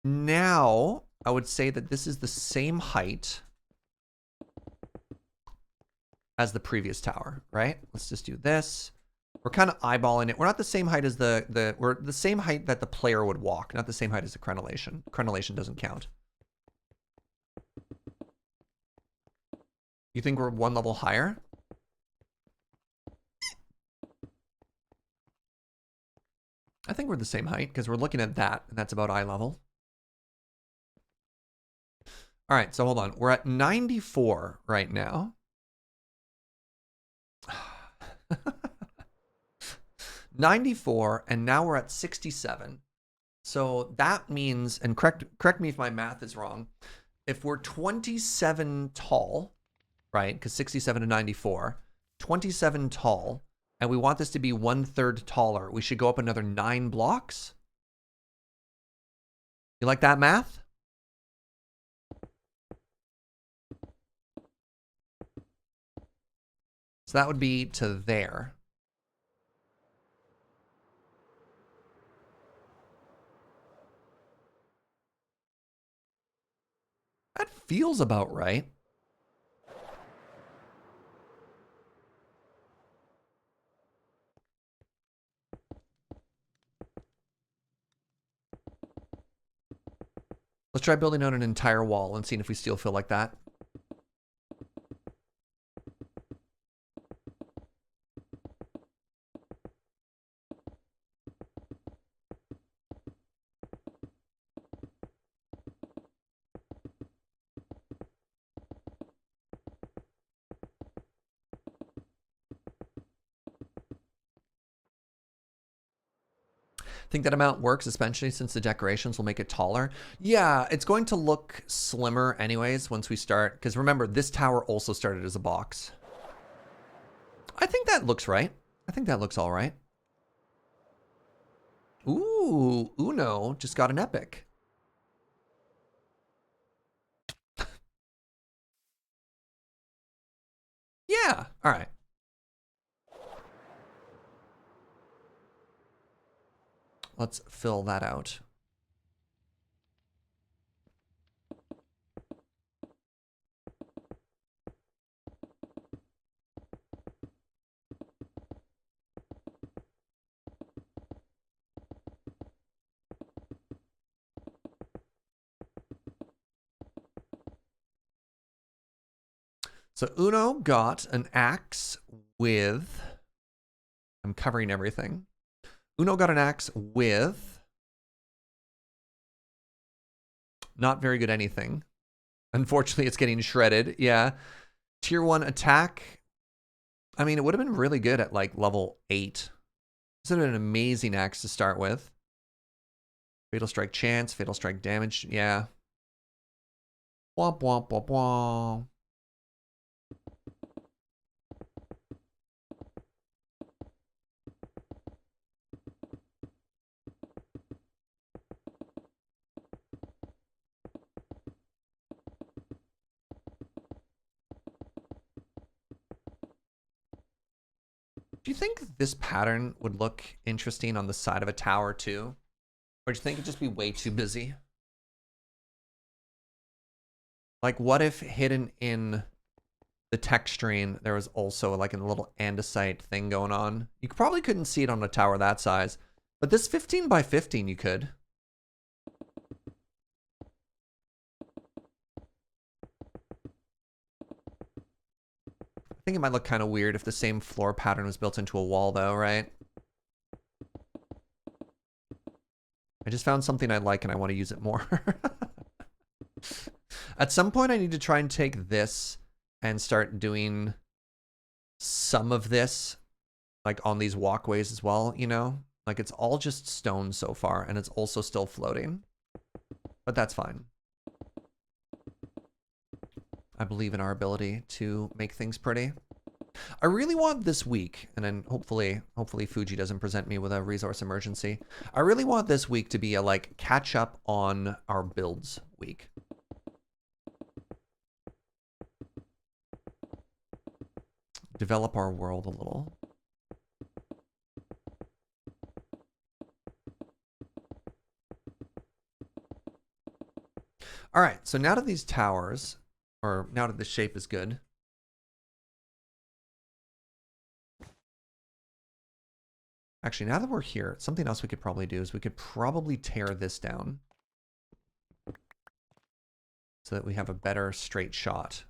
now, I would say that this is the same height as the previous tower, right? Let's just do this. We're kind of eyeballing it. We're not the same height as we're the same height that the player would walk, not the same height as the crenellation. Crenellation doesn't count. You think we're one level higher? I think we're the same height because we're looking at that, and that's about eye level. All right, so hold on. We're at 94 right now. 94, and now we're at 67. So that means, and correct me if my math is wrong, if we're 27 tall, right, because 67 to 94, 27 tall, and we want this to be 1/3 taller, we should go up another 9 blocks. You like that math? So that would be to there. That feels about right. Let's try building out an entire wall and seeing if we still feel like that. Think that amount works, especially since the decorations will make it taller? Yeah, it's going to look slimmer anyways once we start. Because remember, this tower also started as a box. I think that looks right. I think that looks all right. Ooh, Uno just got an epic. Yeah, all right. Let's fill that out. So Uno got an axe with... I'm covering everything. Uno got an axe with... Not very good anything. Unfortunately, it's getting shredded. Yeah. Tier 1 attack. I mean, it would have been really good at like level 8. This would have been an amazing axe to start with. Fatal strike chance, fatal strike damage. Yeah. Womp womp womp womp. Do you think this pattern would look interesting on the side of a tower too? Or do you think it'd just be way too busy? Like what if hidden in the texturing, there was also like a little andesite thing going on? You probably couldn't see it on a tower that size, but this 15 by 15 you could. I think it might look kind of weird if the same floor pattern was built into a wall though, right? I just found something I like and I want to use it more. At some point I need to try and take this and start doing some of this like on these walkways as well, you know? Like it's all just stone so far and it's also still floating. But that's fine. I believe in our ability to make things pretty. I really want this week, and then hopefully Fuji doesn't present me with a resource emergency. I really want this week to be a like catch up on our builds week. Develop our world a little. All right, so now that these towers, or now that the shape is good, actually, now that we're here, something else we could probably do is we could probably tear this down so that we have a better straight shot.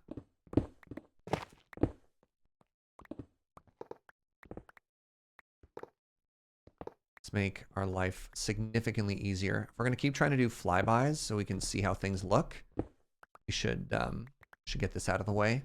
Let's make our life significantly easier. If we're going to keep trying to do flybys so we can see how things look, we should get this out of the way.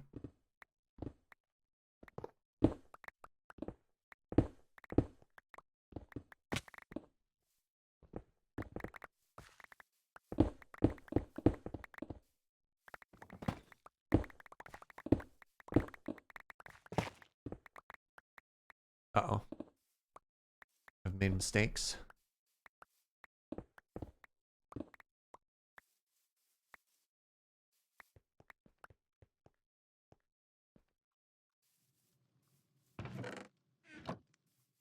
Uh-oh. I've made mistakes.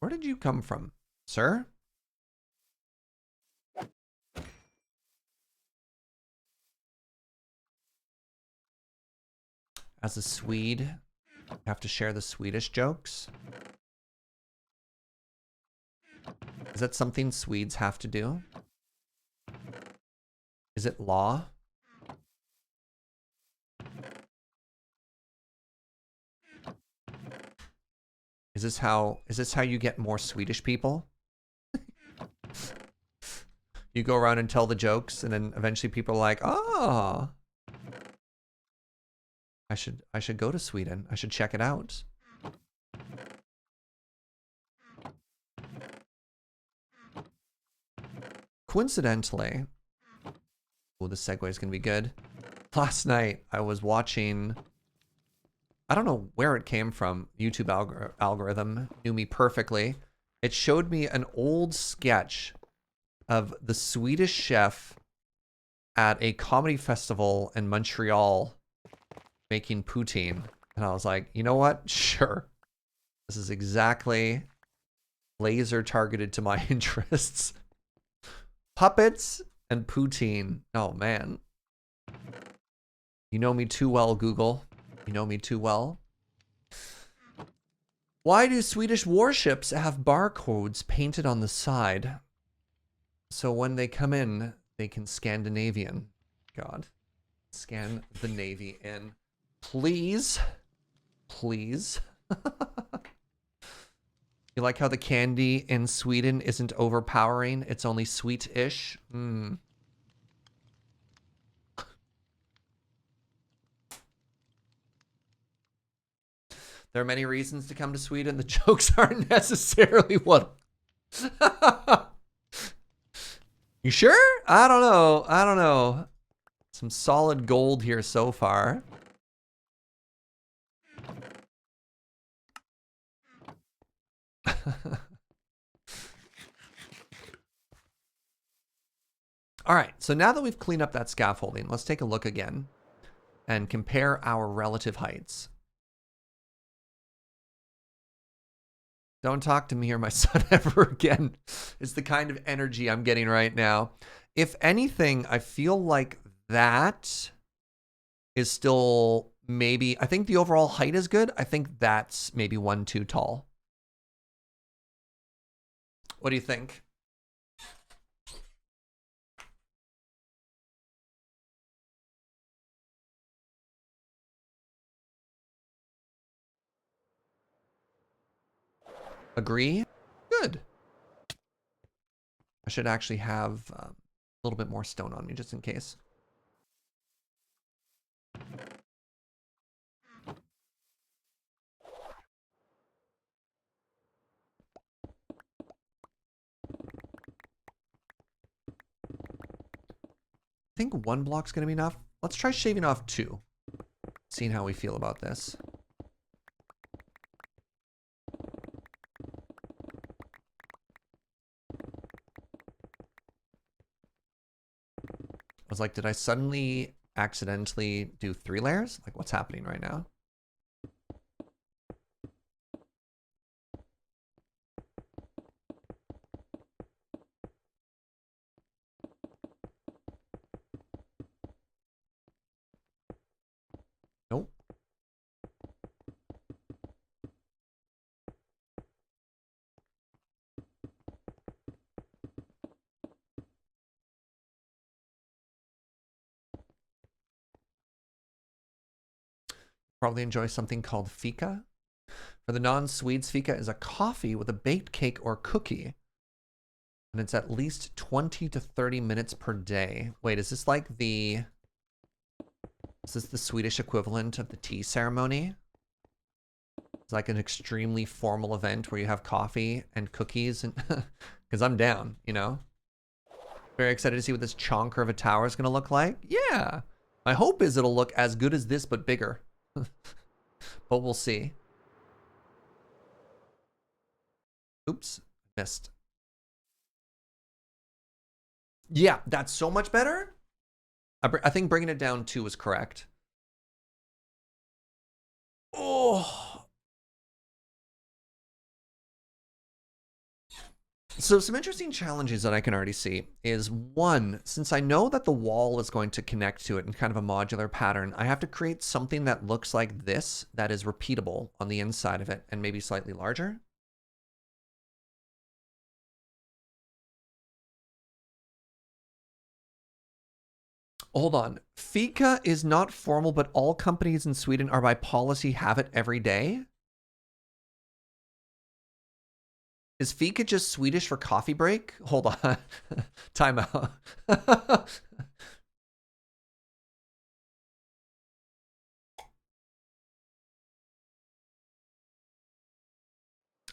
Where did you come from, sir? As a Swede, you have to share the Swedish jokes. Is that something Swedes have to do? Is it law? Is this how you get more Swedish people? You go around and tell the jokes, and then eventually people are like, "Oh, I should go to Sweden. I should check it out." Coincidentally, oh, the segue is gonna be good. Last night I was watching. I don't know where it came from. YouTube algorithm knew me perfectly. It showed me an old sketch of the Swedish chef at a comedy festival in Montreal making poutine. And I was like, you know what? Sure. This is exactly laser targeted to my interests. Puppets and poutine. Oh, man. You know me too well, Google. You know me too well. Why do Swedish warships have barcodes painted on the side? So when they come in, they can Scandinavian. God. Scan the Navy in. Please. Please. You like how the candy in Sweden isn't overpowering? It's only sweet-ish? Mm. There are many reasons to come to Sweden. The jokes aren't necessarily what... You sure? I don't know. I don't know. Some solid gold here so far. All right, so now that we've cleaned up that scaffolding, let's take a look again and compare our relative heights. Don't talk to me or my son ever again. It's the kind of energy I'm getting right now. If anything, I feel like that is still maybe, I think the overall height is good. I think that's maybe 1 too tall. What do you think? Agree? Good. I should actually have a little bit more stone on me just in case. I think 1 block's gonna be enough. Let's try shaving off 2. Seeing how we feel about this. I was like, did I suddenly accidentally do 3 layers? Like, what's happening right now? Nope. Probably enjoy something called fika. For the non-Swedes, fika is a coffee with a baked cake or cookie. And it's at least 20 to 30 minutes per day. Wait, is this like the... Is this the Swedish equivalent of the tea ceremony? It's like an extremely formal event where you have coffee and cookies, and because I'm down, you know? Very excited to see what this chonker of a tower is going to look like. Yeah. My hope is it'll look as good as this, but bigger. But we'll see. Oops, missed. Yeah, that's so much better. I think bringing it down 2 was correct. Oh. So some interesting challenges that I can already see is, one, since I know that the wall is going to connect to it in kind of a modular pattern, I have to create something that looks like this, that is repeatable on the inside of it and maybe slightly larger. Hold on. Fika is not formal, but all companies in Sweden are by policy have it every day? Is fika just Swedish for coffee break? Hold on. Time out. All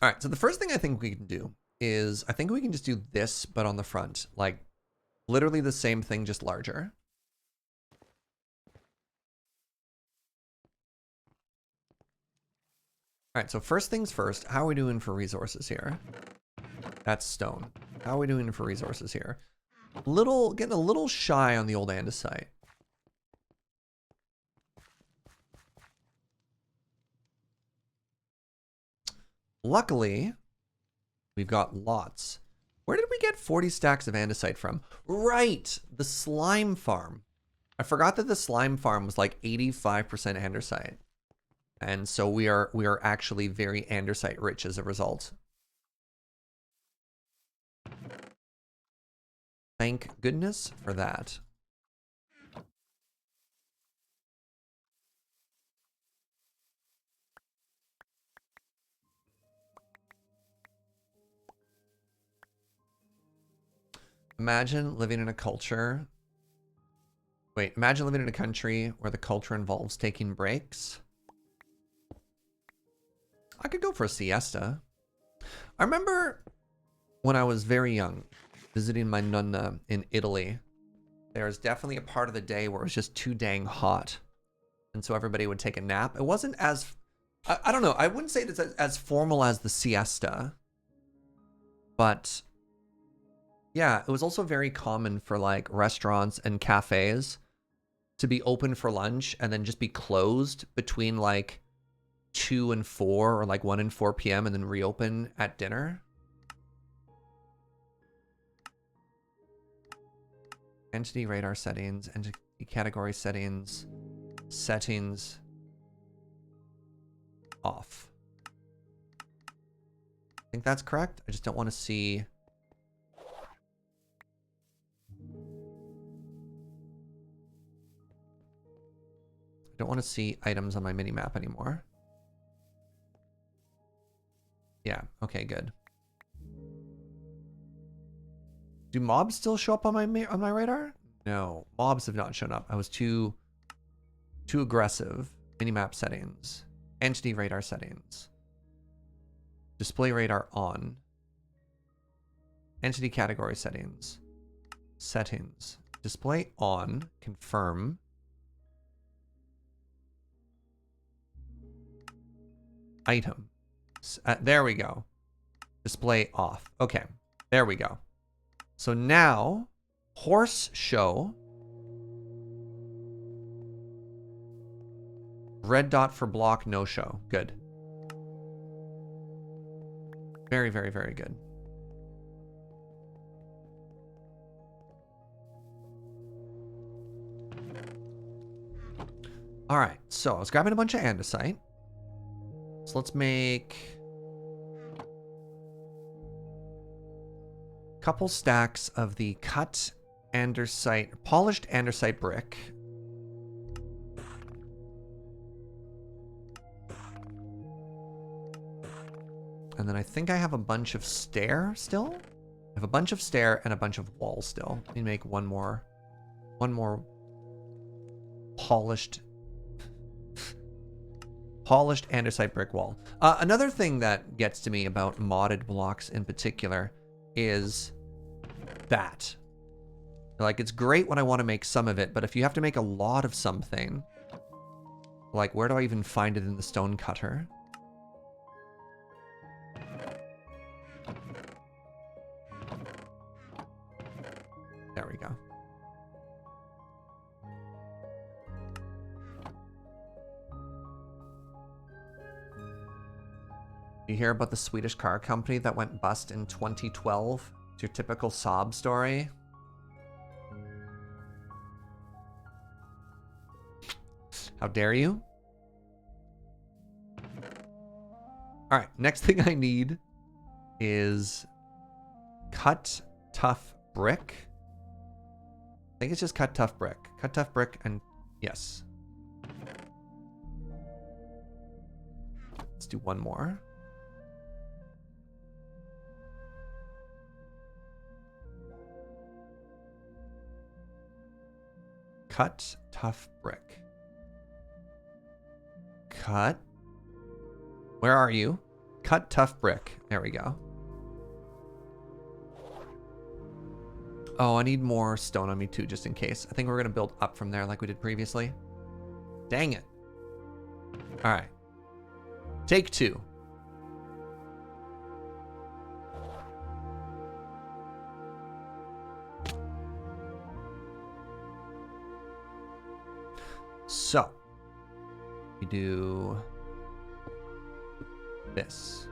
right, so the first thing I think we can do is I think we can just do this, but on the front. Like, literally the same thing, just larger. All right, so first things first, how are we doing for resources here? That's stone. How are we doing for resources here? Getting a little shy on the old andesite. Luckily, we've got lots. Where did we get 40 stacks of andesite from? Right, the slime farm. I forgot that the slime farm was like 85% andesite. And so we are actually very andesite rich as a result. Thank goodness for that. Imagine living in a culture. Wait, imagine living in a country where the culture involves taking breaks. I could go for a siesta. I remember when I was very young, visiting my nonna in Italy. There was definitely a part of the day where it was just too dang hot. And so everybody would take a nap. It wasn't as, I don't know, I wouldn't say it's as formal as the siesta. But yeah, it was also very common for like restaurants and cafes to be open for lunch and then just be closed between like 2 and 4 or like 1 and 4 p.m. and then reopen at dinner. Entity radar settings, entity category settings, settings off. I think that's correct. I just don't want to see. I don't want to see items on my mini map anymore. Yeah, okay, good. Do mobs still show up on my radar? No, mobs have not shown up. I was too aggressive. Minimap settings, entity radar settings, display radar on, entity category settings, settings, display on, confirm, item. There we go. Display off. Okay, there we go. So now, horse show. Red dot for block, no show. Good. Very, very, very good. All right, so I was grabbing a bunch of andesite. So let's make a couple stacks of the cut andesite, polished andesite brick. And then I think I have a bunch of stair still. I have a bunch of stair and a bunch of wall still. Let me make one more polished andesite brick wall. Another thing that gets to me about modded blocks in particular is that. Like, it's great when I want to make some of it, but if you have to make a lot of something, like, where do I even find it in the stone cutter? There we go. You hear about the Swedish car company that went bust in 2012? It's your typical sob story. How dare you? All right, next thing I need is cut tough brick. I think it's just cut tough brick. Cut tough brick and yes. Let's do one more. Cut tough brick. Cut. Where are you? Cut tough brick. There we go. Oh, I need more stone on me too, just in case. I think we're going to build up from there like we did previously. Dang it. All right. Take two. So, we do this.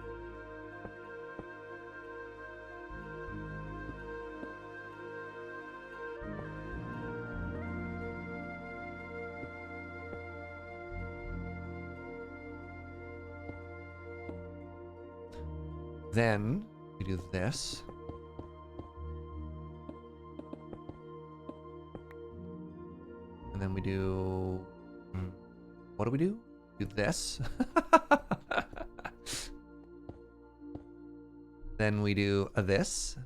Then we do this. And then we do... What do we do? Do this. Then we do this.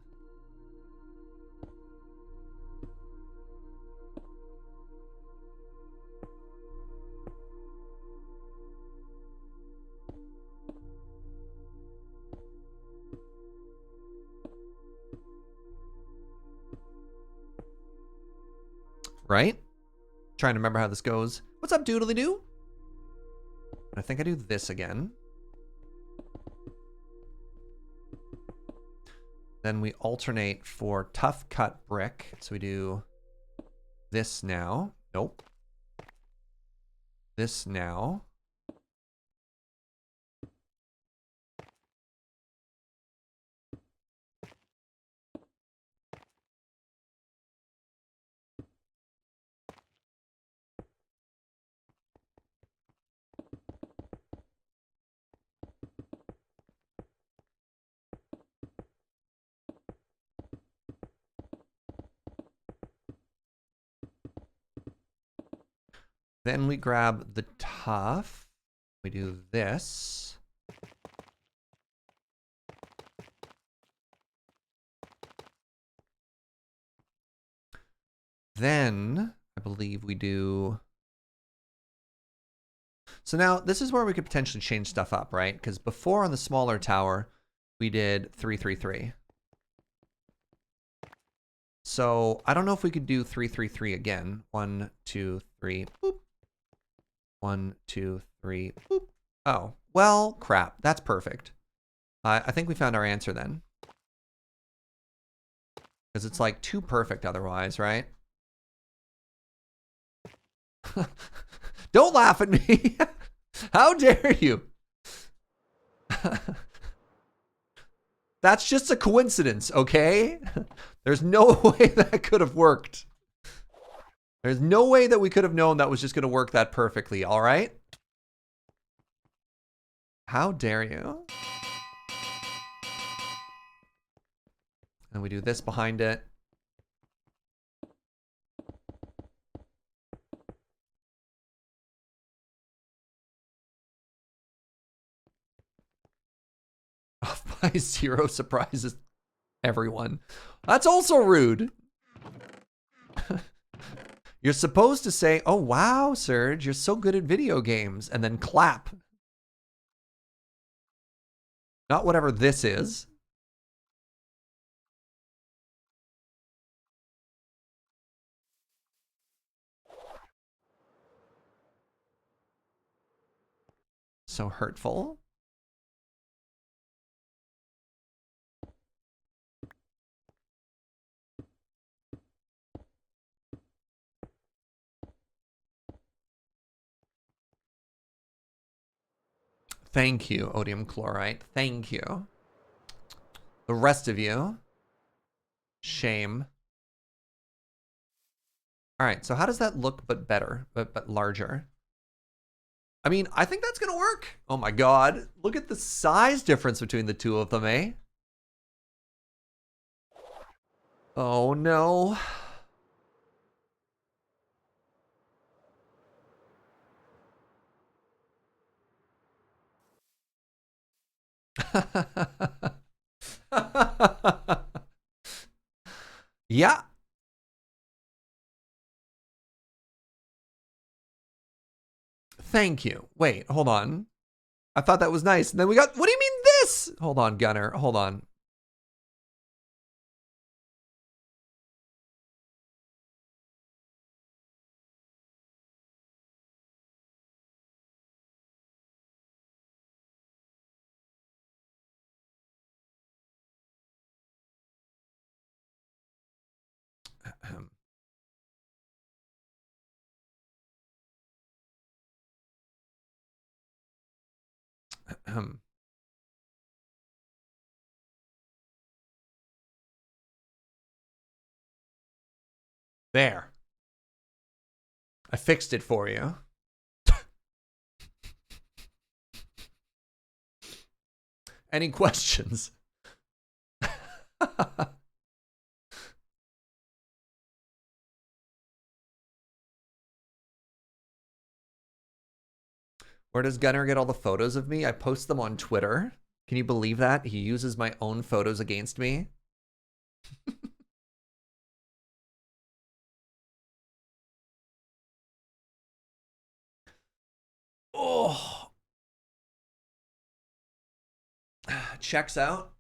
Right? Trying to remember how this goes. What's up, doodly doo? I think I do this again. Then we alternate for tough cut brick. So we do this now. Nope. This now. Then we grab the tough. We do this. Then I believe we do... So now this is where we could potentially change stuff up, right? Because before on the smaller tower, we did 3, 3, 3. So I don't know if we could do 3, 3, 3 again. 1, 2, 3, boop. 1, 2, 3, boop. Oh, well, crap. That's perfect. I think we found our answer then. Because it's like too perfect otherwise, right? Don't laugh at me. How dare you? That's just a coincidence, okay? There's no way that could have worked. There's no way that we could have known that was just going to work that perfectly, all right? How dare you? And we do this behind it. Off by 0 surprises everyone. That's also rude. You're supposed to say, oh, wow, Serge, you're so good at video games, and then clap. Not whatever this is. So hurtful. Thank you, Odium Chlorite. Thank you. The rest of you, shame. All right, so how does that look but better, but larger? I mean, I think that's gonna work. Oh my God, look at the size difference between the two of them, eh? Oh no. Yeah. Thank you. Wait, hold on. I thought that was nice. And then we got, what do you mean this? Hold on, Gunner. Hold on. There. I fixed it for you. Any questions? Where does Gunner get all the photos of me? I post them on Twitter. Can you believe that? He uses my own photos against me. Oh. Checks out.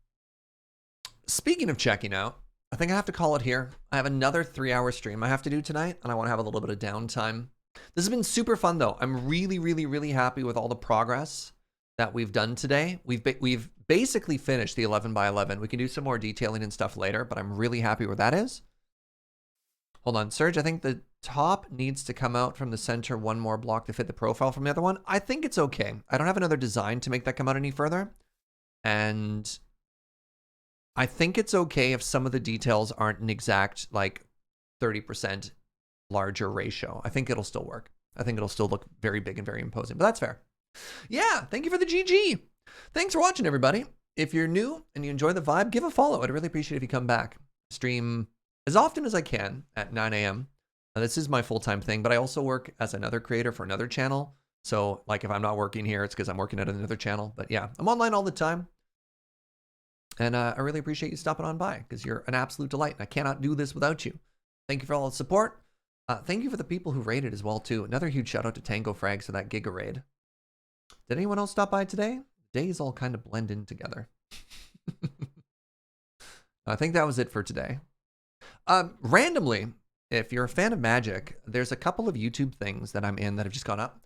Speaking of checking out, I think I have to call it here. I have another 3-hour stream I have to do tonight, and I want to have a little bit of downtime. This has been super fun, though. I'm really, really, really happy with all the progress that we've done today. We've basically finished the 11 by 11. We can do some more detailing and stuff later, but I'm really happy where that is. Hold on, Serge, I think the top needs to come out from the center one more block to fit the profile from the other one. I think it's okay. I don't have another design to make that come out any further. And I think it's okay if some of the details aren't an exact, like, 30% larger ratio. I think it'll still work. I think it'll still look very big and very imposing, but that's fair. Yeah, thank you for the GG. Thanks for watching, everybody. If you're new and you enjoy the vibe, give a follow. I'd really appreciate it if you come back. Stream as often as I can at 9 a.m. This is my full-time thing, but I also work as another creator for another channel. So, like, if I'm not working here, it's because I'm working at another channel. But yeah, I'm online all the time. And I really appreciate you stopping on by because you're an absolute delight. And I cannot do this without you. Thank you for all the support. Thank you for the people who raided as well, too. Another huge shout out to Tango Frags for that Giga raid. Did anyone else stop by today? Days all kind of blend in together. I think that was it for today. Randomly, if you're a fan of Magic, there's a couple of YouTube things that I'm in that have just gone up.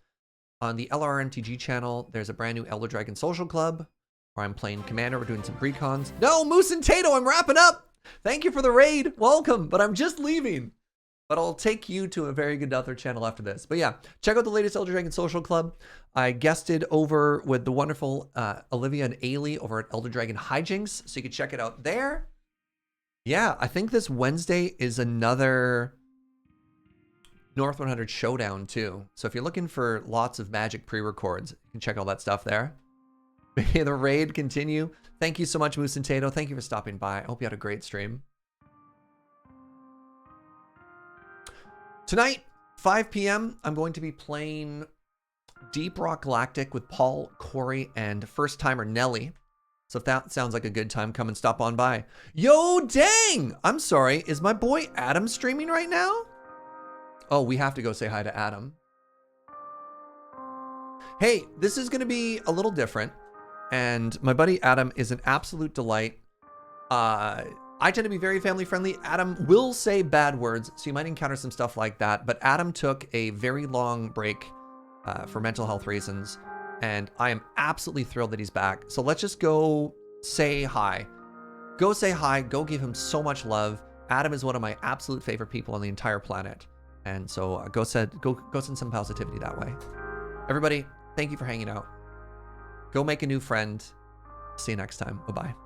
On the LRMTG channel, there's a brand new Elder Dragon Social Club where I'm playing Commander. We're doing some precons. No, Moose and Tato, I'm wrapping up. Thank you for the raid. Welcome, but I'm just leaving. But I'll take you to a very good other channel after this. But yeah, check out the latest Elder Dragon Social Club. I guested over with the wonderful Olivia and Ailey over at Elder Dragon Hijinks, so you can check it out there. Yeah, I think this Wednesday is another North 100 Showdown too. So if you're looking for lots of Magic pre-records, you can check all that stuff there. May the raid continue. Thank you so much, Moose and Tato. Thank you for stopping by. I hope you had a great stream. Tonight, 5 p.m., I'm going to be playing Deep Rock Galactic with Paul, Corey, and first-timer Nelly. So if that sounds like a good time, come and stop on by. Yo, dang! I'm sorry, is my boy Adam streaming right now? Oh, we have to go say hi to Adam. Hey, this is going to be a little different, and my buddy Adam is an absolute delight. I tend to be very family friendly. Adam will say bad words, so you might encounter some stuff like that. But Adam took a very long break for mental health reasons, and I am absolutely thrilled that he's back. So let's just go say hi. Go say hi. Go give him so much love. Adam is one of my absolute favorite people on the entire planet, and so go send some positivity that way. Everybody, thank you for hanging out. Go make a new friend. See you next time. Bye-bye.